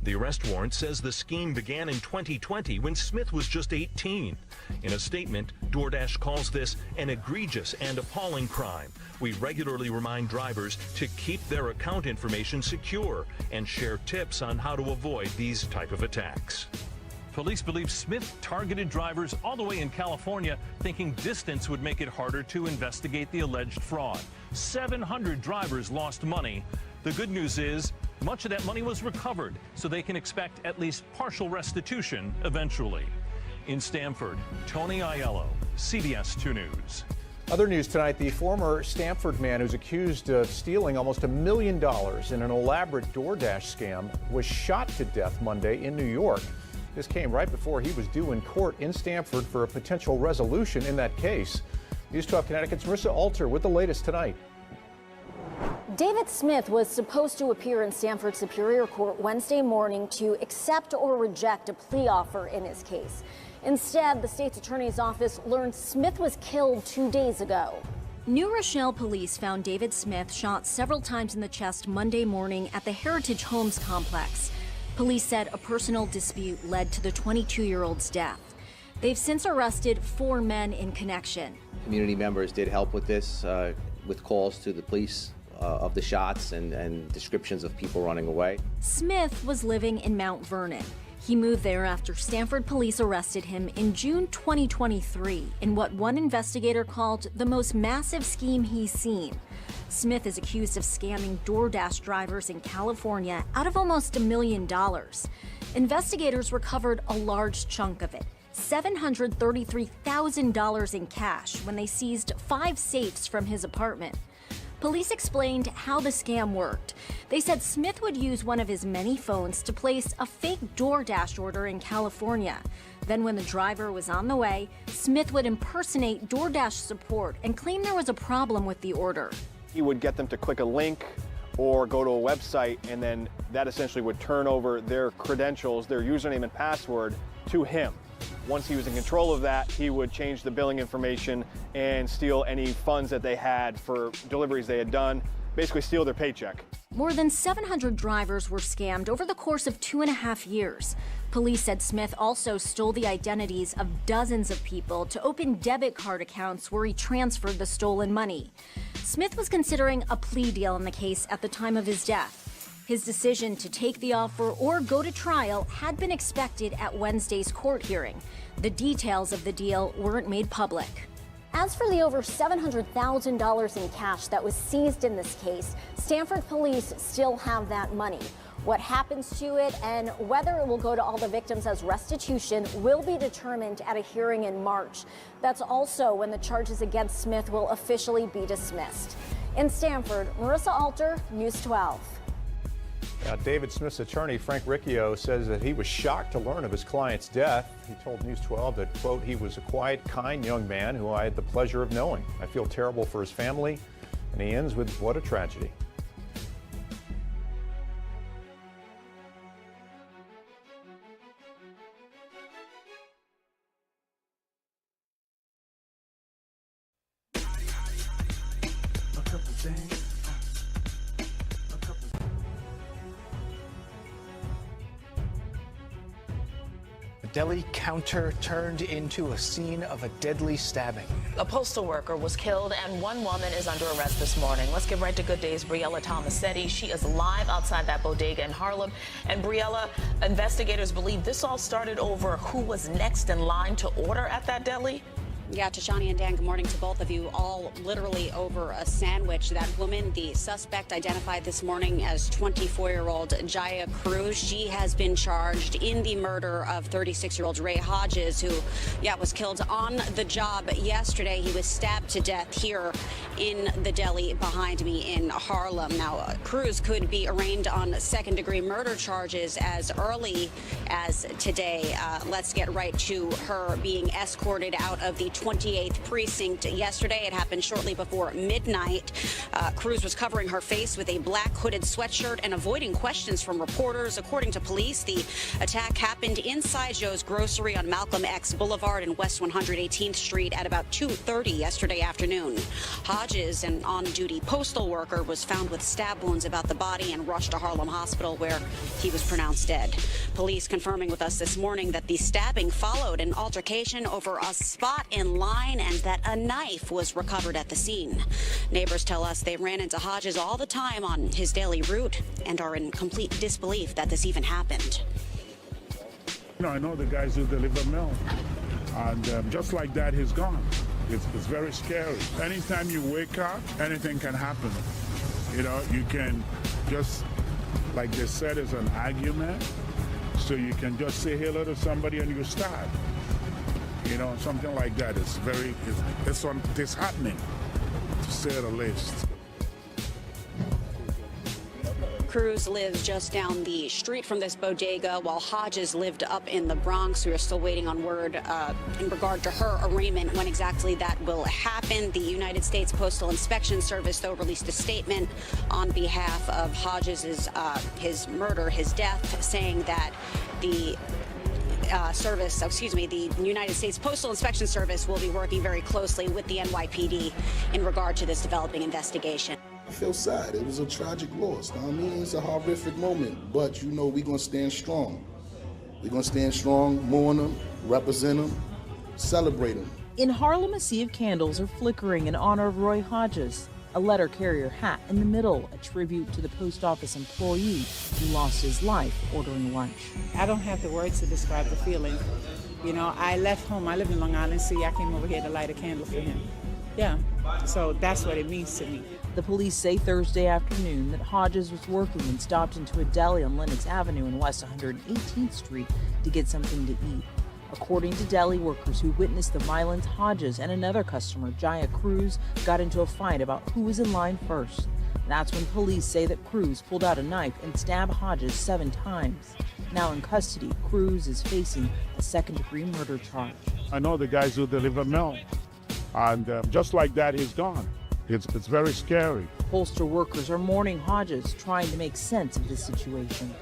The arrest warrant says the scheme began in 2020 when Smith was just 18. In a statement, DoorDash calls this an egregious and appalling crime. We regularly remind drivers to keep their account information secure and share tips on how to avoid these type of attacks. Police believe Smith targeted drivers all the way in California, thinking distance would make it harder to investigate the alleged fraud. 700 drivers lost money. The good news is much of that money was recovered, so they can expect at least partial restitution eventually. In Stamford, Tony Aiello, CBS 2 News. Other news tonight, the former Stamford man who's accused of stealing almost $1 million in an elaborate DoorDash scam was shot to death Monday in New York. This came right before he was due in court in Stamford for a potential resolution in that case. News 12 Connecticut's Marissa Alter with the latest tonight. David Smith was supposed to appear in Stamford Superior Court Wednesday morning to accept or reject a plea offer in his case. Instead, the state's attorney's office learned Smith was killed 2 days ago. New Rochelle police found David Smith shot several times in the chest Monday morning at the Heritage Homes complex. Police said a personal dispute led to the 22-year-old's death. They've since arrested 4 men in connection. Community members did help with this, with calls to the police of the shots and descriptions of people running away. Smith was living in Mount Vernon. He moved there after Stamford police arrested him in June 2023 in what one investigator called the most massive scheme he's seen. Smith is accused of scamming DoorDash drivers in California out of almost $1 million. Investigators recovered a large chunk of it, $733,000 in cash, when they seized 5 safes from his apartment. Police explained how the scam worked. They said Smith would use one of his many phones to place a fake DoorDash order in California. Then when the driver was on the way, Smith would impersonate DoorDash support and claim there was a problem with the order. He would get them to click a link or go to a website, and then that essentially would turn over their credentials, their username and password, to him. Once he was in control of that, he would change the billing information and steal any funds that they had for deliveries they had done, basically steal their paycheck. More than 700 drivers were scammed over the course of 2.5 years. Police said Smith also stole the identities of dozens of people to open debit card accounts where he transferred the stolen money. Smith was considering a plea deal in the case at the time of his death. His decision to take the offer or go to trial had been expected at Wednesday's court hearing. The details of the deal weren't made public. As for the over $700,000 in cash that was seized in this case, Stamford police still have that money. What happens to it and whether it will go to all the victims as restitution will be determined at a hearing in March. That's also when the charges against Smith will officially be dismissed. In Stamford, Marissa Alter, News 12. David Smith's attorney, Frank Riccio, says that he was shocked to learn of his client's death. He told News 12 that, quote, he was a quiet, kind young man who I had the pleasure of knowing. I feel terrible for his family. And he ends with, what a tragedy. Deli counter turned into a scene of a deadly stabbing. A postal worker was killed and one woman is under arrest this morning. Let's get right to Good Day's Briella Tomasetti. She is live outside that bodega in Harlem. And Briella, investigators believe this all started over who was next in line to order at that deli. Yeah, Tashani and Dan, good morning to both of you. All literally over a sandwich. That woman, the suspect identified this morning as 24-year-old Jaya Cruz. She has been charged in the murder of 36-year-old Ray Hodges, who, was killed on the job yesterday. He was stabbed to death here in the deli behind me in Harlem. Now, Cruz could be arraigned on second-degree murder charges as early as today. Let's get right to her being escorted out of the 28th precinct yesterday. It happened shortly before midnight. Cruz was covering her face with a black hooded sweatshirt and avoiding questions from reporters. According to police, the attack happened inside Joe's Grocery on Malcolm X Boulevard and West 118th Street at about 2:30 yesterday afternoon. Hodges, an on-duty postal worker, was found with stab wounds about the body and rushed to Harlem Hospital, where he was pronounced dead. Police confirming with us this morning that the stabbing followed an altercation over a spot in line and that a knife was recovered at the scene. Neighbors tell us they ran into Hodges all the time on his daily route and are in complete disbelief that this even happened. I know the guys who deliver milk, and just like that, he's gone. It's very scary. Anytime you wake up, anything can happen. You can just, like they said, it's an argument, so you can just say hello to somebody and you start. Something like that. It's disheartening, to say the least. Cruz lives just down the street from this bodega, while Hodges lived up in the Bronx. We are still waiting on word in regard to her arraignment, when exactly that will happen. The United States Postal Inspection Service, though, released a statement on behalf of Hodges' his death, saying that the the United States Postal Inspection Service will be working very closely with the NYPD in regard to this developing investigation. I feel sad. It was a tragic loss. It's a horrific moment, but we're going to stand strong. We're going to stand strong, mourn them, represent them, celebrate them. In Harlem, a sea of candles are flickering in honor of Roy Hodges. A letter carrier hat in the middle, a tribute to the post office employee who lost his life ordering lunch. I don't have the words to describe the feeling. I left home. I live in Long Island City. I came over here to light a candle for him. Yeah, so that's what it means to me. The police say Thursday afternoon that Hodges was working and stopped into a deli on Lenox Avenue and West 118th Street to get something to eat. According to deli workers who witnessed the violence, Hodges and another customer, Jaya Cruz, got into a fight about who was in line first. That's when police say that Cruz pulled out a knife and stabbed Hodges 7 times. Now in custody, Cruz is facing a second-degree murder charge. I know the guys who deliver milk, and just like that, he's gone. It's very scary. Postal workers are mourning Hodges, trying to make sense of the situation.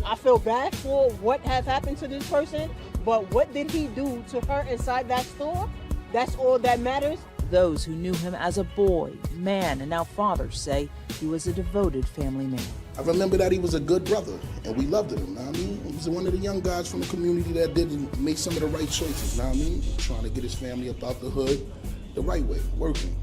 I feel bad for what has happened to this person, but what did he do to her inside that store? That's all that matters. Those who knew him as a boy, man, and now father say he was a devoted family man. I remember that he was a good brother, and we loved him. He was one of the young guys from the community that did make some of the right choices. Trying to get his family up out the hood the right way, working.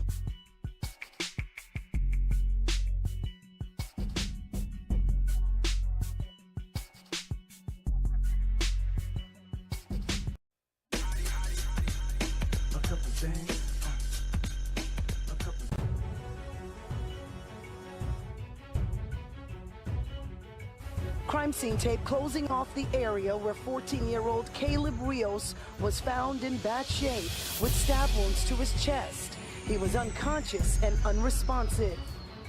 Crime scene tape closing off the area where 14-year-old Caleb Rios was found in bad shape with stab wounds to his chest. He was unconscious and unresponsive.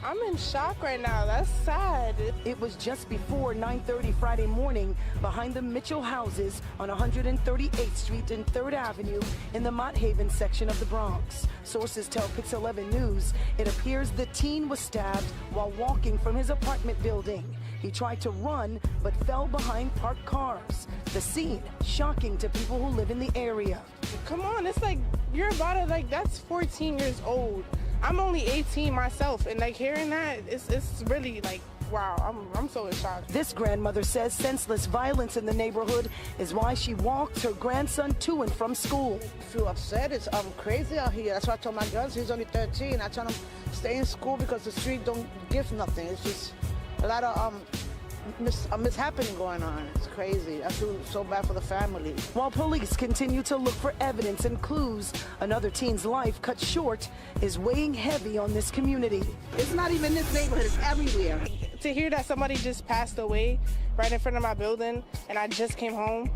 I'm in shock right now. That's sad. It was just before 9:30 Friday morning behind the Mitchell houses on 138th Street and 3rd Avenue in the Mott Haven section of the Bronx. Sources tell Pix 11 News it appears the teen was stabbed while walking from his apartment building. He tried to run but fell behind parked cars. The scene shocking to people who live in the area. Come on, it's like you're about to that's 14 years old. I'm only 18 myself, and hearing that, it's really wow, I'm so in shock. This grandmother says senseless violence in the neighborhood is why she walked her grandson to and from school. I feel upset. It's crazy out here. That's why I told my girls, he's only 13. I told him stay in school because the street don't give nothing. It's just a lot of mishappening going on. It's crazy. I feel so bad for the family. While police continue to look for evidence and clues, another teen's life cut short is weighing heavy on this community. It's not even this neighborhood, it's everywhere. To hear that somebody just passed away right in front of my building and I just came home,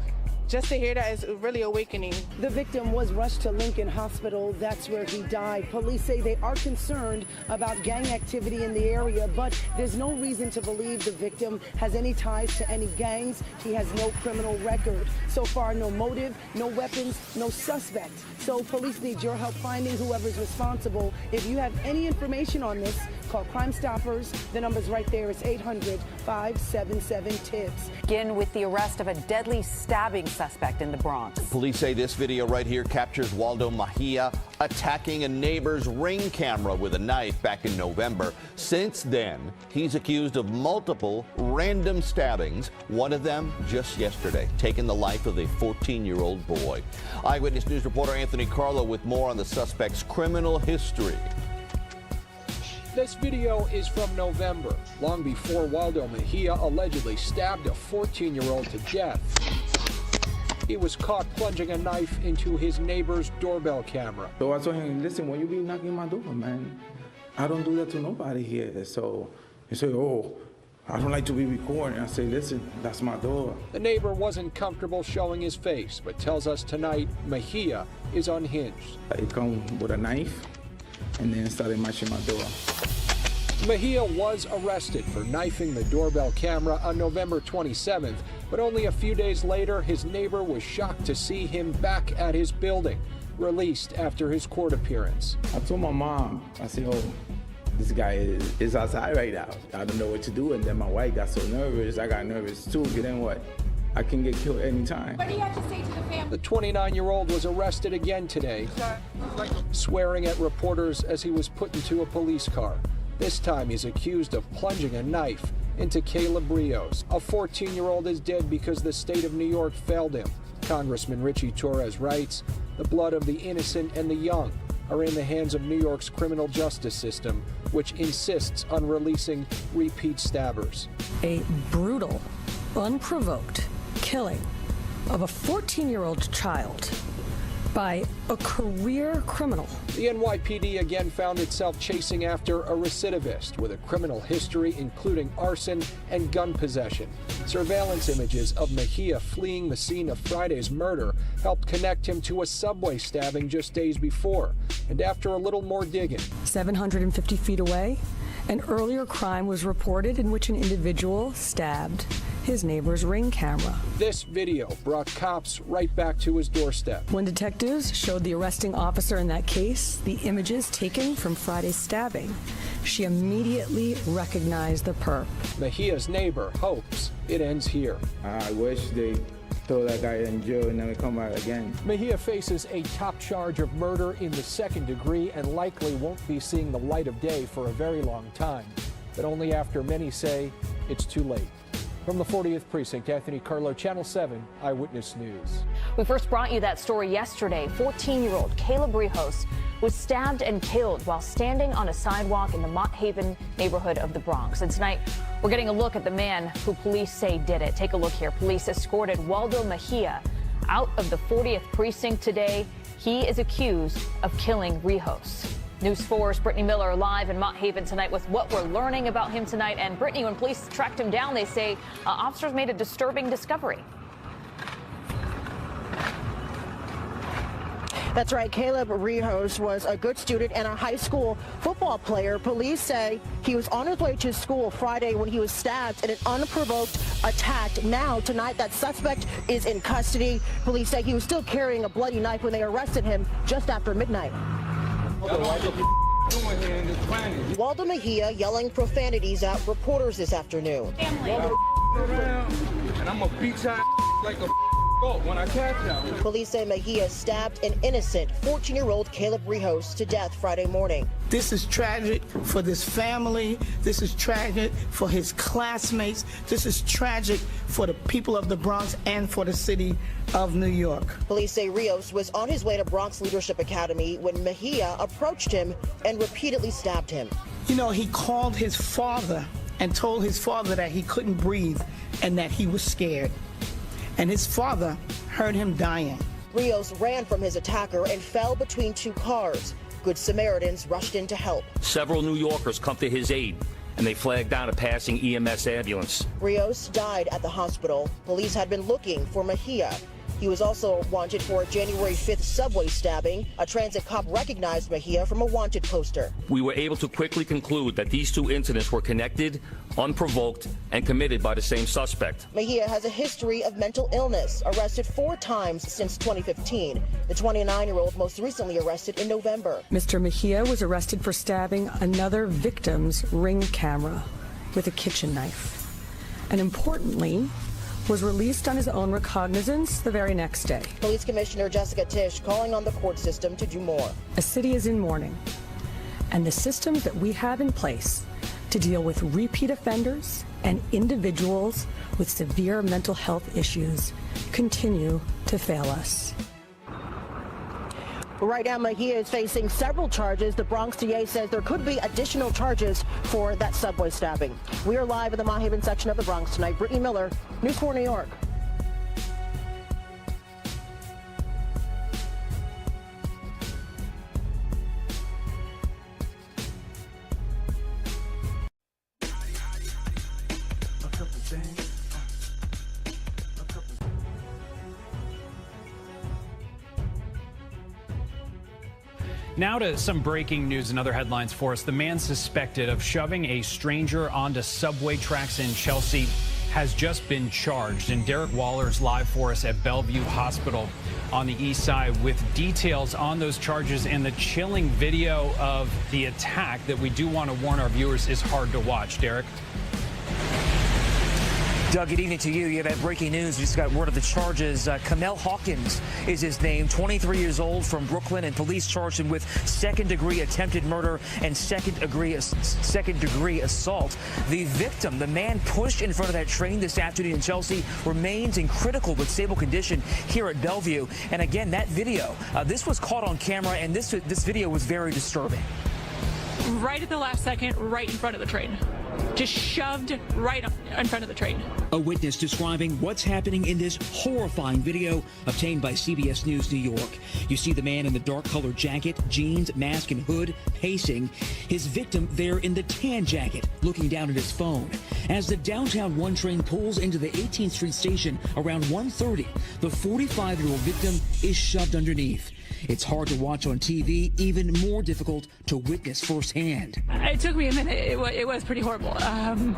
just to hear that is really awakening. The victim was rushed to Lincoln Hospital. That's where he died. Police say they are concerned about gang activity in the area, but there's no reason to believe the victim has any ties to any gangs. He has no criminal record. So far, no motive, no weapons, no suspect. So police need your help finding whoever's responsible. If you have any information on this, call Crime Stoppers. The number's right there. It's 800-577-TIPS. Begin with the arrest of a deadly stabbing suspect in the Bronx. Police say this video right here captures Waldo Mejia attacking a neighbor's Ring camera with a knife back in November. Since then, he's accused of multiple random stabbings, one of them just yesterday, taking the life of a 14-year-old boy. Eyewitness News reporter Anthony Carlo with more on the suspect's criminal history. This video is from November, long before Waldo Mejia allegedly stabbed a 14-year-old to death. He was caught plunging a knife into his neighbor's doorbell camera. So I told him, listen, when you be knocking my door, man, I don't do that to nobody here. So he said, oh, I don't like to be recording. I say, listen, that's my door. The neighbor wasn't comfortable showing his face, but tells us tonight Mejia is unhinged. He come with a knife and then started matching my door. Mejia was arrested for knifing the doorbell camera on November 27th, but only a few days later, his neighbor was shocked to see him back at his building, released after his court appearance. I told my mom, I said, oh, this guy is outside right now. I don't know what to do. And then my wife got so nervous. I got nervous too. But then what? I can get killed anytime. What do you have to say to the family? The 29-year-old was arrested again today, swearing at reporters as he was put into a police car. This time he's accused of plunging a knife into Caleb Rios. A 14-year-old is dead because the state of New York failed him. Congressman Richie Torres writes, the blood of the innocent and the young are in the hands of New York's criminal justice system, which insists on releasing repeat stabbers. A brutal, unprovoked killing of a 14-year-old child by a career criminal. The NYPD again found itself chasing after a recidivist with a criminal history including arson and gun possession. Surveillance images of Mejia fleeing the scene of Friday's murder helped connect him to a subway stabbing just days before. And after a little more digging, 750 feet away, an earlier crime was reported in which an individual stabbed his neighbor's Ring camera. This video brought cops right back to his doorstep. When detectives showed the arresting officer in that case the images taken from Friday's stabbing, she immediately recognized the perp. Mejia's neighbor hopes it ends here. I wish they throw that guy in jail and never come out again. Mejia faces a top charge of murder in the second degree and likely won't be seeing the light of day for a very long time, but only after many say it's too late. From the 40th Precinct, Anthony Carlo, Channel 7 Eyewitness News. We first brought you that story yesterday. 14-year-old Caleb Rios was stabbed and killed while standing on a sidewalk in the Mott Haven neighborhood of the Bronx. And tonight, we're getting a look at the man who police say did it. Take a look here. Police escorted Waldo Mejia out of the 40th Precinct today. He is accused of killing Rios. News 4's Brittany Miller live in Mott Haven tonight with what we're learning about him tonight. And Brittany, when police tracked him down, they say officers made a disturbing discovery. That's right. Caleb Rios was a good student and a high school football player. Police say he was on his way to school Friday when he was stabbed in an unprovoked attack. Now, tonight, that suspect is in custody. Police say he was still carrying a bloody knife when they arrested him just after midnight. Waldo Mejia yelling profanities at reporters this afternoon. And I'm gonna beat your like a when I catch you. Police say Mejia stabbed an innocent 14-year-old Caleb Rios to death Friday morning. This is tragic for this family. This is tragic for his classmates. This is tragic for the people of the Bronx and for the city of New York. Police say Rios was on his way to Bronx Leadership Academy when Mejia approached him and repeatedly stabbed him. You know, he called his father and told his father that he couldn't breathe and that he was scared. And his father heard him dying. Rios ran from his attacker and fell between two cars. Good Samaritans rushed in to help. Several New Yorkers come to his aid, and they flagged down a passing EMS ambulance. Rios died at the hospital. Police had been looking for Mejia. He was also wanted for a January 5th subway stabbing. A transit cop recognized Mejia from a wanted poster. We were able to quickly conclude that these two incidents were connected, unprovoked, and committed by the same suspect. Mejia has a history of mental illness, arrested 4 times since 2015. The 29-year-old most recently arrested in November. Mr. Mejia was arrested for stabbing another victim's Ring camera with a kitchen knife. And importantly, was released on his own recognizance the very next day. Police Commissioner Jessica Tisch calling on the court system to do more. A city is in mourning, and the systems that we have in place to deal with repeat offenders and individuals with severe mental health issues continue to fail us. Right now, Mejia is facing several charges. The Bronx DA says there could be additional charges for that subway stabbing. We are live in the Mott Haven section of the Bronx tonight. Brittany Miller, News 4 New York. Now to some breaking news and other headlines for us. The man suspected of shoving a stranger onto subway tracks in Chelsea has just been charged. And Derek Waller's live for us at Bellevue Hospital on the east side with details on those charges, and the chilling video of the attack that we do want to warn our viewers is hard to watch. Derek? Doug, good evening to you. You have that breaking news. We just got word of the charges. Kamel Hawkins is his name, 23 years old, from Brooklyn, and police charged him with second-degree attempted murder and second-degree assault. The victim, the man pushed in front of that train this afternoon in Chelsea, remains in critical but stable condition here at Bellevue. And again, that video, this was caught on camera, and this video was very disturbing. Right at the last second, right in front of the train. Just shoved right in front of the train. A witness describing what's happening in this horrifying video obtained by CBS News New York. You see the man in the dark-colored jacket, jeans, mask, and hood pacing. His victim there in the tan jacket, looking down at his phone. As the downtown 1 train pulls into the 18th Street station around 1:30, the 45-year-old victim is shoved underneath. It's hard to watch on TV, even more difficult to witness firsthand. It took me a minute. It was pretty horrible. I'm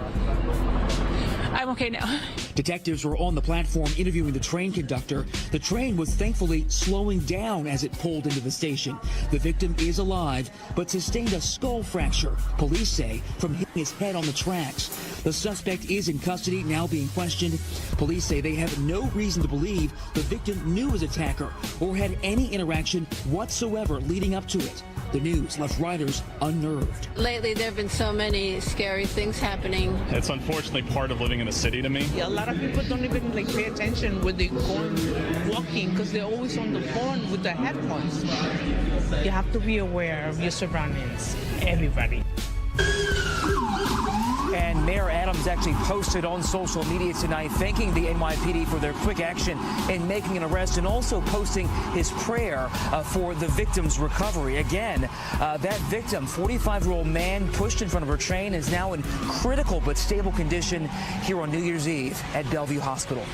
okay now. Detectives were on the platform interviewing the train conductor. The train was thankfully slowing down as it pulled into the station. The victim is alive, but sustained a skull fracture, police say, from hitting his head on the tracks. The suspect is in custody, now being questioned. Police say they have no reason to believe the victim knew his attacker or had any interaction whatsoever leading up to it. The news left riders unnerved. Lately, there have been so many scary things happening. It's unfortunately part of living in the city to me. Yeah, a lot of people don't even pay attention when they're walking because they're always on the phone with their headphones. You have to be aware of your surroundings, everybody. And Mayor Adams actually posted on social media tonight thanking the NYPD for their quick action in making an arrest, and also posting his prayer for the victim's recovery. Again, that victim, 45-year-old man, pushed in front of her train, is now in critical but stable condition here on New Year's Eve at Bellevue Hospital.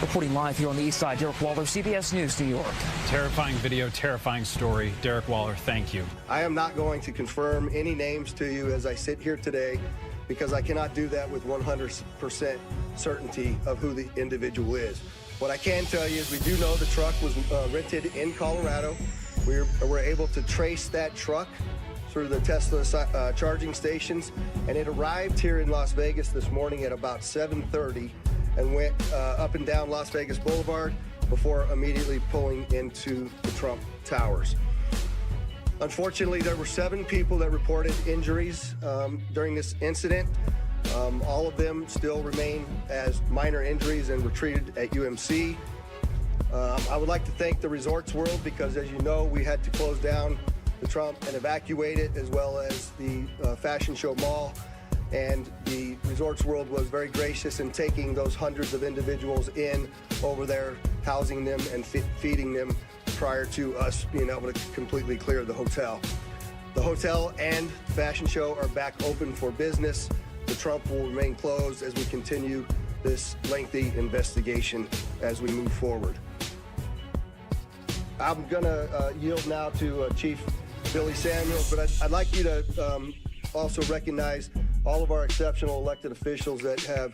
Reporting live here on the east side, Derek Waller, CBS News, New York. Terrifying video, terrifying story. Derek Waller, thank you. I am not going to confirm any names to you as I sit here today, because I cannot do that with 100% certainty of who the individual is. What I can tell you is we do know the truck was rented in Colorado. We're able to trace that truck through the Tesla charging stations, and it arrived here in Las Vegas this morning at about 7:30 and went up and down Las Vegas Boulevard before immediately pulling into the Trump Towers. Unfortunately, there were 7 people that reported injuries during this incident. All of them still remain as minor injuries and were treated at UMC. I would like to thank the Resorts World because, as you know, we had to close down the Trump and evacuate it, as well as the Fashion Show Mall. and the Resorts World was very gracious in taking those hundreds of individuals in over there, housing them and feeding them prior to us being able to completely clear the hotel. The hotel and fashion show are back open for business. The Trump will remain closed as we continue this lengthy investigation as we move forward. I'm going to yield now to Chief Billy Samuels, but I'd like you to also recognize all of our exceptional elected officials that have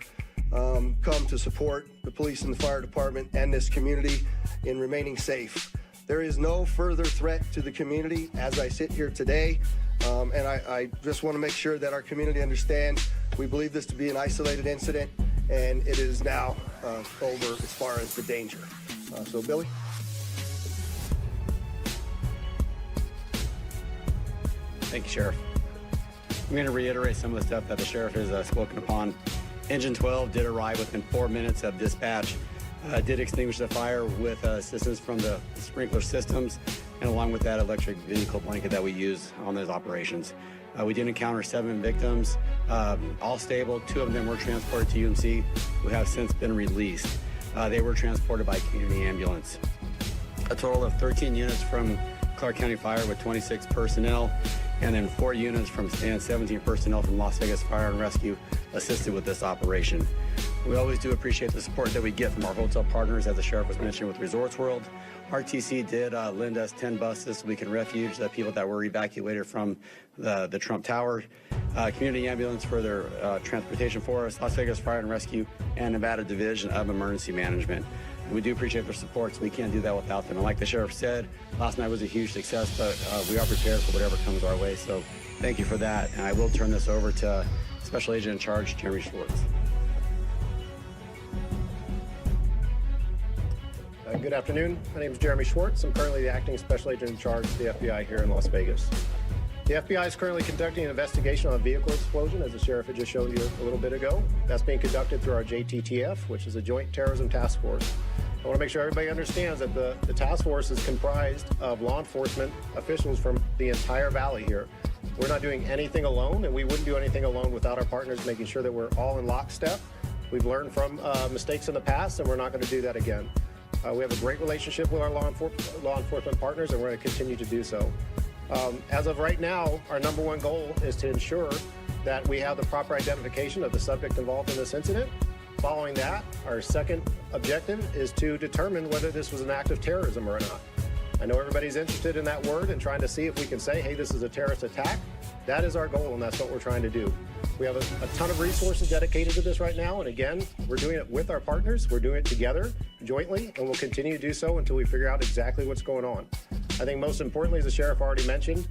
come to support the police and the fire department and this community in remaining safe. There is no further threat to the community as I sit here today, and I just want to make sure that our community understands we believe this to be an isolated incident, and it is now over as far as the danger. So, Billy? Thank you, Sheriff. I'm going to reiterate some of the stuff that the Sheriff has spoken upon. Engine 12 did arrive within 4 minutes of dispatch, did extinguish the fire with assistance from the sprinkler systems, and along with that electric vehicle blanket that we use on those operations. We did encounter 7 victims, all stable. 2 of them were transported to UMC, who have since been released. They were transported by community ambulance. A total of 13 units from Clark County Fire with 26 personnel, and then 4 units from and 17 personnel from Las Vegas Fire and Rescue assisted with this operation. We always do appreciate the support that we get from our hotel partners, as the Sheriff was mentioning with Resorts World. RTC did lend us 10 buses so we can refuge the people that were evacuated from the Trump Tower. Community Ambulance for their transportation for us, Las Vegas Fire and Rescue, and Nevada Division of Emergency Management. We do appreciate their support, so we can't do that without them. And like the Sheriff said, last night was a huge success, but we are prepared for whatever comes our way. So thank you for that. And I will turn this over to Special Agent in Charge, Jeremy Schwartz. Good afternoon. My name is Jeremy Schwartz. I'm currently the Acting Special Agent in Charge of the FBI here in Las Vegas. The FBI is currently conducting an investigation on a vehicle explosion, as the Sheriff had just showed you a little bit ago. That's being conducted through our JTTF, which is a Joint Terrorism Task Force. I want to make sure everybody understands that the task force is comprised of law enforcement officials from the entire valley here. We're not doing anything alone, and we wouldn't do anything alone without our partners making sure that we're all in lockstep. We've learned from mistakes in the past, and we're not going to do that again. We have a great relationship with our law enforcement partners, and we're going to continue to do so. As of right now, our number one goal is to ensure that we have the proper identification of the subject involved in this incident. Following that, our second objective is to determine whether this was an act of terrorism or not. I know everybody's interested in that word and trying to see if we can say, hey, this is a terrorist attack. That is our goal, and that's what we're trying to do. We have a ton of resources dedicated to this right now, and again, we're doing it with our partners. We're doing it together, jointly, and we'll continue to do so until we figure out exactly what's going on. I think most importantly, as the Sheriff already mentioned,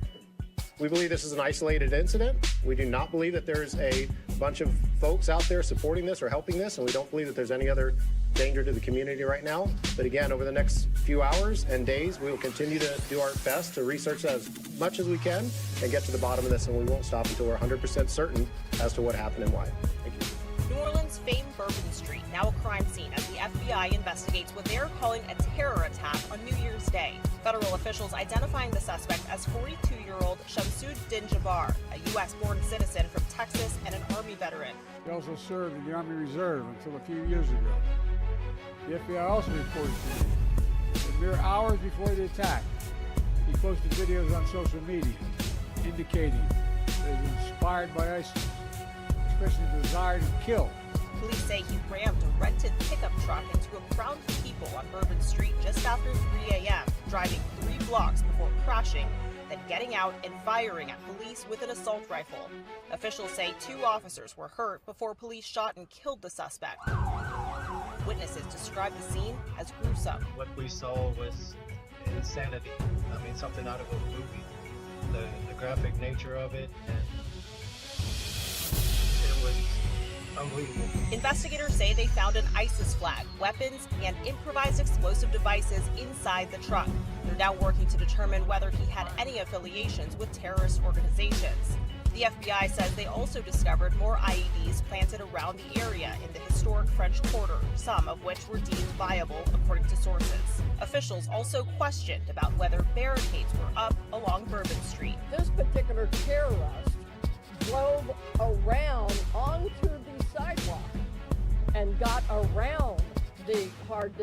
we believe this is an isolated incident. We do not believe that there's a bunch of folks out there supporting this or helping this, and we don't believe that there's any other danger to the community right now. But again, over the next few hours and days, we will continue to do our best to research as much as we can and get to the bottom of this, and we won't stop until we're 100% certain as to what happened and why. Thank you. New Orleans' famed Bourbon Street, now a crime scene as the FBI investigates what they're calling a terror attack on New Year's Day. Federal officials identifying the suspect as 42-year-old Shamsuddin Jabbar, a U.S.-born citizen from Texas and an Army veteran. He also served in the Army Reserve until a few years ago. The FBI also reported to me that mere hours before the attack, he posted videos on social media indicating that he was inspired by ISIS, especially the desire to kill. Police say he rammed a rented pickup truck into a crowd of people on Bourbon Street just after 3 a.m., driving 3 blocks before crashing, then getting out and firing at police with an assault rifle. Officials say 2 officers were hurt before police shot and killed the suspect. Witnesses describe the scene as gruesome. What we saw was insanity. I mean, something out of a movie. The graphic nature of it, and it was unbelievable. Investigators say they found an ISIS flag, weapons, and improvised explosive devices inside the truck. They're now working to determine whether he had any affiliations with terrorist organizations. The FBI says they also discovered more IEDs planted around the area in the historic French Quarter, some of which were deemed viable, according to sources. Officials also questioned about whether barricades were up along Bourbon Street. This particular terrorist drove around onto the sidewalk and got around the hard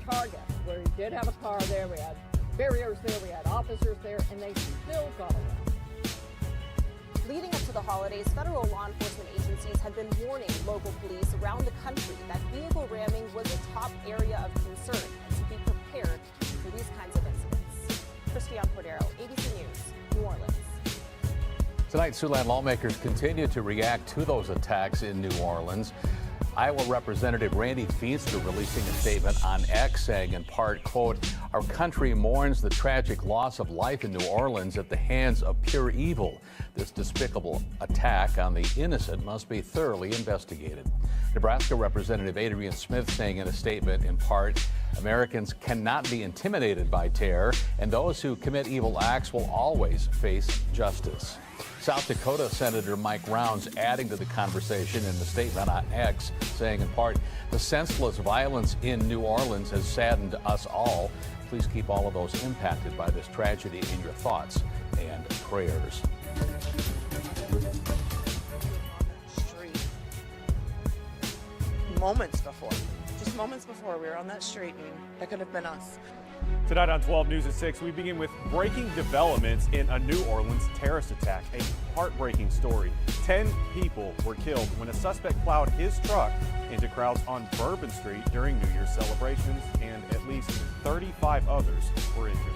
target, where he did have a car there, we had barriers there, we had officers there, and they still got around. Leading up to the holidays, federal law enforcement agencies had been warning local police around the country that vehicle ramming was a top area of concern and to be prepared for these kinds of incidents. Christian Cordero, ABC News, New Orleans. Tonight, Siouxland lawmakers continue to react to those attacks in New Orleans. Iowa Representative Randy Feenstra releasing a statement on X saying in part, quote, "Our country mourns the tragic loss of life in New Orleans at the hands of pure evil. This despicable attack on the innocent must be thoroughly investigated." Nebraska Representative Adrian Smith saying in a statement in part, "Americans cannot be intimidated by terror, and those who commit evil acts will always face justice." South Dakota Senator Mike Rounds adding to the conversation in the statement on X, saying in part, "The senseless violence in New Orleans has saddened us all. Please keep all of those impacted by this tragedy in your thoughts and prayers." Street. Moments before we were on that street, and that could have been us. Tonight on 12 News at 6, we begin with breaking developments in a New Orleans terrorist attack. A heartbreaking story. 10 people were killed when a suspect plowed his truck into crowds on Bourbon Street during New Year's celebrations, and at least 35 others were injured.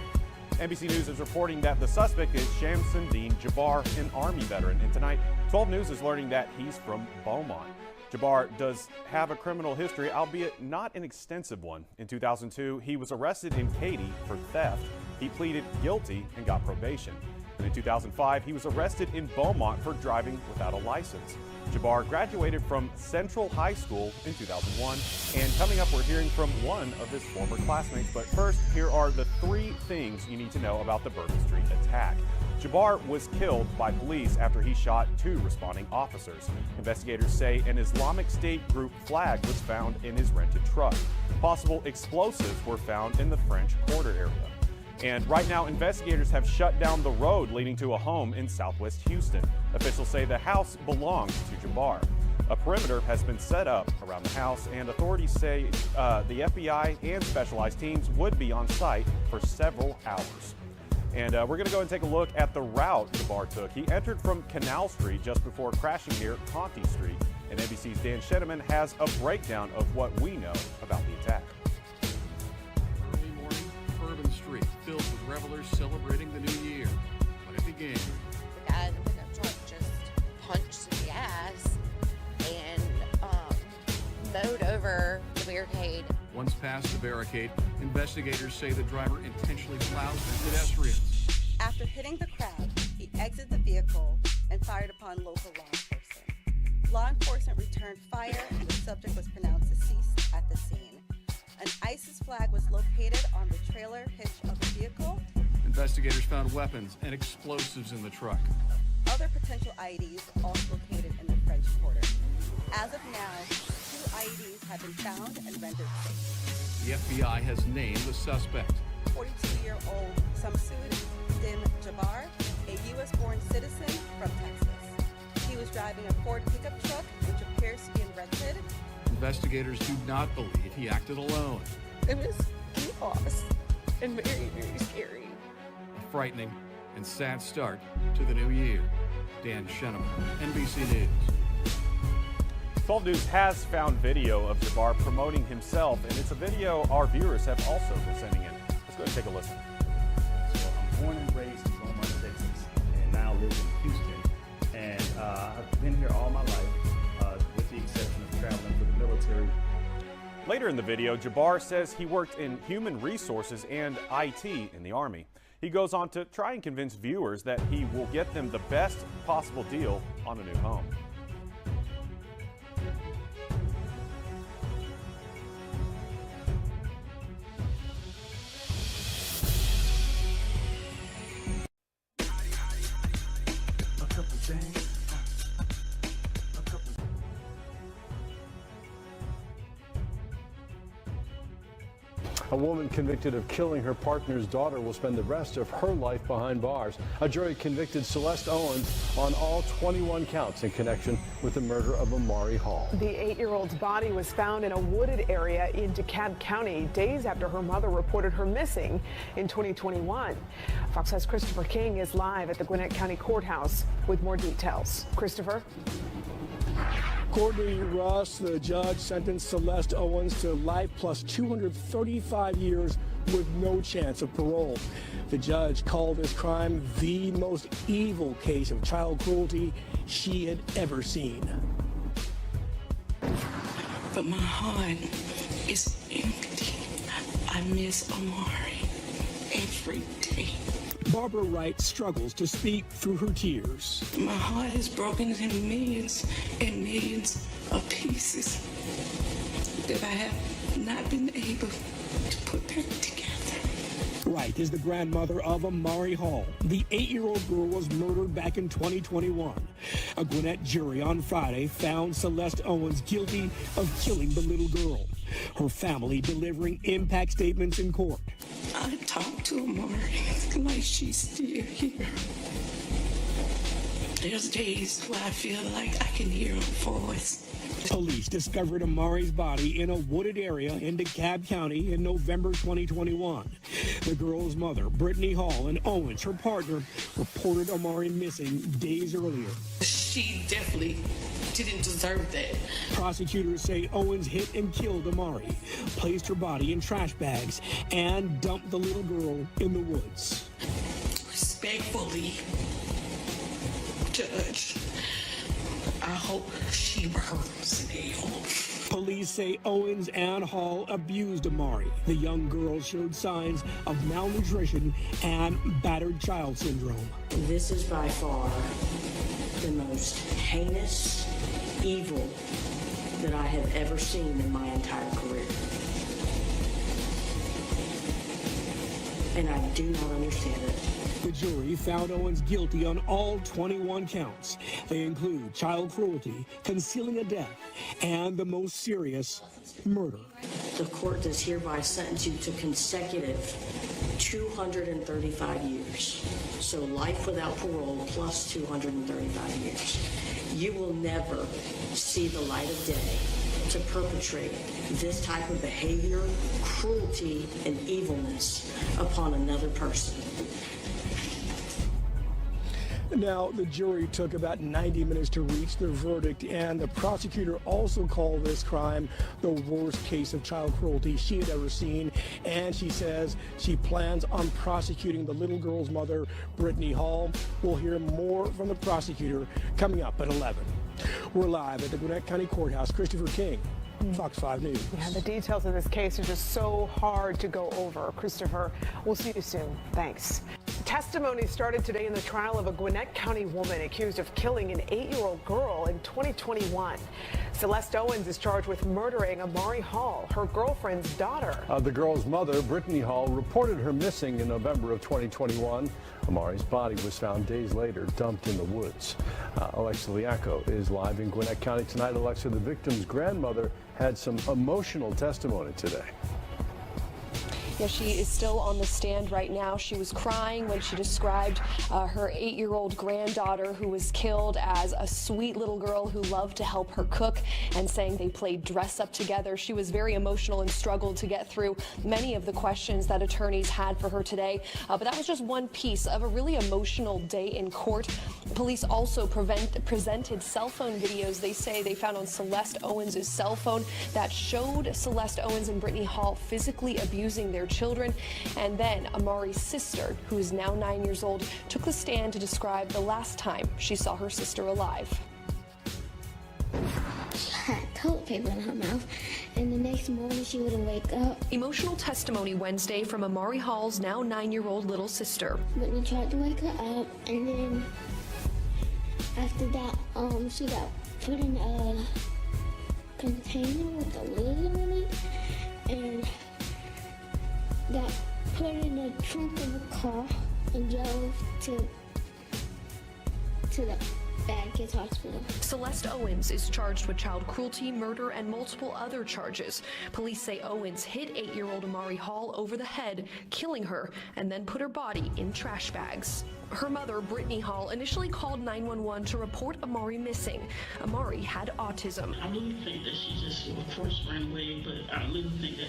NBC News is reporting that the suspect is Shamsuddin Jabbar, an Army veteran. And tonight, 12 News is learning that he's from Beaumont. Jabbar does have a criminal history, albeit not an extensive one. In 2002, he was arrested in Katy for theft. He pleaded guilty and got probation. And in 2005, he was arrested in Beaumont for driving without a license. Jabbar graduated from Central High School in 2001. And coming up, we're hearing from one of his former classmates. But first, here are the 3 things you need to know about the Bourbon Street attack. Jabbar was killed by police after he shot 2 responding officers. Investigators say an Islamic State group flag was found in his rented truck. Possible explosives were found in the French Quarter area. And right now, investigators have shut down the road leading to a home in southwest Houston. Officials say the house belongs to Jabbar. A perimeter has been set up around the house, and authorities say the FBI and specialized teams would be on site for several hours. And we're going to go and take a look at the route Jabbar took. He entered from Canal Street just before crashing near Conti Street. And NBC's Dan Sheneman has a breakdown of what we know about the attack. Early morning, Bourbon Street filled with revelers celebrating the new year. When it began, the guy in the pickup truck just punched the gas and mowed over the barricade. Once past the barricade, investigators say the driver intentionally plowed through pedestrians. After hitting the crowd, he exited the vehicle and fired upon local law enforcement. Law enforcement returned fire, and the subject was pronounced deceased at the scene. An ISIS flag was located on the trailer hitch of the vehicle. Investigators found weapons and explosives in the truck. Other potential IEDs also located in the French Quarter. As of now, 2 IEDs have been found and rendered safe. The FBI has named the suspect. 42-year-old Shamsuddin Jabbar, a U.S.-born citizen from Texas. He was driving a Ford pickup truck, which appears to be rented. Investigators do not believe he acted alone. It was chaos and very, very scary. A frightening and sad start to the new year. Dan Sheneman, NBC News. 12 News has found video of Jabbar promoting himself, and it's a video our viewers have also been sending in. Let's go ahead and take a listen. So I'm born and raised in Beaumont, Texas, and now live in Houston. And I've been here all my life, with the exception of traveling for the military. Later in the video, Jabbar says he worked in human resources and IT in the Army. He goes on to try and convince viewers that he will get them the best possible deal on a new home. A woman convicted of killing her partner's daughter will spend the rest of her life behind bars. A jury convicted Celeste Owens on all 21 counts in connection with the murder of Amari Hall. The 8-year-old's body was found in a wooded area in DeKalb County days after her mother reported her missing in 2021. Fox 5's Christopher King is live at the Gwinnett County Courthouse with more details. Christopher? Courtney Russ, the judge, sentenced Celeste Owens to life plus 235 years with no chance of parole. The judge called this crime the most evil case of child cruelty she had ever seen. But my heart is empty. I miss Amari every day. Barbara Wright struggles to speak through her tears. My heart is broken into millions and millions of pieces that I have not been able to put back together. Wright is the grandmother of Amari Hall. The 8-year-old girl was murdered back in 2021. A Gwinnett jury on Friday found Celeste Owens guilty of killing the little girl. Her family delivering impact statements in court. I talk to Amari like she's still here. There's days where I feel like I can hear her voice. Police discovered Amari's body in a wooded area in DeKalb County in November 2021. The girl's mother, Brittany Hall, and Owens, her partner, reported Amari missing days earlier. She definitely didn't deserve that. Prosecutors say Owens hit and killed Amari, placed her body in trash bags, and dumped the little girl in the woods. Respectfully, Judge, I hope she burns in hell. Police say Owens and Hall abused Amari. The young girl showed signs of malnutrition and battered child syndrome. This is by far the most heinous evil that I have ever seen in my entire career. And I do not understand it. The jury found Owens guilty on all 21 counts. They include child cruelty, concealing a death, and the most serious, murder. The court does hereby sentence you to consecutive 235 years. So life without parole plus 235 years. You will never see the light of day to perpetrate this type of behavior, cruelty, and evilness upon another person. Now, the jury took about 90 minutes to reach their verdict, and the prosecutor also called this crime the worst case of child cruelty she had ever seen, and she says she plans on prosecuting the little girl's mother, Brittany Hall. We'll hear more from the prosecutor coming up at 11. We're live at the Gwinnett County Courthouse. Christopher King, Fox 5 News. Yeah, the details of this case are just so hard to go over. Christopher, we'll see you soon. Thanks. Testimony started today in the trial of a Gwinnett County woman accused of killing an 8-year-old girl in 2021. Celeste Owens is charged with murdering Amari Hall, her girlfriend's daughter. The girl's mother, Brittany Hall, reported her missing in November of 2021. Amari's body was found days later, dumped in the woods. Alexa Liaco is live in Gwinnett County tonight. Alexa, the victim's grandmother had some emotional testimony today. Yeah, she is still on the stand right now. She was crying when she described her 8-year-old granddaughter who was killed as a sweet little girl who loved to help her cook, and saying they played dress up together. She was very emotional and struggled to get through many of the questions that attorneys had for her today. But that was just one piece of a really emotional day in court. Police also presented cell phone videos they say they found on Celeste Owens' cell phone that showed Celeste Owens and Brittany Hall physically abusing their children. And then Amari's sister, who is now 9 years old, took the stand to describe the last time she saw her sister alive. She had toilet paper in her mouth, and the next morning she wouldn't wake up. Emotional testimony Wednesday from Amari Hall's now 9-year-old little sister. Whitney tried to wake her up, and then after that, she got put in a container with a lid on it, and got put in the trunk of a car and drove to the back Kids Hospital. Celeste Owens is charged with child cruelty, murder, and multiple other charges. Police say Owens hit 8-year-old Amari Hall over the head, killing her, and then put her body in trash bags. Her mother, Brittany Hall, initially called 911 to report Amari missing. Amari had autism. I really think that she just, of course, ran away, but I really think that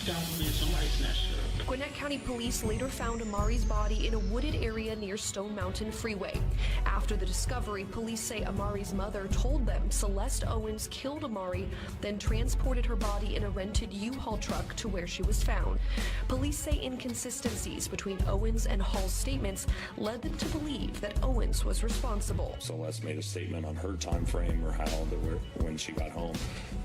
God forbid somebody snatched her up. Gwinnett County Police later found Amari's body in a wooded area near Stone Mountain Freeway. After the discovery, police say Amari's mother told them Celeste Owens killed Amari, then transported her body in a rented U-Haul truck to where she was found. Police say inconsistencies between Owens and Hall's statements led them to believe that Owens was responsible. Celeste made a statement on her time frame or when she got home,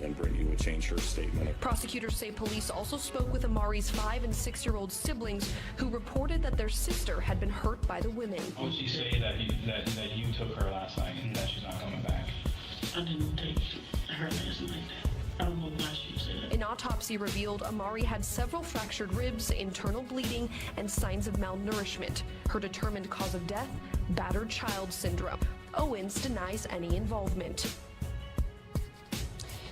then Brittany would change her statement. Prosecutors say police also spoke with Amari's 5- and 6-year-old siblings who reported that their sister had been hurt by the women. Why would she say that you took her last night and that she's not coming back? I didn't take her last night. I don't know why she said that. An autopsy revealed Amari had several fractured ribs, internal bleeding, and signs of malnourishment. Her determined cause of death, battered child syndrome. Owens denies any involvement.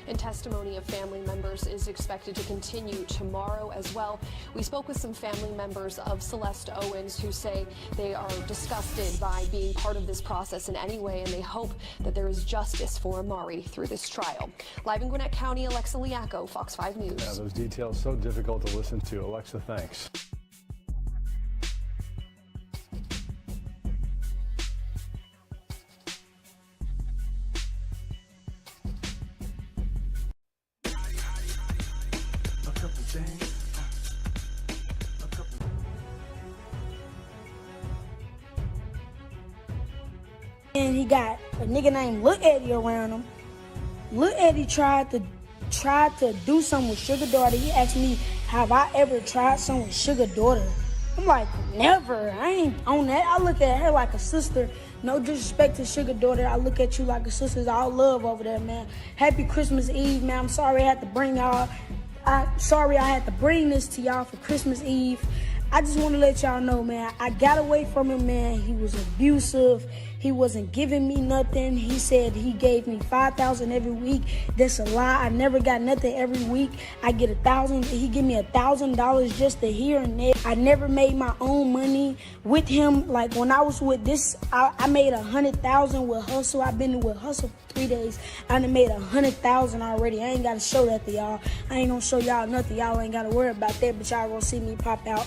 And testimony of family members is expected to continue tomorrow as well. We spoke with some family members of Celeste Owens who say they are disgusted by being part of this process in any way, and they hope that there is justice for Amari through this trial. Live in Gwinnett County, Alexa Liaco, Fox 5 News. Yeah, those details so difficult to listen to. Alexa, thanks. And he got a nigga named Lil Eddie around him. Lil Eddie tried to do something with Sugar Daughter. He asked me, have I ever tried something with Sugar Daughter? I'm like, never. I ain't on that. I look at her like a sister. No disrespect to Sugar Daughter. I look at you like a sister. It's all love over there, man. Happy Christmas Eve, man. I'm sorry I had to bring y'all. Sorry I had to bring this to y'all for Christmas Eve. I just want to let y'all know, man, I got away from him, man. He was abusive. He wasn't giving me nothing. He said he gave me $5,000 every week. That's a lie. I never got nothing every week. I get $1,000. He give me $1,000 just to here and there. I never made my own money with him. Like when I was with this, I made $100,000 with Hustle. I've been with Hustle for 3 days. I done made $100,000 already. I ain't got to show that to y'all. I ain't gonna show y'all nothing. Y'all ain't got to worry about that, but y'all gonna see me pop out.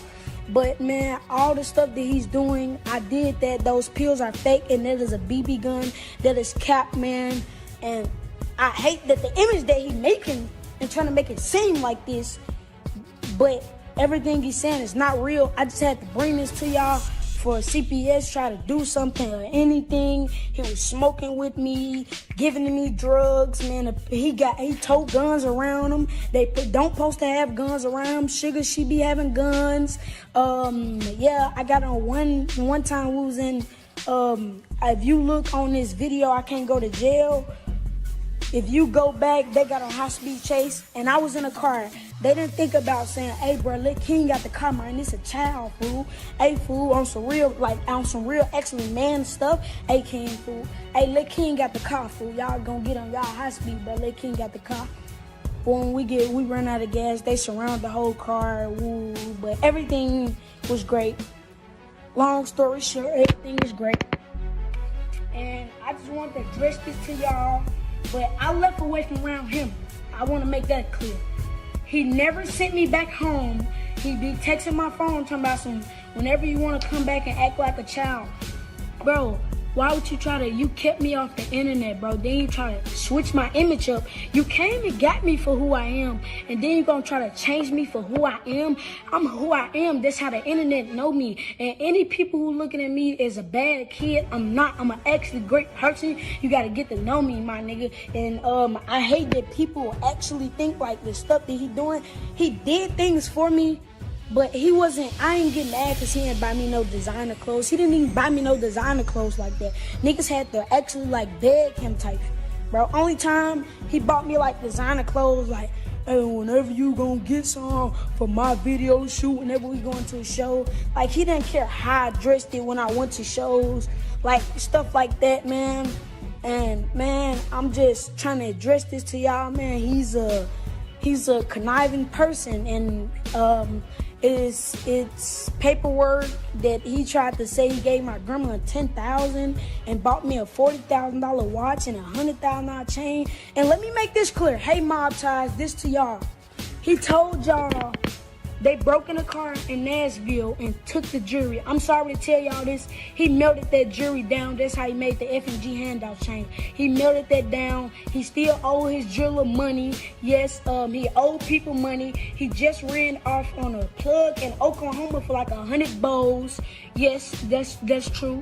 But man, all the stuff that he's doing, I did that. Those pills are fake, and that is a BB gun. That is cap, man. And I hate that the image that he's making and trying to make it seem like this, but everything he's saying is not real. I just had to bring this to y'all for CPS try to do something or anything. He was smoking with me, giving me drugs, man. He told guns around him. They don't supposed to have guns around him. Sugar, she be having guns. Yeah, I got on one time we was in, if you look on this video, I can't go to jail. If you go back, they got on high speed chase, and I was in a car. They didn't think about saying, hey, bro, Lil King got the car, man. This a child, fool. Hey, fool, on some real excellent man stuff. Hey, King, fool. Hey, Lil King got the car, fool. Y'all gonna get on y'all high speed, but Lil King got the car. When we run out of gas, they surround the whole car, woo. But everything was great. Long story short, everything is great. And I just wanted to address this to y'all. But I left away from around him. I want to make that clear. He never sent me back home. He be texting my phone talking about some, whenever you want to come back and act like a child. Bro, why would you kept me off the internet, bro. Then you try to switch my image up. You came and got me for who I am. And then you're going to try to change me for who I am. I'm who I am. That's how the internet know me. And any people who looking at me as a bad kid, I'm not. I'm an actually great person. You got to get to know me, my nigga. And I hate that people actually think like the stuff that he doing. He did things for me. But I ain't getting mad because he didn't buy me no designer clothes. He didn't even buy me no designer clothes like that. Niggas had to actually like beg him type. Bro, only time he bought me like designer clothes, like, hey, whenever you gonna get some for my video shoot, whenever we going to a show. Like, he didn't care how I dressed it when I went to shows. Like, stuff like that, man. And man, I'm just trying to address this to y'all, man. He's a conniving person, and it's paperwork that he tried to say he gave my grandma $10,000 and bought me a $40,000 watch and a $100,000 chain. And let me make this clear. Hey, Mob Ties, this to y'all. He told y'all they broke in a car in Nashville and took the jewelry. I'm sorry to tell y'all this. He melted that jewelry down. That's how he made the F&G handout chain. He melted that down. He still owed his jeweler money. Yes, he owed people money. He just ran off on a plug in Oklahoma for like 100 bowls. Yes, that's true.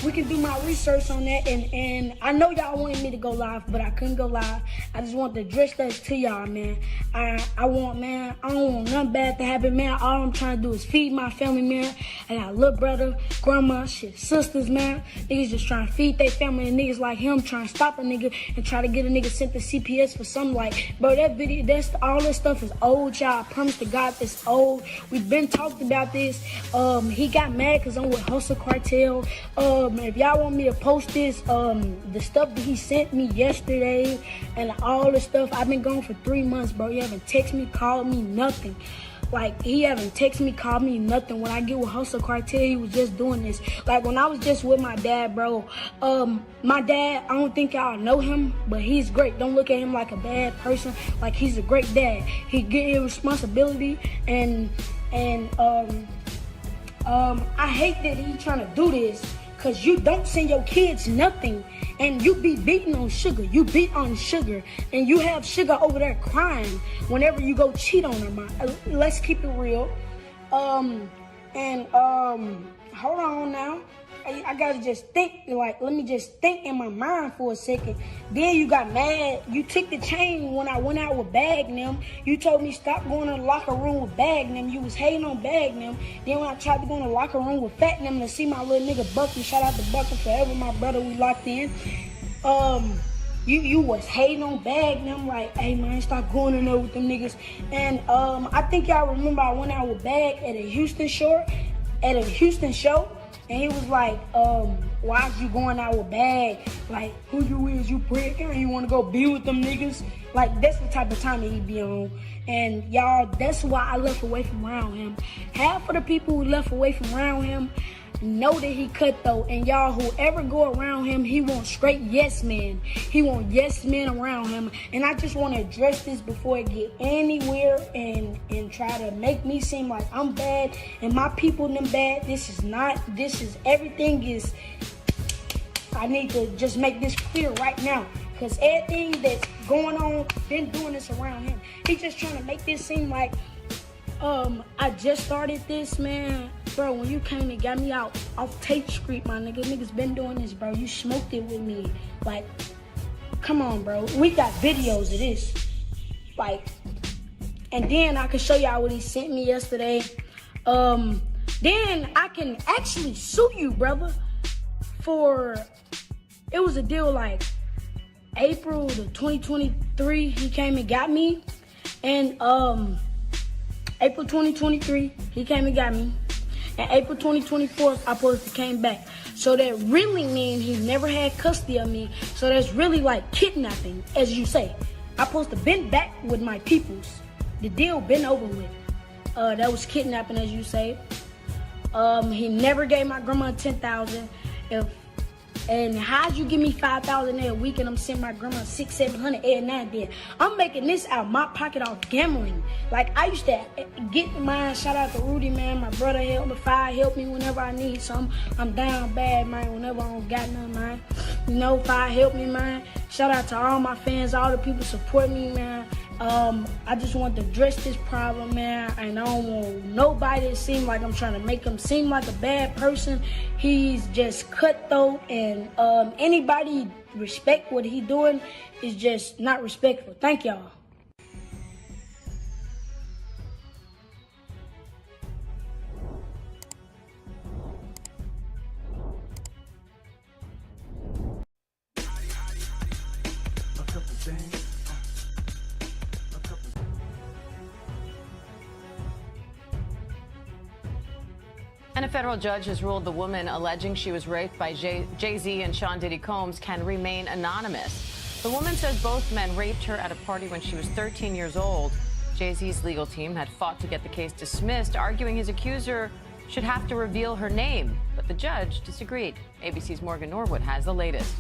We can do my research on that, and I know y'all wanted me to go live, but I couldn't go live. I just want to address that to y'all, man. I don't want nothing bad to happen, man. All I'm trying to do is feed my family, man. I got a little brother, grandma, shit, sisters, man. Niggas just trying to feed their family, and niggas like him trying to stop a nigga and try to get a nigga sent to CPS for something like, bro, that video, all this stuff is old, y'all. I promise to God, it's old. We've been talked about this. He got mad because I'm with Hustle Cartel. If y'all want me to post this, the stuff that he sent me yesterday and all the stuff, I've been gone for 3 months, bro. He haven't texted me, called me, nothing. Like, he haven't texted me, called me, nothing. When I get with Hustle Cartel, he was just doing this. Like, when I was just with my dad, bro, my dad, I don't think y'all know him, but he's great. Don't look at him like a bad person. Like, he's a great dad. He get his responsibility, and I hate that he's trying to do this. Because you don't send your kids nothing, and you be beating on sugar. You beat on sugar, and you have sugar over there crying whenever you go cheat on her. Let's keep it real. Hold on now. I gotta just think, like, let me just think in my mind for a second. Then you got mad. You took the chain when I went out with Bagnum. You told me stop going to the locker room with Bagnum. You was hating on Bagnum. Then when I tried to go in the locker room with Fatnum to see my little nigga Bucky, shout out to Bucky forever, my brother, we locked in. You was hating on Bagnum, like, hey man, stop going in there with them niggas. And I think y'all remember I went out with Bag at a Houston show. And he was like, why is you going out with Bag? Like, who you is, you prick? You want to go be with them niggas? Like, that's the type of time that he be on. And y'all, that's why I left away from around him. Half of the people who left away from around him know that he cutthroat. And y'all, whoever go around him, he want straight yes men. He want yes men around him. And I just want to address this before it get anywhere and try to make me seem like I'm bad and my people them bad. This is not. This is, everything is, I need to just make this clear right now. Because everything that's going on, been doing this around him. He just trying to make this seem like, I just started this, man. Bro, when you came and got me out off Tate Street, my nigga, niggas been doing this, bro. You smoked it with me. Like, come on, bro. We got videos of this. Like, and then I can show y'all what he sent me yesterday. Then I can actually sue you, brother, for, it was a deal like April of 2023, he came and got me. And, April 2023, he came and got me. And April 2024, I supposed to came back. So that really means he never had custody of me. So that's really like kidnapping, as you say. I supposed to been back with my peoples. The deal been over with. That was kidnapping, as you say. He never gave my grandma $10,000. And how'd you give me $5,000 a week and I'm sending my grandma $600-700 every now and then? I'm making this out of my pocket off gambling. Like, I used to get mine. Shout out to Rudy, man. My brother helped me. Fi help me whenever I need something. I'm down bad, man. Whenever I don't got nothing, man. You know, Fi help me, man. Shout out to all my fans, all the people support me, man. I just want to address this problem, man, and I don't want nobody to seem like I'm trying to make him seem like a bad person. He's just cutthroat, and anybody respect what he doing is just not respectful. Thank y'all. And a federal judge has ruled the woman alleging she was raped by Jay-Z and Sean Diddy Combs can remain anonymous. The woman says both men raped her at a party when she was 13 years old. Jay-Z's legal team had fought to get the case dismissed, arguing his accuser should have to reveal her name. But the judge disagreed. ABC's Morgan Norwood has the latest.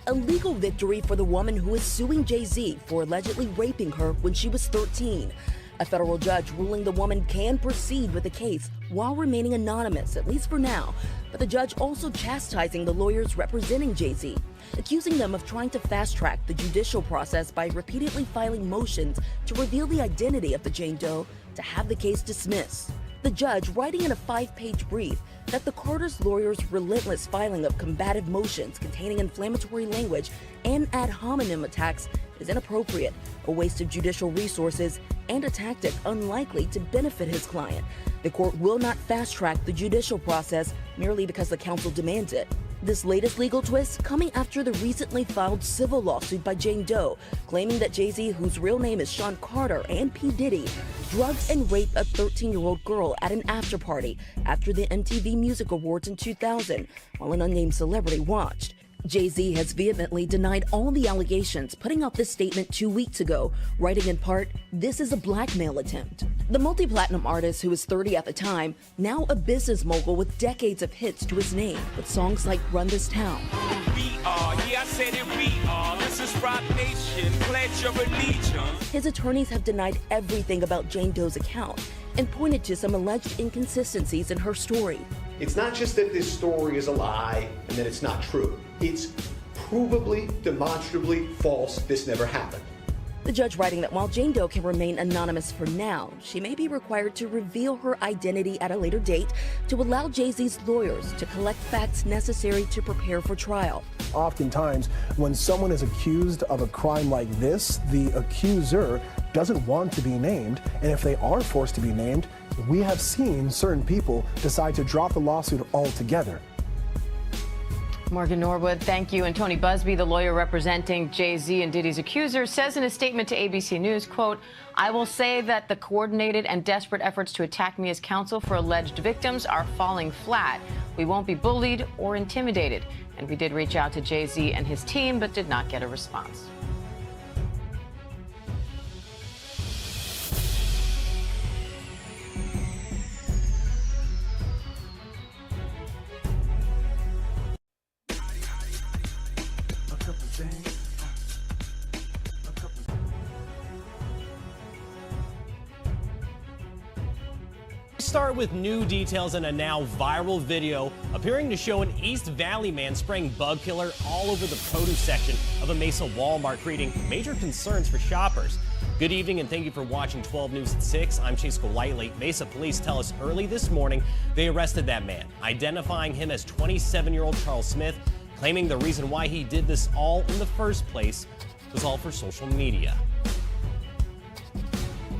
A legal victory for the woman who is suing Jay-Z for allegedly raping her when she was 13. A federal judge ruling the woman can proceed with the case while remaining anonymous, at least for now. But the judge also chastising the lawyers representing Jay-Z, accusing them of trying to fast-track the judicial process by repeatedly filing motions to reveal the identity of the Jane Doe to have the case dismissed. The judge writing in a 5-page brief that the Carter's lawyers' relentless filing of combative motions containing inflammatory language and ad hominem attacks is inappropriate, a waste of judicial resources, and a tactic unlikely to benefit his client. The court will not fast-track the judicial process merely because the counsel demands it. This latest legal twist coming after the recently filed civil lawsuit by Jane Doe, claiming that Jay-Z, whose real name is Sean Carter, and P. Diddy, drugged and raped a 13-year-old girl at an after-party after the MTV Music Awards in 2000, while an unnamed celebrity watched. Jay-Z has vehemently denied all the allegations, putting out this statement 2 weeks ago, writing in part, "This is a blackmail attempt." The multi-platinum artist, who was 30 at the time, now a business mogul with decades of hits to his name, with songs like Run This Town. We are, yeah, I said it, we are. This is Rock Nation, pledge your allegiance. His attorneys have denied everything about Jane Doe's account and pointed to some alleged inconsistencies in her story. It's not just that this story is a lie and that it's not true. It's provably, demonstrably false. This never happened. The judge writing that while Jane Doe can remain anonymous for now, she may be required to reveal her identity at a later date to allow Jay-Z's lawyers to collect facts necessary to prepare for trial. Oftentimes, when someone is accused of a crime like this, the accuser doesn't want to be named, and if they are forced to be named, we have seen certain people decide to drop the lawsuit altogether. Morgan Norwood, thank you. And Tony Busby, the lawyer representing Jay-Z and Diddy's accuser, says in a statement to ABC News, quote, "I will say that the coordinated and desperate efforts to attack me as counsel for alleged victims are falling flat. We won't be bullied or intimidated." And we did reach out to Jay-Z and his team, but did not get a response. Start with new details in a now viral video appearing to show an East Valley man spraying bug killer all over the produce section of a Mesa Walmart, creating major concerns for shoppers. Good evening and thank you for watching 12 News at 6. I'm Chase Golightly. Mesa police tell us early this morning they arrested that man, identifying him as 27-year-old Charles Smith, claiming the reason why he did this all in the first place was all for social media.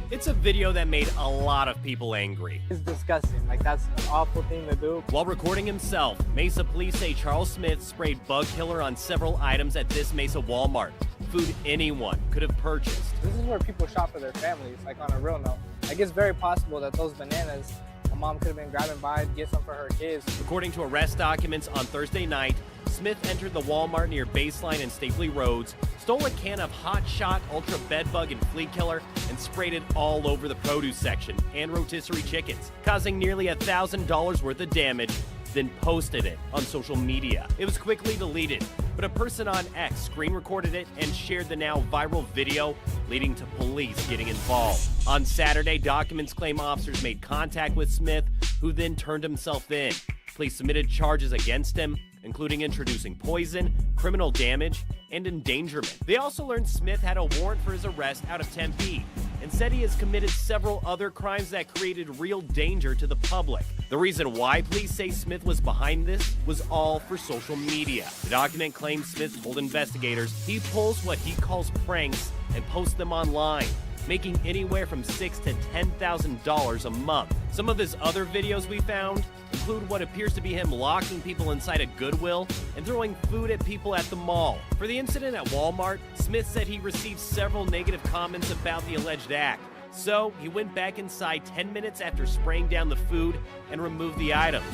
It's a video that made a lot of people angry. It's disgusting. Like, that's an awful thing to do. While recording himself, Mesa police say Charles Smith sprayed bug killer on several items at this Mesa Walmart. Food anyone could have purchased. This is where people shop for their families, like on a real note. Like, it's very possible that those bananas my mom could have been grabbing by to get some for her kids. According to arrest documents on Thursday night, Smith entered the Walmart near Baseline and Stapley Roads, stole a can of Hot Shot Ultra Bedbug and Flea Killer, and sprayed it all over the produce section and rotisserie chickens, causing nearly $1,000 worth of damage, then posted it on social media. It was quickly deleted, but a person on X screen recorded it and shared the now viral video, leading to police getting involved. On Saturday, documents claim officers made contact with Smith, who then turned himself in. Police submitted charges against him, including introducing poison, criminal damage, and endangerment. They also learned Smith had a warrant for his arrest out of Tempe and said he has committed several other crimes that created real danger to the public. The reason why police say Smith was behind this was all for social media. The document claims Smith told investigators he pulls what he calls pranks and posts them online, making anywhere from $6,000 to $10,000 a month. Some of his other videos we found include what appears to be him locking people inside a Goodwill and throwing food at people at the mall. For the incident at Walmart, Smith said he received several negative comments about the alleged act, So he went back inside 10 minutes after spraying down the food and removed the items.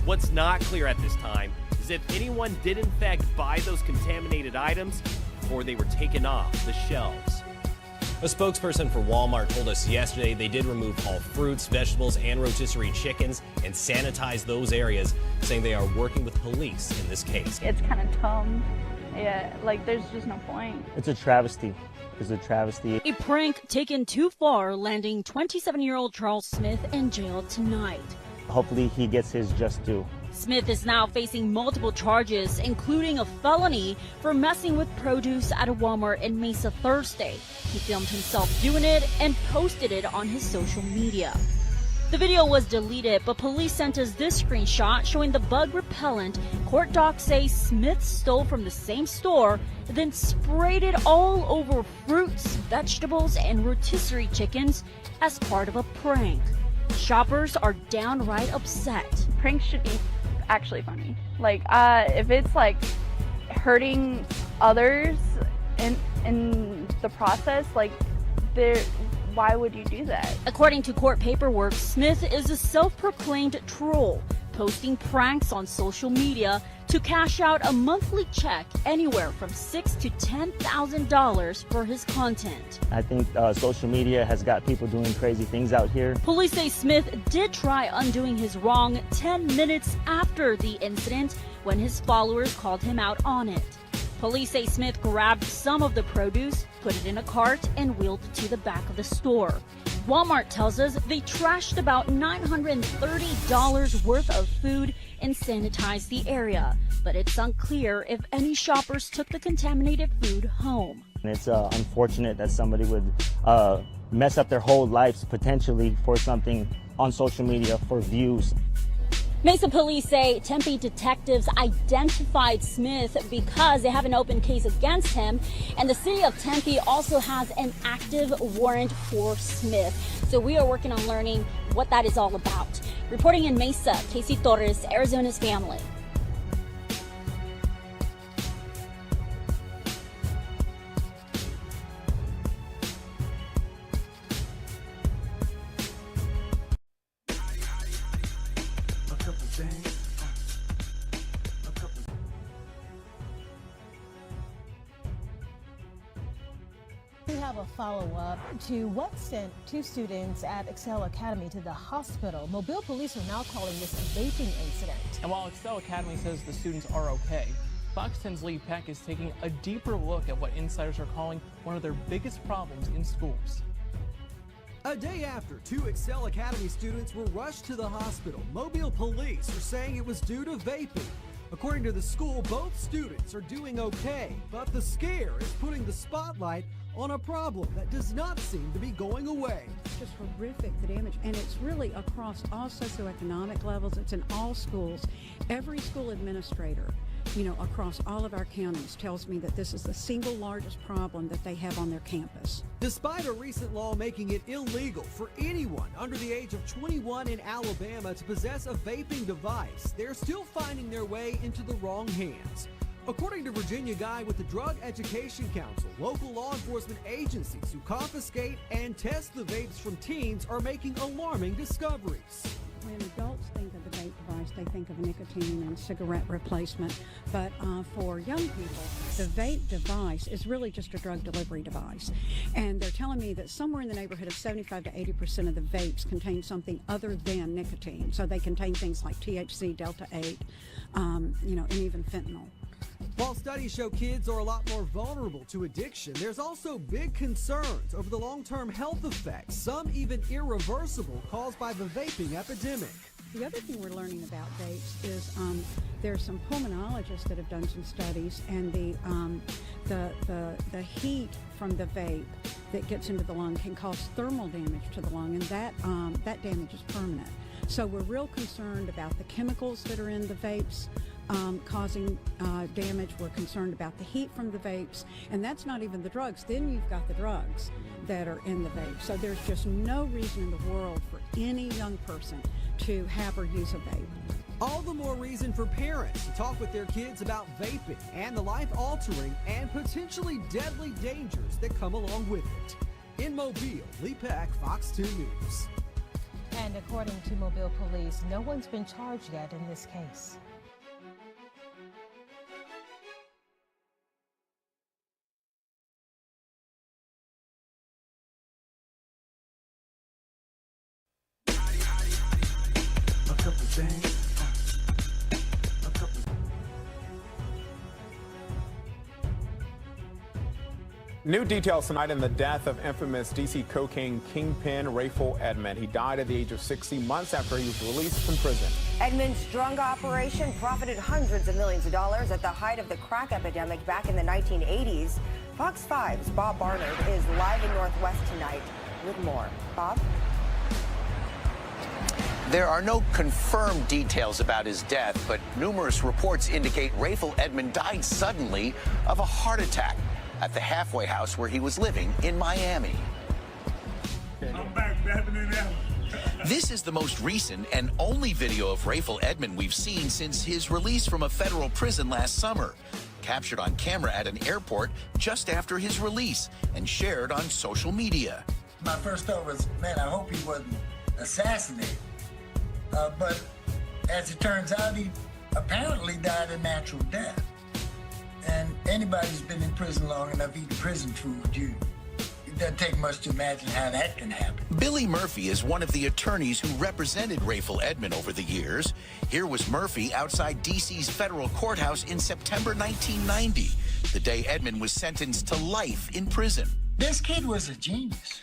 What's not clear at this time is if anyone did in fact buy those contaminated items before they were taken off the shelves. A spokesperson for Walmart told us yesterday they did remove all fruits, vegetables, and rotisserie chickens and sanitize those areas, saying they are working with police in this case. It's kind of dumb. Yeah, like there's just no point. It's a travesty. It's a travesty. A prank taken too far, landing 27-year-old Charles Smith in jail tonight. Hopefully he gets his just due. Smith is now facing multiple charges, including a felony for messing with produce at a Walmart in Mesa Thursday. He filmed himself doing it and posted it on his social media. The video was deleted, but police sent us this screenshot showing the bug repellent court docs say Smith stole from the same store, then sprayed it all over fruits, vegetables, and rotisserie chickens as part of a prank. Shoppers are downright upset. Pranks should be actually funny. Like, if it's like hurting others in the process, like why would you do that? According to court paperwork, Smith is a self-proclaimed troll, posting pranks on social media to cash out a monthly check anywhere from $6,000 to $10,000 for his content. I think social media has got people doing crazy things out here. Police say Smith did try undoing his wrong 10 minutes after the incident when his followers called him out on it. Police say Smith grabbed some of the produce, put it in a cart, and wheeled it to the back of the store. Walmart tells us they trashed about $930 worth of food and sanitized the area, but it's unclear if any shoppers took the contaminated food home. And it's unfortunate that somebody would mess up their whole lives potentially for something on social media for views. Mesa police say Tempe detectives identified Smith because they have an open case against him, and the city of Tempe also has an active warrant for Smith. So we are working on learning what that is all about. Reporting in Mesa, Casey Torres, Arizona's Family. We have a follow-up to what sent two students at Excel Academy to the hospital. Mobile police are now calling this a vaping incident. And while Excel Academy says the students are okay, Fox 10's Lee Peck is taking a deeper look at what insiders are calling one of their biggest problems in schools. A day after two Excel Academy students were rushed to the hospital, Mobile police are saying it was due to vaping. According to the school, both students are doing okay, but the scare is putting the spotlight on a problem that does not seem to be going away. Just horrific, the damage, and it's really across all socioeconomic levels. It's in all schools. Every school administrator, across all of our counties tells me that this is the single largest problem that they have on their campus. Despite a recent law making it illegal for anyone under the age of 21 in Alabama to possess a vaping device, they're still finding their way into the wrong hands. According to Virginia Guy with the Drug Education Council, local law enforcement agencies who confiscate and test the vapes from teens are making alarming discoveries. When adults think of the vape device, they think of nicotine and cigarette replacement. But for young people, the vape device is really just a drug delivery device. And they're telling me that somewhere in the neighborhood of 75 to 80% of the vapes contain something other than nicotine. So they contain things like THC, Delta-8, and even fentanyl. While studies show kids are a lot more vulnerable to addiction, there's also big concerns over the long-term health effects, some even irreversible, caused by the vaping epidemic. The other thing we're learning about vapes is there's some pulmonologists that have done some studies, and the heat from the vape that gets into the lung can cause thermal damage to the lung, and that damage is permanent. So we're real concerned about the chemicals that are in the vapes causing damage. We're concerned about the heat from the vapes, and that's not even the drugs. Then you've got the drugs that are in the vape. So there's just no reason in the world for any young person to have or use a vape. All the more reason for parents to talk with their kids about vaping and the life-altering and potentially deadly dangers that come along with it. In Mobile, Lee Peck, Fox 2 News. And according to Mobile police, no one's been charged yet in this case. New details tonight in the death of infamous D.C. cocaine kingpin Rayful Edmond. He died at the age of 60 months after he was released from prison. Edmond's drug operation profited hundreds of millions of dollars at the height of the crack epidemic back in the 1980s. Fox 5's Bob Barnard is live in Northwest tonight with more. Bob? There are no confirmed details about his death, but numerous reports indicate Rayful Edmond died suddenly of a heart attack at the halfway house where he was living in Miami. I'm back better than ever. This is the most recent and only video of Rayful Edmond we've seen since his release from a federal prison last summer. Captured on camera at an airport just after his release and shared on social media. My first thought was, man, I hope he wasn't assassinated. But as it turns out, he apparently died a natural death. And anybody who's been in prison long enough eating prison food, it doesn't take much to imagine how that can happen. Billy Murphy is one of the attorneys who represented Rayful Edmond over the years. Here was Murphy outside D.C.'s federal courthouse in September 1990, the day Edmond was sentenced to life in prison. This kid was a genius.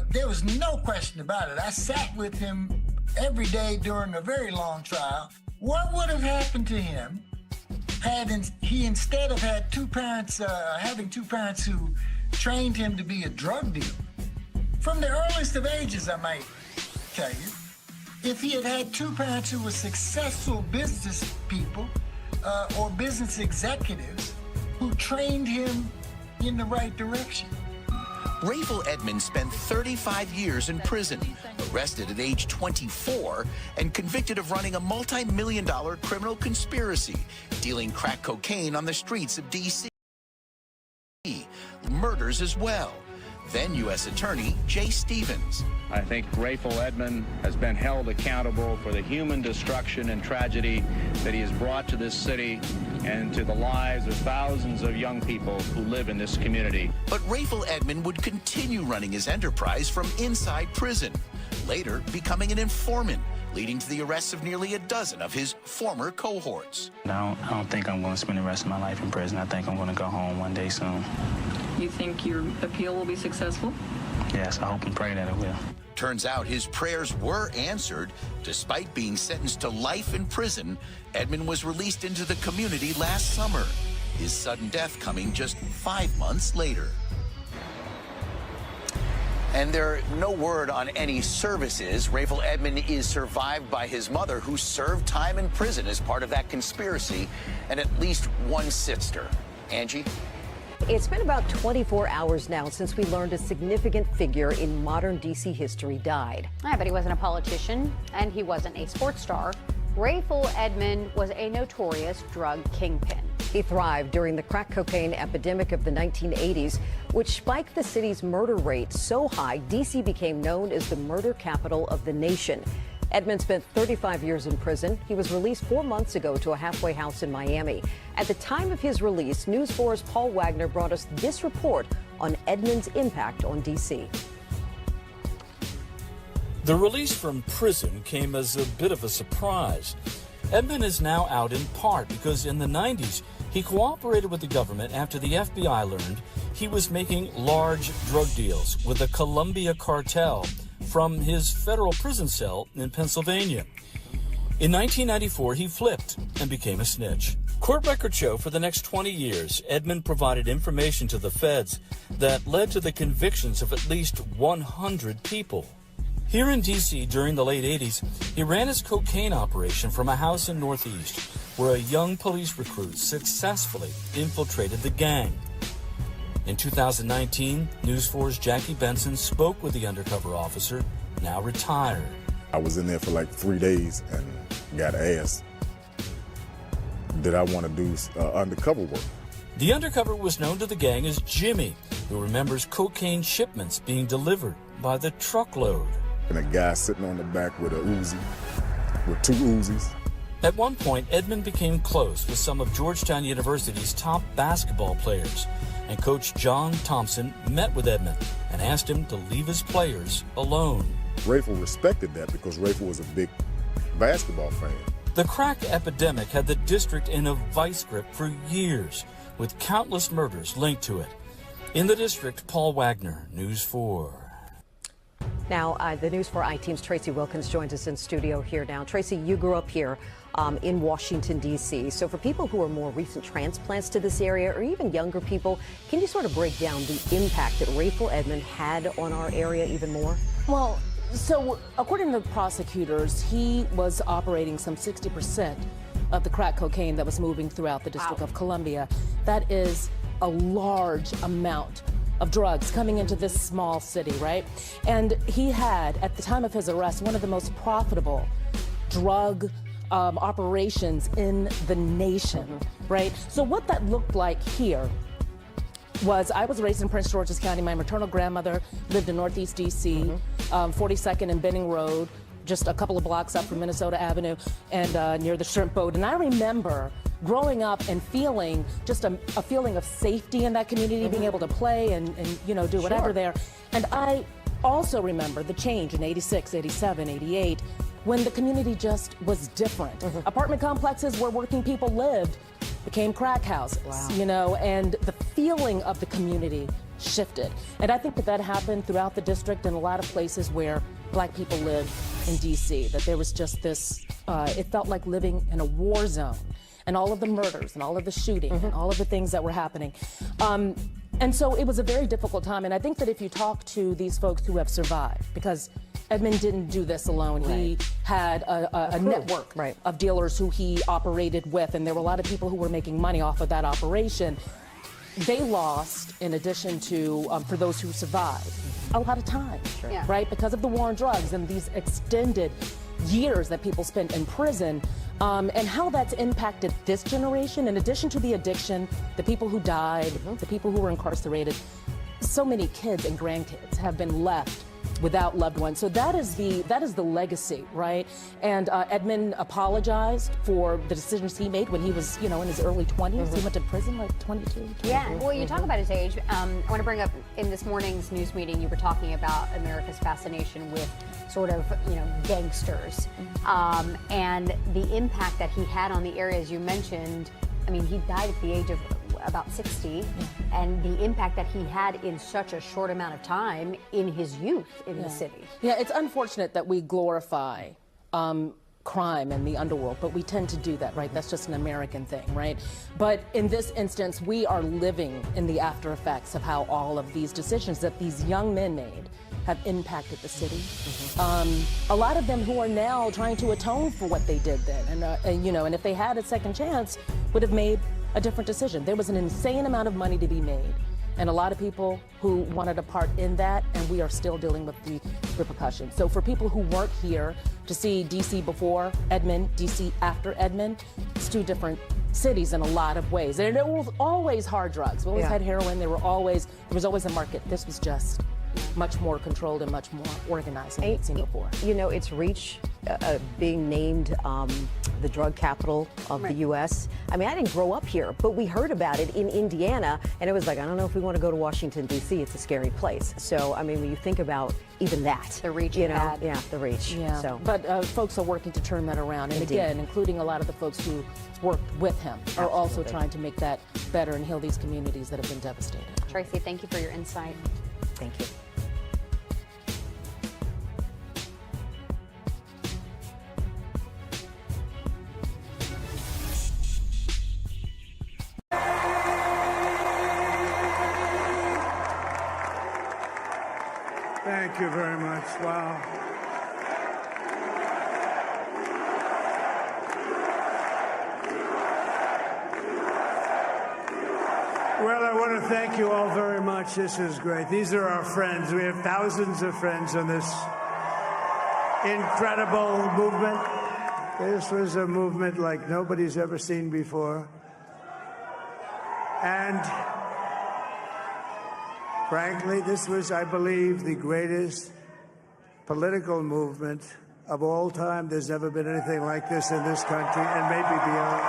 There was no question about it. I sat with him every day during a very long trial. What would have happened to him had he instead of had having two parents who trained him to be a drug dealer? From the earliest of ages, I might tell you. If he had two parents who were successful business people or business executives who trained him in the right direction. Rayful Edmond spent 35 years in prison, arrested at age 24, and convicted of running a multi-million-dollar criminal conspiracy, dealing crack cocaine on the streets of D.C. Murders as well. Then U.S. Attorney Jay Stevens. I think Rayful Edmond has been held accountable for the human destruction and tragedy that he has brought to this city and to the lives of thousands of young people who live in this community. But Rayful Edmond would continue running his enterprise from inside prison, later becoming an informant, leading to the arrests of nearly a dozen of his former cohorts. I don't think I'm going to spend the rest of my life in prison. I think I'm going to go home one day soon. You think your appeal will be successful? Yes, I hope and pray that it will. Turns out his prayers were answered. Despite being sentenced to life in prison, Edmond was released into the community last summer, his sudden death coming just 5 months later. And there's no word on any services. Rayful Edmond is survived by his mother, who served time in prison as part of that conspiracy, and at least one sister. Angie? It's been about 24 hours now since we learned a significant figure in modern D.C. history died. Yeah, but he wasn't a politician, and he wasn't a sports star. Rayful Edmond was a notorious drug kingpin. He thrived during the crack cocaine epidemic of the 1980s, which spiked the city's murder rate so high, D.C. became known as the murder capital of the nation. Edmond spent 35 years in prison. He was released 4 months ago to a halfway house in Miami. At the time of his release, News 4's Paul Wagner brought us this report on Edmond's impact on D.C. The release from prison came as a bit of a surprise. Edmond is now out in part because in the 90s, he cooperated with the government after the FBI learned he was making large drug deals with the Columbia cartel from his federal prison cell in Pennsylvania. In 1994, he flipped and became a snitch. Court records show for the next 20 years, Edmond provided information to the feds that led to the convictions of at least 100 people. Here in D.C. during the late 80s, he ran his cocaine operation from a house in Northeast where a young police recruit successfully infiltrated the gang. In 2019, News 4's Jackie Benson spoke with the undercover officer, now retired. I was in there for like 3 days and got asked, did I want to do undercover work? The undercover was known to the gang as Jimmy, who remembers cocaine shipments being delivered by the truckload. And a guy sitting on the back with a Uzi, with 2 Uzis. At one point, Edmond became close with some of Georgetown University's top basketball players, and Coach John Thompson met with Edmond and asked him to leave his players alone. Rayful respected that because Rayful was a big basketball fan. The crack epidemic had the district in a vice grip for years, with countless murders linked to it. In the district, Paul Wagner, News 4. Now, the News 4 I-Team's Tracy Wilkins joins us in studio here now. Tracy, you grew up here in Washington, D.C. So for people who are more recent transplants to this area or even younger people, can you sort of break down the impact that Rayful Edmond had on our area even more? Well, so according to the prosecutors, he was operating some 60% of the crack cocaine that was moving throughout the District of Columbia. That is a large amount of drugs coming into this small city, right? And he had, at the time of his arrest, one of the most profitable drug operations in the nation, right? So what that looked like here was, I was raised in Prince George's County. My maternal grandmother lived in Northeast D.C., 42nd and Benning Road, just a couple of blocks up from Minnesota Avenue and near the Shrimp Boat. And I remember growing up and feeling just a feeling of safety in that community, being able to play and you know, do whatever there. And I also remember the change in 86, 87, 88, when the community just was different. Apartment complexes where working people lived became crack houses, you know, and the feeling of the community shifted. And I think that that happened throughout the district and a lot of places where Black people lived in D.C., that there was just this, it felt like living in a war zone, and all of the murders and all of the shooting and all of the things that were happening. And so it was a very difficult time. And I think that if you talk to these folks who have survived, because Edmond didn't do this alone. He had a network of dealers who he operated with, and there were a lot of people who were making money off of that operation. They lost, in addition to, for those who survived, a lot of time, right? Because of the war on drugs and these extended years that people spent in prison, and how that's impacted this generation, in addition to the addiction, the people who died, the people who were incarcerated. So many kids and grandkids have been left without loved ones. So that is the legacy, right? And Edmond apologized for the decisions he made when he was, you know, in his early 20s. He went to prison like 22. 23. Yeah, well, you talk about his age. I want to bring up, in this morning's news meeting, you were talking about America's fascination with sort of, you know, gangsters, and the impact that he had on the area, as you mentioned. I mean, he died at the age of about 60, and the impact that he had in such a short amount of time in his youth in the city. Yeah, it's unfortunate that we glorify crime and the underworld, but we tend to do that, right? That's just an American thing, right? But in this instance, we are living in the after effects of how all of these decisions that these young men made have impacted the city. A lot of them who are now trying to atone for what they did then, and you know, and if they had a second chance, would have made a different decision. There was an insane amount of money to be made, and a lot of people who wanted a part in that, and we are still dealing with the repercussions. So for people who weren't here to see D.C. before Edmond, D.C. after Edmond, it's two different cities in a lot of ways. And it was always hard drugs. We always had heroin. There was always a market. This was just much more controlled and much more organized than we've seen before. You know, it's Reach being named the drug capital of the U.S. I mean, I didn't grow up here, but we heard about it in Indiana, and it was like, I don't know if we want to go to Washington, D.C. It's a scary place. So, I mean, when you think about even that. The reach, you know, the reach. Yeah, so. But folks are working to turn that around. And again, including a lot of the folks who worked with him are also trying to make that better and heal these communities that have been devastated. Tracy, thank you for your insight. Thank you. Thank you very much. Wow. Well, I want to thank you all very much. This is great. These are our friends. We have thousands of friends on this incredible movement. This was a movement like nobody's ever seen before. And Frankly, this was, I believe, the greatest political movement of all time. There's never been anything like this in this country, and maybe beyond.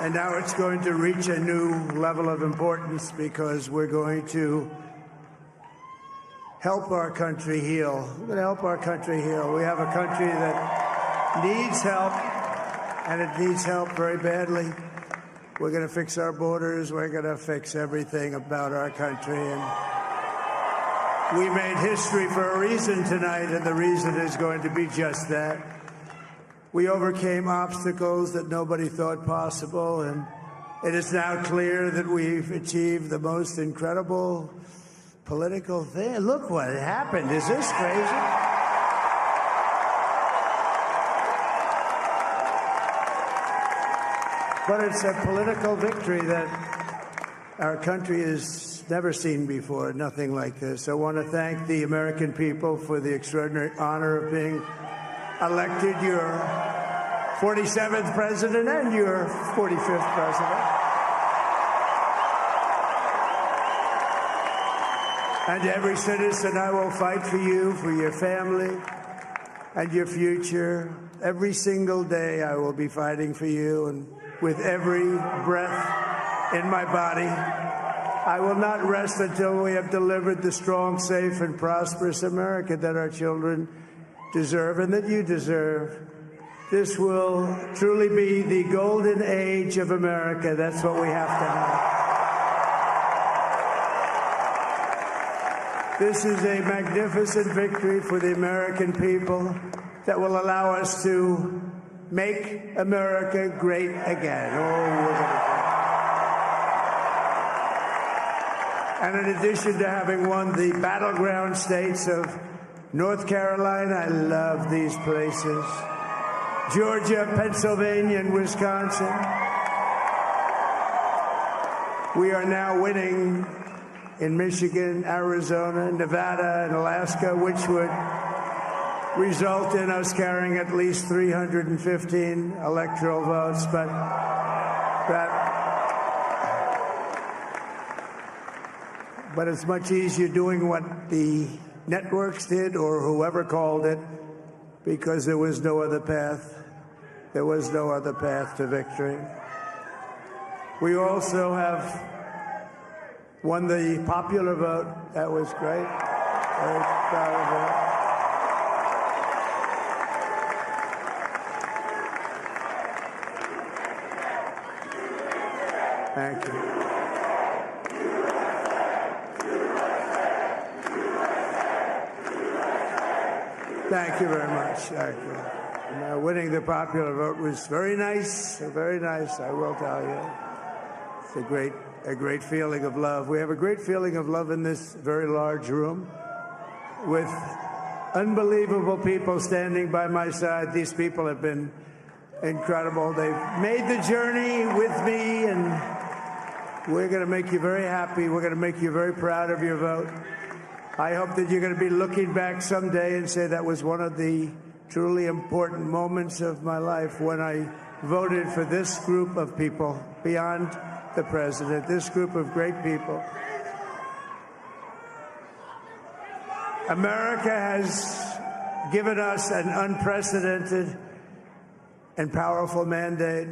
And now it's going to reach a new level of importance because we're going to help our country heal. We're going to help our country heal. We have a country that needs help, and it needs help very badly. We're going to fix our borders. We're going to fix everything about our country. And we made history for a reason tonight, and the reason is going to be just that. We overcame obstacles that nobody thought possible, and it is now clear that we've achieved the most incredible political thing. Look what happened. Is this crazy? But it's a political victory that our country has never seen before, nothing like this. I want to thank the American people for the extraordinary honor of being elected your 47th president and your 45th president. And every citizen, I will fight for you, for your family, and your future. Every single day I will be fighting for you, and with every breath in my body, I will not rest until we have delivered the strong, safe, and prosperous America that our children deserve and that you deserve. This will truly be the golden age of America. That's what we have to have. This is a magnificent victory for the American people that will allow us to make America great again. And in addition to having won the battleground states of North Carolina, I love these places, Georgia, Pennsylvania, and Wisconsin, we are now winning in Michigan, Arizona, Nevada, and Alaska, which would result in us carrying at least 315 electoral votes, but it's much easier doing what the networks did or whoever called it, because there was no other path. There was no other path to victory. We also have won the popular vote. That was great. Very proud of that. Thank you. Thank you very much. Thank you. And, winning the popular vote was very nice, I will tell you. It's a great feeling of love. We have a great feeling of love in this very large room with unbelievable people standing by my side. These people have been incredible. They've made the journey with me, and we're going to make you very happy. We're going to make you very proud of your vote. I hope that you're going to be looking back someday and say that was one of the truly important moments of my life when I voted for this group of people beyond the president, this group of great people. America has given us an unprecedented and powerful mandate.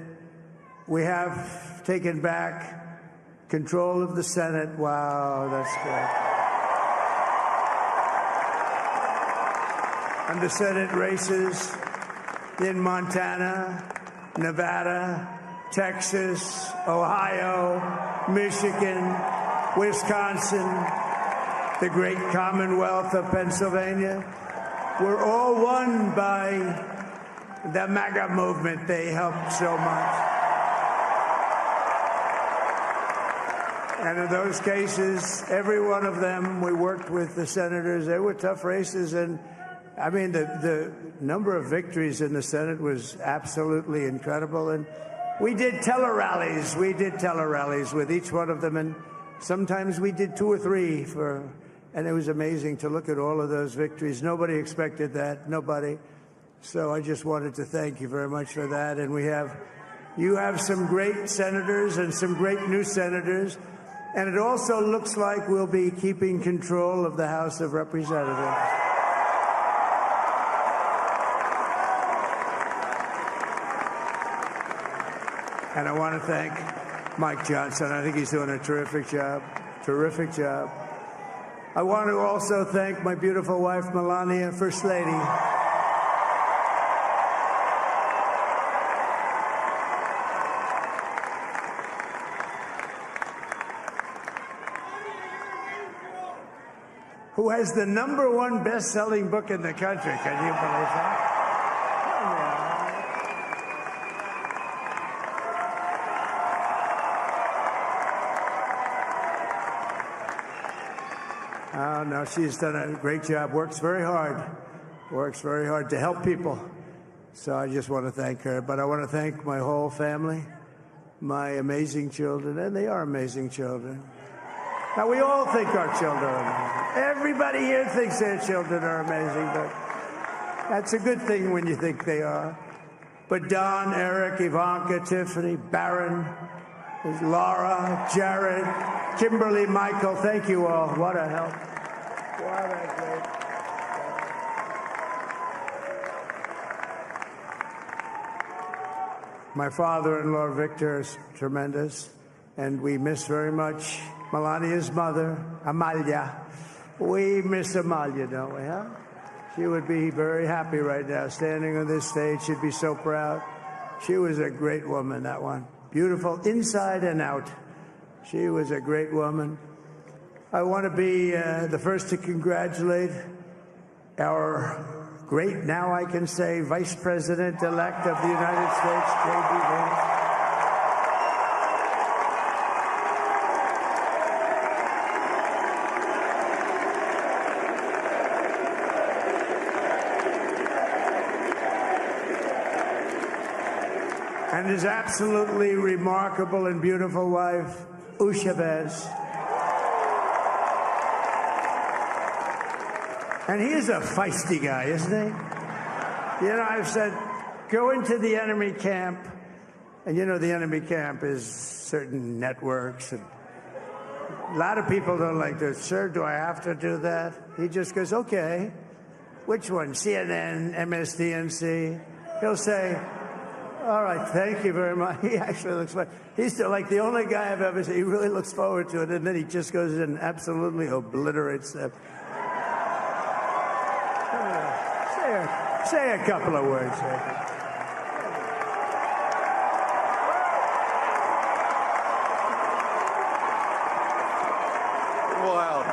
We have taken back control of the Senate. Wow, that's good. And the Senate races in Montana, Nevada, Texas, Ohio, Michigan, Wisconsin, the great Commonwealth of Pennsylvania, were all won by the MAGA movement. They helped so much. And in those cases, every one of them, we worked with the senators. They were tough races, and I mean, the number of victories in the Senate was absolutely incredible. And we did tele-rallies. We did tele-rallies with each one of them. And sometimes we did 2 or 3 and it was amazing to look at all of those victories. Nobody expected that. Nobody. So I just wanted to thank you very much for that. And you have some great senators and some great new senators. And it also looks like we'll be keeping control of the House of Representatives. And I want to thank Mike Johnson. I think he's doing a terrific job. Terrific job. I want to also thank my beautiful wife, Melania, First Lady. Who has the #1 best-selling book in the country. Can you believe that? Oh, no, she's done a great job. Works very hard to help people. So I just want to thank her. But I want to thank my whole family, my amazing children, and they are amazing children. Now, we all think our children are amazing. Everybody here thinks their children are amazing, but that's a good thing when you think they are. But Don, Eric, Ivanka, Tiffany, Barron, Laura, Jared, Kimberly, Michael, thank you all. What a help. What a great. My father-in-law, Victor, is tremendous, and we miss very much Melania's mother, Amalia. We miss Amalia, don't we, huh? She would be very happy right now, standing on this stage. She'd be so proud. She was a great woman, that one. Beautiful inside and out. She was a great woman. I want to be the first to congratulate our great, now I can say, Vice President-elect of the United States, J.D. Vance. And his absolutely remarkable and beautiful wife, Ushabez. And he is a feisty guy, isn't he? You know, I've said, go into the enemy camp. And you know, the enemy camp is certain networks. And a lot of people don't like this. Sir, do I have to do that? He just goes, okay. Which one? CNN, MSDNC? He'll say, all right, thank you very much. He actually looks like, he's like the only guy I've ever seen. He really looks forward to it, and then he just goes in and absolutely obliterates them. Say a couple of words. Wow.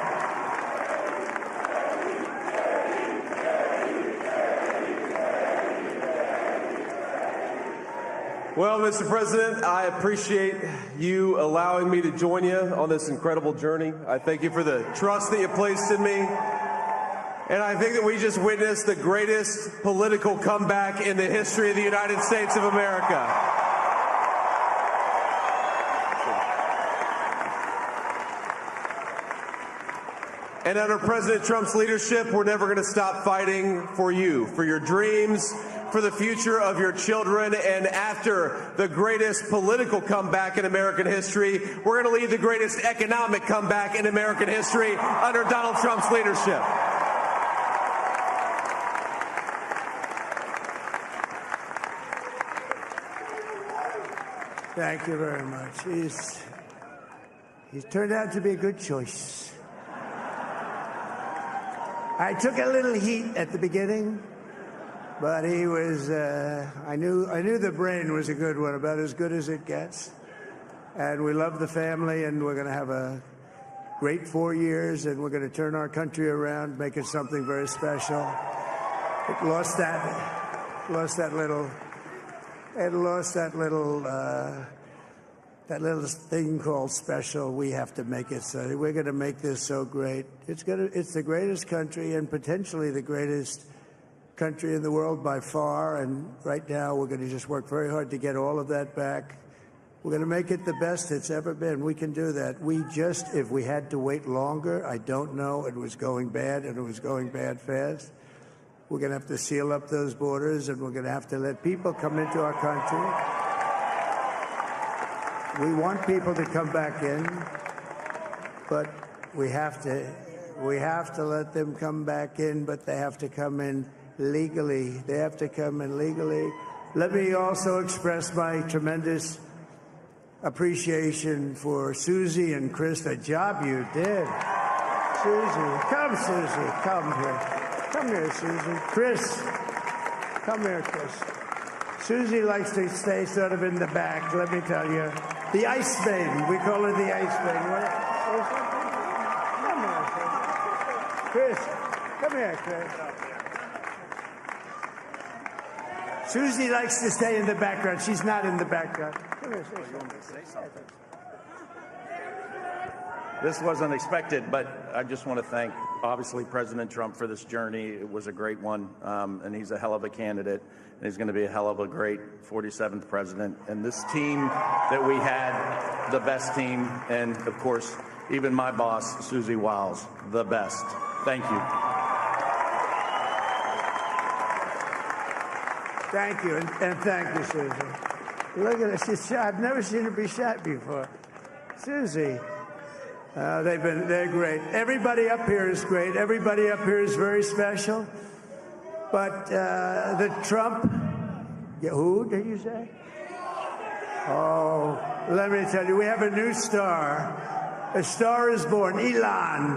Well, Mr. President, I appreciate you allowing me to join you on this incredible journey. I thank you for the trust that you placed in me. And I think that we just witnessed the greatest political comeback in the history of the United States of America. And under President Trump's leadership, we're never going to stop fighting for you, for your dreams, for the future of your children. And after the greatest political comeback in American history, we're going to lead the greatest economic comeback in American history under Donald Trump's leadership. Thank you very much. He's turned out to be a good choice. I took a little heat at the beginning, but he was, I knew the brain was a good one, about as good as it gets. And we love the family, and we're going to have a great 4 years, and we're going to turn our country around, make it something very special. It lost that little thing called special. We have to make it so. We're going to make this so great. It's the greatest country and potentially the greatest country in the world by far. And right now we're going to just work very hard to get all of that back. We're going to make it the best it's ever been. We can do that. If we had to wait longer, I don't know. It was going bad, and it was going bad fast. We're going to have to seal up those borders, and we're going to have to let people come into our country. We want people to come back in. but we have to let them come back in, but they have to come in legally. They have to come in legally. Let me also express my tremendous appreciation for Susie and Chris, the job you did. Susie, come here. Come here, Susie. Chris, come here, Chris. Susie likes to stay sort of in the back, let me tell you. The Ice Maiden, we call her the Ice Maiden. Come here, Chris. Come here, Chris. Susie likes to stay in the background. She's not in the background. Come here, Susie. This wasn't expected, but I just want to thank, obviously, President Trump for this journey. It was a great one, and he's a hell of a candidate, and he's going to be a hell of a great 47th president. And this team that we had, the best team, and, of course, even my boss, Susie Wiles, the best. Thank you. Thank you, and thank you, Susie. Look at her, she's shot. I've never seen her be shot before. Susie. They're great. Everybody up here is great. Everybody up here is very special. But the Trump, who did you say? Oh, let me tell you, we have a new star. A star is born, Elon.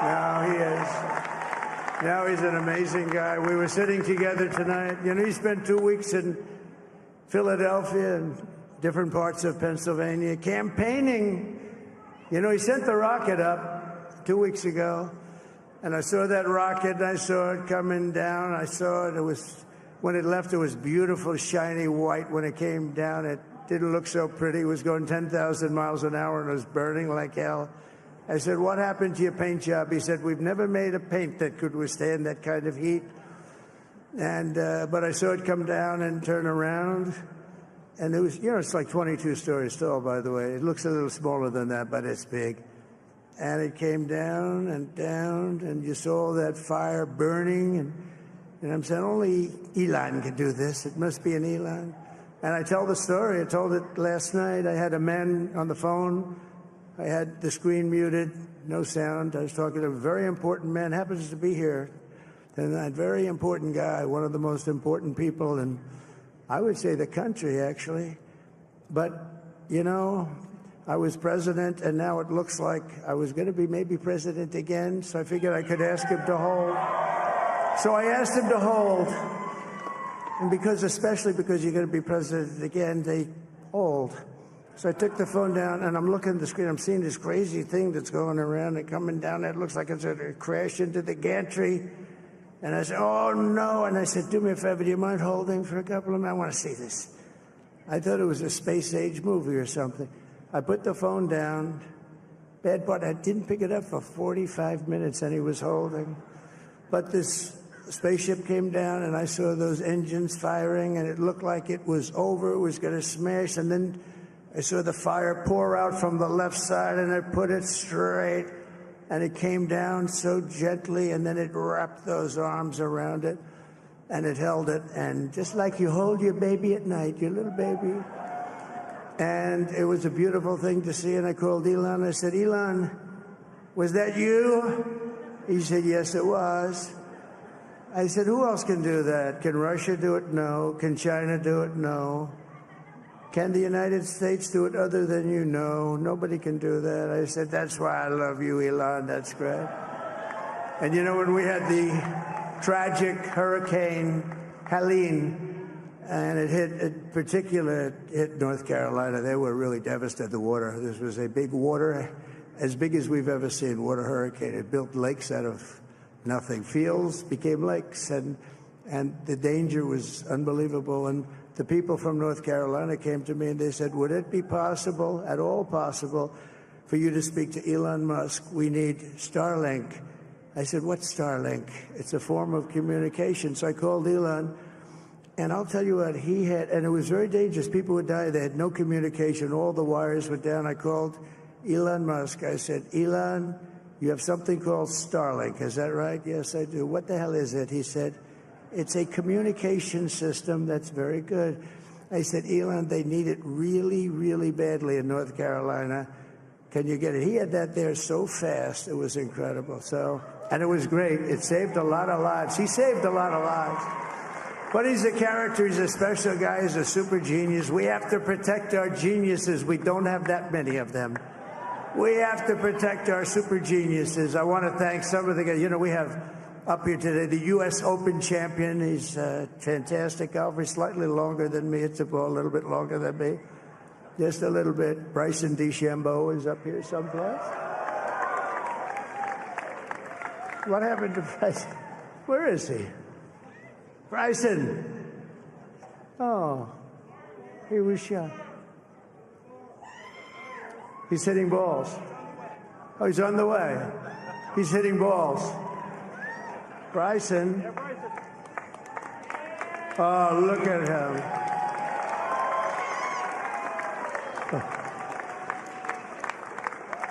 Now he is. Now he's an amazing guy. We were sitting together tonight. You know, he spent 2 weeks in Philadelphia and different parts of Pennsylvania, campaigning. You know, he sent the rocket up 2 weeks ago, and I saw that rocket, and I saw it coming down. I saw it. When it left, it was beautiful, shiny white. When it came down, it didn't look so pretty. It was going 10,000 miles an hour, and it was burning like hell. I said, what happened to your paint job? He said, we've never made a paint that could withstand that kind of heat. And but I saw it come down and turn around. And it was, you know, it's like 22 stories tall, by the way. It looks a little smaller than that, but it's big. And it came down, and you saw that fire burning. And I'm saying, only Elon can do this. It must be an Elon. And I tell the story. I told it last night. I had a man on the phone. I had the screen muted, no sound. I was talking to a very important man, happens to be here. And that very important guy, one of the most important people in, I would say, the country, actually. But, you know, I was president, and now it looks like I was going to be maybe president again, so I figured I could ask him to hold. So I asked him to hold. And especially because you're going to be president again, they hold. So I took the phone down, and I'm looking at the screen. I'm seeing this crazy thing that's going around and coming down. It looks like it's going to crash into the gantry. And I said, oh, no. And I said, do me a favor, do you mind holding for a couple of minutes? I want to see this. I thought it was a space-age movie or something. I put the phone down. Bad part, I didn't pick it up for 45 minutes, and he was holding. But this spaceship came down, and I saw those engines firing, and it looked like it was over. It was going to smash. And then I saw the fire pour out from the left side, and I put it straight. And it came down so gently, and then it wrapped those arms around it, and it held it. And just like you hold your baby at night, your little baby. And it was a beautiful thing to see. And I called Elon. I said, Elon, was that you? He said, yes, it was. I said, who else can do that? Can Russia do it? No. Can China do it? No. Can the United States do it other than you? No, nobody can do that. I said, that's why I love you, Elon. That's great. And you know, when we had the tragic Hurricane Helene, and it hit North Carolina, they were really devastated, the water. This was a big water, as big as we've ever seen, water hurricane. It built lakes out of nothing. Fields became lakes, and the danger was unbelievable. And the people from North Carolina came to me and they said, would it be possible, at all possible, for you to speak to Elon Musk? We need Starlink. I said, what's Starlink? It's a form of communication. So I called Elon, and I'll tell you what, he had, and it was very dangerous. People would die. They had no communication. All the wires were down. I called Elon Musk. I said, Elon, you have something called Starlink. Is that right? Yes, I do. What the hell is it? He said, it's a communication system that's very good. I said, Elon, they need it really, really badly in North Carolina. Can you get it? He had that there so fast. It was incredible. So, and it was great. It saved a lot of lives. He saved a lot of lives. But he's a character. He's a special guy. He's a super genius. We have to protect our geniuses. We don't have that many of them. We have to protect our super geniuses. I want to thank some of the guys. You know, we have up here today the U.S. Open champion. He's a fantastic golfer. He's slightly longer than me. It's a ball a little bit longer than me. Just a little bit. Bryson DeChambeau is up here someplace. What happened to Bryson? Where is he? Bryson. Oh, he was shot. He's hitting balls. Oh, he's on the way. He's hitting balls. Bryson. Oh, look at him.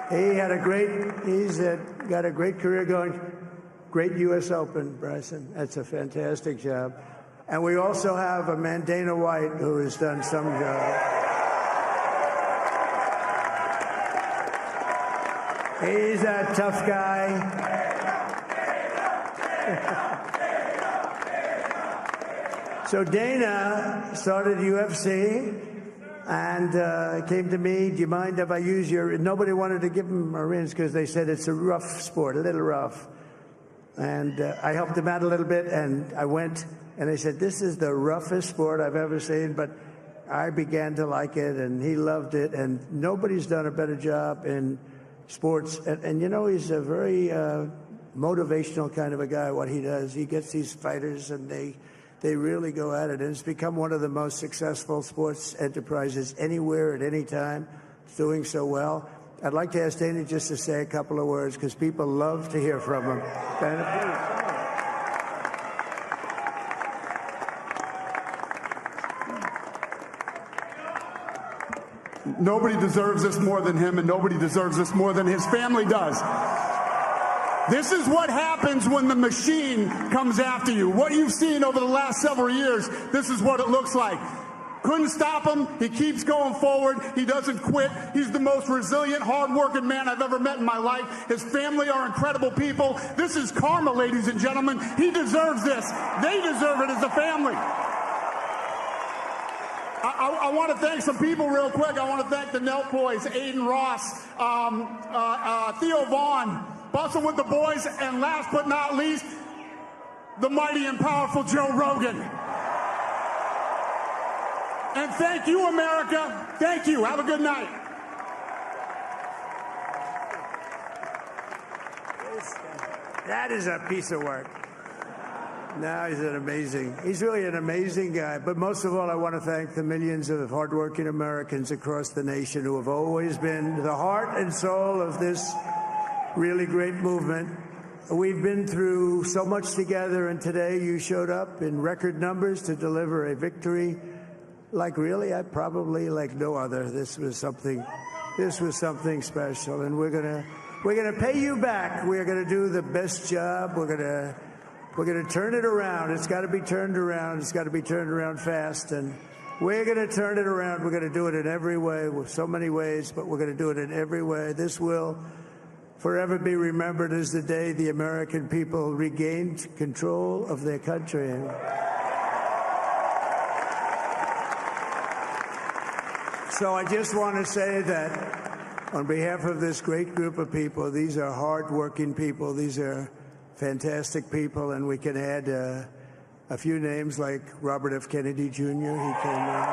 He's got a great career going. Great U.S. Open, Bryson. That's a fantastic job. And we also have a man, Dana White, who has done some job. He's a tough guy. So Dana started UFC and came to me, do you mind if I use your... Nobody wanted to give him a rinse because they said it's a rough sport, a little rough. And I helped him out a little bit, and I went, and I said, this is the roughest sport I've ever seen, but I began to like it, and he loved it, and nobody's done a better job in sports. And you know, he's a very motivational kind of a guy, what he does. He gets these fighters, and they really go at it, and it's become one of the most successful sports enterprises anywhere at any time. It's doing so well. I'd like to ask Dana just to say a couple of words because people love to hear from him. Dana, please. Nobody deserves this more than him, and nobody deserves this more than his family does. This is what happens when the machine comes after you. What you've seen over the last several years, this is what it looks like. Couldn't stop him. He keeps going forward. He doesn't quit. He's the most resilient, hard-working man I've ever met in my life. His family are incredible people. This is karma, ladies and gentlemen. He deserves this. They deserve it as a family. I want to thank some people real quick. I want to thank the Nelk boys, Aiden Ross, Theo Vaughn, Bustle with the Boys, and last but not least, the mighty and powerful Joe Rogan. And thank you, America. Thank you. Have a good night. That is a piece of work. No, he's really an amazing guy. But most of all, I want to thank the millions of hardworking Americans across the nation who have always been the heart and soul of this really great movement. We've been through so much together, and today you showed up in record numbers to deliver a victory like really, probably like no other. This was something special, and we're gonna pay you back. We're gonna do the best job. We're gonna turn it around. It's got to be turned around. It's got to be turned around fast, and we're gonna turn it around. We're gonna do it in every way, with so many ways, but we're gonna do it in every way. This will forever be remembered as the day the American people regained control of their country. So I just want to say that on behalf of this great group of people, these are hard-working people. These are fantastic people, and we can add a few names like Robert F. Kennedy Jr. He came in.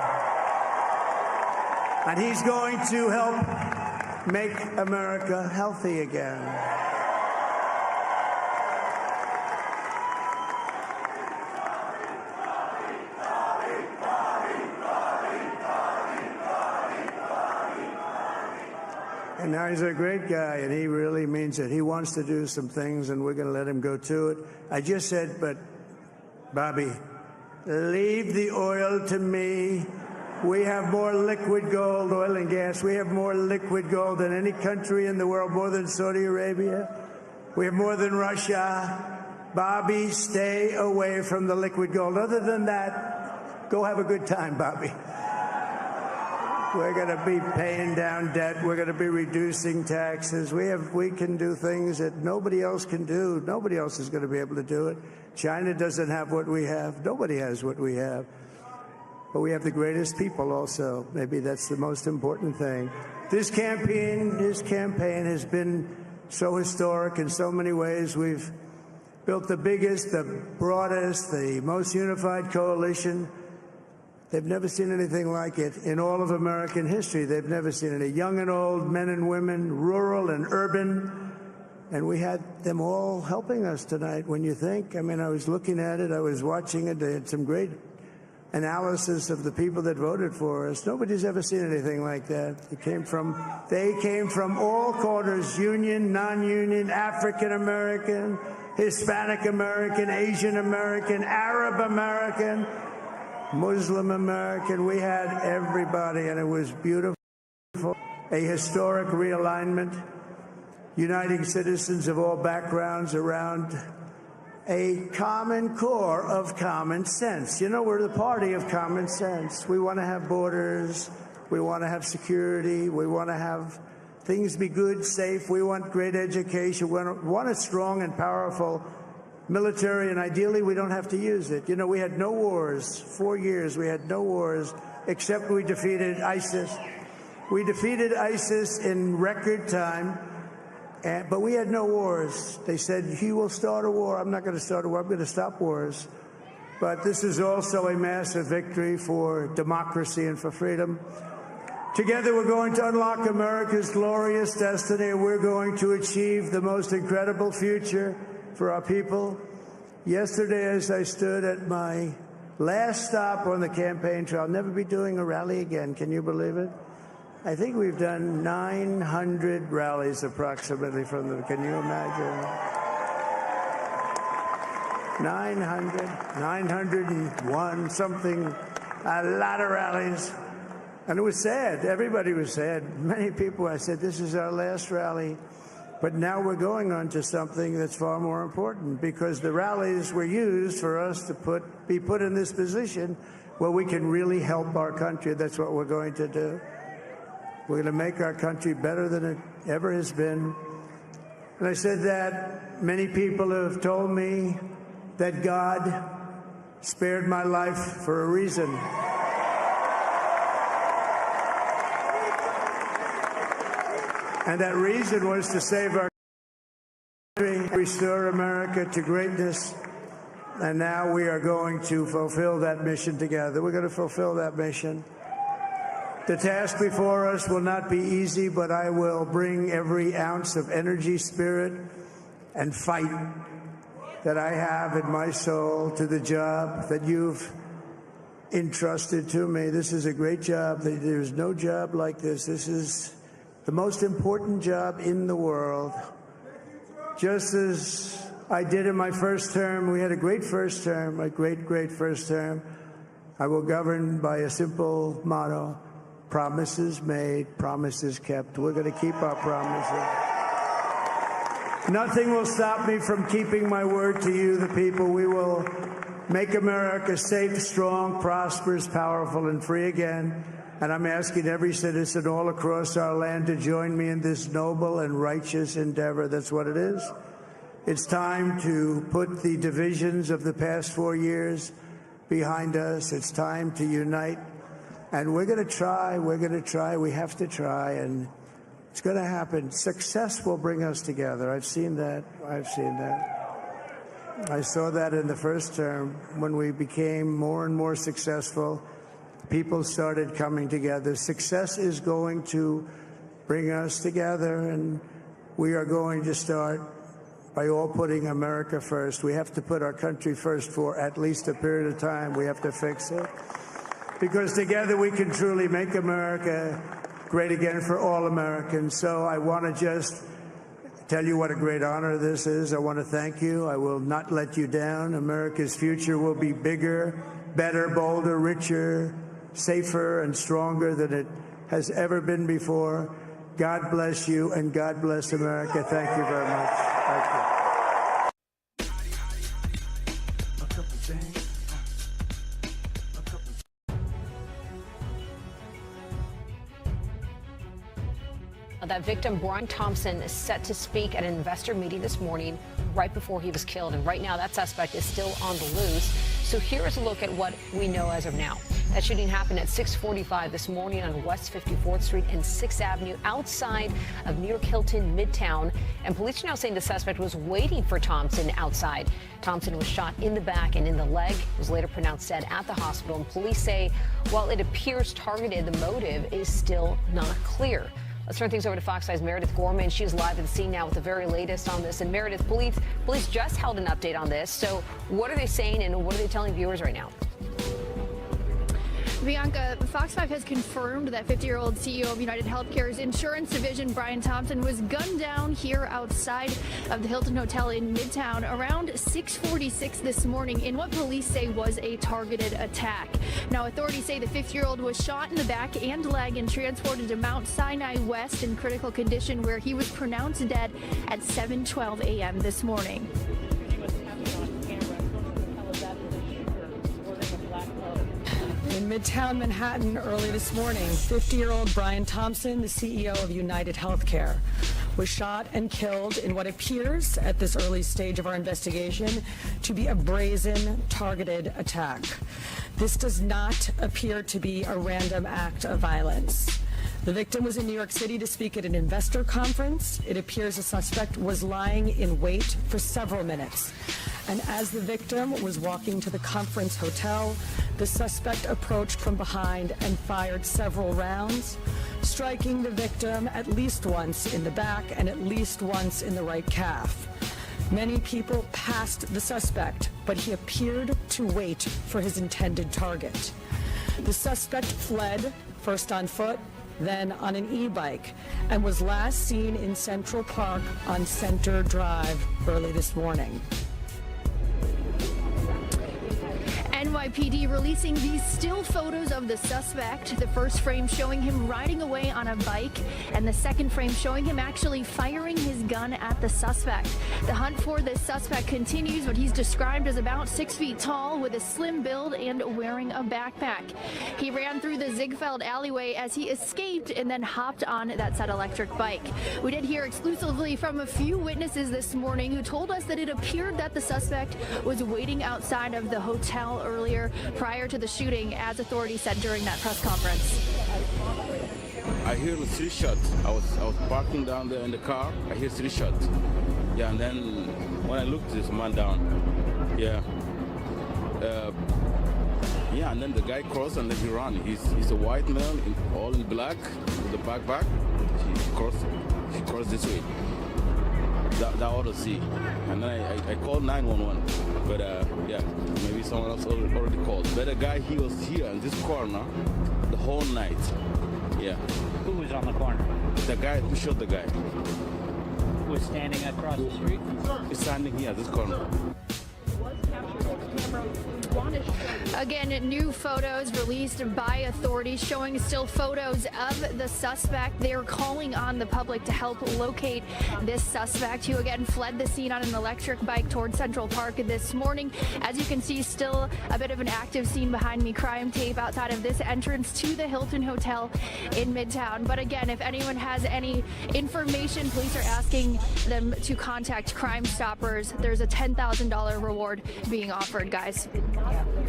And he's going to help make America healthy again. And now he's a great guy, and he really means it. He wants to do some things, and we're going to let him go to it. I just said, but, Bobby, leave the oil to me. We have more liquid gold, oil and gas. We have more liquid gold than any country in the world, more than Saudi Arabia. We have more than Russia. Bobby, stay away from the liquid gold. Other than that, Go have a good time, Bobby. We're going to be paying down debt. We're going to be reducing taxes. We can do things that nobody else can do. Nobody else is going to be able to do it. China doesn't have what we have. Nobody has what we have. But we have the greatest people also. Maybe that's the most important thing. This campaign has been so historic in so many ways. We've built the biggest, the broadest, the most unified coalition. They've never seen anything like it in all of American history. They've never seen it. Young and old, men and women, rural and urban. And we had them all helping us tonight. When you think, I mean, I was looking at it, I was watching it. They had some great analysis of the people that voted for us. Nobody's ever seen anything like that. They came from all corners, union, non-union, African American, Hispanic American, Asian American, Arab American, Muslim American. We had everybody, and it was beautiful. A historic realignment, uniting citizens of all backgrounds around a common core of common sense. You know, we're the party of common sense. We want to have borders. We want to have security. We want to have things be good, safe. We want great education. We want a strong and powerful military, and ideally we don't have to use it. You know, we had no wars. 4 years we had no wars, except we defeated ISIS. We defeated ISIS in record time, but we had no wars. They said, he will start a war. I'm not going to start a war. I'm going to stop wars. But this is also a massive victory for democracy and for freedom. Together, we're going to unlock America's glorious destiny, and we're going to achieve the most incredible future for our people. Yesterday, as I stood at my last stop on the campaign trail, I'll never be doing a rally again. Can you believe it? I think we've done 900 rallies approximately from them. Can you imagine? 901, something, a lot of rallies. And it was sad. Everybody was sad. Many people, I said, this is our last rally. But now we're going on to something that's far more important, because the rallies were used for us to be put in this position where we can really help our country. That's what we're going to do. We're going to make our country better than it ever has been. And I said that many people have told me that God spared my life for a reason. And that reason was to save our country, restore America to greatness. And now we are going to fulfill that mission together. We're going to fulfill that mission. The task before us will not be easy, but I will bring every ounce of energy, spirit, and fight that I have in my soul to the job that you've entrusted to me. This is a great job. There's no job like this. This is the most important job in the world. Just as I did in my first term, we had a great first term, a great first term. I will govern by a simple motto: promises made, promises kept. We're going to keep our promises. Nothing will stop me from keeping my word to you, the people. We will make America safe, strong, prosperous, powerful, and free again. And I'm asking every citizen all across our land to join me in this noble and righteous endeavor. That's what it is. It's time to put the divisions of the past 4 years behind us. It's time to unite. And we're going to try. We have to try. And it's going to happen. Success will bring us together. I've seen that. I saw that in the first term when we became more and more successful. People started coming together. Success is going to bring us together, and we are going to start by all putting America first. We have to put our country first for at least a period of time. We have to fix it, because together we can truly make America great again for all Americans. So I want to just tell you what a great honor this is. I want to thank you. I will not let you down. America's future will be bigger, better, bolder, richer, safer, and stronger than it has ever been before. God bless you, and God bless America. Thank you very much. Thank you. that victim, Brian Thompson, is set to speak at an investor meeting this morning right before he was killed. And right now, that suspect is still on the loose. So here is a look at what we know as of now. That shooting happened at 6:45 this morning on West 54th Street and 6th Avenue outside of New York Hilton Midtown. And police are now saying the suspect was waiting for Thompson outside. Thompson was shot in the back and in the leg, was later pronounced dead at the hospital. And police say while it appears targeted, the motive is still not clear. Let's turn things over to Fox 5's Meredith Gorman. She's live at the scene now with the very latest on this. And Meredith, police just held an update on this. So what are they saying and what are they telling viewers right now? Bianca, Fox 5 has confirmed that 50-year-old CEO of United Healthcare's insurance division, Brian Thompson, was gunned down here outside of the Hilton Hotel in Midtown around 6:46 this morning in what police say was a targeted attack. Now, authorities say the 50-year-old was shot in the back and leg and transported to Mount Sinai West in critical condition, where he was pronounced dead at 7:12 a.m. this morning. In Midtown Manhattan early this morning, 50-year-old Brian Thompson, the CEO of United Healthcare, was shot and killed in what appears, at this early stage of our investigation, to be a brazen, targeted attack. This does not appear to be a random act of violence. The victim was in New York City to speak at an investor conference. It appears the suspect was lying in wait for several minutes. And as the victim was walking to the conference hotel, the suspect approached from behind and fired several rounds, striking the victim at least once in the back and at least once in the right calf. Many people passed the suspect, but he appeared to wait for his intended target. The suspect fled, first on foot, then on an e-bike, and was last seen in Central Park on Center Drive early this morning. NYPD releasing these still photos of the suspect. The first frame showing him riding away on a bike, and the second frame showing him actually firing his gun at the suspect. The hunt for this suspect continues, but he's described as about 6 feet tall with a slim build and wearing a backpack. He ran through the Ziegfeld alleyway as he escaped and then hopped on that said electric bike. We did hear exclusively from a few witnesses this morning who told us that it appeared that the suspect was waiting outside of the hotel earlier prior to the shooting, as authorities said during that press conference. I hear the 3 shots. I was parking down there in the car. I hear 3 shots. Yeah, and then when I looked, this man down. Yeah. Yeah, and then the guy crossed and then he ran. He's a white man, all in black, with a backpack. He crossed this way. That ought to see. And then I called 911, but yeah, maybe someone else already called. But the guy, he was here in this corner the whole night. Yeah. Who was on the corner? The guy who shot the guy. Was standing across the street? He's standing here, this corner. Again, new photos released by authorities showing still photos of the suspect. They are calling on the public to help locate this suspect, who again fled the scene on an electric bike toward Central Park this morning. As you can see, still a bit of an active scene behind me. Crime tape outside of this entrance to the Hilton Hotel in Midtown. But again, if anyone has any information, police are asking them to contact Crime Stoppers. There's a $10,000 reward being offered, guys.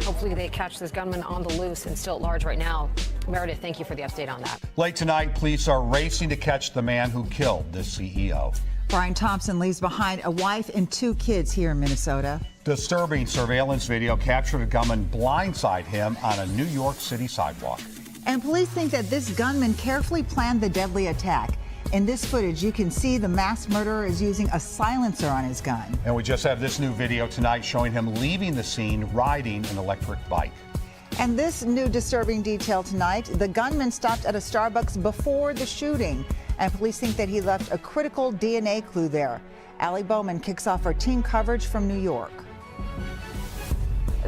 Hopefully they catch this gunman on the loose and still at large right now. Meredith, thank you for the update on that. Late tonight, police are racing to catch the man who killed the CEO. Brian Thompson leaves behind a wife and 2 kids here in Minnesota. Disturbing surveillance video captured a gunman blindside him on a New York City sidewalk. And police think that this gunman carefully planned the deadly attack. In this footage, you can see the mass murderer is using a silencer on his gun. And we just have this new video tonight showing him leaving the scene riding an electric bike. And this new disturbing detail tonight, the gunman stopped at a Starbucks before the shooting, and police think that he left a critical DNA clue there. Allie Bowman kicks off our team coverage from New York.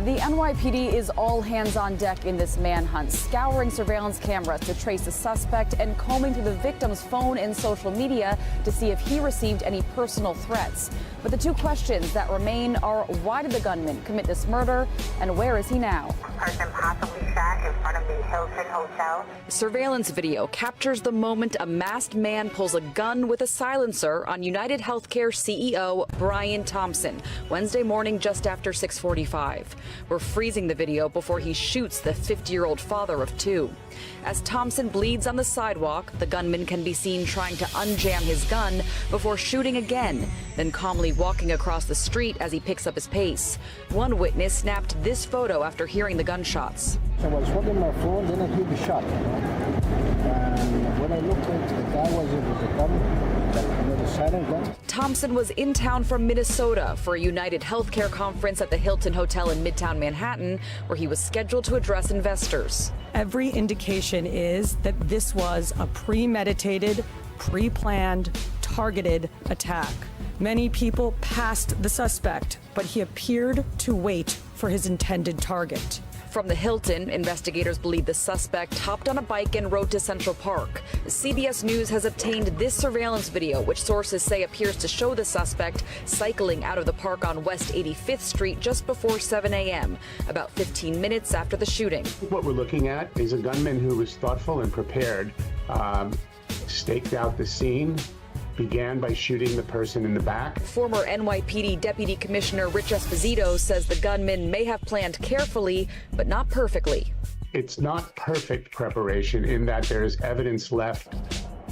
The NYPD is all hands on deck in this manhunt, scouring surveillance cameras to trace the suspect and combing through the victim's phone and social media to see if he received any personal threats. But the two questions that remain are, why did the gunman commit this murder, and where is he now? Person possibly shot in front of the Hilton Hotel. Surveillance video captures the moment a masked man pulls a gun with a silencer on United Healthcare CEO Brian Thompson Wednesday morning just after 6:45. We're freezing the video before he shoots the 50-year-old father of two. As Thompson bleeds on the sidewalk, the gunman can be seen trying to unjam his gun before shooting again, then calmly walking across the street as he picks up his pace. One witness snapped this photo after hearing the gunshots. I was holding my phone, then I heard the shot. And when I looked at the guy was with the gun, the silent gun. Thompson was in town from Minnesota for a United Healthcare conference at the Hilton Hotel in Midtown Manhattan, where he was scheduled to address investors. Every indication is that this was a premeditated, pre-planned, targeted attack. Many people passed the suspect, but he appeared to wait for his intended target. From the Hilton, investigators believe the suspect hopped on a bike and rode to Central Park. CBS News has obtained this surveillance video, which sources say appears to show the suspect cycling out of the park on West 85th Street just before 7 a.m., about 15 minutes after the shooting. What we're looking at is a gunman who was thoughtful and prepared, staked out the scene, began by shooting the person in the back. Former NYPD Deputy Commissioner Rich Esposito says the gunman may have planned carefully, but not perfectly. It's not perfect preparation in that there's evidence left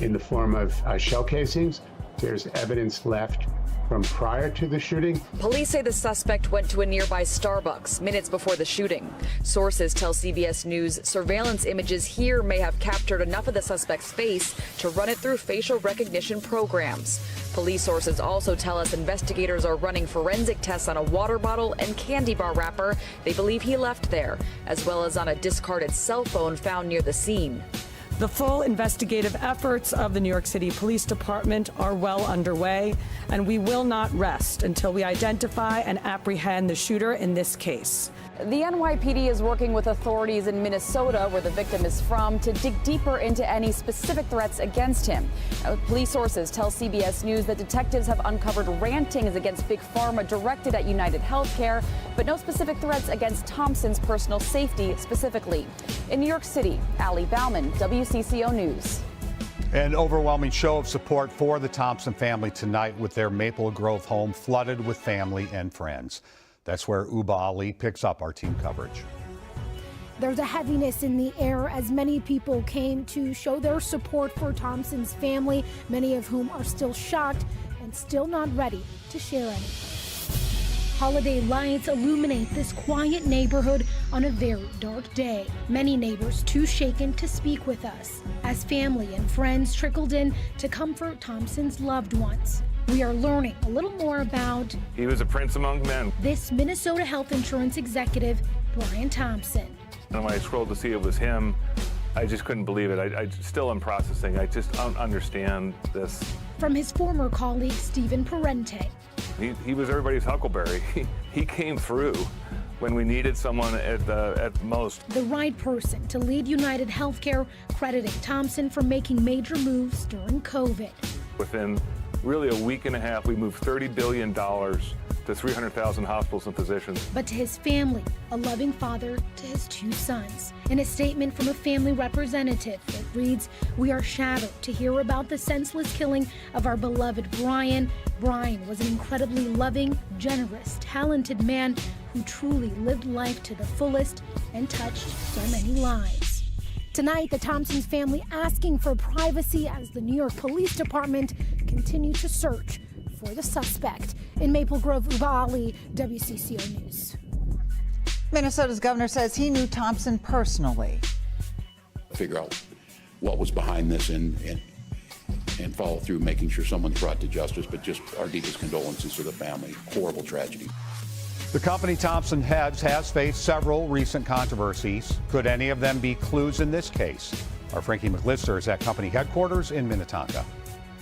in the form of shell casings. There's evidence left from prior to the shooting. Police say the suspect went to a nearby Starbucks minutes before the shooting. Sources tell CBS News surveillance images here may have captured enough of the suspect's face to run it through facial recognition programs. Police sources also tell us investigators are running forensic tests on a water bottle and candy bar wrapper they believe he left there, as well as on a discarded cell phone found near the scene. The full investigative efforts of the New York City Police Department are well underway, and we will not rest until we identify and apprehend the shooter in this case. The NYPD is working with authorities in Minnesota, where the victim is from, to dig deeper into any specific threats against him. Police sources tell CBS News that detectives have uncovered rantings against Big Pharma directed at United Healthcare, but no specific threats against Thompson's personal safety specifically. In New York City, Ali Bauman, WCCO News. An overwhelming show of support for the Thompson family tonight, with their Maple Grove home flooded with family and friends. That's where Uba Ali picks up our team coverage. There's a heaviness in the air as many people came to show their support for Thompson's family, many of whom are still shocked and still not ready to share any. Holiday lights illuminate this quiet neighborhood on a very dark day. Many neighbors too shaken to speak with us as family and friends trickled in to comfort Thompson's loved ones. We are learning a little more about he was a prince among men. This Minnesota health insurance executive, Brian Thompson. And when I scrolled to see it was him, I just couldn't believe it. I still am processing. I just don't understand this. From his former colleague, Stephen Parente. He was everybody's Huckleberry. He came through when we needed someone at most. The right person to lead United Healthcare, crediting Thompson for making major moves during COVID. Within really a week and a half, we moved $30 billion to 300,000 hospitals and physicians. But to his family, a loving father to his two sons. In a statement from a family representative, it reads, "We are shattered to hear about the senseless killing of our beloved Brian. Brian was an incredibly loving, generous, talented man who truly lived life to the fullest and touched so many lives." Tonight, the Thompsons family asking for privacy as the New York Police Department continue to search for the suspect. In Maple Grove, Uba Ali, WCCO News. Minnesota's governor says he knew Thompson personally. Figure out what was behind this and follow through, making sure someone's brought to justice, but just our deepest condolences to the family. Horrible tragedy. The company Thompson heads has faced several recent controversies. Could any of them be clues in this case? Our Frankie McLister is at company headquarters in Minnetonka.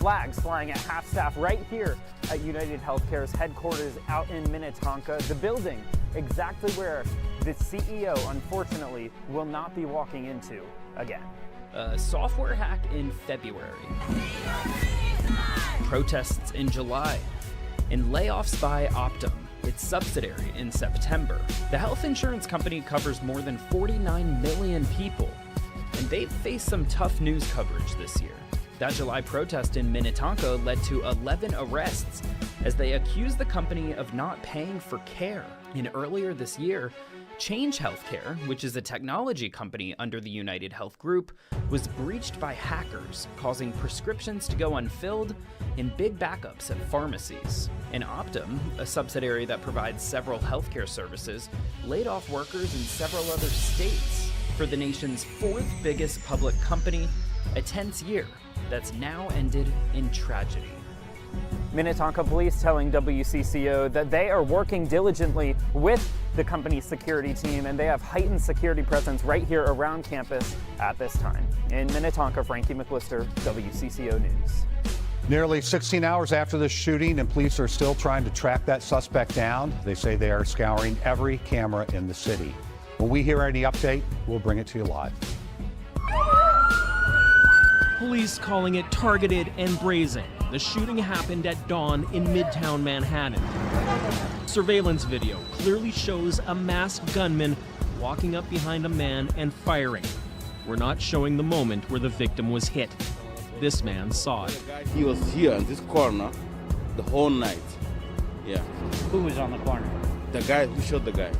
flags flying at half-staff right here at United Healthcare's headquarters out in Minnetonka, the building exactly where the CEO, unfortunately, will not be walking into again. A software hack in February, protests in July, and layoffs by Optum, its subsidiary, in September. The health insurance company covers more than 49 million people, and they've faced some tough news coverage this year. That July protest in Minnetonka led to 11 arrests as they accused the company of not paying for care. And earlier this year, Change Healthcare, which is a technology company under the United Health Group, was breached by hackers, causing prescriptions to go unfilled and big backups at pharmacies. And Optum, a subsidiary that provides several healthcare services, laid off workers in several other states. For the nation's fourth biggest public company, a tense year that's now ended in tragedy. Minnetonka police telling WCCO that they are working diligently with the company's security team, and they have heightened security presence right here around campus at this time. In Minnetonka, Frankie McLister, WCCO News. Nearly 16 hours after the shooting, and police are still trying to track that suspect down. They say they are scouring every camera in the city. When we hear any update, we'll bring it to you live. Police calling it targeted and brazen. The shooting happened at dawn in Midtown Manhattan. Surveillance video clearly shows a masked gunman walking up behind a man and firing. We're not showing the moment where the victim was hit. This man saw it. He was here in this corner the whole night. Yeah. Who was on the corner? The guy who shot the guy.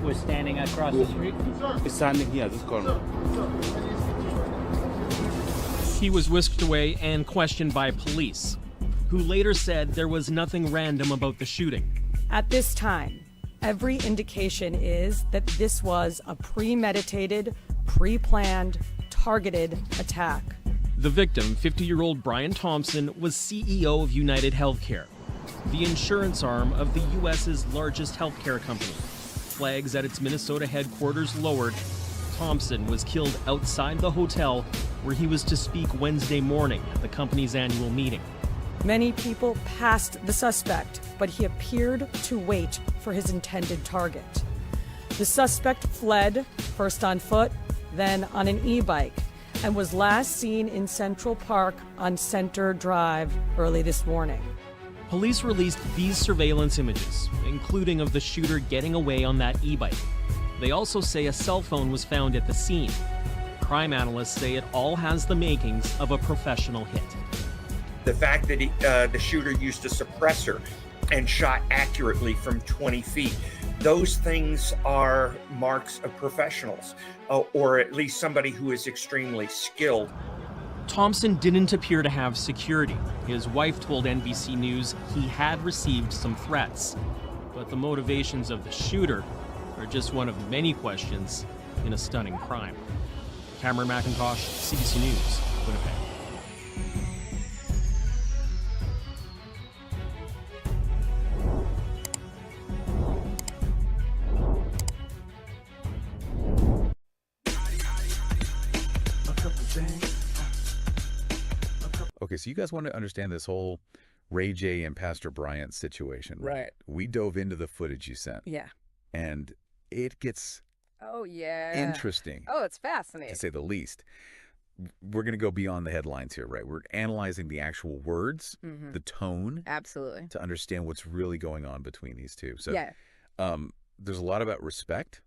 Was standing across the street? He's standing here, this corner. He was whisked away and questioned by police, who later said there was nothing random about the shooting. At this time, every indication is that this was a premeditated, pre-planned, targeted attack. The victim, 50-year-old Brian Thompson, was CEO of United Healthcare, the insurance arm of the U.S.'s largest healthcare company. Flags at its Minnesota headquarters lowered. Thompson was killed outside the hotel where he was to speak Wednesday morning at the company's annual meeting. Many people passed the suspect, but he appeared to wait for his intended target. The suspect fled, first on foot, then on an e-bike, and was last seen in Central Park on Center Drive early this morning. Police released these surveillance images, including of the shooter getting away on that e-bike. They also say a cell phone was found at the scene. Crime analysts say it all has the makings of a professional hit. The fact that the shooter used a suppressor and shot accurately from 20 feet, those things are marks of professionals, or at least somebody who is extremely skilled. Thompson didn't appear to have security. His wife told NBC News he had received some threats, but the motivations of the shooter are just one of many questions in a stunning crime. Cameron McIntosh, CBC News, Winnipeg. Okay, so you guys want to understand this whole Ray J and Pastor Bryant situation. Right. We dove into the footage you sent. Yeah. And it gets interesting. Oh, it's fascinating. To say the least. We're going to go beyond the headlines here, right? We're analyzing the actual words, the tone. Absolutely. To understand what's really going on between these two. So yeah. There's a lot about respect,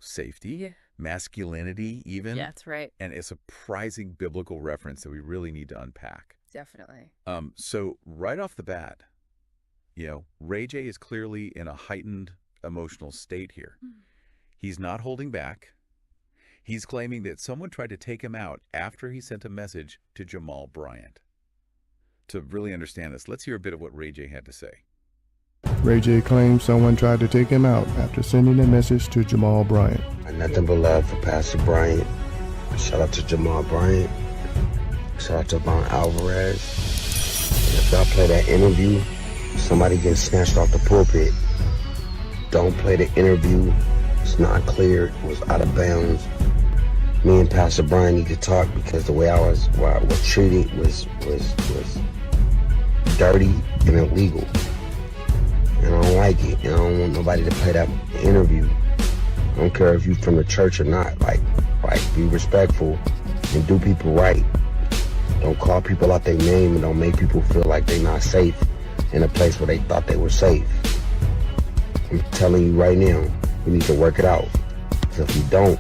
safety, masculinity even. Yeah, that's right. And a surprising biblical reference that we really need to unpack. Definitely. So right off the bat, Ray J is clearly in a heightened emotional state here. He's not holding back. He's claiming that someone tried to take him out after he sent a message to Jamal Bryant. To really understand this, let's hear a bit of what Ray J had to say. Ray J claims someone tried to take him out after sending a message to Jamal Bryant. Nothing but love for Pastor Bryant. Shout out to Jamal Bryant. Shout out to Von Alvarez. And if y'all play that interview, somebody gets snatched off the pulpit. Don't play the interview. It's not clear. It was out of bounds. me and Pastor Brian need to talk because the way I was treated was dirty and illegal. And I don't like it. And I don't want nobody to play that interview. I don't care if you from the church or not. Like be respectful and do people right. Don't call people out their name and don't make people feel like they're not safe in a place where they thought they were safe. I'm telling you right now, we need to work it out. Because if we don't,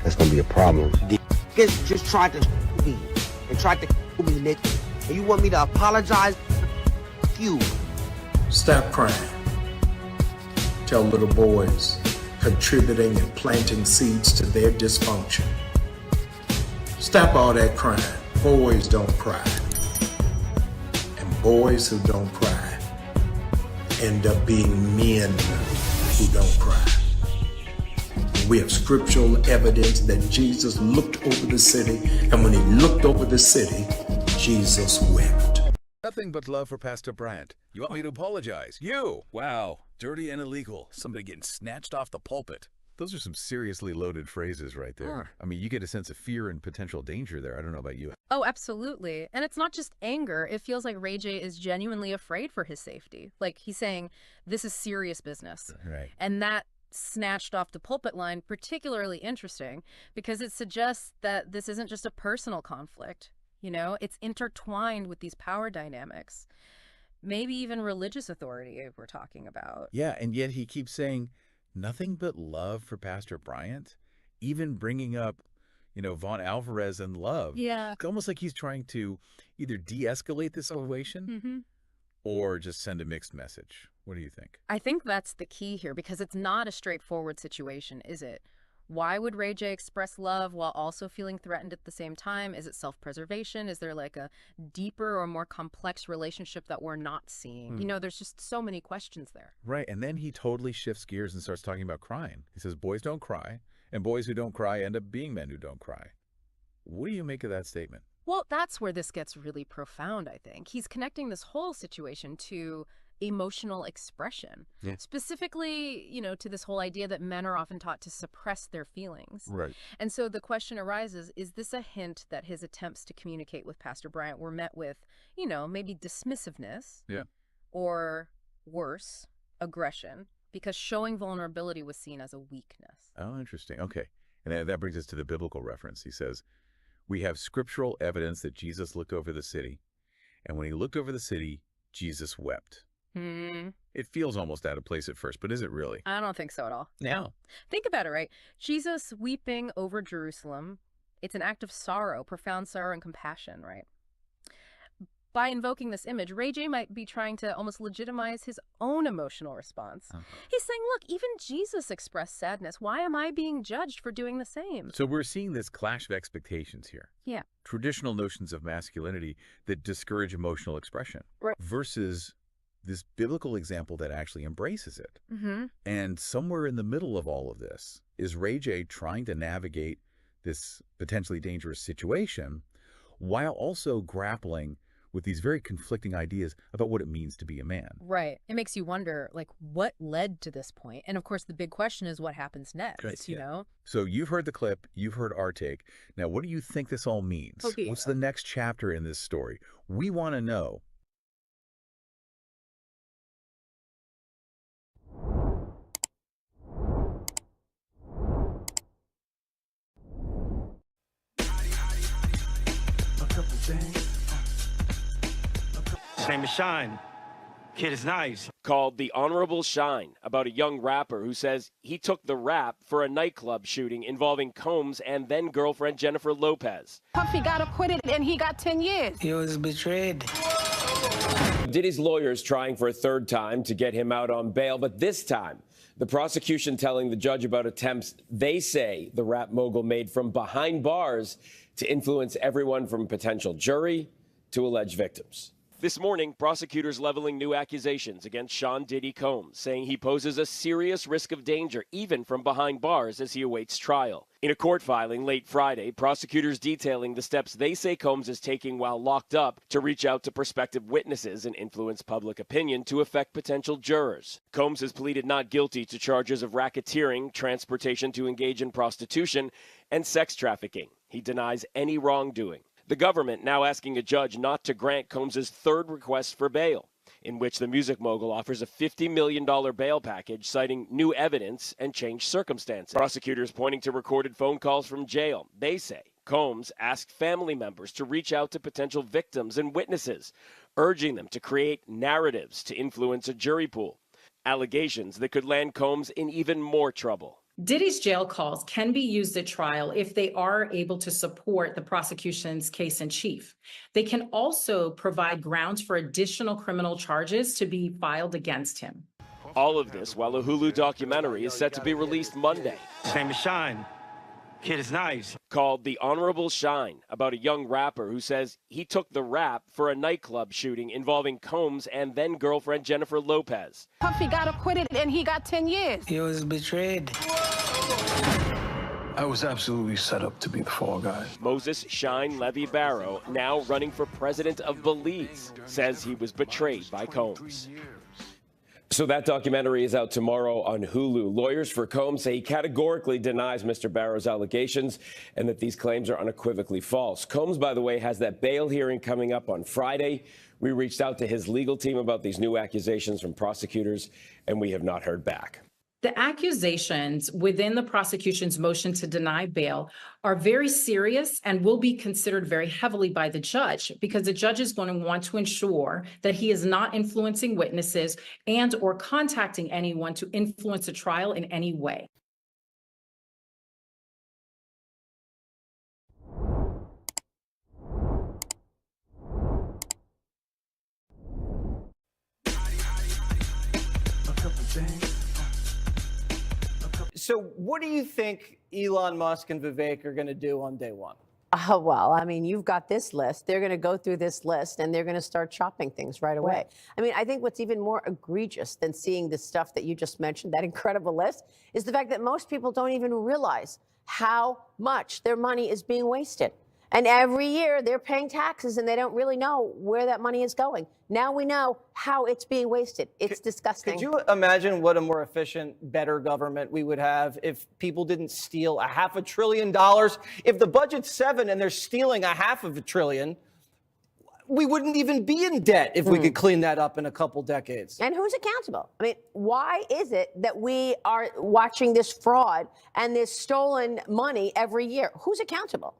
that's going to be a problem. The niggas just tried to me and tried to me, nigga. And you want me to apologize? You. Stop crying. Tell little boys contributing and planting seeds to their dysfunction. Stop all that crying. Boys don't cry. And boys who don't cry end up being men who don't cry. We have scriptural evidence that Jesus looked over the city, and when he looked over the city, Jesus wept. Nothing but love for Pastor Bryant. You want me to apologize? You! Wow, dirty and illegal. Somebody getting snatched off the pulpit. Those are some seriously loaded phrases right there. I mean, you get a sense of fear and potential danger there. I don't know about you. Oh, absolutely. And it's not just anger. It feels like Ray J is genuinely afraid for his safety. Like, he's saying, this is serious business. Right. And that snatched off the pulpit line particularly interesting because it suggests that this isn't just a personal conflict. You know, it's intertwined with these power dynamics, maybe even religious authority we're talking about. Yeah, and yet he keeps saying nothing but love for Pastor Bryant, even bringing up, you know, Vaughn Alvarez and love. Yeah. It's almost like he's trying to either de-escalate the situation or just send a mixed message. What do you think? I think that's the key here because it's not a straightforward situation, is it? Why would Ray J express love while also feeling threatened at the same time? Is it self-preservation? Is there like a deeper or more complex relationship that we're not seeing? You know, there's just so many questions there. Right, and then he totally shifts gears and starts talking about crying. He says boys don't cry, and boys who don't cry end up being men who don't cry. What do you make of that statement? Well, that's where this gets really profound, I think. He's connecting this whole situation to emotional expression. Yeah. Specifically, you know, to this whole idea that men are often taught to suppress their feelings. Right. And so the question arises, is this a hint that his attempts to communicate with Pastor Bryant were met with, you know, maybe dismissiveness? Yeah. Or worse, aggression, because showing vulnerability was seen as a weakness. Oh, interesting. Okay. And that brings us to the biblical reference. He says, we have scriptural evidence that Jesus looked over the city, and when he looked over the city, Jesus wept. It feels almost out of place at first, but is it really? I don't think so at all. No. Think about it, right? Jesus weeping over Jerusalem, it's an act of sorrow, profound sorrow and compassion, right? By invoking this image, Ray J might be trying to almost legitimize his own emotional response. He's saying, look, even Jesus expressed sadness. Why am I being judged for doing the same? So we're seeing this clash of expectations here. Yeah. Traditional notions of masculinity that discourage emotional expression versus this biblical example that actually embraces it. And somewhere in the middle of all of this is Ray J trying to navigate this potentially dangerous situation while also grappling with these very conflicting ideas about what it means to be a man. Right. It makes you wonder, like, what led to this point? And of course, the big question is what happens next, you know? So you've heard the clip, you've heard our take. Now, what do you think this all means? Okay. What's the next chapter in this story? We want to know. His name is Shine. Kid is nice. Called The Honorable Shine, about a young rapper who says he took the rap for a nightclub shooting involving Combs and then girlfriend Jennifer Lopez. Puffy got acquitted and he got 10 years. He was betrayed. Diddy's lawyers trying for a third time to get him out on bail, but this time, the prosecution telling the judge about attempts they say the rap mogul made from behind bars to influence everyone from potential jury to alleged victims. This morning, prosecutors leveling new accusations against Sean Diddy Combs, saying he poses a serious risk of danger even from behind bars as he awaits trial. In a court filing late Friday, prosecutors detailing the steps they say Combs is taking while locked up to reach out to prospective witnesses and influence public opinion to affect potential jurors. Combs has pleaded not guilty to charges of racketeering, transportation to engage in prostitution, and sex trafficking. He denies any wrongdoing. The government now asking a judge not to grant Combs' third request for bail, in which the music mogul offers a $50 million bail package citing new evidence and changed circumstances. Prosecutors pointing to recorded phone calls from jail. They say Combs asked family members to reach out to potential victims and witnesses, urging them to create narratives to influence a jury pool. Allegations that could land Combs in even more trouble. Diddy's jail calls can be used at trial if they are able to support the prosecution's case in chief. They can also provide grounds for additional criminal charges to be filed against him. All of this while a Hulu documentary is set to be released Monday. His name is Shine. Kid is nice. Called The Honorable Shine, about a young rapper who says he took the rap for a nightclub shooting involving Combs and then girlfriend Jennifer Lopez. Puffy got acquitted and he got 10 years. He was betrayed. I was absolutely set up to be the fall guy. Moses Shine Levy Barrow, now running for president of Belize, says he was betrayed by Combs. So that documentary is out tomorrow on Hulu. Lawyers for Combs say he categorically denies Mr. Barrow's allegations and that these claims are unequivocally false. Combs, by the way, has that bail hearing coming up on Friday. We reached out to his legal team about these new accusations from prosecutors, and we have not heard back. The accusations within the prosecution's motion to deny bail are very serious and will be considered very heavily by the judge, because the judge is going to want to ensure that he is not influencing witnesses and or contacting anyone to influence a trial in any way. So what do you think Elon Musk and Vivek are going to do on day one? Well, I mean, you've got this list. They're going to go through this list and they're going to start chopping things right away. Right. I mean, I think what's even more egregious than seeing the stuff that you just mentioned, that incredible list, is the fact that most people don't even realize how much their money is being wasted. And every year they're paying taxes and they don't really know where that money is going. Now we know how it's being wasted. It's disgusting. Could you imagine what a more efficient, better government we would have if people didn't steal $500 billion? If the budget's $7 trillion and they're stealing $500 billion, we wouldn't even be in debt if we could clean that up in a couple decades. And who's accountable? I mean, why is it that we are watching this fraud and this stolen money every year? Who's accountable?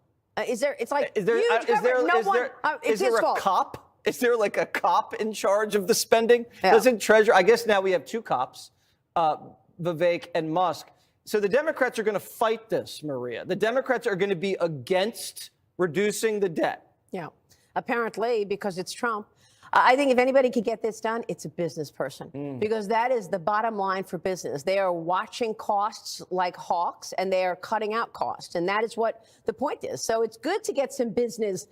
Is there? It's like is there a cop? Is there like a cop in charge of the spending? Yeah. Doesn't Treasury? I guess now we have two cops, Vivek and Musk. So the Democrats are going to fight this, Maria. The Democrats are going to be against reducing the debt. Yeah, apparently because it's Trump. I think if anybody could get this done, it's a business person, because that is the bottom line for business. They are watching costs like hawks and they are cutting out costs. And that is what the point is. So it's good to get some business,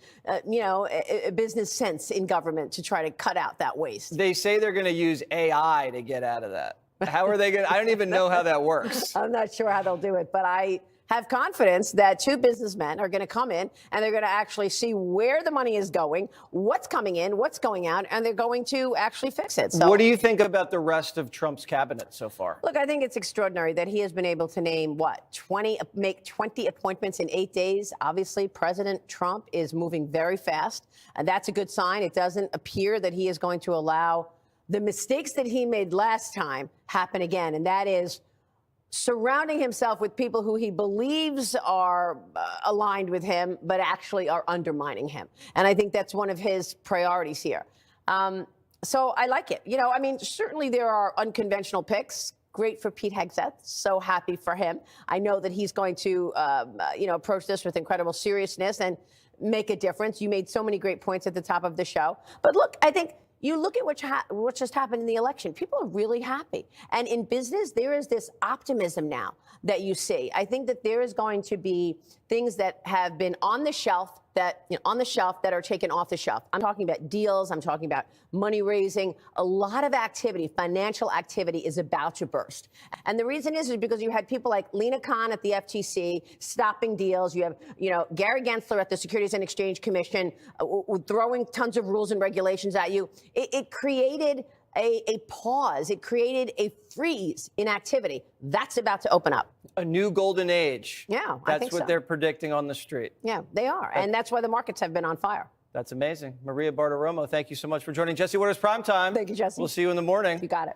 business sense in government to try to cut out that waste. They say they're going to use AI to get out of that. How are they going to? I don't even know how that works. I'm not sure how they'll do it, but I have confidence that two businessmen are going to come in and they're going to actually see where the money is going, what's coming in, what's going out, and they're going to actually fix it. So, what do you think about the rest of Trump's cabinet so far? Look, I think it's extraordinary that he has been able to name, make 20 appointments in 8 days. Obviously, President Trump is moving very fast, and that's a good sign. It doesn't appear that he is going to allow the mistakes that he made last time happen again, and that is surrounding himself with people who he believes are aligned with him, but actually are undermining him. And I think that's one of his priorities here. So I like it. I mean, certainly there are unconventional picks. Great for Pete Hegseth. So happy for him. I know that he's going to, approach this with incredible seriousness and make a difference. You made so many great points at the top of the show. But look, I think you look at what just happened in the election. People are really happy. And in business, there is this optimism now that you see. I think that there is going to be things that have been on the shelf that, on the shelf that are taken off the shelf. I'm talking about deals. I'm talking about money raising. A lot of activity, financial activity, is about to burst. And the reason is because you had people like Lena Khan at the FTC stopping deals. You have, Gary Gensler at the Securities and Exchange Commission throwing tons of rules and regulations at you. It created a pause. It created a freeze in activity. That's about to open up. A new golden age. Yeah, that's I think what so. they're predicting on the street. Yeah, they are. And that's why the markets have been on fire. That's amazing. Maria Bartiromo, thank you so much for joining Jesse Watters Primetime. Thank you, Jesse. We'll see you in the morning. You got it.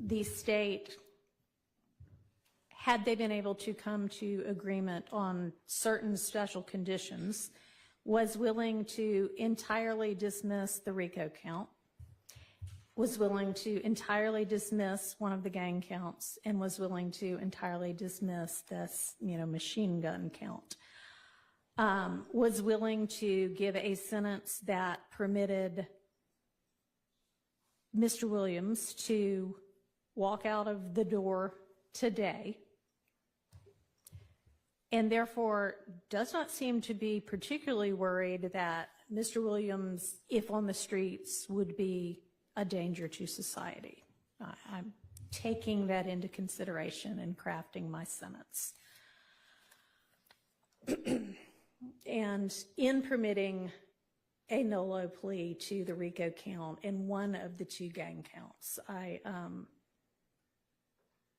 The state, had they been able to come to agreement on certain special conditions, was willing to entirely dismiss the RICO count, was willing to entirely dismiss one of the gang counts, and was willing to entirely dismiss this, machine gun count. Was willing to give a sentence that permitted Mr. Williams to walk out of the door today, and therefore does not seem to be particularly worried that Mr. Williams, if on the streets, would be a danger to society. I'm taking that into consideration in crafting my sentence. And in permitting a NOLO plea to the RICO count and one of the two gang counts, I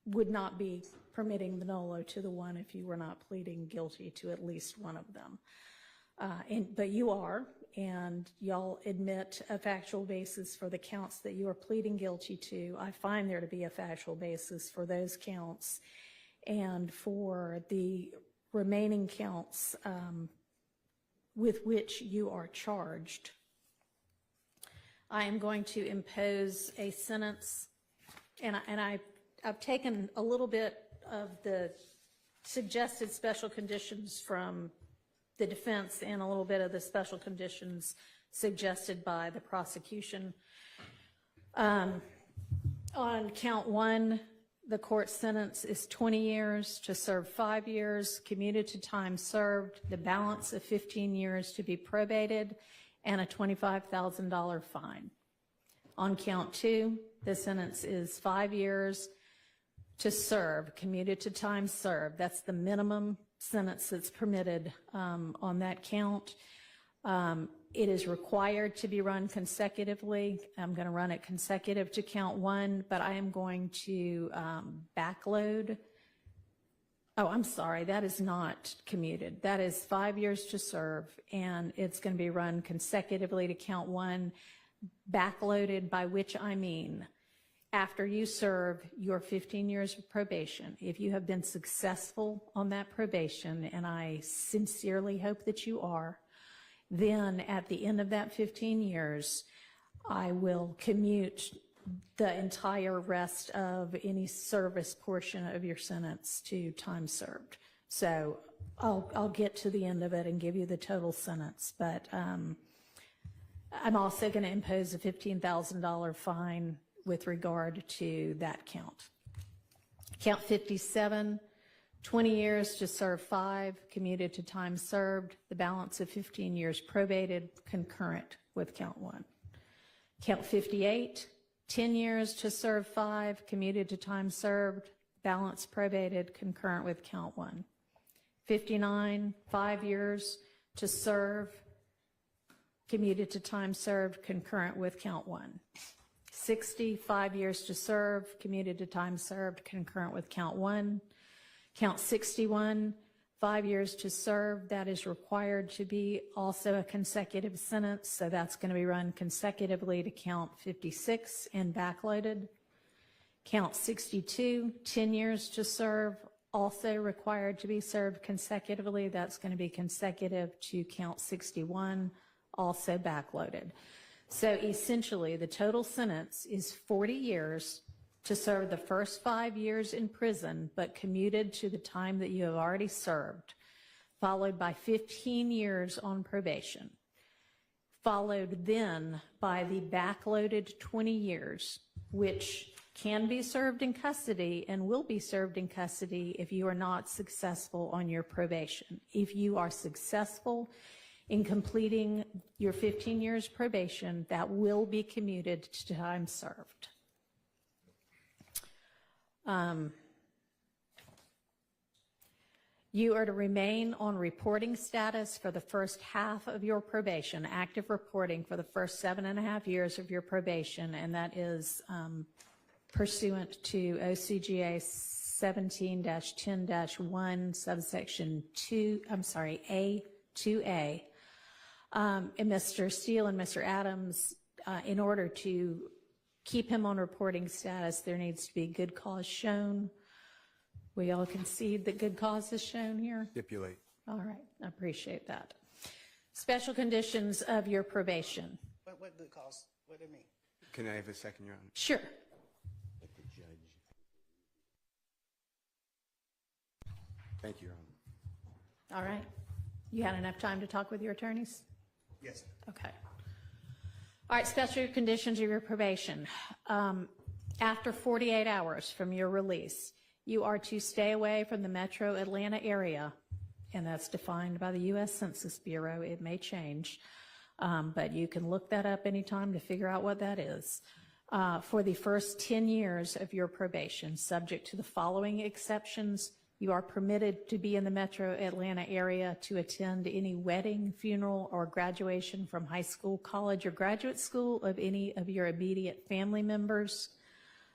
would not be permitting the NOLO to the one if you were not pleading guilty to at least one of them. But you are, and y'all admit a factual basis for the counts that you are pleading guilty to. I find there to be a factual basis for those counts, and for the remaining counts with which you are charged. I am going to impose a sentence, and I've taken a little bit of the suggested special conditions from the defense and a little bit of the special conditions suggested by the prosecution. On count one, the court sentence is 20 years to serve 5 years, commuted to time served, the balance of 15 years to be probated, and a $25,000 fine. On count two, the sentence is 5 years to serve, commuted to time served. That's the minimum sentence that's permitted on that count. It is required to be run consecutively. I'm going to run it consecutive to count one, but I am going to backload. Oh, I'm sorry, that is not commuted. That is 5 years to serve, and it's going to be run consecutively to count one, backloaded, by which I mean after you serve your 15 years of probation. If you have been successful on that probation, and I sincerely hope that you are, then at the end of that 15 years, I will commute the entire rest of any service portion of your sentence to time served. So I'll get to the end of it and give you the total sentence, but I'm also going to impose a $15,000 fine with regard to that count. Count 57, 20 years to serve 5, commuted to time served, the balance of 15 years probated, concurrent with count 1. Count 58, 10 years to serve 5, commuted to time served, balance probated, concurrent with count 1. 59, 5 years to serve, commuted to time served, concurrent with count 1. 60, 5 years to serve, commuted to time served, concurrent with count 1. Count 61, 5 years to serve, that is required to be also a consecutive sentence, so that's going to be run consecutively to count 56 and backloaded. Count 62, 10 years to serve, also required to be served consecutively, that's going to be consecutive to count 61, also backloaded. So essentially, the total sentence is 40 years to serve the first 5 years in prison, but commuted to the time that you have already served, followed by 15 years on probation, followed then by the backloaded 20 years, which can be served in custody and will be served in custody if you are not successful on your probation. If you are successful in completing your 15 years probation, that will be commuted to time served. You are to remain on reporting status for the first half of your probation, active reporting for the first 7.5 years of your probation, and that is pursuant to OCGA 17-10-1, subsection 2, A2A. And Mr. Steele and Mr. Adams, in order to keep him on reporting status, there needs to be good cause shown. We all concede that good cause is shown here? Stipulate. All right, I appreciate that. Special conditions of your probation. What good cause? What do you mean? Can I have a second, Your Honor? Sure. Thank you, Your Honor. All right. You had enough time to talk with your attorneys? Yes. Okay. All right, special conditions of your probation. After 48 hours from your release, you are to stay away from the metro Atlanta area, and that's defined by the U.S. Census Bureau. It may change, but you can look that up anytime to figure out what that is. For the first 10 years of your probation, subject to the following exceptions: you are permitted to be in the metro Atlanta area to attend any wedding, funeral, or graduation from high school, college, or graduate school of any of your immediate family members.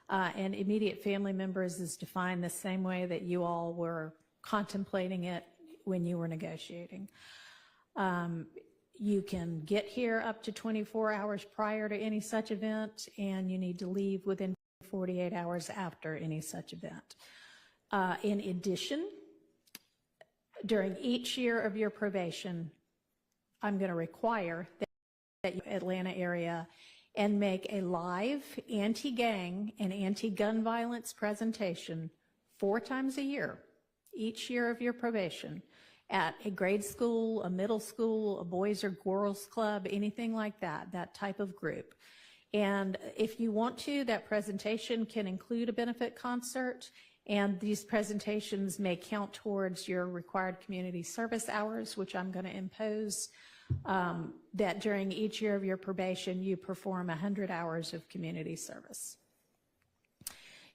And immediate family members is defined the same way that you all were contemplating it when you were negotiating. You can get here up to 24 hours prior to any such event, and you need to leave within 48 hours after any such event. In addition, during each year of your probation, I'm going to require that you Atlanta area and make a live anti-gang and anti-gun violence presentation 4 times a year, each year of your probation, at a grade school, a middle school, a boys or girls club, anything like that, that type of group. And if you want to, that presentation can include a benefit concert, and these presentations may count towards your required community service hours, which I'm going to impose, that during each year of your probation, you perform 100 hours of community service.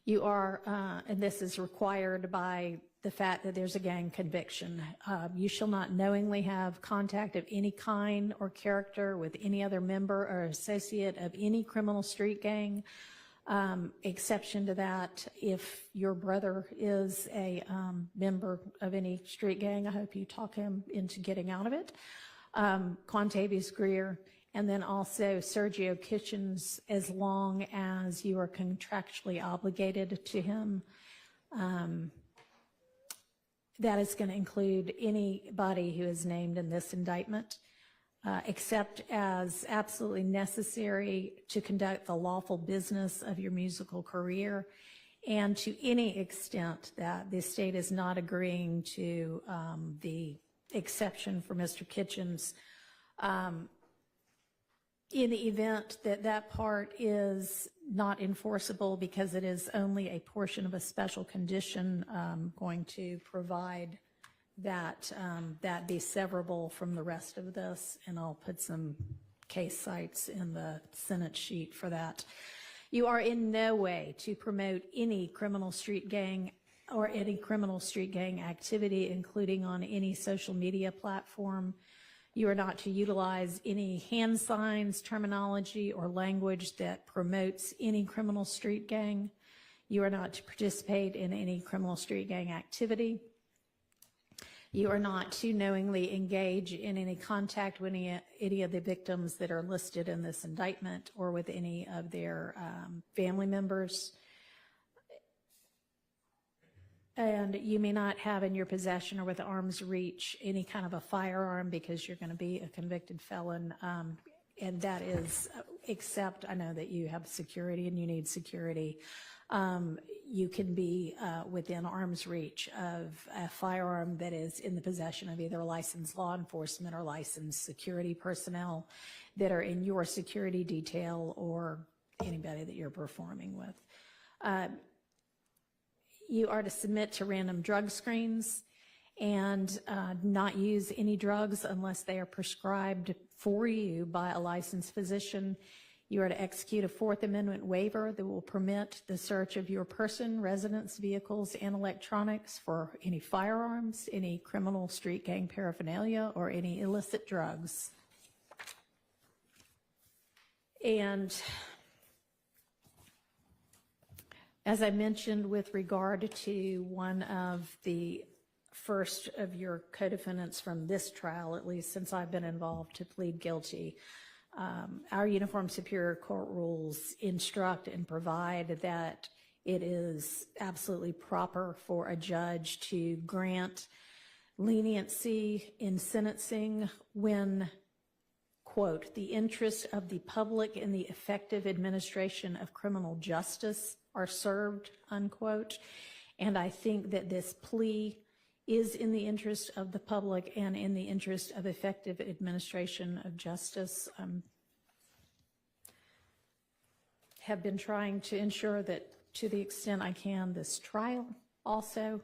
You are, and this is required by the fact that there's a gang conviction. You shall not knowingly have contact of any kind or character with any other member or associate of any criminal street gang. Exception to that, if your brother is a member of any street gang, I hope you talk him into getting out of it. Quantavious Greer, and then also Sergio Kitchens, as long as you are contractually obligated to him. That is going to include anybody who is named in this indictment, except as absolutely necessary to conduct the lawful business of your musical career, and to any extent that the state is not agreeing to the exception for Mr. Kitchens. In the event that that part is not enforceable because it is only a portion of a special condition, going to provide that that be severable from the rest of this, and I'll put some case cites in the Senate sheet for that. You are in no way to promote any criminal street gang or any criminal street gang activity, including on any social media platform. You are not to utilize any hand signs, terminology, or language that promotes any criminal street gang. You are not to participate in any criminal street gang activity. You are not to knowingly engage in any contact with any of the victims that are listed in this indictment or with any of their family members. And you may not have in your possession or with arm's reach any kind of a firearm because you're going to be a convicted felon. And that is, except I know that you have security and you need security. you can be within arm's reach of a firearm that is in the possession of either licensed law enforcement or licensed security personnel that are in your security detail or anybody that you're performing with. You are to submit to random drug screens and not use any drugs unless they are prescribed for you by a licensed physician. You are to execute a Fourth Amendment waiver that will permit the search of your person, residence, vehicles, and electronics for any firearms, any criminal street gang paraphernalia, or any illicit drugs. And as I mentioned with regard to one of the first of your co-defendants from this trial, at least since I've been involved, to plead guilty, our Uniform Superior Court rules instruct and provide that it is absolutely proper for a judge to grant leniency in sentencing when, quote, the interests of the public in the effective administration of criminal justice are served, unquote. And I think that this plea is in the interest of the public and in the interest of effective administration of justice. Have been trying to ensure that to the extent I can, this trial also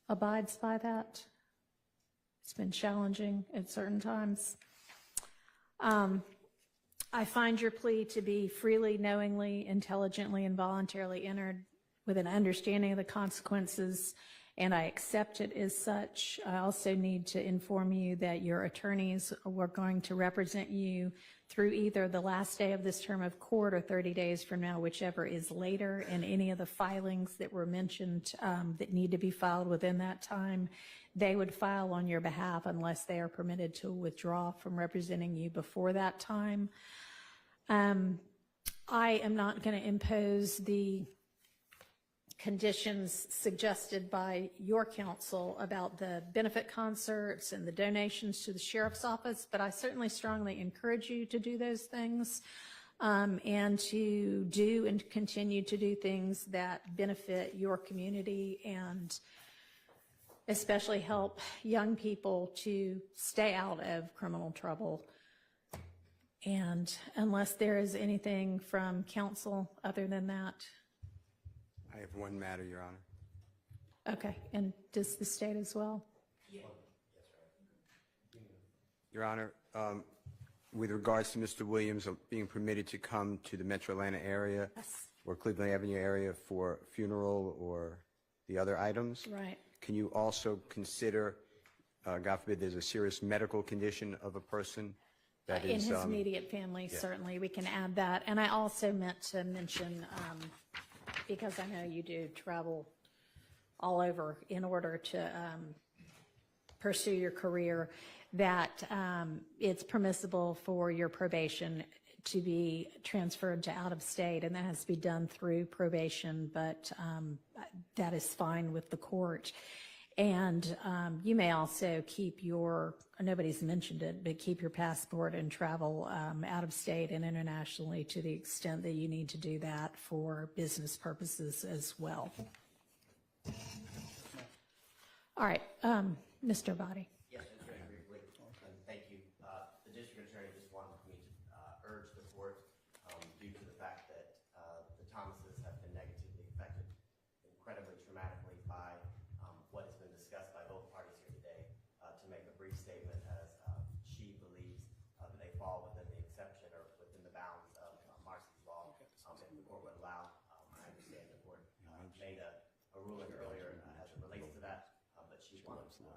abides by that. It's been challenging at certain times. I find your plea to be freely, knowingly, intelligently, and voluntarily entered with an understanding of the consequences, and I accept it as such. I also need to inform you that your attorneys were going to represent you through either the last day of this term of court or 30 days from now, whichever is later, and any of the filings that were mentioned that need to be filed within that time, they would file on your behalf unless they are permitted to withdraw from representing you before that time. I am not going to impose the conditions suggested by your counsel about the benefit concerts and the donations to the sheriff's office, but I certainly strongly encourage you to do those things and to do and continue to do things that benefit your community and especially help young people to stay out of criminal trouble. And unless there is anything from counsel other than that. I have one matter, Your Honor. Okay, and does the state as well? Your Honor, with regards to Mr. Williams being permitted to come to the Metro Atlanta area or Cleveland Avenue area for funeral or the other items, right? Can you also consider, God forbid, there's a serious medical condition of a person that In is his immediate family, yeah. certainly we can add that. And I also meant to mention, because I know you do travel all over in order to pursue your career, that it's permissible for your probation to be transferred to out of state, and that has to be done through probation, but that is fine with the court. And you may also keep your, nobody's mentioned it, but keep your passport and travel out of state and internationally to the extent that you need to do that for business purposes as well. All right, Mr. Abadi. Yes, very briefly. Thank you. The district attorney just wanted me to urge the court, due to the fact that the Thomases have been negatively affected incredibly traumatically by what has been discussed by both parties here today, to make a brief statement as she believes that they fall within the exception or within the bounds of Marcy's law. If the court would allow, I understand the court made a ruling earlier as it relates to that, but she wanted to.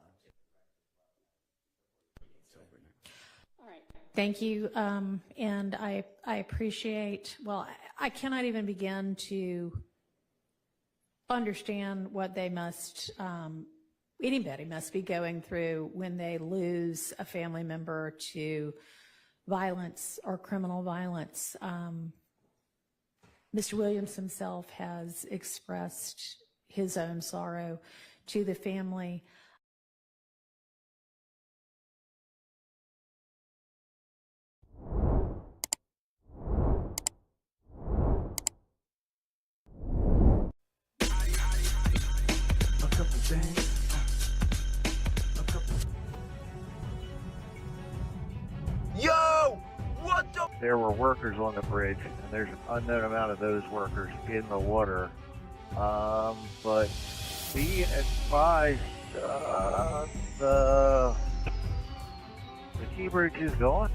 Thank you, and I appreciate, well, I cannot even begin to understand what they must, anybody must be going through when they lose a family member to violence or criminal violence. Mr. Williams himself has expressed his own sorrow to the family. Yo! What the? There were workers on the bridge, and there's an unknown amount of those workers in the water. But be advised, the key bridge is gone.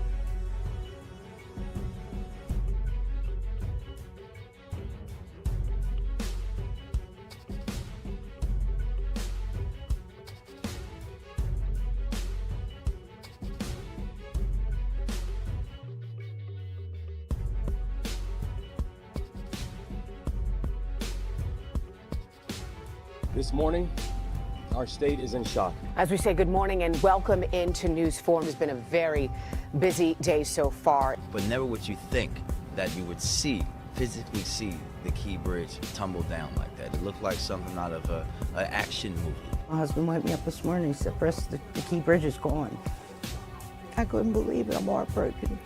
This morning, our state is in shock. As we say good morning and welcome into News 4. It's been a very busy day so far. But never would you think that you would physically see the Key Bridge tumble down like that. It looked like something out of an action movie. My husband woke me up this morning and said, "Chris, the Key Bridge is gone." I couldn't believe it. I'm heartbroken.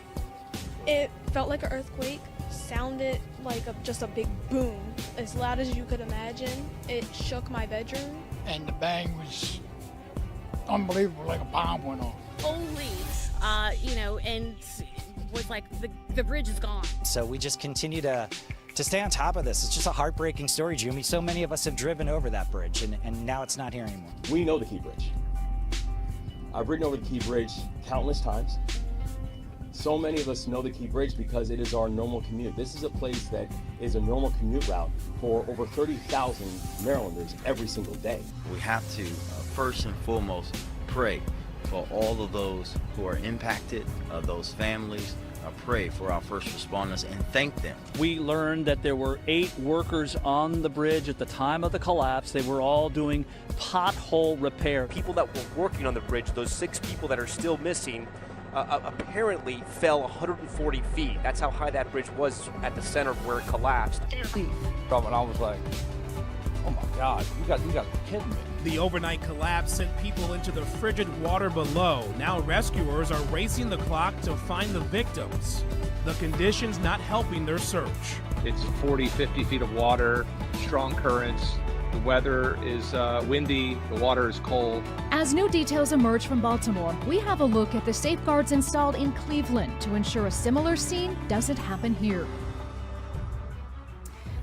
It felt like an earthquake, sounded like just a big boom, as loud as you could imagine. It shook my bedroom. And the bang was unbelievable, like a bomb went off. Only, and was like the bridge is gone. So we just continue to stay on top of this. It's just a heartbreaking story, Jumi. So many of us have driven over that bridge, and now it's not here anymore. We know the Key Bridge. I've ridden over the Key Bridge countless times. So many of us know the Key Bridge because it is our normal commute. This is a place that is a normal commute route for over 30,000 Marylanders every single day. We have to, first and foremost, pray for all of those who are impacted, those families. Pray for our first responders and thank them. We learned that there were 8 workers on the bridge at the time of the collapse. They were all doing pothole repair. People that were working on the bridge, those 6 people that are still missing, apparently fell 140 feet. That's how high that bridge was at the center of where it collapsed. And I was like, oh my God, you got to be kidding me. The overnight collapse sent people into the frigid water below. Now rescuers are racing the clock to find the victims. The conditions not helping their search. It's 40, 50 feet of water, strong currents. The weather is windy, the water is cold. As new details emerge from Baltimore, we have a look at the safeguards installed in Cleveland to ensure a similar scene doesn't happen here.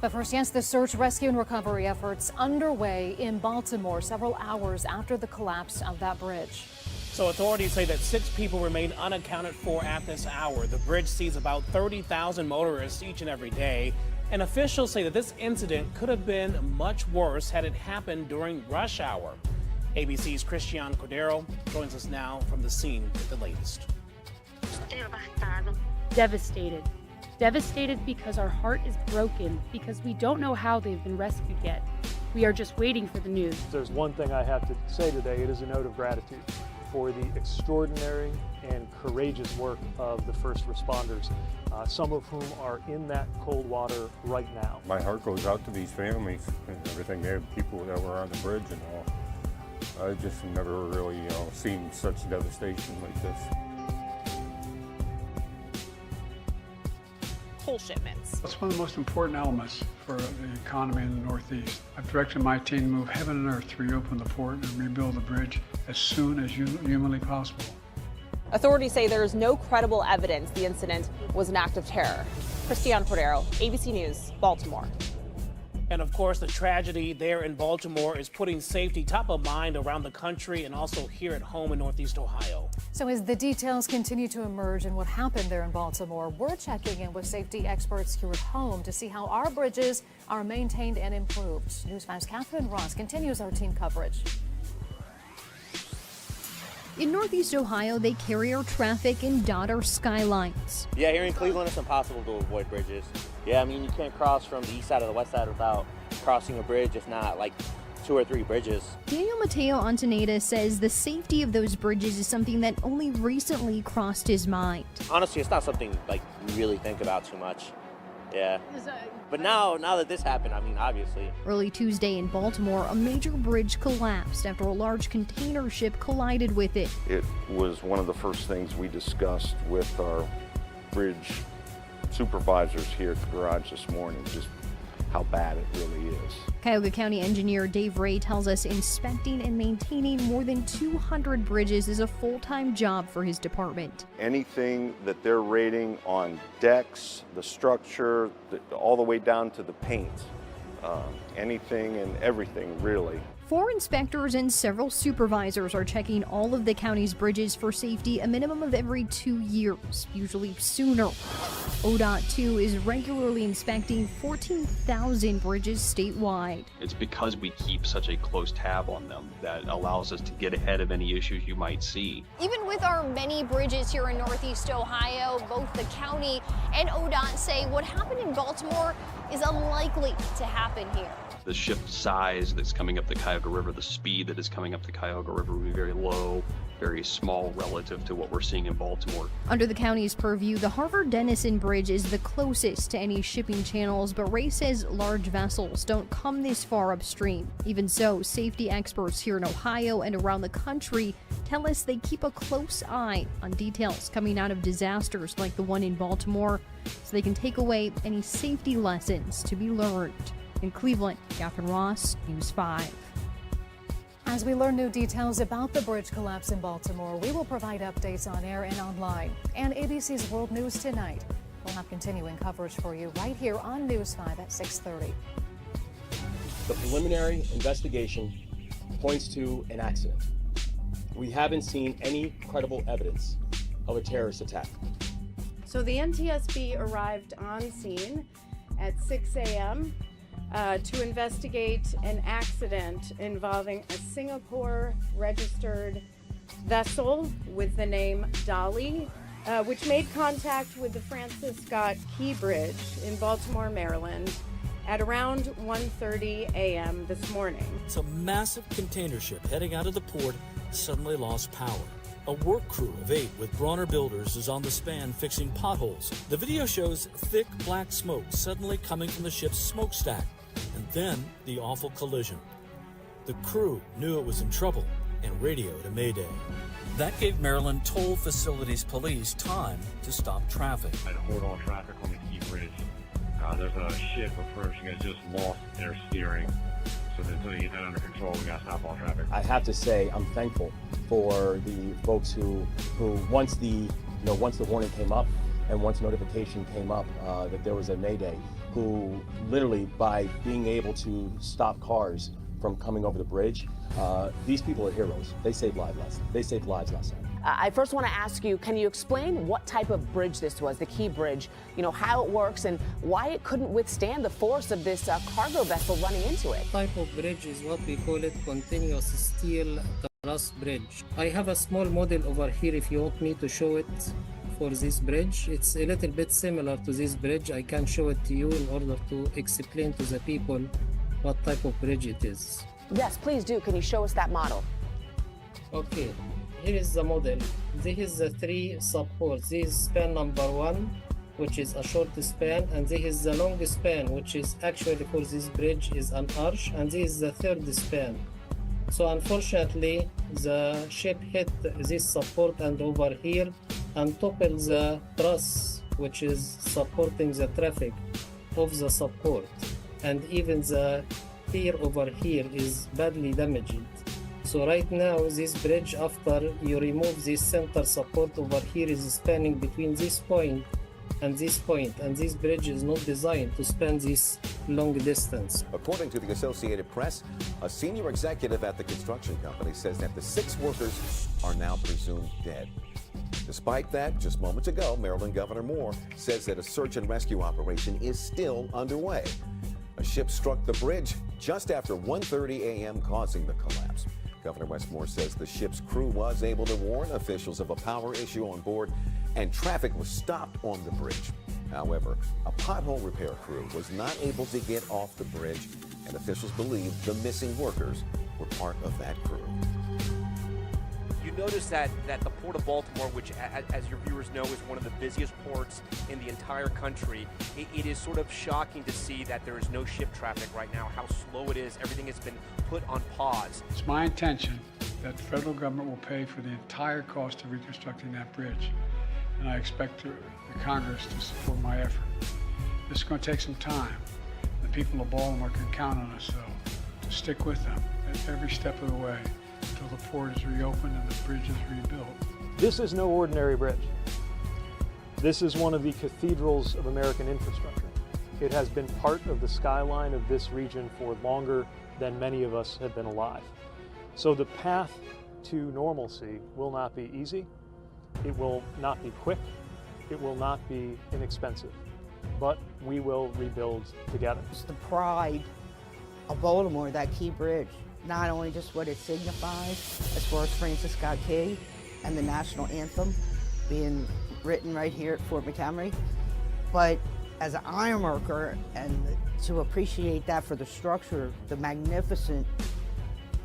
But first, yes, the search, rescue, and recovery efforts underway in Baltimore several hours after the collapse of that bridge. So authorities say that 6 people remain unaccounted for at this hour. The bridge sees about 30,000 motorists each and every day. And officials say that this incident could have been much worse had it happened during rush hour. ABC's Cristian Cordero joins us now from the scene with the latest. Devastated. Devastated because our heart is broken, because we don't know how they've been rescued yet. We are just waiting for the news. If there's one thing I have to say today, it is a note of gratitude for the extraordinary and courageous work of the first responders, some of whom are in that cold water right now. My heart goes out to these families and everything. They have people that were on the bridge and all. I just never really, seen such devastation like this. Coal shipments. That's one of the most important elements for the economy in the Northeast. I've directed my team to move heaven and earth to reopen the port and rebuild the bridge as soon as humanly possible. Authorities say there is no credible evidence the incident was an act of terror. Cristian Cordero, ABC News, Baltimore. And of course, the tragedy there in Baltimore is putting safety top of mind around the country and also here at home in Northeast Ohio. So as the details continue to emerge in what happened there in Baltimore, we're checking in with safety experts here at home to see how our bridges are maintained and improved. News 5's Catherine Ross continues our team coverage. In Northeast Ohio, they carry our traffic and dot our skylines. Yeah, here in Cleveland, it's impossible to avoid bridges. Yeah, I mean, you can't cross from the east side or the west side without crossing a bridge, if not like 2 or 3 bridges. Daniel Mateo Antoneda says the safety of those bridges is something that only recently crossed his mind. Honestly, it's not something like we really think about too much. Yeah. But now that this happened, I mean, obviously. Early Tuesday in Baltimore, a major bridge collapsed after a large container ship collided with it. It was one of the first things we discussed with our bridge supervisors here at the garage this morning, just how bad it really is. Cuyahoga County engineer Dave Ray tells us inspecting and maintaining more than 200 bridges is a full-time job for his department. Anything that they're rating on decks, the structure, all the way down to the paint, anything and everything really. 4 inspectors and several supervisors are checking all of the county's bridges for safety a minimum of every 2 years, usually sooner. ODOT, too, is regularly inspecting 14,000 bridges statewide. It's because we keep such a close tab on them that allows us to get ahead of any issues you might see. Even with our many bridges here in Northeast Ohio, both the county and ODOT say what happened in Baltimore is unlikely to happen here. The ship size that's coming up the Cuyahoga River, the speed that is coming up the Cuyahoga River will be very low, very small relative to what we're seeing in Baltimore. Under the county's purview, the Harvard-Denison Bridge is the closest to any shipping channels, but Ray says large vessels don't come this far upstream. Even so, safety experts here in Ohio and around the country tell us they keep a close eye on details coming out of disasters like the one in Baltimore, so they can take away any safety lessons to be learned. In Cleveland, Catherine Ross, News 5. As we learn new details about the bridge collapse in Baltimore, we will provide updates on air and online. And ABC's World News Tonight will have continuing coverage for you right here on News 5 at 6:30. The preliminary investigation points to an accident. We haven't seen any credible evidence of a terrorist attack. So the NTSB arrived on scene at 6 a.m. To investigate an accident involving a Singapore-registered vessel with the name Dolly, which made contact with the Francis Scott Key Bridge in Baltimore, Maryland, at around 1:30 a.m. this morning. It's a massive container ship heading out of the port suddenly lost power. A work crew of 8 with Bronner Builders is on the span fixing potholes. The video shows thick black smoke suddenly coming from the ship's smokestack, and then the awful collision. The crew knew it was in trouble and radioed a mayday. That gave Maryland Toll Facilities Police time to stop traffic. I'd hold all traffic on the Key Bridge. There's a ship approaching. It just lost their steering. So until you get that under control, we got to stop all traffic. I have to say, I'm thankful for the folks who once the warning came up and once notification came up that there was a mayday, who literally by being able to stop cars from coming over the bridge, these people are heroes. They saved lives last night. I first want to ask you, can you explain what type of bridge this was, the Key Bridge, how it works and why it couldn't withstand the force of this cargo vessel running into it? Type of bridge is what we call it continuous steel truss bridge. I have a small model over here if you want me to show it for this bridge. It's a little bit similar to this bridge. I can show it to you in order to explain to the people what type of bridge it is. Yes, please do. Can you show us that model? Okay. Here is the model. This is the 3 supports. This is span number 1, which is a short span, and this is the long span, which is actually for this bridge is an arch, and this is the 3rd span. So unfortunately, the ship hit this support and over here and toppled the truss, which is supporting the traffic of the support. And even the pier over here is badly damaged. So right now, this bridge, after you remove this center support over here, is spanning between this point, and this bridge is not designed to span this long distance. According to the Associated Press, a senior executive at the construction company says that the 6 workers are now presumed dead. Despite that, just moments ago, Maryland Governor Moore says that a search and rescue operation is still underway. A ship struck the bridge just after 1:30 a.m., causing the collapse. Governor Moore says the ship's crew was able to warn officials of a power issue on board, and traffic was stopped on the bridge. However, a pothole repair crew was not able to get off the bridge, and officials believe the missing workers were part of that crew. You notice that the Port of Baltimore, which, as your viewers know, is one of the busiest ports in the entire country, it is sort of shocking to see that there is no ship traffic right now, how slow it is. Everything has been put on pause. It's my intention that the federal government will pay for the entire cost of reconstructing that bridge, and I expect the Congress to support my effort. This is going to take some time. The people of Baltimore can count on us, though, to stick with them at every step of the way until the port is reopened and the bridge is rebuilt. This is no ordinary bridge. This is one of the cathedrals of American infrastructure. It has been part of the skyline of this region for longer than many of us have been alive. So the path to normalcy will not be easy. It will not be quick. It will not be inexpensive. But we will rebuild together. It's the pride of Baltimore, that Key Bridge. Not only just what it signifies as far as Francis Scott Key and the national anthem being written right here at Fort McHenry, but as an ironworker and to appreciate that for the structure, the magnificent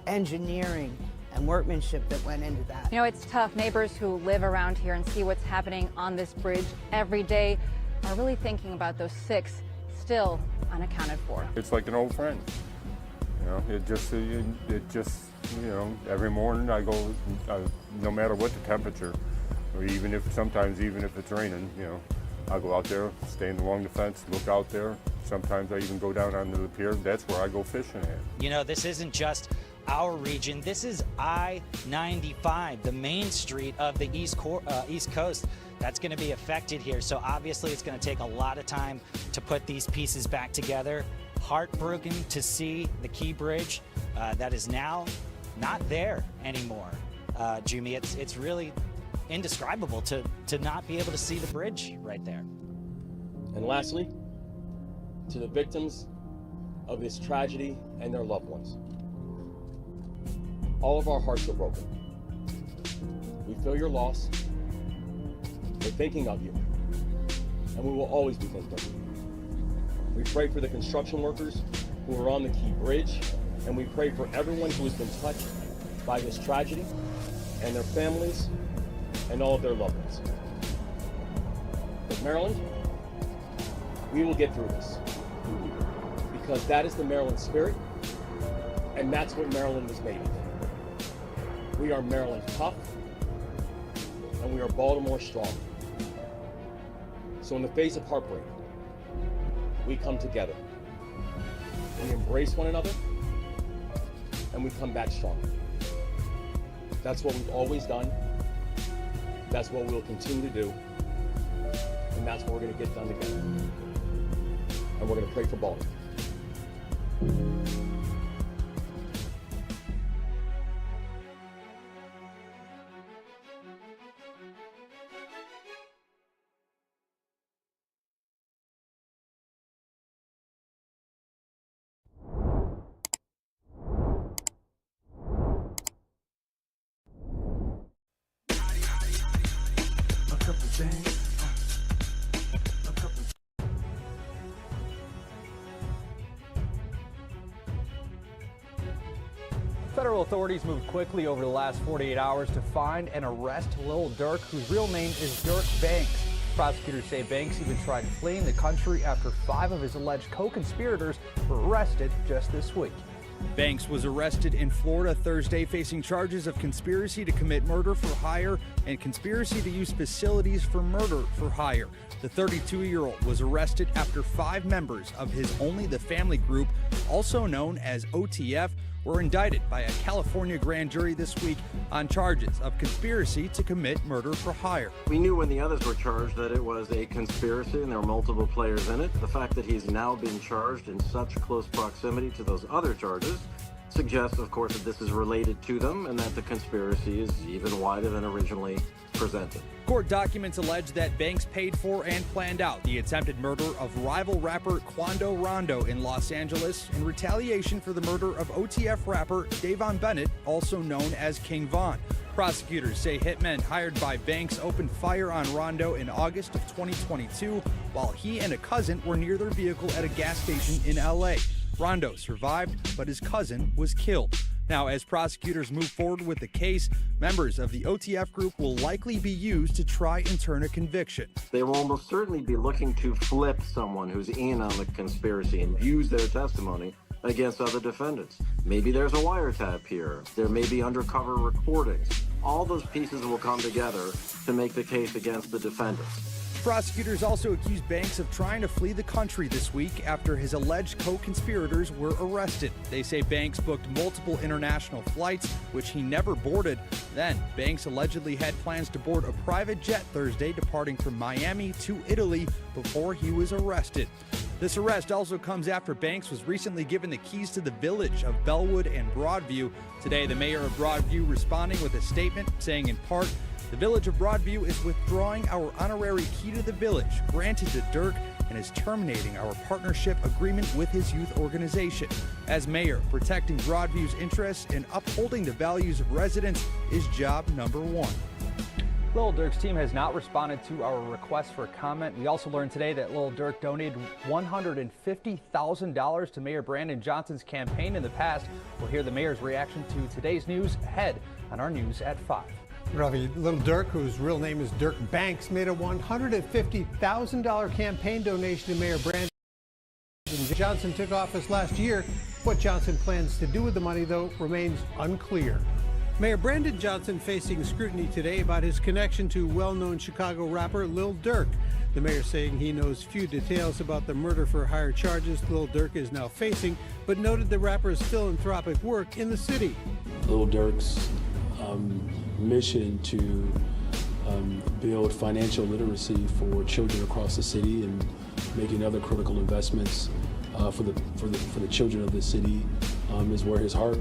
engineering and workmanship that went into that. You know, it's tough. Neighbors who live around here and see what's happening on this bridge every day are really thinking about those 6 still unaccounted for. It's like an old friend. You know, it just, you know, every morning I go, no matter what the temperature, or even if it's raining, you know, I'll go out there, stand along the fence, look out there. Sometimes I even go down onto the pier. That's where I go fishing at. You know, this isn't just our region. This is I-95, the main street of the East Coast. That's going to be affected here. So obviously it's going to take a lot of time to put these pieces back together. Heartbroken to see the Key Bridge that is now not there anymore. Jumi, it's really indescribable to not be able to see the bridge right there. And lastly, to the victims of this tragedy and their loved ones. All of our hearts are broken. We feel your loss. We're thinking of you. And we will always be thinking of you. We pray for the construction workers who are on the Key Bridge, and we pray for everyone who has been touched by this tragedy and their families and all of their loved ones. But Maryland, we will get through this because that is the Maryland spirit, and that's what Maryland was made of. We are Maryland tough, and we are Baltimore strong. So in the face of heartbreak, we come together. We embrace one another, and we come back stronger. That's what we've always done. That's what we'll continue to do. And that's what we're going to get done together. And we're going to pray for Baltimore. Federal authorities moved quickly over the last 48 hours to find and arrest Lil Durk, whose real name is Dirk Banks. Prosecutors say Banks even tried fleeing the country after 5 of his alleged co-conspirators were arrested just this week. Banks was arrested in Florida Thursday, facing charges of conspiracy to commit murder for hire and conspiracy to use facilities for murder for hire. The 32-year-old was arrested after 5 members of his Only the Family group, also known as OTF, were indicted by a California grand jury this week on charges of conspiracy to commit murder for hire. We knew when the others were charged that it was a conspiracy and there were multiple players in it. The fact that he's now been charged in such close proximity to those other charges suggests, of course, that this is related to them and that the conspiracy is even wider than originally presented. Court documents allege that Banks paid for and planned out the attempted murder of rival rapper Quando Rondo in Los Angeles in retaliation for the murder of OTF rapper Davon Bennett, also known as King Von. Prosecutors say hitmen hired by Banks opened fire on Rondo in August of 2022 while he and a cousin were near their vehicle at a gas station in LA. Rondo survived, but his cousin was killed. Now, as prosecutors move forward with the case, members of the OTF group will likely be used to try and turn a conviction. They will almost certainly be looking to flip someone who's in on the conspiracy and use their testimony against other defendants. Maybe there's a wiretap here. There may be undercover recordings. All those pieces will come together to make the case against the defendants. Prosecutors also accused Banks of trying to flee the country this week after his alleged co-conspirators were arrested. They say Banks booked multiple international flights, which he never boarded. Then, Banks allegedly had plans to board a private jet Thursday, departing from Miami to Italy before he was arrested. This arrest also comes after Banks was recently given the keys to the village of Bellwood and Broadview. Today, the mayor of Broadview responding with a statement saying in part, "The village of Broadview is withdrawing our honorary key to the village granted to Dirk and is terminating our partnership agreement with his youth organization. As mayor, protecting Broadview's interests and upholding the values of residents is job number one." Lil Durk's team has not responded to our request for comment. We also learned today that Lil Durk donated $150,000 to Mayor Brandon Johnson's campaign in the past. We'll hear the mayor's reaction to today's news ahead on our news at 5. Ravi, Lil Durk, whose real name is Dirk Banks, made a $150,000 campaign donation to Mayor Brandon Johnson took office last year. What Johnson plans to do with the money, though, remains unclear. Mayor Brandon Johnson facing scrutiny today about his connection to well-known Chicago rapper Lil Durk. The mayor saying he knows few details about the murder-for-hire charges Lil Durk is now facing, but noted the rapper's philanthropic work in the city. Lil Durk's mission to build financial literacy for children across the city and making other critical investments for the children of the city is where his heart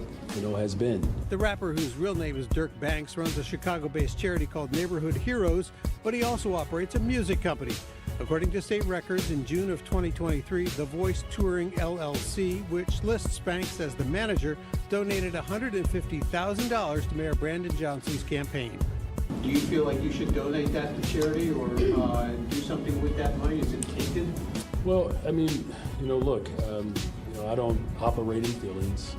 has been. The rapper, whose real name is Dirk Banks, runs a Chicago-based charity called Neighborhood Heroes, but he also operates a music company. According to state records, in June of 2023, The Voice Touring LLC, which lists Banks as the manager, donated $150,000 to Mayor Brandon Johnson's campaign. Do you feel like you should donate that to charity or do something with that money? Is it tainted? Well, I mean, look, I don't operate in feelings.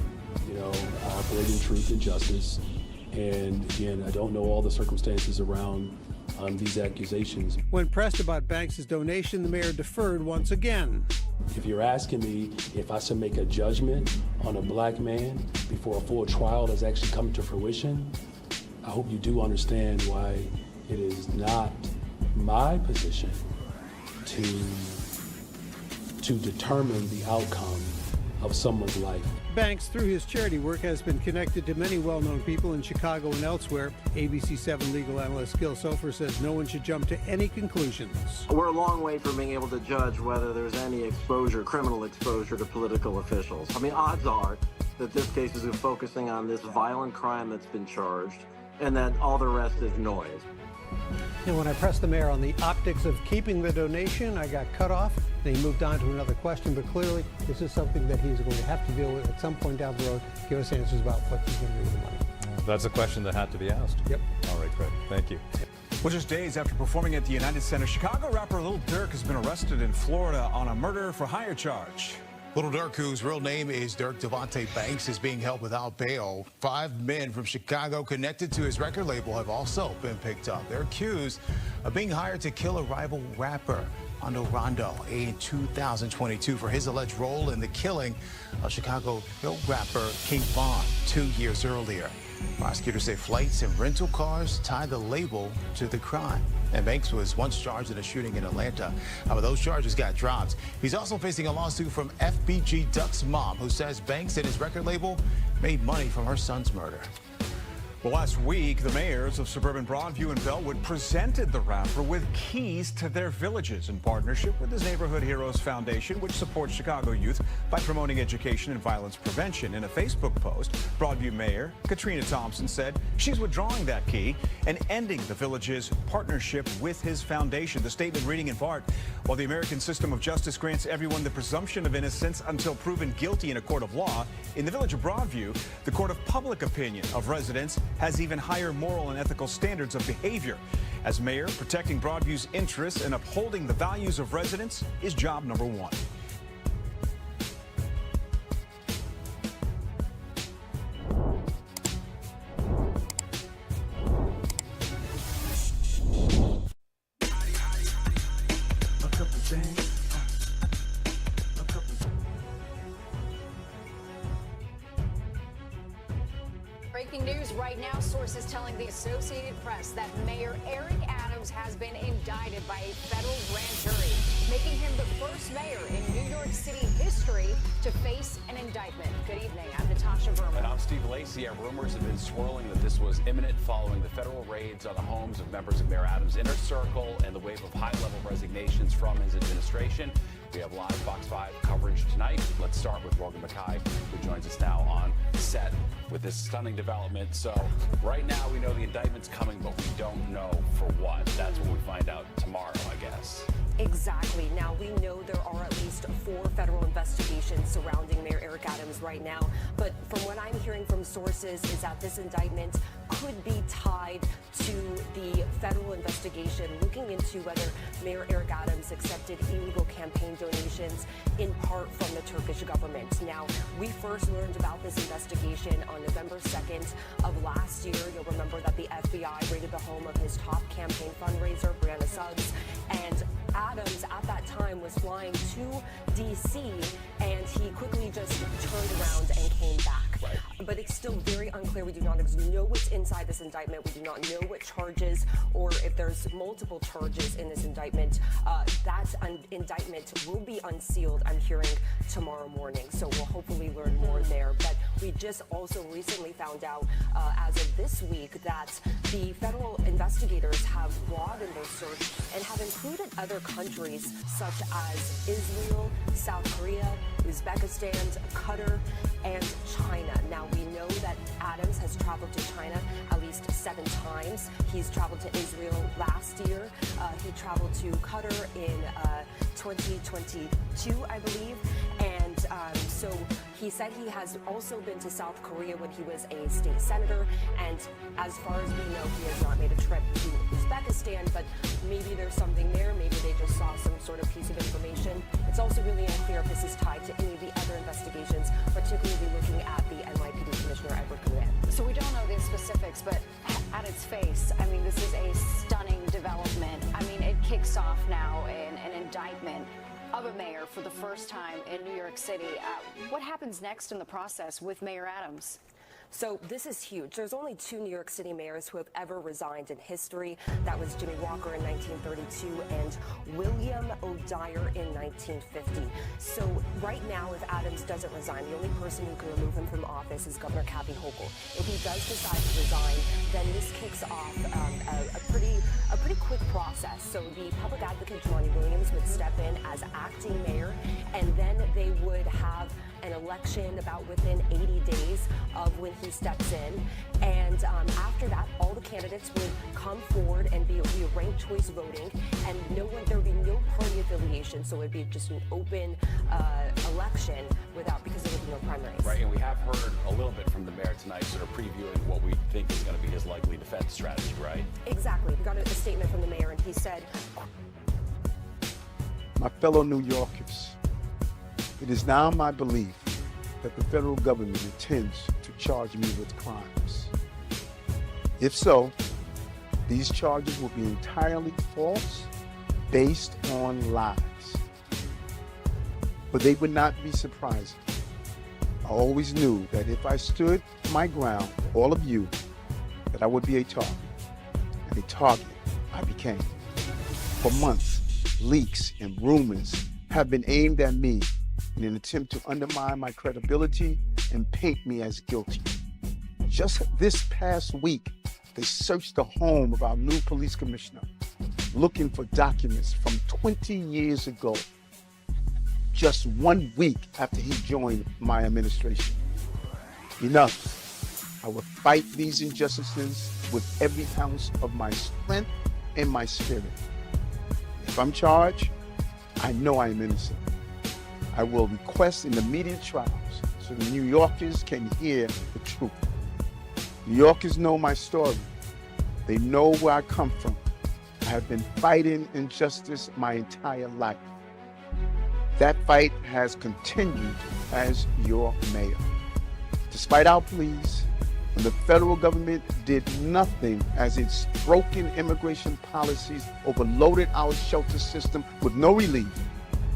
I operate in truth and justice. And again, I don't know all the circumstances around these accusations. When pressed about Banks' donation, the mayor deferred once again. If you're asking me if I should make a judgment on a black man before a full trial has actually come to fruition, I hope you do understand why it is not my position to determine the outcome of someone's life. Banks, through his charity work, has been connected to many well-known people in Chicago and elsewhere. ABC7 legal analyst Gil Sofer says no one should jump to any conclusions. We're a long way from being able to judge whether there's any exposure, criminal exposure to political officials. I mean, odds are that this case is focusing on this violent crime that's been charged and that all the rest is noise. And when I pressed the mayor on the optics of keeping the donation, I got cut off. Then he moved on to another question, but clearly this is something that he's going to have to deal with at some point down the road. Give us answers about what he's going to do with the money. That's a question that had to be asked. Yep. All right, great. Thank you. Well, just days after performing at the United Center, Chicago rapper Lil Durk has been arrested in Florida on a murder-for-hire charge. Lil Durk, whose real name is Dirk Devontae Banks, is being held without bail. 5 men from Chicago connected to his record label have also been picked up. They're accused of being hired to kill a rival rapper, Quando Rondo, in 2022 for his alleged role in the killing of Chicago rapper King Von 2 years earlier. Prosecutors say flights and rental cars tied the label to the crime. And Banks was once charged in a shooting in Atlanta. However, those charges got dropped. He's also facing a lawsuit from FBG Duck's mom, who says Banks and his record label made money from her son's murder. Well, last week, the mayors of suburban Broadview and Bellwood presented the rapper with keys to their villages in partnership with his Neighborhood Heroes Foundation, which supports Chicago youth by promoting education and violence prevention. In a Facebook post, Broadview Mayor Katrina Thompson said she's withdrawing that key and ending the village's partnership with his foundation. The statement reading in part, while the American system of justice grants everyone the presumption of innocence until proven guilty in a court of law, in the village of Broadview, the court of public opinion of residents has even higher moral and ethical standards of behavior. As mayor, protecting Broadview's interests and upholding the values of residents is job number one. Breaking news right now, sources telling the Associated Press that Mayor Eric Adams Adams has been indicted by a federal grand jury, making him the first mayor in New York City history to face an indictment. Good evening. I'm Natasha Verma. And I'm Steve Lacey. Rumors have been swirling that this was imminent following the federal raids on the homes of members of Mayor Adams' inner circle and the wave of high-level resignations from his administration. We have live Fox 5 coverage tonight. Let's start with Rogan Mackay, who joins us now on set with this stunning development. So right now we know the indictment's coming, but we don't know for what. That's what we find out tomorrow, I guess. Exactly. Now, we know there are at least 4 federal investigations surrounding Mayor Eric Adams right now. But from what I'm hearing from sources is that this indictment could be tied to the federal investigation looking into whether Mayor Eric Adams accepted illegal campaign donations in part from the Turkish government. Now, we first learned about this investigation on November 2nd of last year. You'll remember that the FBI raided the home of his top campaign fundraiser, Brianna Suggs, and Adams at that time was flying to D.C. and he quickly just turned around and came back. Right. But it's still very unclear. We do not know what's inside this indictment. We do not know what charges or if there's multiple charges in this indictment. That indictment will be unsealed, I'm hearing, tomorrow morning. So we'll hopefully learn more there. But we just also recently found out as of this week that the federal investigators have broadened their search and have included other countries such as Israel, South Korea, Uzbekistan, Qatar, and China. Now, we know that Adams has traveled to China at least 7 times. He's traveled to Israel last year. He traveled to Qatar in 2022, I believe. And so he said he has also been to South Korea when he was a state senator. And as far as we know, he has not made a trip to Uzbekistan, but maybe there's something there. Maybe they just saw some sort of piece of information. It's also really unclear if this is tied to any of the other investigations, particularly looking at the NYPD Commissioner Edward Guillen. So we don't know the specifics, but at its face, I mean, this is a stunning development. I mean, it kicks off now an indictment of a mayor for the first time in New York City. What happens next in the process with Mayor Adams? So this is huge. There's only 2 New York City mayors who have ever resigned in history. That was Jimmy Walker in 1932 and William O'Dyer in 1950. So right now, if Adams doesn't resign, the only person who can remove him from office is Governor Kathy Hochul. If he does decide to resign, then this kicks off a pretty quick process. So the public advocate, Jumaane Williams, would step in as acting mayor, and then they would have an election about within 80 days of when he steps in. And after that, all the candidates would come forward and be ranked choice voting, and there would be no party affiliation, so it would be just an open election because there would be no primaries. Right, and we have heard a little bit from the mayor tonight, sort of previewing what we think is going to be his likely defense strategy, right? Exactly. We got a statement from the mayor, and he said, "My fellow New Yorkers, it is now my belief that the federal government intends to charge me with crimes. If so, these charges will be entirely false, based on lies. But they would not be surprising. I always knew that if I stood my ground, all of you, that I would be a target. And a target I became. For months, leaks and rumors have been aimed at me in an attempt to undermine my credibility and paint me as guilty. Just this past week, they searched the home of our new police commissioner, looking for documents from 20 years ago, just 1 week after he joined my administration. Enough. I will fight these injustices with every ounce of my strength and my spirit. If I'm charged, I know I am innocent. I will request an immediate trial so the New Yorkers can hear the truth. New Yorkers know my story. They know where I come from. I have been fighting injustice my entire life. That fight has continued as your mayor. Despite our pleas, when the federal government did nothing as its broken immigration policies overloaded our shelter system with no relief,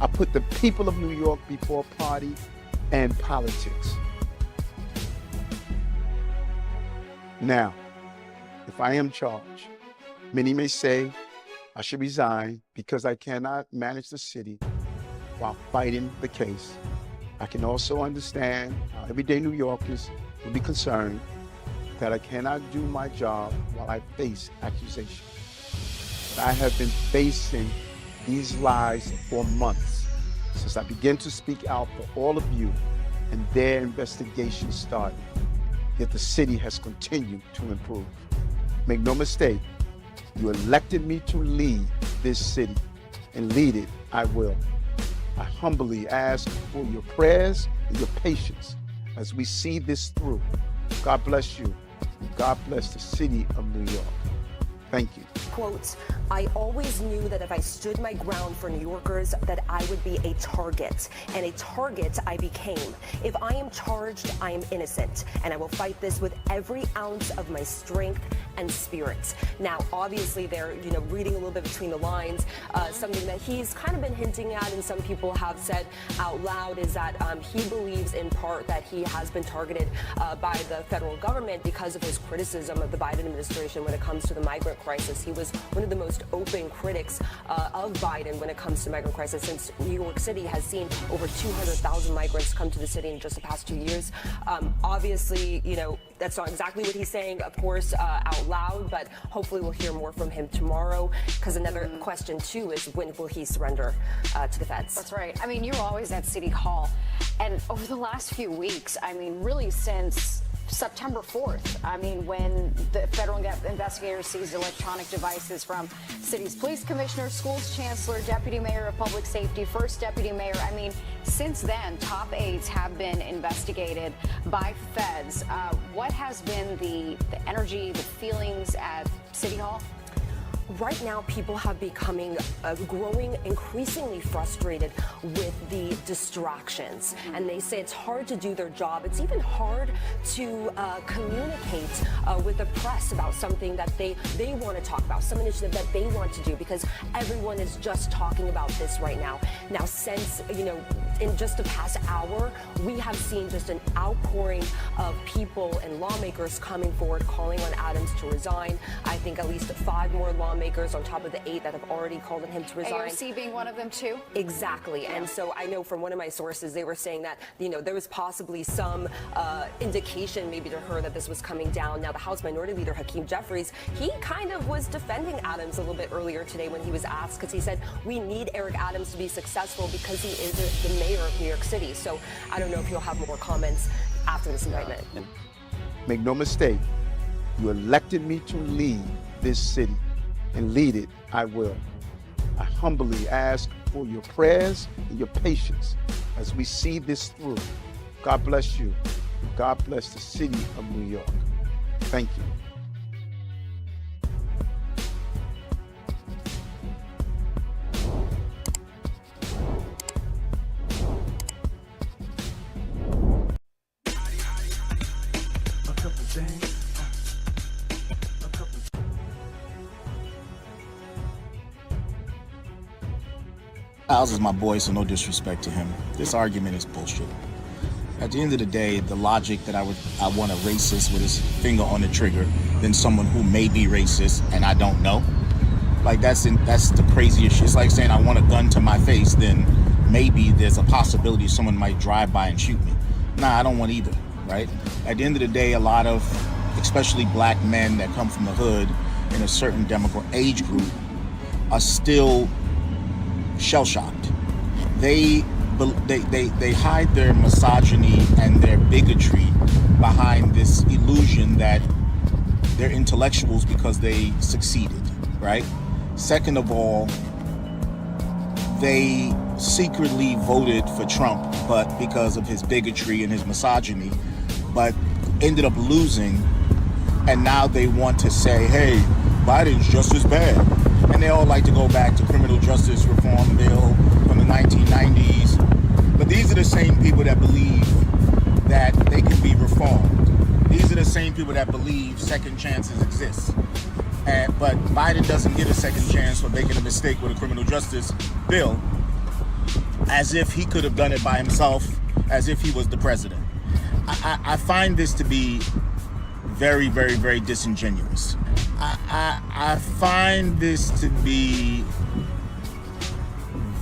I put the people of New York before party and politics. Now, if I am charged, many may say I should resign because I cannot manage the city while fighting the case. I can also understand how everyday New Yorkers will be concerned that I cannot do my job while I face accusations. But I have been facing these lies for months since I began to speak out for all of you and their investigation started. Yet the city has continued to improve. Make no mistake, you elected me to lead this city, and lead it I will. I humbly ask for your prayers and your patience as we see this through. God bless you, and God bless the city of New York. Thank you. Quote, I always knew that if I stood my ground for New Yorkers, that I would be a target, and a target I became. If I am charged, I am innocent, and I will fight this with every ounce of my strength and spirit. Now, obviously, they're reading a little bit between the lines. Something that he's kind of been hinting at, and some people have said out loud, is that he believes in part that he has been targeted by the federal government because of his criticism of the Biden administration when it comes to the migrant crisis. He was one of the most open critics of Biden when it comes to migrant crisis, since New York City has seen over 200,000 migrants come to the city in just the past 2 years. Obviously, that's not exactly what he's saying, of course, out loud, but hopefully we'll hear more from him tomorrow, because another question, too, is when will he surrender to the feds? That's right. I mean, you're always at City Hall, and over the last few weeks, I mean, really since September 4th, I mean, when the federal investigators seized electronic devices from city's police commissioner, schools chancellor, deputy mayor of public safety, first deputy mayor. I mean, since then, top aides have been investigated by feds. What has been the energy, the feelings at City Hall? Right now, people have becoming growing increasingly frustrated with the distractions. And they say it's hard to do their job. It's even hard to communicate with the press about something that they want to talk about, some initiative that they want to do, because everyone is just talking about this right now. Now, since, in just the past hour, we have seen just an outpouring of people and lawmakers coming forward, calling on Adams to resign. I think at least 5 more lawmakers on top of the 8 that have already called on him to resign. AOC being one of them, too? Exactly. Yeah. And so I know from one of my sources, they were saying that, there was possibly some indication maybe to her that this was coming down. Now, the House Minority Leader, Hakeem Jeffries, he kind of was defending Adams a little bit earlier today when he was asked, because he said, we need Eric Adams to be successful because he is the mayor of New York City. So I don't know if he'll have more comments after this indictment. Make no mistake, you elected me to lead this city, and lead it I will. I humbly ask for your prayers and your patience as we see this through. God bless you. God bless the city of New York. Thank you. Styles is my boy, so no disrespect to him. This argument is bullshit. At the end of the day, the logic that I want a racist with his finger on the trigger than someone who may be racist and I don't know. Like that's the craziest shit. It's like saying I want a gun to my face, then maybe there's a possibility someone might drive by and shoot me. Nah, I don't want either, right? At the end of the day, a lot of, especially black men that come from the hood in a certain age group are still shell-shocked. They hide their misogyny and their bigotry behind this illusion that they're intellectuals because they succeeded, right? Second of all, they secretly voted for Trump, but because of his bigotry and his misogyny, but ended up losing, and now they want to say, hey, Biden's just as bad. And they all like to go back to criminal justice reform bill from the 1990s. But these are the same people that believe that they can be reformed. These are the same people that believe second chances exist. But Biden doesn't get a second chance for making a mistake with a criminal justice bill, as if he could have done it by himself, as if he was the president. I find this to be very, very, very disingenuous. I find this to be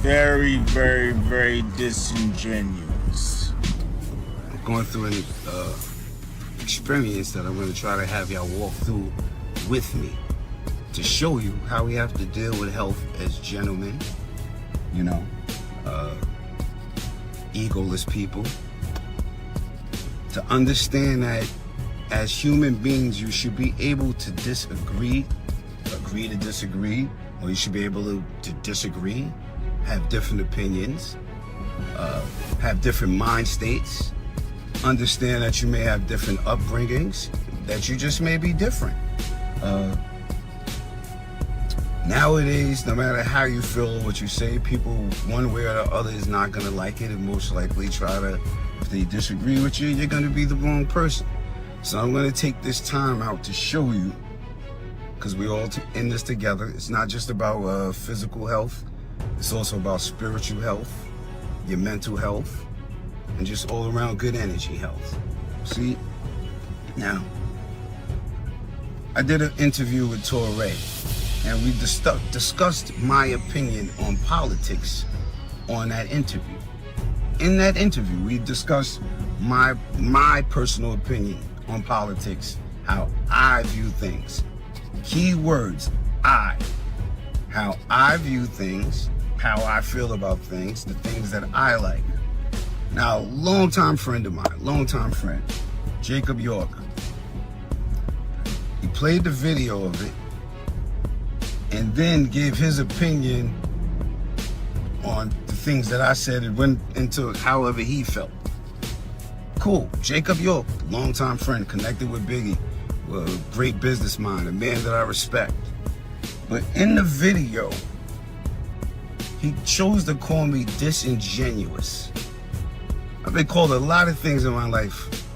very, very, very disingenuous. I'm going through an experience that I'm going to try to have y'all walk through with me to show you how we have to deal with health as gentlemen, you know, egoless people. To understand that as human beings, you should be able to agree to disagree, or you should be able to disagree, have different opinions, have different mind states, understand that you may have different upbringings, that you just may be different. Nowadays, no matter how you feel or what you say, people one way or the other is not gonna like it and most likely try to, if they disagree with you, you're gonna be the wrong person. So I'm gonna take this time out to show you, because we all in this together. It's not just about physical health, it's also about spiritual health, your mental health, and just all around good energy health. See, now, I did an interview with Touré, and we discussed my opinion on politics on that interview. In that interview, we discussed my personal opinion on politics, how I view things. Key words, I. How I view things, how I feel about things, the things that I like. Now, longtime friend of mine, Jacob York, he played the video of it and then gave his opinion on the things that I said and went into however he felt. Cool. Jacob York, longtime friend, connected with Biggie, a great business mind, a man that I respect. But in the video, he chose to call me disingenuous. I've been called a lot of things in my life.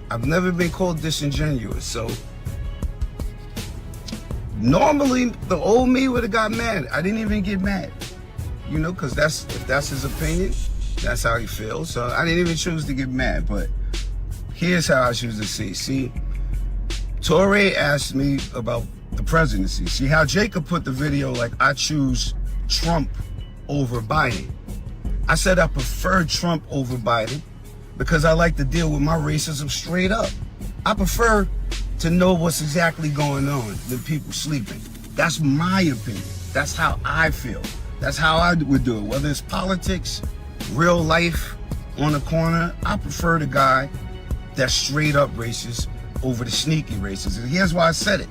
I've never been called disingenuous, so normally the old me would have got mad. I didn't even get mad, you know, because if that's his opinion, that's how he feels. So I didn't even choose to get mad, but here's how I choose to see. See, Touré asked me about the presidency. See how Jacob put the video like I choose Trump over Biden. I said I prefer Trump over Biden because I like to deal with my racism straight up. I prefer to know what's exactly going on than people sleeping. That's my opinion. That's how I feel. That's how I would do it. Whether it's politics, real life, on the corner, I prefer the guy that's straight up racist over the sneaky racist. And here's why I said it.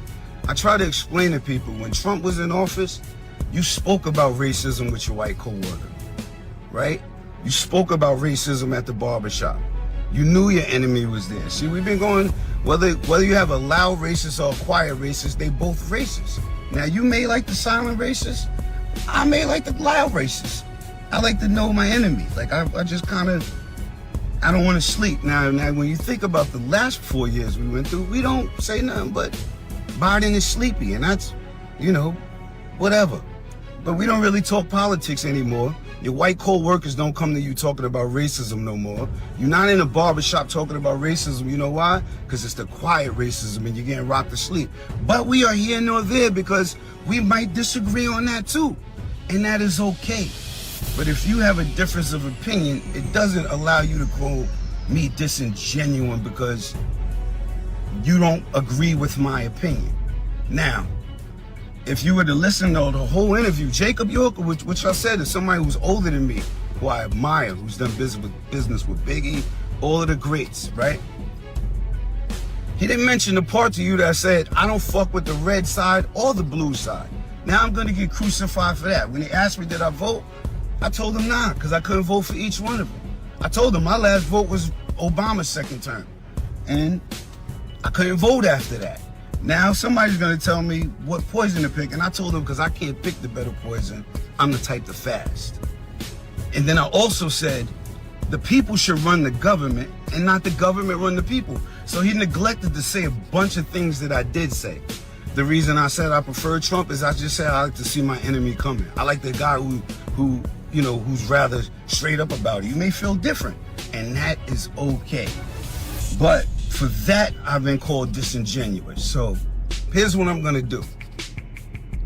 I try to explain to people, when Trump was in office, you spoke about racism with your white coworker, right? You spoke about racism at the barbershop. You knew your enemy was there. See, we've been going, whether you have a loud racist or a quiet racist, they both racist. Now, you may like the silent racist. I may like the loud racist. I like to know my enemy. Like, I just kind of, I don't want to sleep. Now, when you think about the last 4 years we went through, we don't say nothing but Biden is sleepy, and that's, you know, whatever. But we don't really talk politics anymore. Your white co-workers don't come to you talking about racism no more. You're not in a barbershop talking about racism. You know why? Because it's the quiet racism and you're getting rocked to sleep. But we are here nor there because we might disagree on that too. And that is okay. But if you have a difference of opinion, it doesn't allow you to call me disingenuous because you don't agree with my opinion. Now, if you were to listen to the whole interview, Jacob York, which I said is somebody who's older than me, who I admire, who's done business with Biggie, all of the greats, right? He didn't mention the part to you that said, I don't fuck with the red side or the blue side. Now I'm gonna get crucified for that. When he asked me did I vote, I told him nah, because I couldn't vote for each one of them. I told him my last vote was Obama's second term. And I couldn't vote after that. Now somebody's gonna tell me what poison to pick, and I told them because I can't pick the better poison, I'm the type to fast. And then I also said the people should run the government and not the government run the people. So he neglected to say a bunch of things that I did say. The reason I said I prefer Trump is I just said I like to see my enemy coming. I like the guy who you know, who's rather straight up about it. You may feel different, and that is okay. But for that, I've been called disingenuous. So here's what I'm gonna do.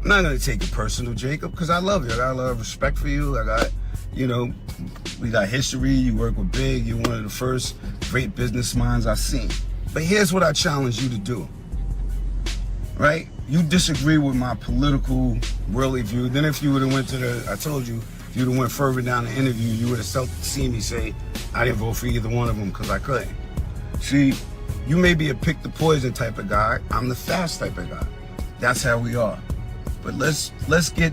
I'm not gonna take it personal, Jacob, because I love you. I got a lot of respect for you. I got, you know, we got history. You work with Big. You're one of the first great business minds I've seen. But here's what I challenge you to do, right? You disagree with my political worldly view. Then if you would have went to the, I told you, if you would have went further down the interview, you would have seen me say, I didn't vote for either one of them because I couldn't. See, you may be a pick the poison type of guy. I'm the fast type of guy. That's how we are. But let's get,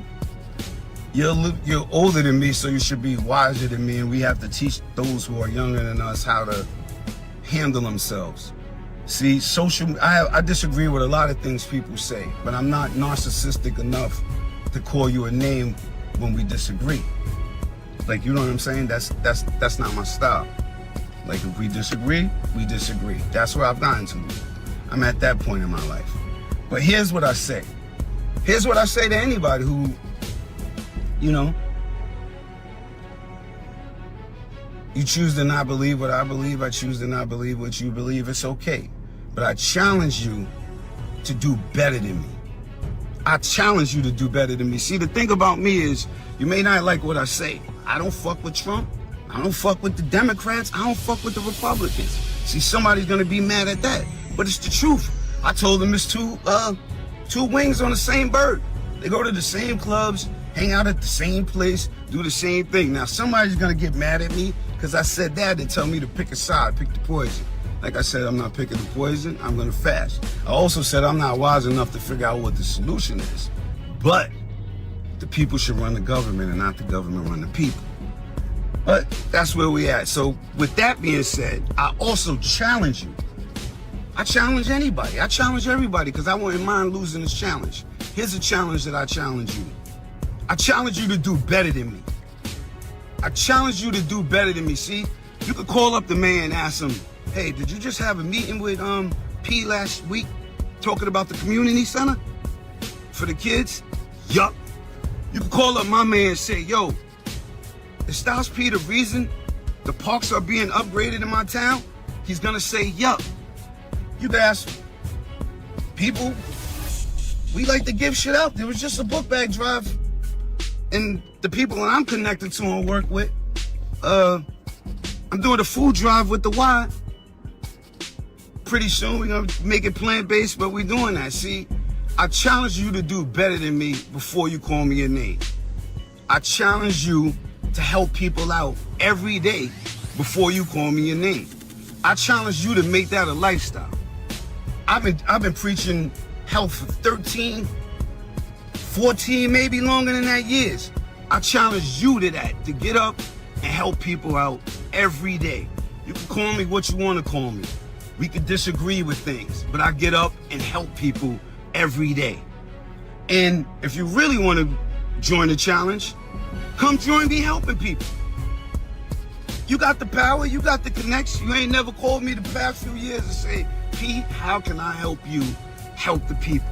you're older than me, so you should be wiser than me, and we have to teach those who are younger than us how to handle themselves. See, I disagree with a lot of things people say, but I'm not narcissistic enough to call you a name when we disagree. Like, you know what I'm saying? That's not my style. Like, if we disagree, we disagree. That's where I've gotten to. I'm at that point in my life. But here's what I say. Here's what I say to anybody who, you know, you choose to not believe what I believe. I choose to not believe what you believe. It's okay. But I challenge you to do better than me. I challenge you to do better than me. See, the thing about me is, you may not like what I say. I don't fuck with Trump. I don't fuck with the Democrats. I don't fuck with the Republicans. See, somebody's gonna be mad at that, but it's the truth. I told them it's two wings on the same bird. They go to the same clubs, hang out at the same place, do the same thing. Now, somebody's gonna get mad at me because I said that and tell me to pick a side, pick the poison. Like I said, I'm not picking the poison, I'm gonna fast. I also said I'm not wise enough to figure out what the solution is. But the people should run the government and not the government run the people. But that's where we at. So with that being said, I also challenge you. I challenge anybody. I challenge everybody because I wouldn't mind losing this challenge. Here's a challenge that I challenge you. I challenge you to do better than me. I challenge you to do better than me. See, you could call up the mayor and ask him, hey, did you just have a meeting with P last week talking about the community center for the kids? Yup. You could call up my man and say, yo, is Styles P the reason the parks are being upgraded in my town? He's gonna say, yup. You could ask people, we like to give shit out. There was just a book bag drive, and the people that I'm connected to and work with, I'm doing a food drive with the Y. Pretty soon we're gonna make it plant-based, but we're doing that. See, I challenge you to do better than me before you call me a name. I challenge you to help people out every day before you call me a name. I challenge you to make that a lifestyle. I've been preaching health for 13, 14, maybe longer than that years. I challenge you to that, to get up and help people out every day. You can call me what you want to call me. We could disagree with things, but I get up and help people every day. And if you really want to join the challenge, come join me helping people. You got the power, you got the connection. You ain't never called me the past few years and say, Pete, how can I help you help the people?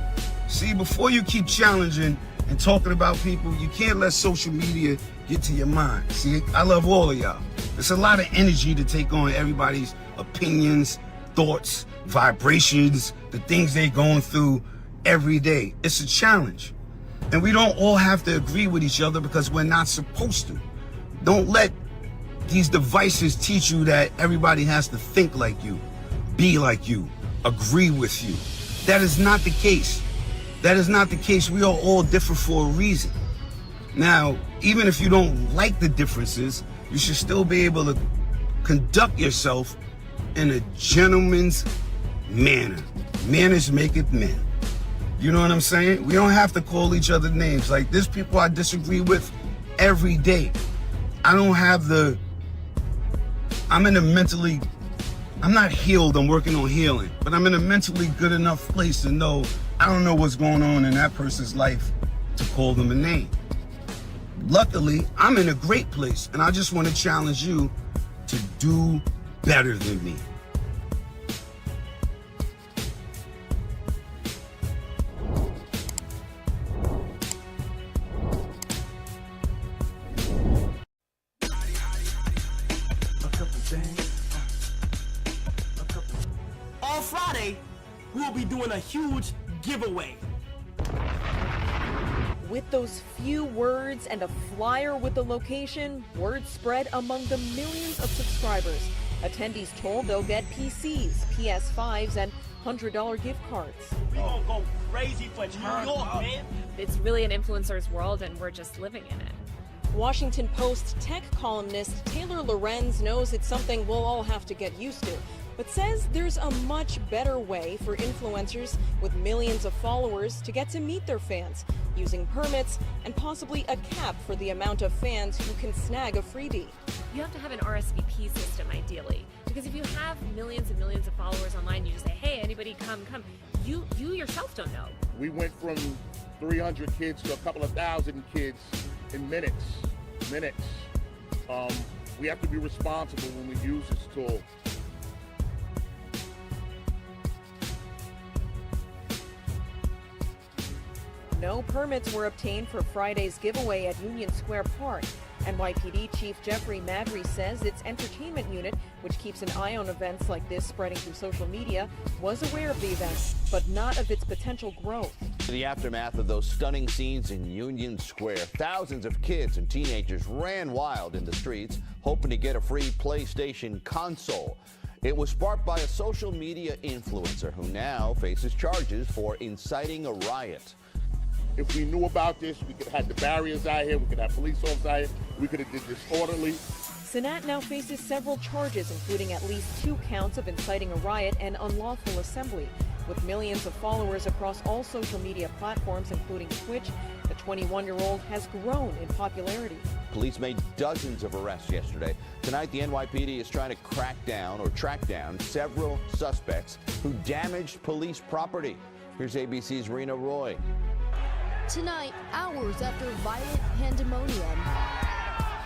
See, before you keep challenging and talking about people, you can't let social media get to your mind. See, I love all of y'all. It's a lot of energy to take on everybody's opinions, thoughts, vibrations, the things they're going through every day. It's a challenge. And we don't all have to agree with each other because we're not supposed to. Don't let these devices teach you that everybody has to think like you, be like you, agree with you. That is not the case. That is not the case. We are all different for a reason. Now, even if you don't like the differences, you should still be able to conduct yourself in a gentleman's manner. Manners maketh men. You know what I'm saying? We don't have to call each other names. Like, there's people I disagree with every day. I don't have the, I'm not healed, I'm working on healing, but I'm in a mentally good enough place to know I don't know what's going on in that person's life to call them a name. Luckily, I'm in a great place, and I just want to challenge you to do better than me. On Friday, we'll be doing a huge giveaway. With those few words and a flyer with the location, word spread among the millions of subscribers. Attendees told they'll get PCs, PS5s, and $100 gift cards. We gonna go crazy for New York, man. It's really an influencer's world, and we're just living in it. Washington Post tech columnist Taylor Lorenz knows it's something we'll all have to get used to, but says there's a much better way for influencers with millions of followers to get to meet their fans, using permits and possibly a cap for the amount of fans who can snag a freebie. You have to have an RSVP system, ideally, because if you have millions and millions of followers online, you just say, hey, anybody come. You yourself don't know. We went from 300 kids to a couple of thousand kids in minutes. We have to be responsible when we use this tool. No permits were obtained for Friday's giveaway at Union Square Park. NYPD Chief Jeffrey Madry says its entertainment unit, which keeps an eye on events like this spreading through social media, was aware of the event, but not of its potential growth. In the aftermath of those stunning scenes in Union Square, thousands of kids and teenagers ran wild in the streets, hoping to get a free PlayStation console. It was sparked by a social media influencer who now faces charges for inciting a riot. If we knew about this, we could have had the barriers out here, we could have police officers out here, we could have did this orderly. Sanat now faces several charges, including at least 2 counts of inciting a riot and unlawful assembly. With millions of followers across all social media platforms, including Twitch, the 21-year-old has grown in popularity. Police made dozens of arrests yesterday. Tonight, the NYPD is trying to track down several suspects who damaged police property. Here's ABC's Rena Roy. Tonight, hours after violent pandemonium,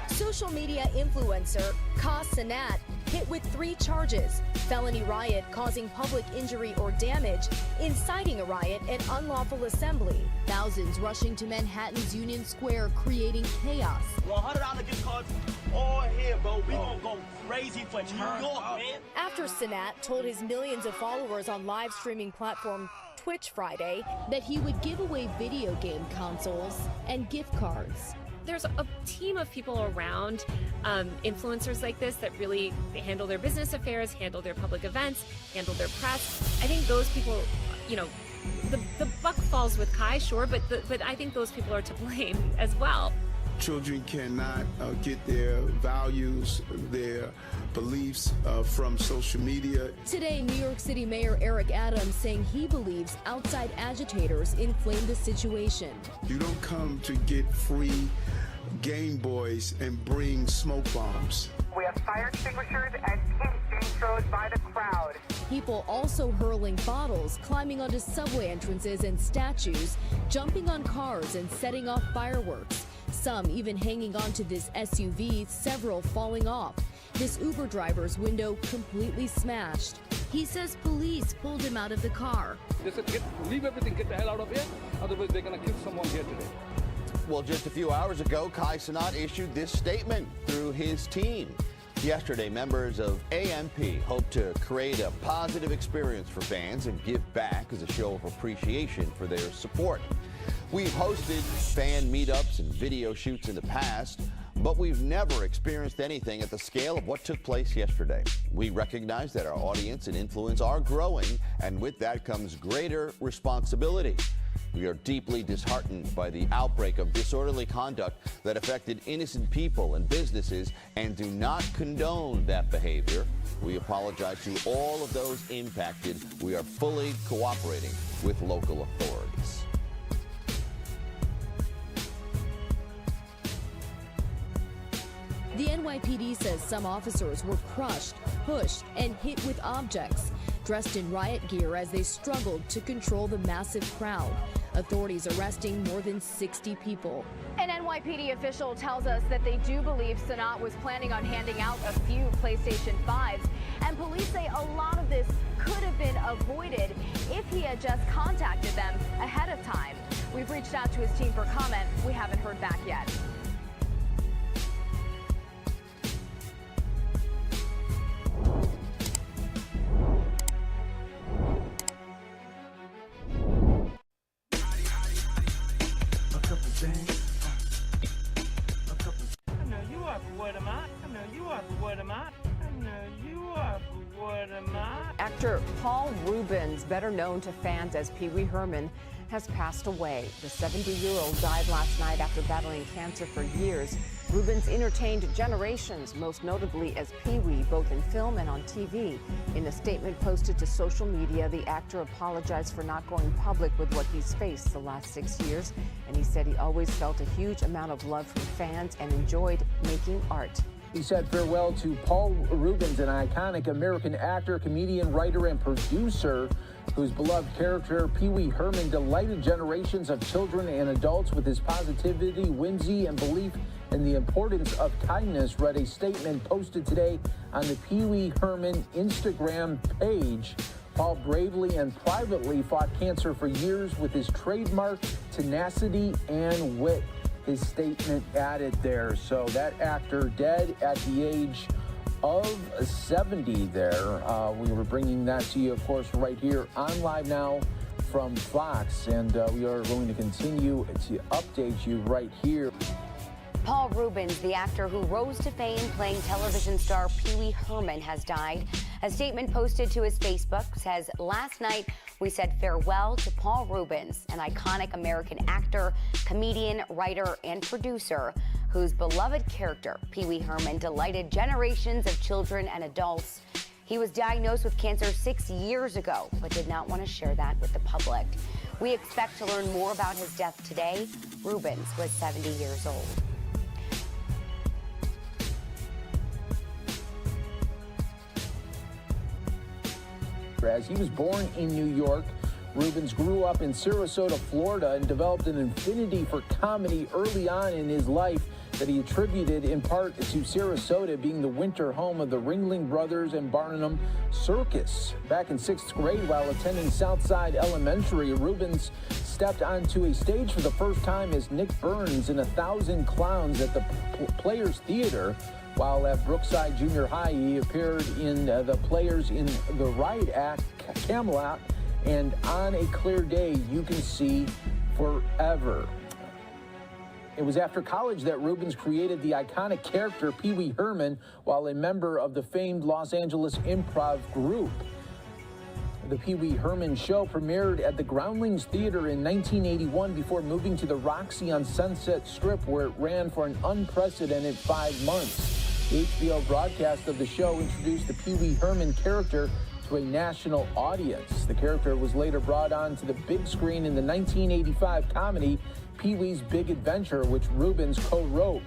social media influencer Ka Sanat hit with 3 charges: felony riot causing public injury or damage, inciting a riot, and unlawful assembly. Thousands rushing to Manhattan's Union Square, creating chaos. $100 gift cards all here, bro. We gonna go crazy for New York, man. After Sanat told his millions of followers on live streaming platform Twitch Friday that he would give away video game consoles and gift cards. There's a team of people around influencers like this that really handle their business affairs, handle their public events, handle their press. I think those people, you know, the buck falls with Kai, sure, but I think those people are to blame as well. Children cannot get their values, their beliefs from social media. Today, New York City Mayor Eric Adams saying he believes outside agitators inflame the situation. You don't come to get free Game Boys and bring smoke bombs. We have fire extinguishers and paint being thrown by the crowd. People also hurling bottles, climbing onto subway entrances and statues, jumping on cars and setting off fireworks. Some even hanging onto this SUV, several falling off. This Uber driver's window completely smashed. He says police pulled him out of the car. They said, leave everything, get the hell out of here, otherwise they're going to kill someone here today. Well, just a few hours ago, Kai Sanat issued this statement through his team. Yesterday, members of AMP hope to create a positive experience for fans and give back as a show of appreciation for their support. We've hosted fan meetups and video shoots in the past, but we've never experienced anything at the scale of what took place yesterday. We recognize that our audience and influence are growing, and with that comes greater responsibility. We are deeply disheartened by the outbreak of disorderly conduct that affected innocent people and businesses and do not condone that behavior. We apologize to all of those impacted. We are fully cooperating with local authorities. The NYPD says some officers were crushed, pushed, and hit with objects, dressed in riot gear as they struggled to control the massive crowd. Authorities arresting more than 60 people. An NYPD official tells us that they do believe Sanat was planning on handing out a few PlayStation 5s, and police say a lot of this could have been avoided if he had just contacted them ahead of time. We've reached out to his team for comment. We haven't heard back yet. I know you are, but what am I? I know you are, but what am I? I know you are, but what am I? Actor Paul Reubens, better known to fans as Pee Wee Herman, has passed away. The 70-year-old died last night after battling cancer for years. Reubens entertained generations, most notably as Pee Wee, both in film and on TV. In a statement posted to social media, the actor apologized for not going public with what he's faced the last 6 years, and he said he always felt a huge amount of love from fans and enjoyed making art. He said farewell to Paul Reubens, an iconic American actor, comedian, writer, and producer whose beloved character, Pee Wee Herman, delighted generations of children and adults with his positivity, whimsy, and belief in the importance of kindness, read a statement posted today on the Pee Wee Herman Instagram page. Paul bravely and privately fought cancer for years with his trademark tenacity and wit. His statement added there. So that actor dead at the age of 70 there. We were bringing that to you, of course, right here on Live Now from Fox, and we are going to continue to update you right here. Paul Reubens, the actor who rose to fame playing television star Pee Wee Herman, has died. A statement posted to his Facebook says, "Last night we said farewell to Paul Reubens, an iconic American actor, comedian, writer, and producer whose beloved character, Pee Wee Herman, delighted generations of children and adults. He was diagnosed with cancer 6 years ago, but did not want to share that with the public. We expect to learn more about his death today." Reubens was 70 years old. As he was born in New York, Reubens grew up in Sarasota, Florida, and developed an affinity for comedy early on in his life that he attributed in part to Sarasota being the winter home of the Ringling Brothers and Barnum Circus. Back in 6th grade, while attending Southside Elementary, Reubens stepped onto a stage for the first time as Nick Burns in 1,000 Clowns at the Players Theater. While at Brookside Junior High, he appeared in the Players in the Riot Act, Camelot, and On a Clear Day, You Can See Forever. It was after college that Reubens created the iconic character Pee Wee Herman while a member of the famed Los Angeles improv group. The Pee Wee Herman show premiered at the Groundlings Theater in 1981 before moving to the Roxy on Sunset Strip, where it ran for an unprecedented 5 months. The HBO broadcast of the show introduced the Pee Wee Herman character to a national audience. The character was later brought on to the big screen in the 1985 comedy Pee Wee's Big Adventure, which Reubens co-wrote.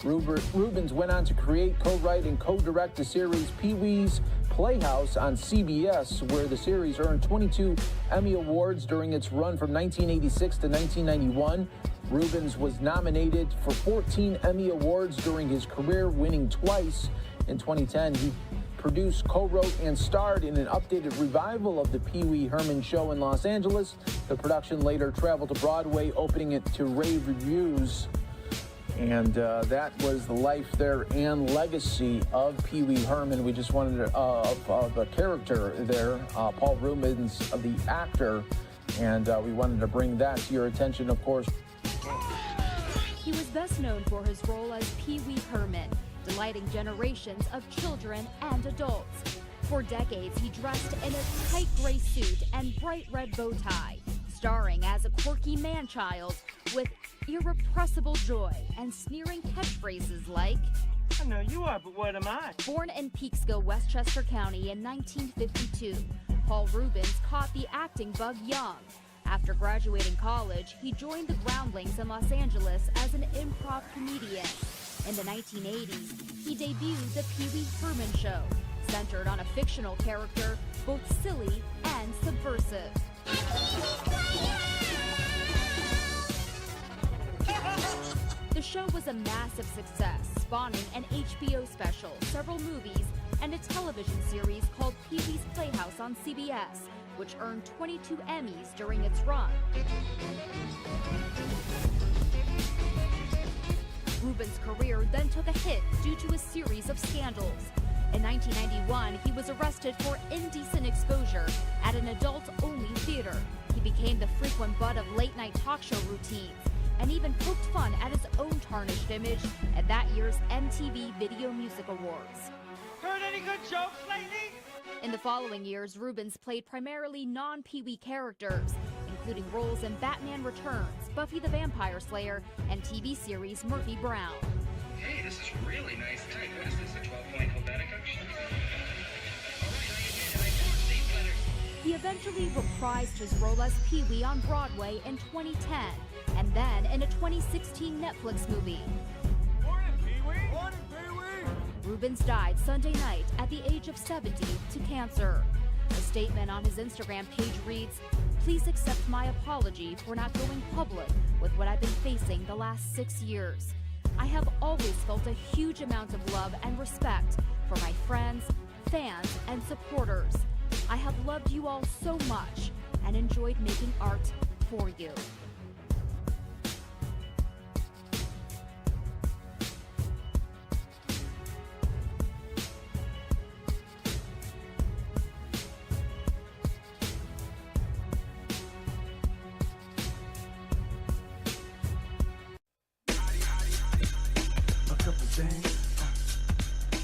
Reubens went on to create, co-write, and co-direct the series Pee Wee's Playhouse on CBS, where the series earned 22 Emmy Awards during its run from 1986 to 1991. Reubens was nominated for 14 Emmy Awards during his career, winning twice. In 2010, he produced, co-wrote, and starred in an updated revival of the Pee Wee Herman show in Los Angeles. The production later traveled to Broadway, opening it to rave reviews. And that was the life there and legacy of Pee Wee Herman. We just wanted of a character there, Paul Reubens, the actor, and we wanted to bring that to your attention, of course. He was best known for his role as Pee Wee Herman, delighting generations of children and adults. For decades, he dressed in a tight gray suit and bright red bow tie, starring as a quirky man-child with irrepressible joy and sneering catchphrases like, "I know you are, but what am I?" Born in Peekskill, Westchester County in 1952, Paul Reubens caught the acting bug young. After graduating college, he joined the Groundlings in Los Angeles as an improv comedian. In the 1980s, he debuted the Pee Wee Herman Show, centered on a fictional character, both silly and subversive. The show was a massive success, spawning an HBO special, several movies, and a television series called Pee Wee's Playhouse on CBS, which earned 22 Emmys during its run. Reubens' career then took a hit due to a series of scandals. In 1991, he was arrested for indecent exposure at an adult-only theater. He became the frequent butt of late-night talk show routines. and even poked fun at his own tarnished image at that year's MTV Video Music Awards. Heard any good jokes lately? In the following years, Rubens played primarily non-Pee-wee characters, including roles in Batman Returns, Buffy the Vampire Slayer, and TV series Murphy Brown. Hey, this is really nice type. What is this, a 12-point Helvetica? He eventually reprised his role as Pee-wee on Broadway in 2010, and then in a 2016 Netflix movie. Morning, Pee-wee! Morning, Pee-wee! Rubens died Sunday night at the age of 70 to cancer. A statement on his Instagram page reads, "Please accept my apology for not going public with what I've been facing the last 6 years. I have always felt a huge amount of love and respect for my friends, fans, and supporters. I have loved you all so much and enjoyed making art for you."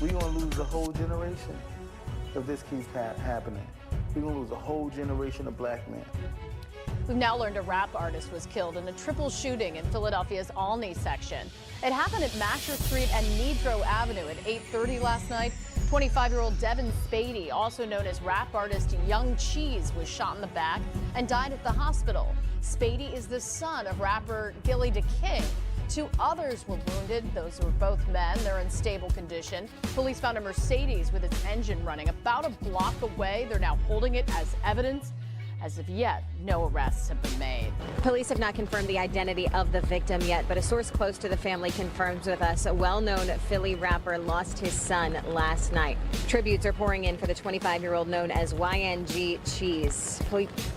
We're going to lose a whole generation if this keeps happening. We're going to lose a whole generation of black men. We've now learned a rap artist was killed in a triple shooting in Philadelphia's Olney section. It happened at Masher Street and Nedrow Avenue at 8:30 last night. 25-year-old Devin Spady, also known as rap artist Young Cheese, was shot in the back and died at the hospital. Spady is the son of rapper Gilly DeKid. 2 others were wounded. Those were both men. They're in stable condition. Police found a Mercedes with its engine running about a block away. They're now holding it as evidence. As of yet, no arrests have been made. Police have not confirmed the identity of the victim yet, but a source close to the family confirms with us a well-known Philly rapper lost his son last night. Tributes are pouring in for the 25-year-old known as YNG Cheese.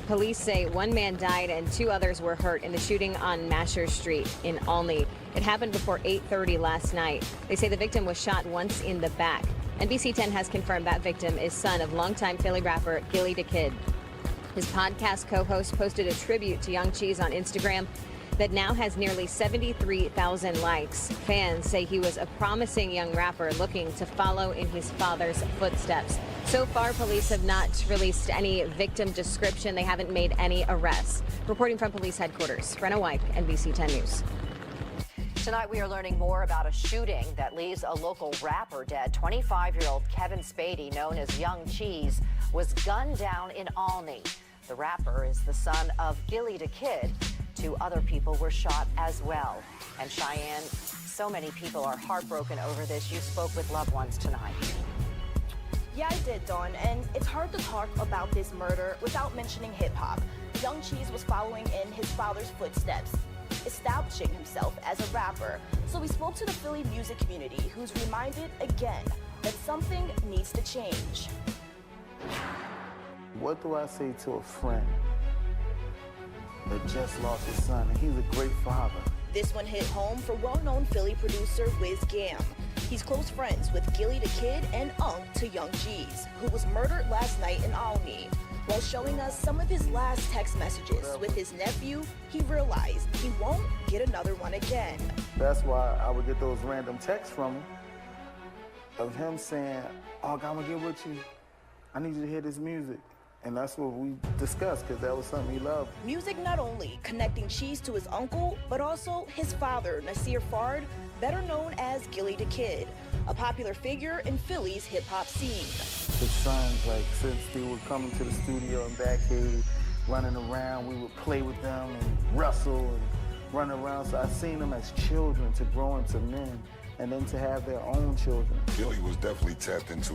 Police say 1 man died and 2 others were hurt in the shooting on Masher Street in Olney. It happened before 8:30 last night. They say the victim was shot once in the back. NBC 10 has confirmed that victim is son of longtime Philly rapper Gilly DeKid. His podcast co-host posted a tribute to Young Cheese on Instagram that now has nearly 73,000 likes. Fans say he was a promising young rapper looking to follow in his father's footsteps. So far, police have not released any victim description. They haven't made any arrests. Reporting from police headquarters, Brenna White, NBC 10 News. Tonight, we are learning more about a shooting that leaves a local rapper dead. 25-year-old Kevin Spady, known as Young Cheese, was gunned down in Olney. The rapper is the son of Gilly DeKid. 2 other people were shot as well. And Cheyenne, so many people are heartbroken over this. You spoke with loved ones tonight. Yeah, I did, Dawn, and it's hard to talk about this murder without mentioning hip-hop. Young Cheese was following in his father's footsteps, establishing himself as a rapper. So we spoke to the Philly music community, who's reminded again that something needs to change. What do I say to a friend that just lost his son, and he's a great father? This one hit home for well-known Philly producer Wiz Gam. He's close friends with Gilly DeKid and Unc to Young Cheese, who was murdered last night in Olney. While showing us some of his last text messages with his nephew, he realized he won't get another one again. That's why I would get those random texts from him of him saying, "Oh, I'm gonna get with you. I need you to hear this music." And that's what we discussed, because that was something he loved. Music not only connecting Cheese to his uncle, but also his father, Nasir Fard, better known as Gilly DeKid, a popular figure in Philly's hip-hop scene. His sons, like, since they were coming to the studio in Backcade, running around, we would play with them and wrestle and run around. So I seen them as children to grow into men, and then to have their own children. Gilly was definitely tapped into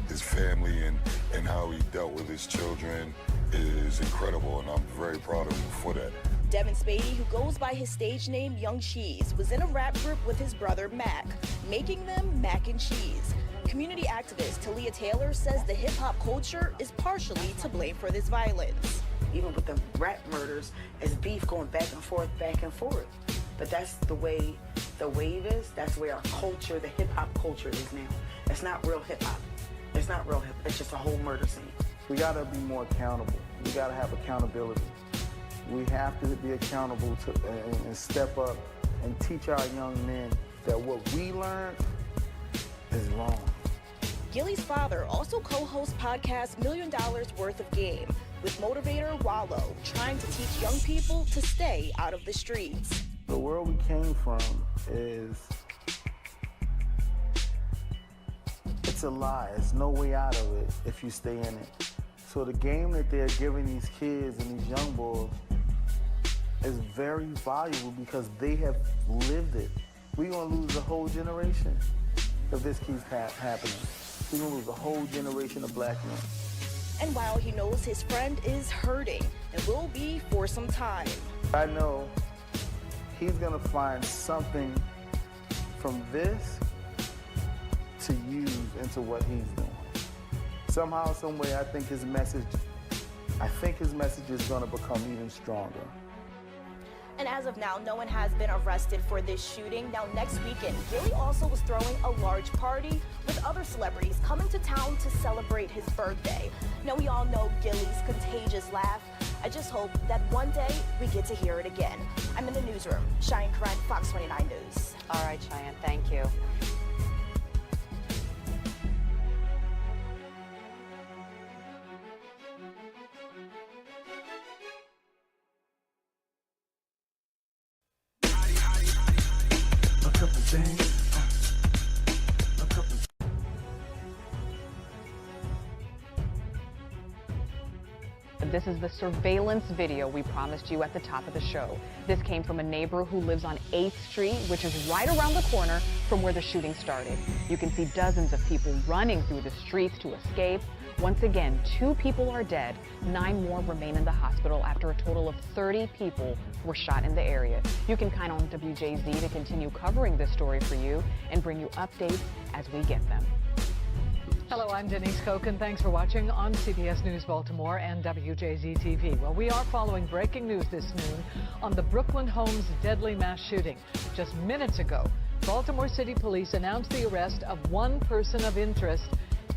his family, and how he dealt with his children is incredible, and I'm very proud of him for that. Devin Spady, who goes by his stage name Young Cheese, was in a rap group with his brother Mac, making them Mac and Cheese. Community activist Talia Taylor says the hip-hop culture is partially to blame for this violence. Even with the rap murders, it's beef going back and forth. But that's the way the wave is. That's where our culture, the hip-hop culture is now. It's not real hip-hop. It's not real hip. It's just a whole murder scene. We gotta be more accountable. We gotta have accountability. We have to be accountable to and step up and teach our young men that what we learned is wrong. Gilly's father also co-hosts podcast $1 Million Worth of Game with motivator Wallow, trying to teach young people to stay out of the streets. The world we came from it's a lie. There's no way out of it if you stay in it. So the game that they're giving these kids and these young boys is very valuable because they have lived it. We're gonna lose a whole generation if this keeps happening. We're gonna lose a whole generation of black men. And while he knows his friend is hurting and will be for some time, I know he's gonna find something from this to use into what he's doing. Somehow, some way, I think his message is gonna become even stronger. and as of now, no one has been arrested for this shooting. Now, next weekend, Gilly also was throwing a large party with other celebrities coming to town to celebrate his birthday. Now, we all know Gilly's contagious laugh. I just hope that one day we get to hear it again. I'm in the newsroom. Cheyenne Krent, Fox 29 News. All right, Cheyenne, thank you. This is the surveillance video we promised you at the top of the show. This came from a neighbor who lives on 8th Street, which is right around the corner from where the shooting started. You can see dozens of people running through the streets to escape. Once again, 2 people are dead. 9 more remain in the hospital after a total of 30 people were shot in the area. You can count on WJZ to continue covering this story for you and bring you updates as we get them. Hello, I'm Denise Koch, and thanks for watching on CBS News Baltimore and WJZ TV. Well, we are following breaking news this noon on the Brooklyn Homes deadly mass shooting. Just minutes ago, Baltimore City Police announced the arrest of one person of interest,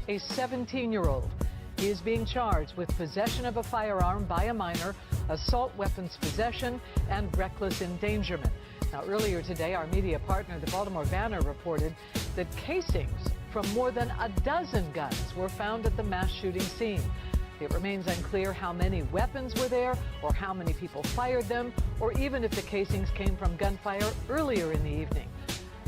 a 17-year-old. He is being charged with possession of a firearm by a minor, assault weapons possession, and reckless endangerment. Now, earlier today, our media partner, the Baltimore Banner, reported that casings from more than a dozen guns were found at the mass shooting scene. It remains unclear how many weapons were there, or how many people fired them, or even if the casings came from gunfire earlier in the evening.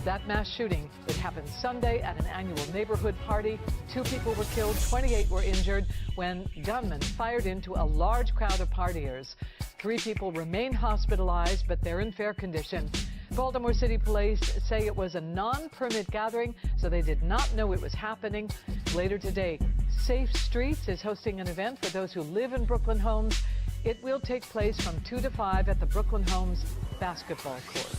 That mass shooting, it happened Sunday at an annual neighborhood party. 2 people were killed, 28 were injured when gunmen fired into a large crowd of partiers. 3 people remain hospitalized, but they're in fair condition. Baltimore City Police say it was a non-permit gathering, so they did not know it was happening. Later today, Safe Streets is hosting an event for those who live in Brooklyn Homes. It will take place from 2 to 5 at the Brooklyn Homes basketball court.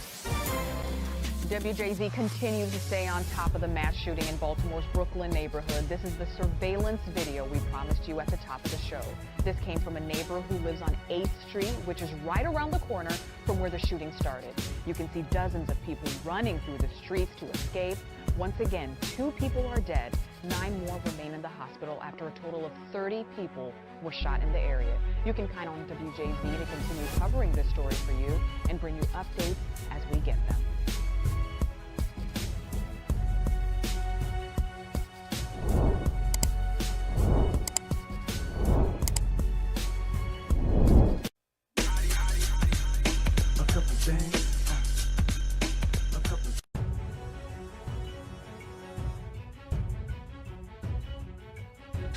WJZ continues to stay on top of the mass shooting in Baltimore's Brooklyn neighborhood. This is the surveillance video we promised you at the top of the show. This came from a neighbor who lives on 8th Street, which is right around the corner from where the shooting started. You can see dozens of people running through the streets to escape. Once again, 2 people are dead. 9 more remain in the hospital after a total of 30 people were shot in the area. You can count on WJZ to continue covering this story for you and bring you updates as we get them.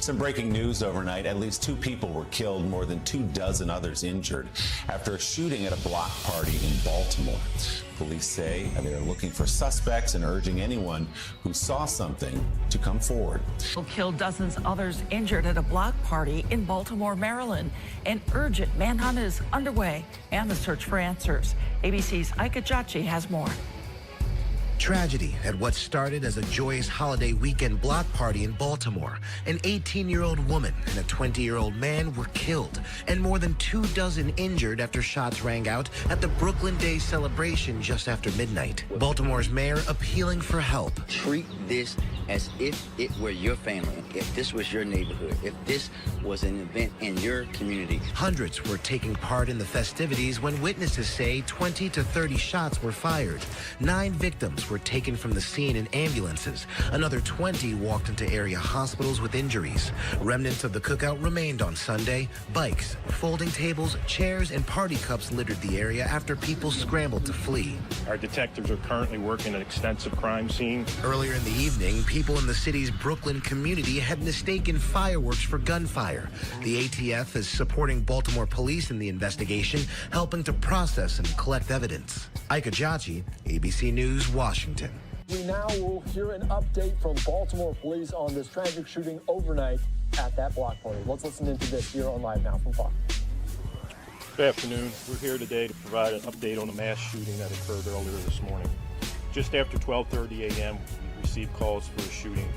Some breaking news overnight. At least 2 people were killed, more than 24 others injured after a shooting at a block party in Baltimore. Police say they are looking for suspects and urging anyone who saw something to come forward. Killed, dozens others injured at a block party in Baltimore, Maryland. An urgent manhunt is underway and the search for answers. ABC's Ika Jachi has more. Tragedy at what started as a joyous holiday weekend block party in Baltimore. An 18-year-old woman and a 20-year-old man were killed, and more than 24 injured after shots rang out at the Brooklyn Day celebration just after midnight. Baltimore's mayor appealing for help. Treat this as if it were your family, if this was your neighborhood, if this was an event in your community. Hundreds were taking part in the festivities when witnesses say 20 to 30 shots were fired. 9 victims were taken from the scene in ambulances. Another 20 walked into area hospitals with injuries. Remnants of the cookout remained on Sunday. Bikes, folding tables, chairs, and party cups littered the area after people scrambled to flee. Our detectives are currently working an extensive crime scene. Earlier in the evening, people in the city's Brooklyn community had mistaken fireworks for gunfire. The ATF is supporting Baltimore police in the investigation, helping to process and collect evidence. Ika Jachi, ABC News, Washington. We now will hear an update from Baltimore police on this tragic shooting overnight at that block party. Let's listen into this here on Live Now from Fox. Good afternoon. We're here today to provide an update on the mass shooting that occurred earlier this morning. Just after 12:30 a.m., we received calls for a shooting.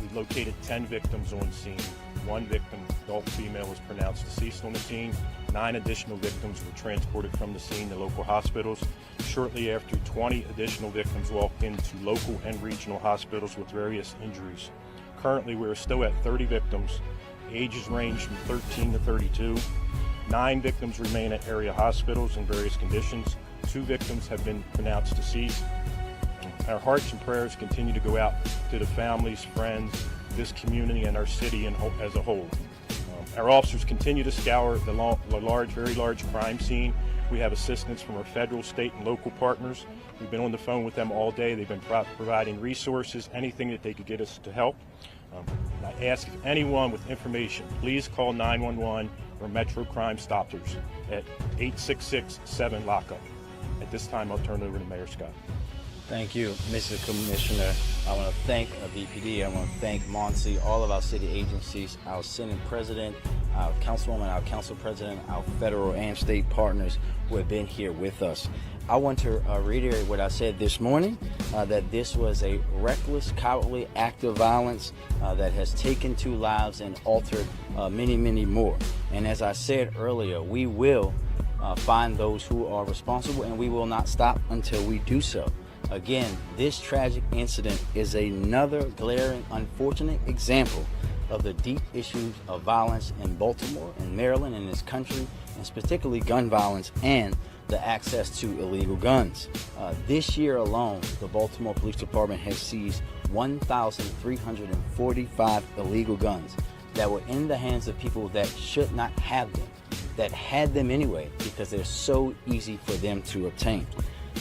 We located 10 victims on scene. 1 victim, adult female, was pronounced deceased on the scene. 9 additional victims were transported from the scene to local hospitals. Shortly after, 20 additional victims walked into local and regional hospitals with various injuries. Currently, we're still at 30 victims. Ages range from 13 to 32. 9 victims remain at area hospitals in various conditions. 2 victims have been pronounced deceased. Our hearts and prayers continue to go out to the families, friends, this community, and our city as a whole. Our officers continue to scour the very large crime scene. We have assistance from our federal, state, and local partners. We've been on the phone with them all day. They've been providing resources, anything that they could get us to help. I ask anyone with information, please call 911 or Metro Crime Stoppers at 866-7-LOCK-UP. At this time, I'll turn it over to Mayor Scott. Thank you, Mr. Commissioner. I want to thank BPD. I want to thank MONSE, all of our city agencies, our Senate President, our Councilwoman, our Council President, our federal and state partners who have been here with us. I want to reiterate what I said this morning, that this was a reckless, cowardly act of violence that has taken 2 lives and altered many, many more. And as I said earlier, we will find those who are responsible, and we will not stop until we do so. Again, this tragic incident is another glaring, unfortunate example of the deep issues of violence in Baltimore and Maryland and this country, and particularly gun violence and the access to illegal guns. This year alone, the Baltimore Police Department has seized 1,345 illegal guns that were in the hands of people that should not have them, that had them anyway because they're so easy for them to obtain.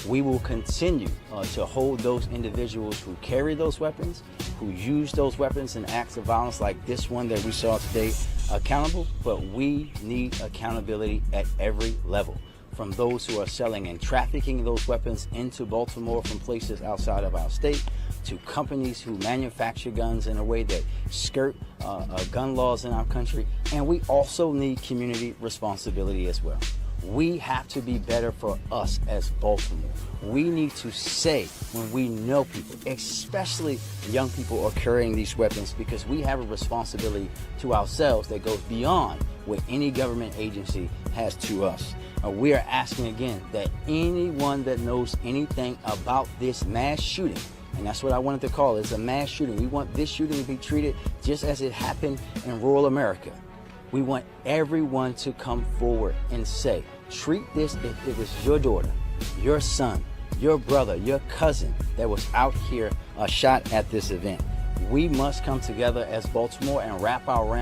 We will continue to hold those individuals who carry those weapons, who use those weapons in acts of violence like this one that we saw today, accountable, but we need accountability at every level. From those who are selling and trafficking those weapons into Baltimore from places outside of our state, to companies who manufacture guns in a way that skirt gun laws in our country. And we also need community responsibility as well. We have to be better for us as Baltimore. We need to say when we know people, especially young people, are carrying these weapons, because we have a responsibility to ourselves that goes beyond what any government agency has to us. We are asking again that anyone that knows anything about this mass shooting, and that's what I wanted to call it, it's a mass shooting. We want this shooting to be treated just as it happened in rural America. We want everyone to come forward and say, treat this if it was your daughter, your son, your brother, your cousin that was out here shot at this event. We must come together as Baltimore and wrap our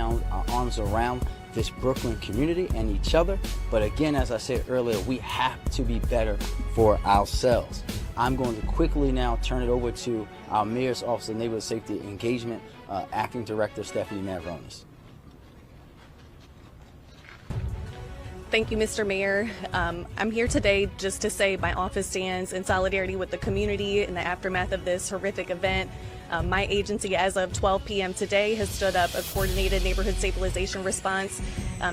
arms around this Brooklyn community and each other. But again, as I said earlier, we have to be better for ourselves. I'm going to quickly now turn it over to our Mayor's Office of Neighborhood Safety Engagement, Acting Director Stephanie Mavronis. Thank you, Mr. Mayor. I'm here today just to say my office stands in solidarity with the community in the aftermath of this horrific event. My agency, as of 12 p.m. today, has stood up a coordinated neighborhood stabilization response.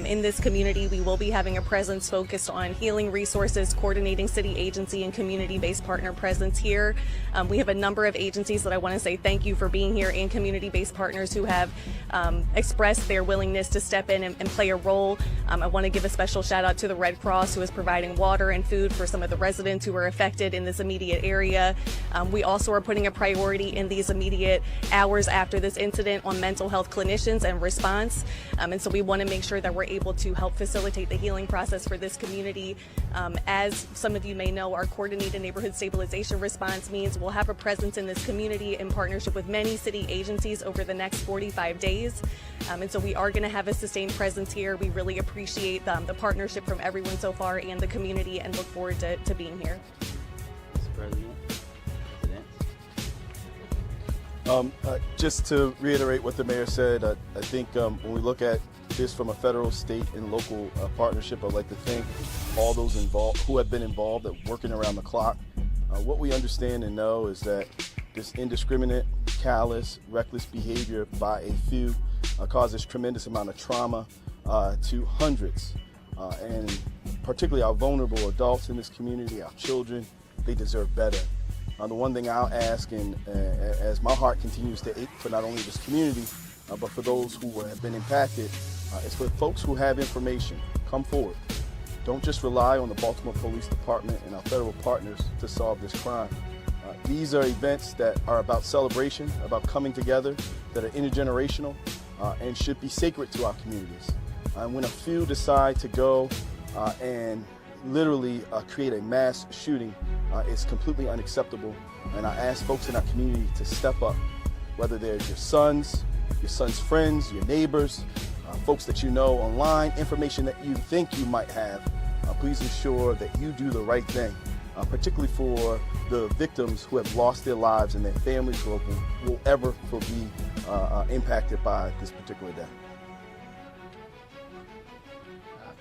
In this community, we will be having a presence focused on healing resources, coordinating city agency and community-based partner presence here. We have a number of agencies that I want to say thank you for being here, and community-based partners who have expressed their willingness to step in and play a role. I want to give a special shout out to the Red Cross, who is providing water and food for some of the residents who are affected in this immediate area. We also are putting a priority in these immediate immediate hours after this incident on mental health clinicians and response. And so we want to make sure that we're able to help facilitate the healing process for this community. As some of you may know, our coordinated neighborhood stabilization response means we'll have a presence in this community in partnership with many city agencies over the next 45 days. And so we are going to have a sustained presence here. We really appreciate the partnership from everyone so far and the community, and look forward to being here. Mr. President. Just to reiterate what the mayor said, I think when we look at this from a federal, state, and local partnership, I'd like to thank all those involved who have been involved at working around the clock. What we understand and know is that this indiscriminate, callous, reckless behavior by a few causes tremendous amount of trauma to hundreds, and particularly our vulnerable adults in this community, our children. They deserve better. The one thing I'll ask, and as my heart continues to ache for not only this community, but for those who have been impacted, is for folks who have information, come forward. Don't just rely on the Baltimore Police Department and our federal partners to solve this crime. These are events that are about celebration, about coming together, that are intergenerational, and should be sacred to our communities. And when a few decide to go and literally create a mass shooting, it's completely unacceptable. And I ask folks in our community to step up, whether they're your son's friends, your neighbors, folks that you know online, information that you think you might have. Please ensure that you do the right thing, particularly for the victims who have lost their lives and their families will ever be impacted by this particular day.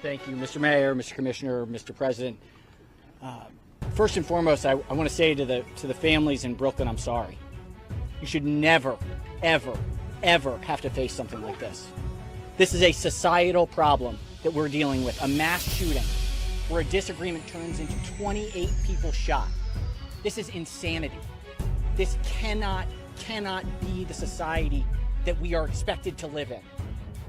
Thank you, Mr. Mayor, Mr. Commissioner, Mr. President. First and foremost, I want to say to the families in Brooklyn, I'm sorry. You should never, ever, ever have to face something like this. This is a societal problem that we're dealing with, a mass shooting where a disagreement turns into 28 people shot. This is insanity. This cannot be the society that we are expected to live in.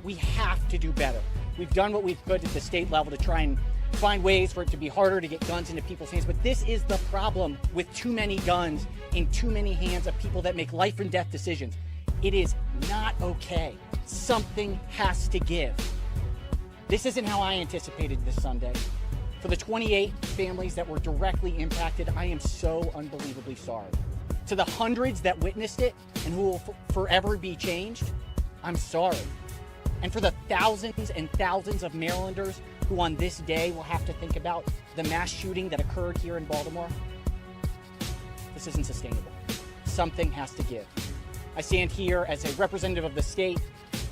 We have to do better. We've done what we could at the state level to try and find ways for it to be harder to get guns into people's hands, but this is the problem with too many guns in too many hands of people that make life and death decisions. It is not okay. Something has to give. This isn't how I anticipated this Sunday. For the 28 families that were directly impacted, I am so unbelievably sorry. To the hundreds that witnessed it and who will forever be changed, I'm sorry. And for the thousands and thousands of Marylanders who on this day will have to think about the mass shooting that occurred here in Baltimore, this isn't sustainable. Something has to give. I stand here as a representative of the state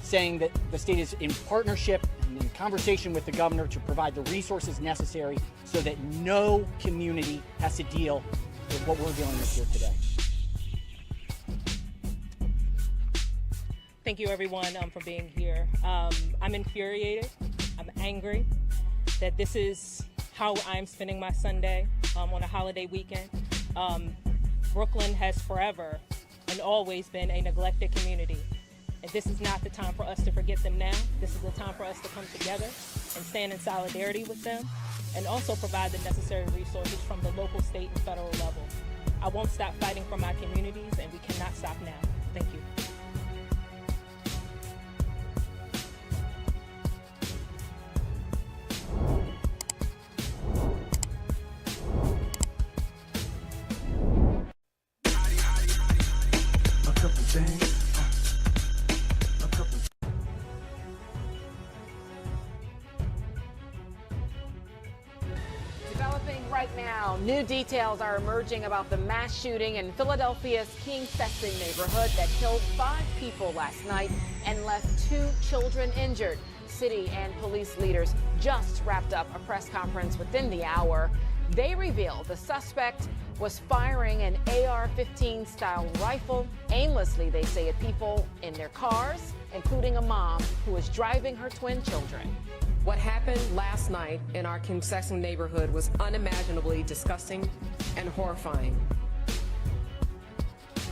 saying that the state is in partnership and in conversation with the governor to provide the resources necessary so that no community has to deal with what we're dealing with here today. Thank you, everyone, for being here. I'm infuriated. I'm angry that this is how I'm spending my Sunday on a holiday weekend. Brooklyn has forever and always been a neglected community. And this is not the time for us to forget them now. This is the time for us to come together and stand in solidarity with them and also provide the necessary resources from the local, state, and federal level. I won't stop fighting for my communities, and we cannot stop now. Thank you. Developing right now, new details are emerging about the mass shooting in Philadelphia's King Session neighborhood that killed 5 people last night and left 2 children injured. City and police leaders just wrapped up a press conference within the hour. They revealed the suspect was firing an AR-15 style rifle aimlessly, they say, at people in their cars, including a mom who was driving her twin children. What happened last night in our King Session neighborhood was unimaginably disgusting and horrifying.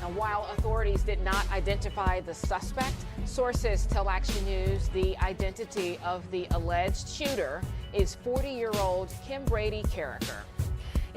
Now, while authorities did not identify the suspect, sources tell Action News the identity of the alleged shooter is 40-year-old Kim Brady Carricker.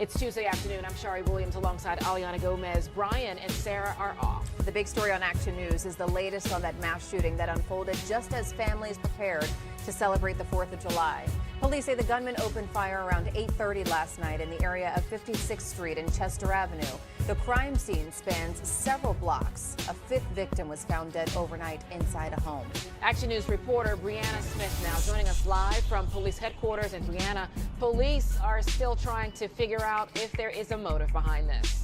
It's Tuesday afternoon. I'm Shari Williams alongside Aliana Gomez. Brian and Sarah are off. The big story on Action News is the latest on that mass shooting that unfolded just as families prepared to celebrate the 4th of July. Police say the gunman opened fire around 8:30 last night in the area of 56th Street and Chester Avenue. The crime scene spans several blocks. A 5th victim was found dead overnight inside a home. Action News reporter Brianna Smith now joining us live from police headquarters. And Brianna, police are still trying to figure out if there is a motive behind this.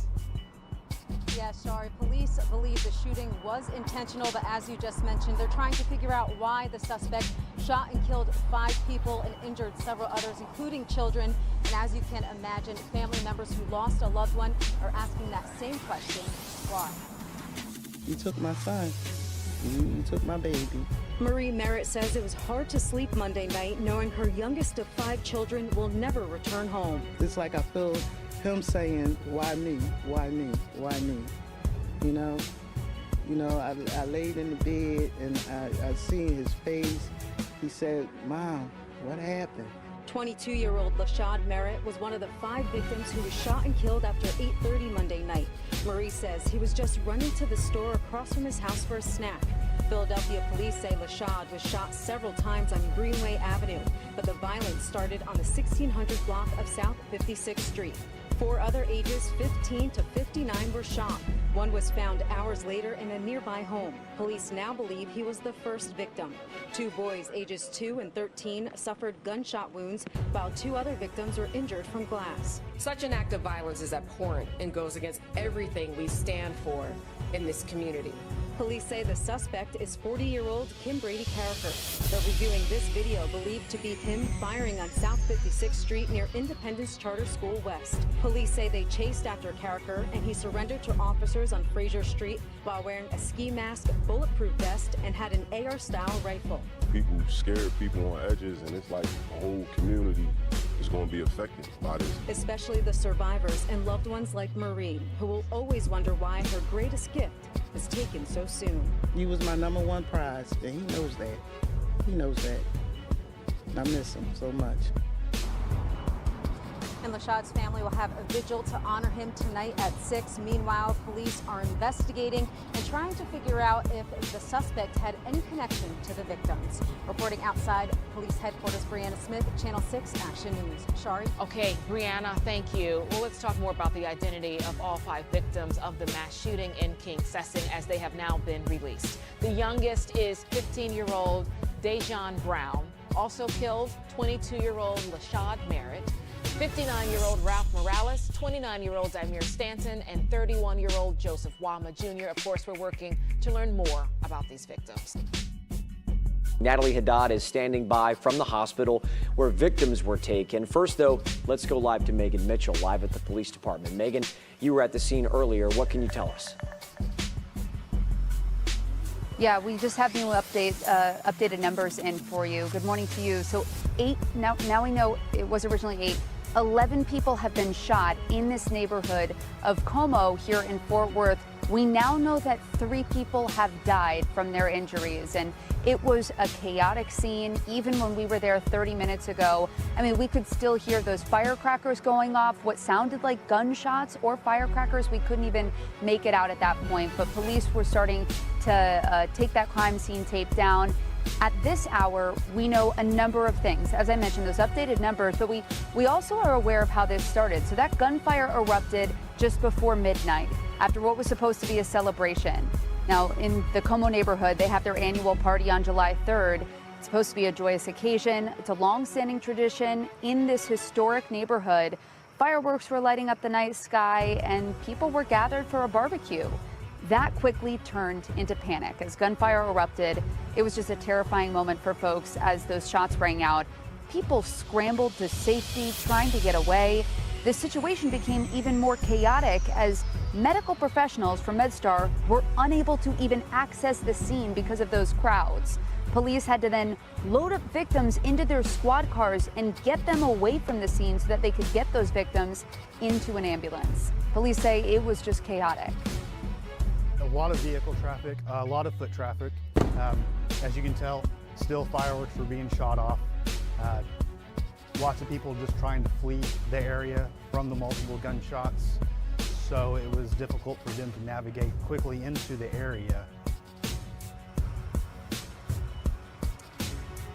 Yes, Shari. Police believe the shooting was intentional, but as you just mentioned, they're trying to figure out why the suspect shot and killed 5 people and injured several others, including children. And as you can imagine, family members who lost a loved one are asking that same question: why? You took my son. You took my baby. Marie Merritt says it was hard to sleep Monday night knowing her youngest of 5 children will never return home. It's like I feel him saying, why me? Why me? Why me? You know, I laid in the bed and I seen his face. He said, Mom, what happened? 22-year-old Lashad Merritt was one of the 5 victims who was shot and killed after 8:30 Monday night. Marie says he was just running to the store across from his house for a snack. Philadelphia police say Lashad was shot several times on Greenway Avenue, but the violence started on the 1600 block of South 56th Street. 4 other ages 15 to 59 were shot. One was found hours later in a nearby home. Police now believe he was the first victim. 2 boys ages 2 and 13 suffered gunshot wounds, while 2 other victims were injured from glass. Such an act of violence is abhorrent and goes against everything we stand for in this community. Police say the suspect is 40-year-old Kim Brady Carricker. They're reviewing this video believed to be him firing on South 56th Street near Independence Charter School West. Police say they chased after Carricker and he surrendered to officers on Fraser Street while wearing a ski mask, bulletproof vest, and had an AR-style rifle. People scare people on edges, and it's like the whole community is going to be affected by this. Especially the survivors and loved ones like Marie, who will always wonder why her greatest gift was taken so soon. You was my #1 prize, and he knows that. He knows that. And I miss him so much. And Lashad's family will have a vigil to honor him tonight at 6. Meanwhile, police are investigating and trying to figure out if the suspect had any connection to the victims. Reporting outside police headquarters, Brianna Smith, Channel 6 Action News. Shari? Okay, Brianna, thank you. Well, let's talk more about the identity of all 5 victims of the mass shooting in King Sessing as they have now been released. The youngest is 15-year-old Dejan Brown. Also killed, 22-year-old Lashad Merritt, 59-year-old Ralph Morales, 29-year-old Amir Stanton, and 31-year-old Joseph Wama Jr. Of course, we're working to learn more about these victims. Natalie Haddad is standing by from the hospital where victims were taken. First, though, let's go live to Megan Mitchell, live at the police department. Megan, you were at the scene earlier. What can you tell us? Yeah, we just have new updated numbers in for you. Good morning to you. So 8, now we know it was originally 8. 11 people have been shot in this neighborhood of Como here in Fort Worth. We now know that 3 people have died from their injuries, and it was a chaotic scene. Even when we were there 30 minutes ago, I mean, we could still hear those firecrackers going off, what sounded like gunshots or firecrackers. We couldn't even make it out at that point, but police were starting to take that crime scene tape down. At this hour, we know a number of things. As I mentioned, those updated numbers, but we also are aware of how this started. So that gunfire erupted just before midnight after what was supposed to be a celebration. Now, in the Como neighborhood, they have their annual party on July 3rd. It's supposed to be a joyous occasion. It's a long-standing tradition in this historic neighborhood. Fireworks were lighting up the night sky, and people were gathered for a barbecue. That quickly turned into panic as gunfire erupted. It was just a terrifying moment for folks as those shots rang out. People scrambled to safety, trying to get away. This situation became even more chaotic as medical professionals from MedStar were unable to even access the scene because of those crowds. Police had to then load up victims into their squad cars and get them away from the scene so that they could get those victims into an ambulance. Police say it was just chaotic. A lot of vehicle traffic, a lot of foot traffic. As you can tell, still fireworks were being shot off. lots of people just trying to flee the area from the multiple gunshots. So it was difficult for them to navigate quickly into the area.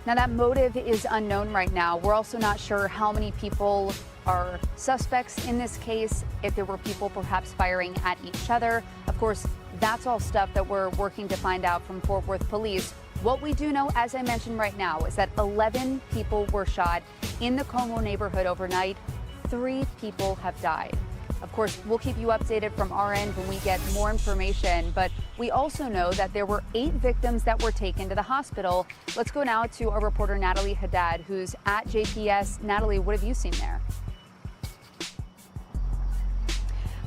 Now that motive is unknown right now. We're also not sure how many people are suspects in this case, if there were people perhaps firing at each other. Of course, that's all stuff that we're working to find out from Fort Worth Police. What we do know, as I mentioned right now, is that 11 people were shot in the Como neighborhood overnight. 3 people have died. Of course, we'll keep you updated from our end when we get more information, but we also know that there were 8 victims that were taken to the hospital. Let's go now to our reporter Natalie Haddad, who's at JPS. Natalie, what have you seen there?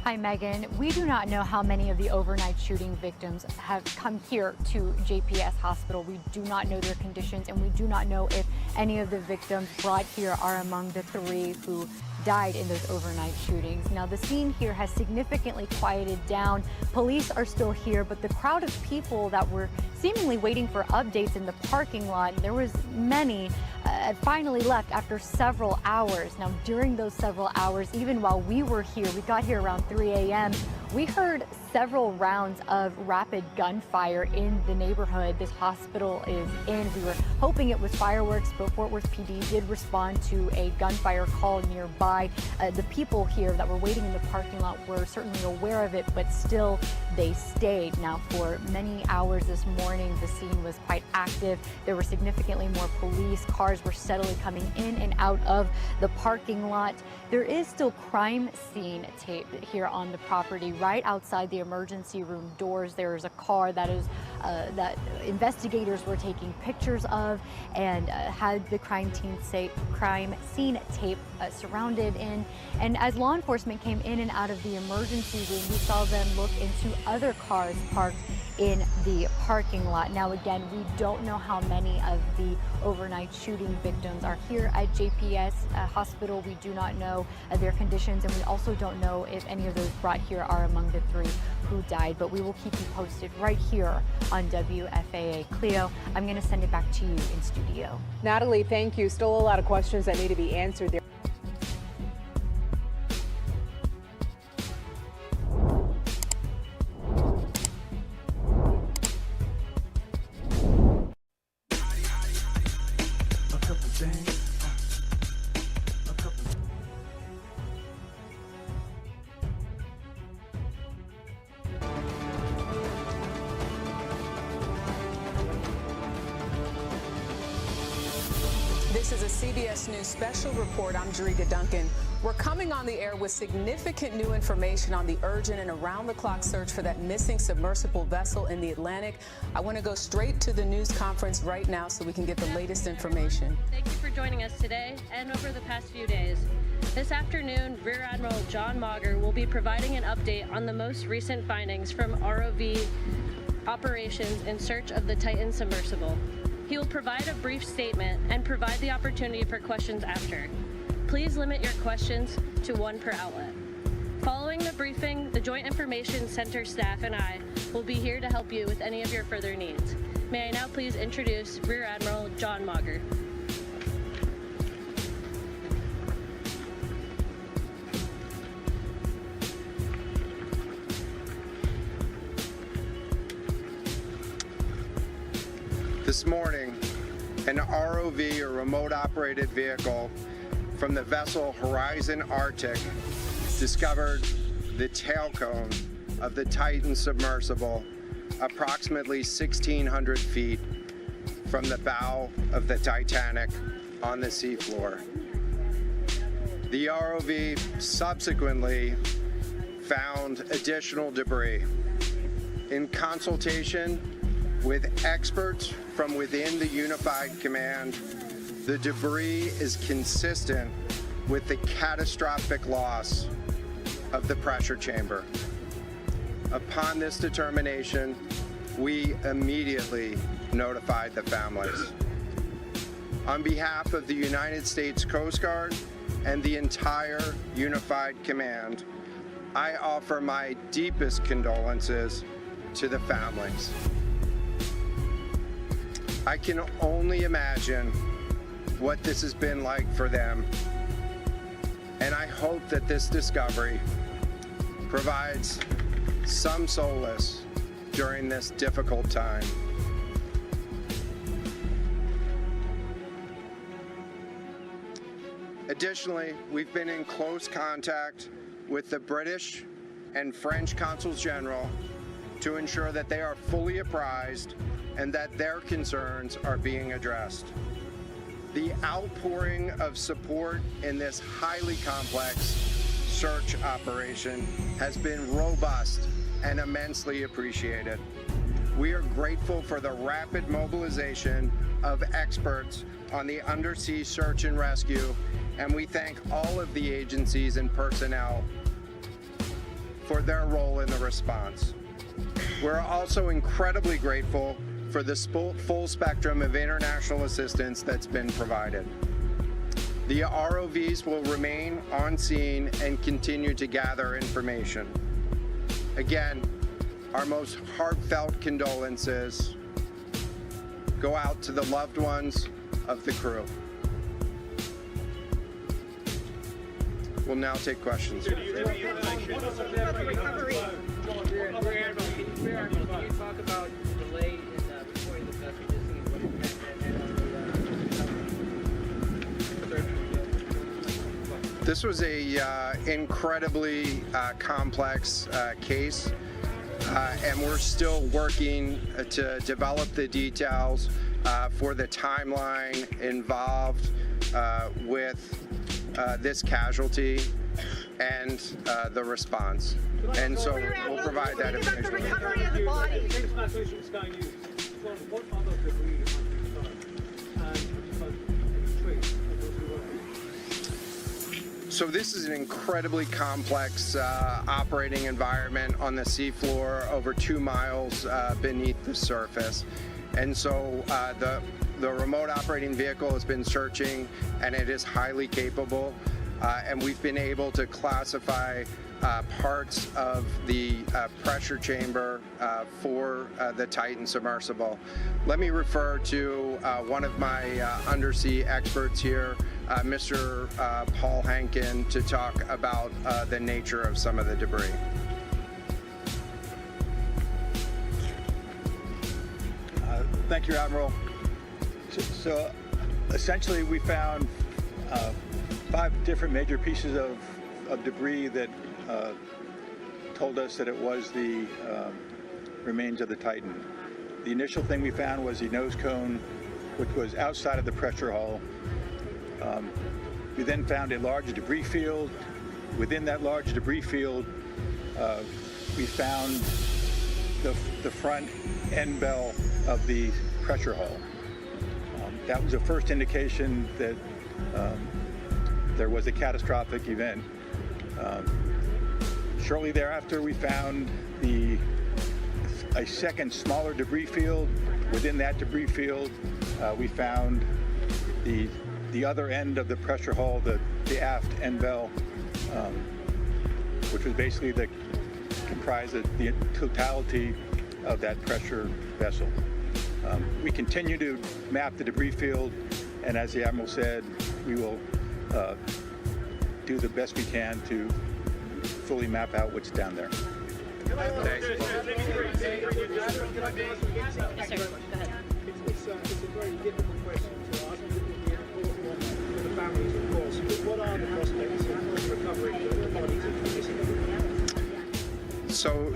Hi, Megan. We do not know how many of the overnight shooting victims have come here to JPS Hospital. We do not know their conditions, and we do not know if any of the victims brought here are among the 3 who died in those overnight shootings. Now, the scene here has significantly quieted down. Police are still here, but the crowd of people that were seemingly waiting for updates in the parking lot, there was many, finally left after several hours. Now, during those several hours, even while we were here, we got here around 3 a.m., we heard several rounds of rapid gunfire in the neighborhood this hospital is in. We were hoping it was fireworks, but Fort Worth PD did respond to a gunfire call nearby. The people here that were waiting in the parking lot were certainly aware of it, but still they stayed. Now, for many hours this morning, the scene was quite active. There were significantly more police. Cars were steadily coming in and out of the parking lot. There is still crime scene tape here on the property. Right outside the emergency room doors, there is a car that investigators were taking pictures of and had the crime scene tape surrounded in. And as law enforcement came in and out of the emergency room, we saw them look into other cars parked in the parking lot. Now, again, we don't know how many of the overnight shooting victims are here at JPS Hospital. We do not know their conditions, and we also don't know if any of those brought here are among the 3 who died, but we will keep you posted right here on WFAA. Cleo, I'm going to send it back to you in studio. Natalie, thank you. Still a lot of questions that need to be answered there. This is a CBS News special report. I'm Jerika Duncan. We're coming on the air with significant new information on the urgent and around-the-clock search for that missing submersible vessel in the Atlantic. I want to go straight to the news conference right now so we can get the latest information. Thank you for joining us today and over the past few days. This afternoon, Rear Admiral John Mauger will be providing an update on the most recent findings from ROV operations in search of the Titan submersible. He will provide a brief statement and provide the opportunity for questions after. Please limit your questions to 1 per outlet. Following the briefing, the Joint Information Center staff and I will be here to help you with any of your further needs. May I now please introduce Rear Admiral John Mauger. This morning, an ROV, or remote operated vehicle, from the vessel Horizon Arctic discovered the tail cone of the Titan submersible approximately 1,600 feet from the bow of the Titanic on the seafloor. The ROV subsequently found additional debris. In consultation with experts from within the Unified Command, the debris is consistent with the catastrophic loss of the pressure chamber. Upon this determination, we immediately notified the families. On behalf of the United States Coast Guard and the entire Unified Command, I offer my deepest condolences to the families. I can only imagine what this has been like for them. And I hope that this discovery provides some solace during this difficult time. Additionally, we've been in close contact with the British and French consuls general to ensure that they are fully apprised and that their concerns are being addressed. The outpouring of support in this highly complex search operation has been robust and immensely appreciated. We are grateful for the rapid mobilization of experts on the undersea search and rescue, and we thank all of the agencies and personnel for their role in the response. We're also incredibly grateful for the full spectrum of international assistance that's been provided. The ROVs will remain on scene and continue to gather information. Again, our most heartfelt condolences go out to the loved ones of the crew. We'll now take questions. This was a incredibly complex case, and we're still working to develop the details for the timeline involved with this casualty and the response. And so we'll provide that information. So this is an incredibly complex operating environment on the seafloor, over 2 miles beneath the surface. And so the remote operating vehicle has been searching, and it is highly capable. And we've been able to classify parts of the pressure chamber for the Titan submersible. Let me refer to one of my undersea experts here, Mr. Paul Hankin, to talk about the nature of some of the debris. Thank you, Admiral. So essentially we found 5 different major pieces of debris that told us that it was the remains of the Titan. The initial thing we found was the nose cone, which was outside of the pressure hull. We then found a large debris field. Within that large debris field, we found the front end bell of the pressure hull. That was the first indication that there was a catastrophic event. Shortly thereafter, we found a second smaller debris field. Within that debris field, we found the other end of the pressure hull, the aft end bell, which was basically comprised of the totality of that pressure vessel. We continue to map the debris field, and as the Admiral said, we will do the best we can to fully map out what's down there. Thanks. Yes, sir. Go ahead. It's a very difficult question to ask. It's an important one for the families, of course. But what are the prospects of recovery of the bodies of the missing?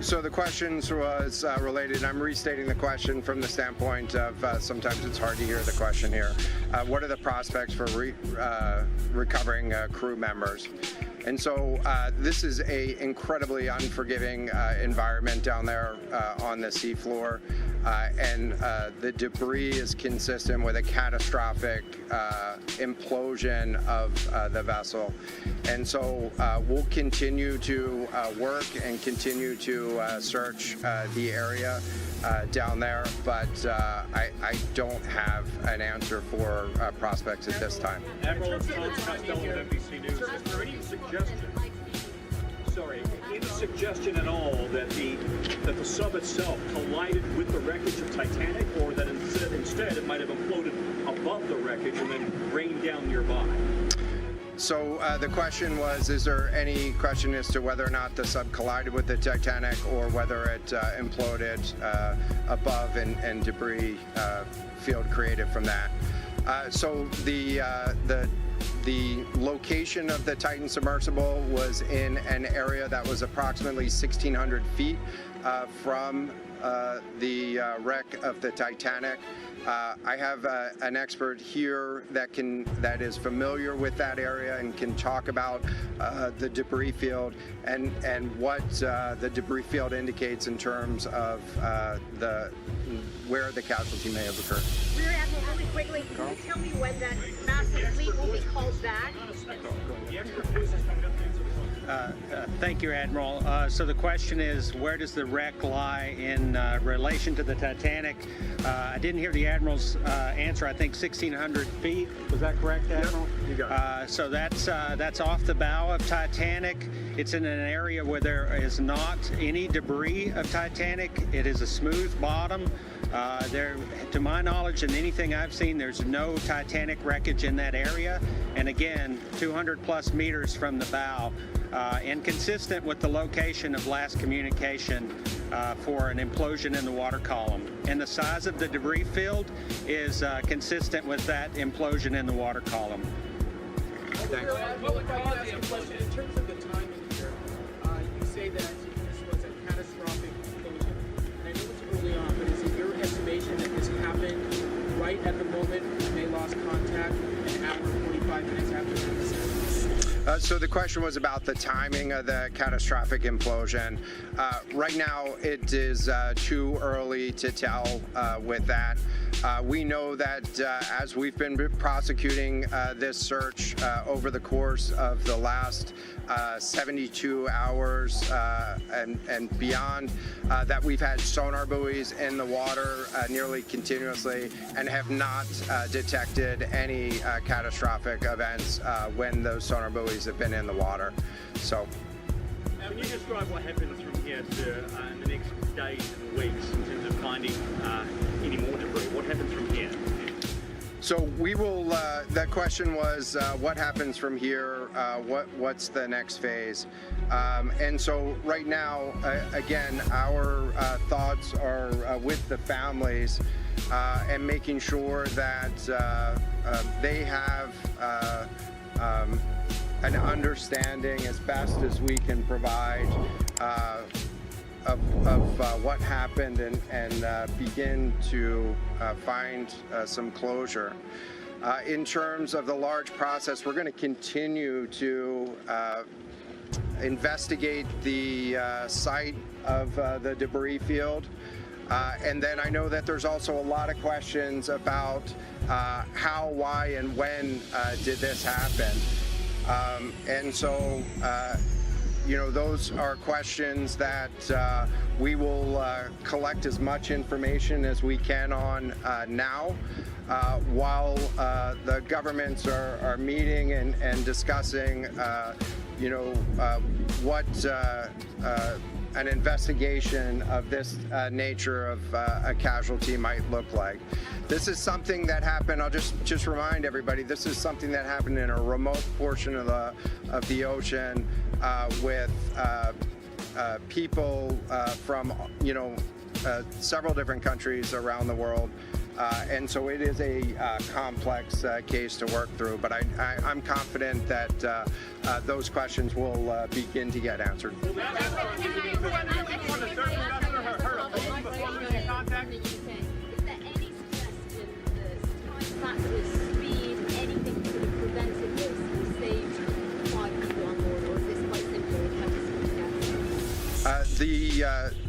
So the questions was related. I'm restating the question from the standpoint of sometimes it's hard to hear the question here. What are the prospects for recovering crew members? And so this is a incredibly unforgiving environment down there on the seafloor, and the debris is consistent with a catastrophic implosion of the vessel. And so we'll continue to work and continue to search the area down there, but I don't have an answer for prospects at this time. Admiral Tom Costello with NBC News. Is there any suggestion, any suggestion at all that the sub itself collided with the wreckage of Titanic, or that instead it might have imploded above the wreckage and then rained down nearby? So the question was, is there any question as to whether or not the sub collided with the Titanic or whether it imploded above and debris field created from that? So the location of the Titan submersible was in an area that was approximately 1,600 feet from the wreck of the Titanic. I have an expert here that is familiar with that area and can talk about the debris field and what the debris field indicates in terms of where the casualty may have occurred. Rear Admiral, really quickly, can you tell me when that massive fleet will be called back? Thank you, Admiral. So the question is, where does the wreck lie in relation to the Titanic? I didn't hear the Admiral's answer. I think 1,600 feet. Was that correct, Admiral? You got it. So that's off the bow of Titanic. It's in an area where there is not any debris of Titanic. It is a smooth bottom. To my knowledge and anything I've seen, there's no Titanic wreckage in that area. And again, 200 plus meters from the bow. And consistent with the location of last communication for an implosion in the water column. And the size of the debris field is consistent with that implosion in the water column. Thanks. What would cause the implosion? In terms of the timing here, you say that this was a catastrophic implosion. And I know it's early on, but is it your estimation that this happened right at the moment when they lost contact and after 45 minutes after that? So the question was about the timing of the catastrophic implosion. Right now, it is too early to tell with that. We know that as we've been prosecuting this search over the course of the last 72 hours and beyond, that we've had sonar buoys in the water nearly continuously and have not detected any catastrophic events when those sonar buoys have been in the water. So, can you describe what happens from here to in the next days and weeks in terms of finding any more debris? What happens from here? So we will. The question was, what happens from here? What's the next phase? And so right now, again, our thoughts are with the families and making sure that they have an understanding as best as we can provide of what happened and begin to find some closure. In terms of the large process, we're going to continue to investigate the site of the debris field. And then I know that there's also a lot of questions about how, why, and when did this happen. And so, you know, those are questions that we will collect as much information as we can on now, while the governments are meeting and discussing, you know, what an investigation of this nature of a casualty might look like. This is something that happened. I'll just remind everybody. This is something that happened in a remote portion of the ocean with people from several different countries around the world. And so it is a complex case to work through, but I'm confident that those questions will begin to get answered.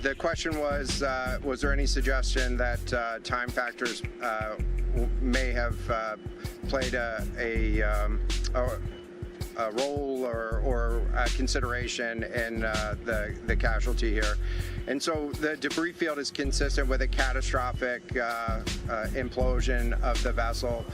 The question was there any suggestion that time factors may have played a role or a consideration in the casualty here? And so the debris field is consistent with a catastrophic implosion of the vessel.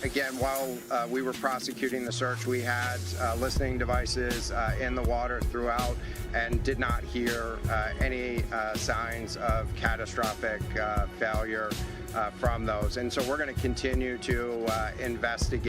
Again, while we were prosecuting the search, we had listening devices in the water throughout and did not hear any signs of catastrophic failure from those. And so we're going to continue to investigate.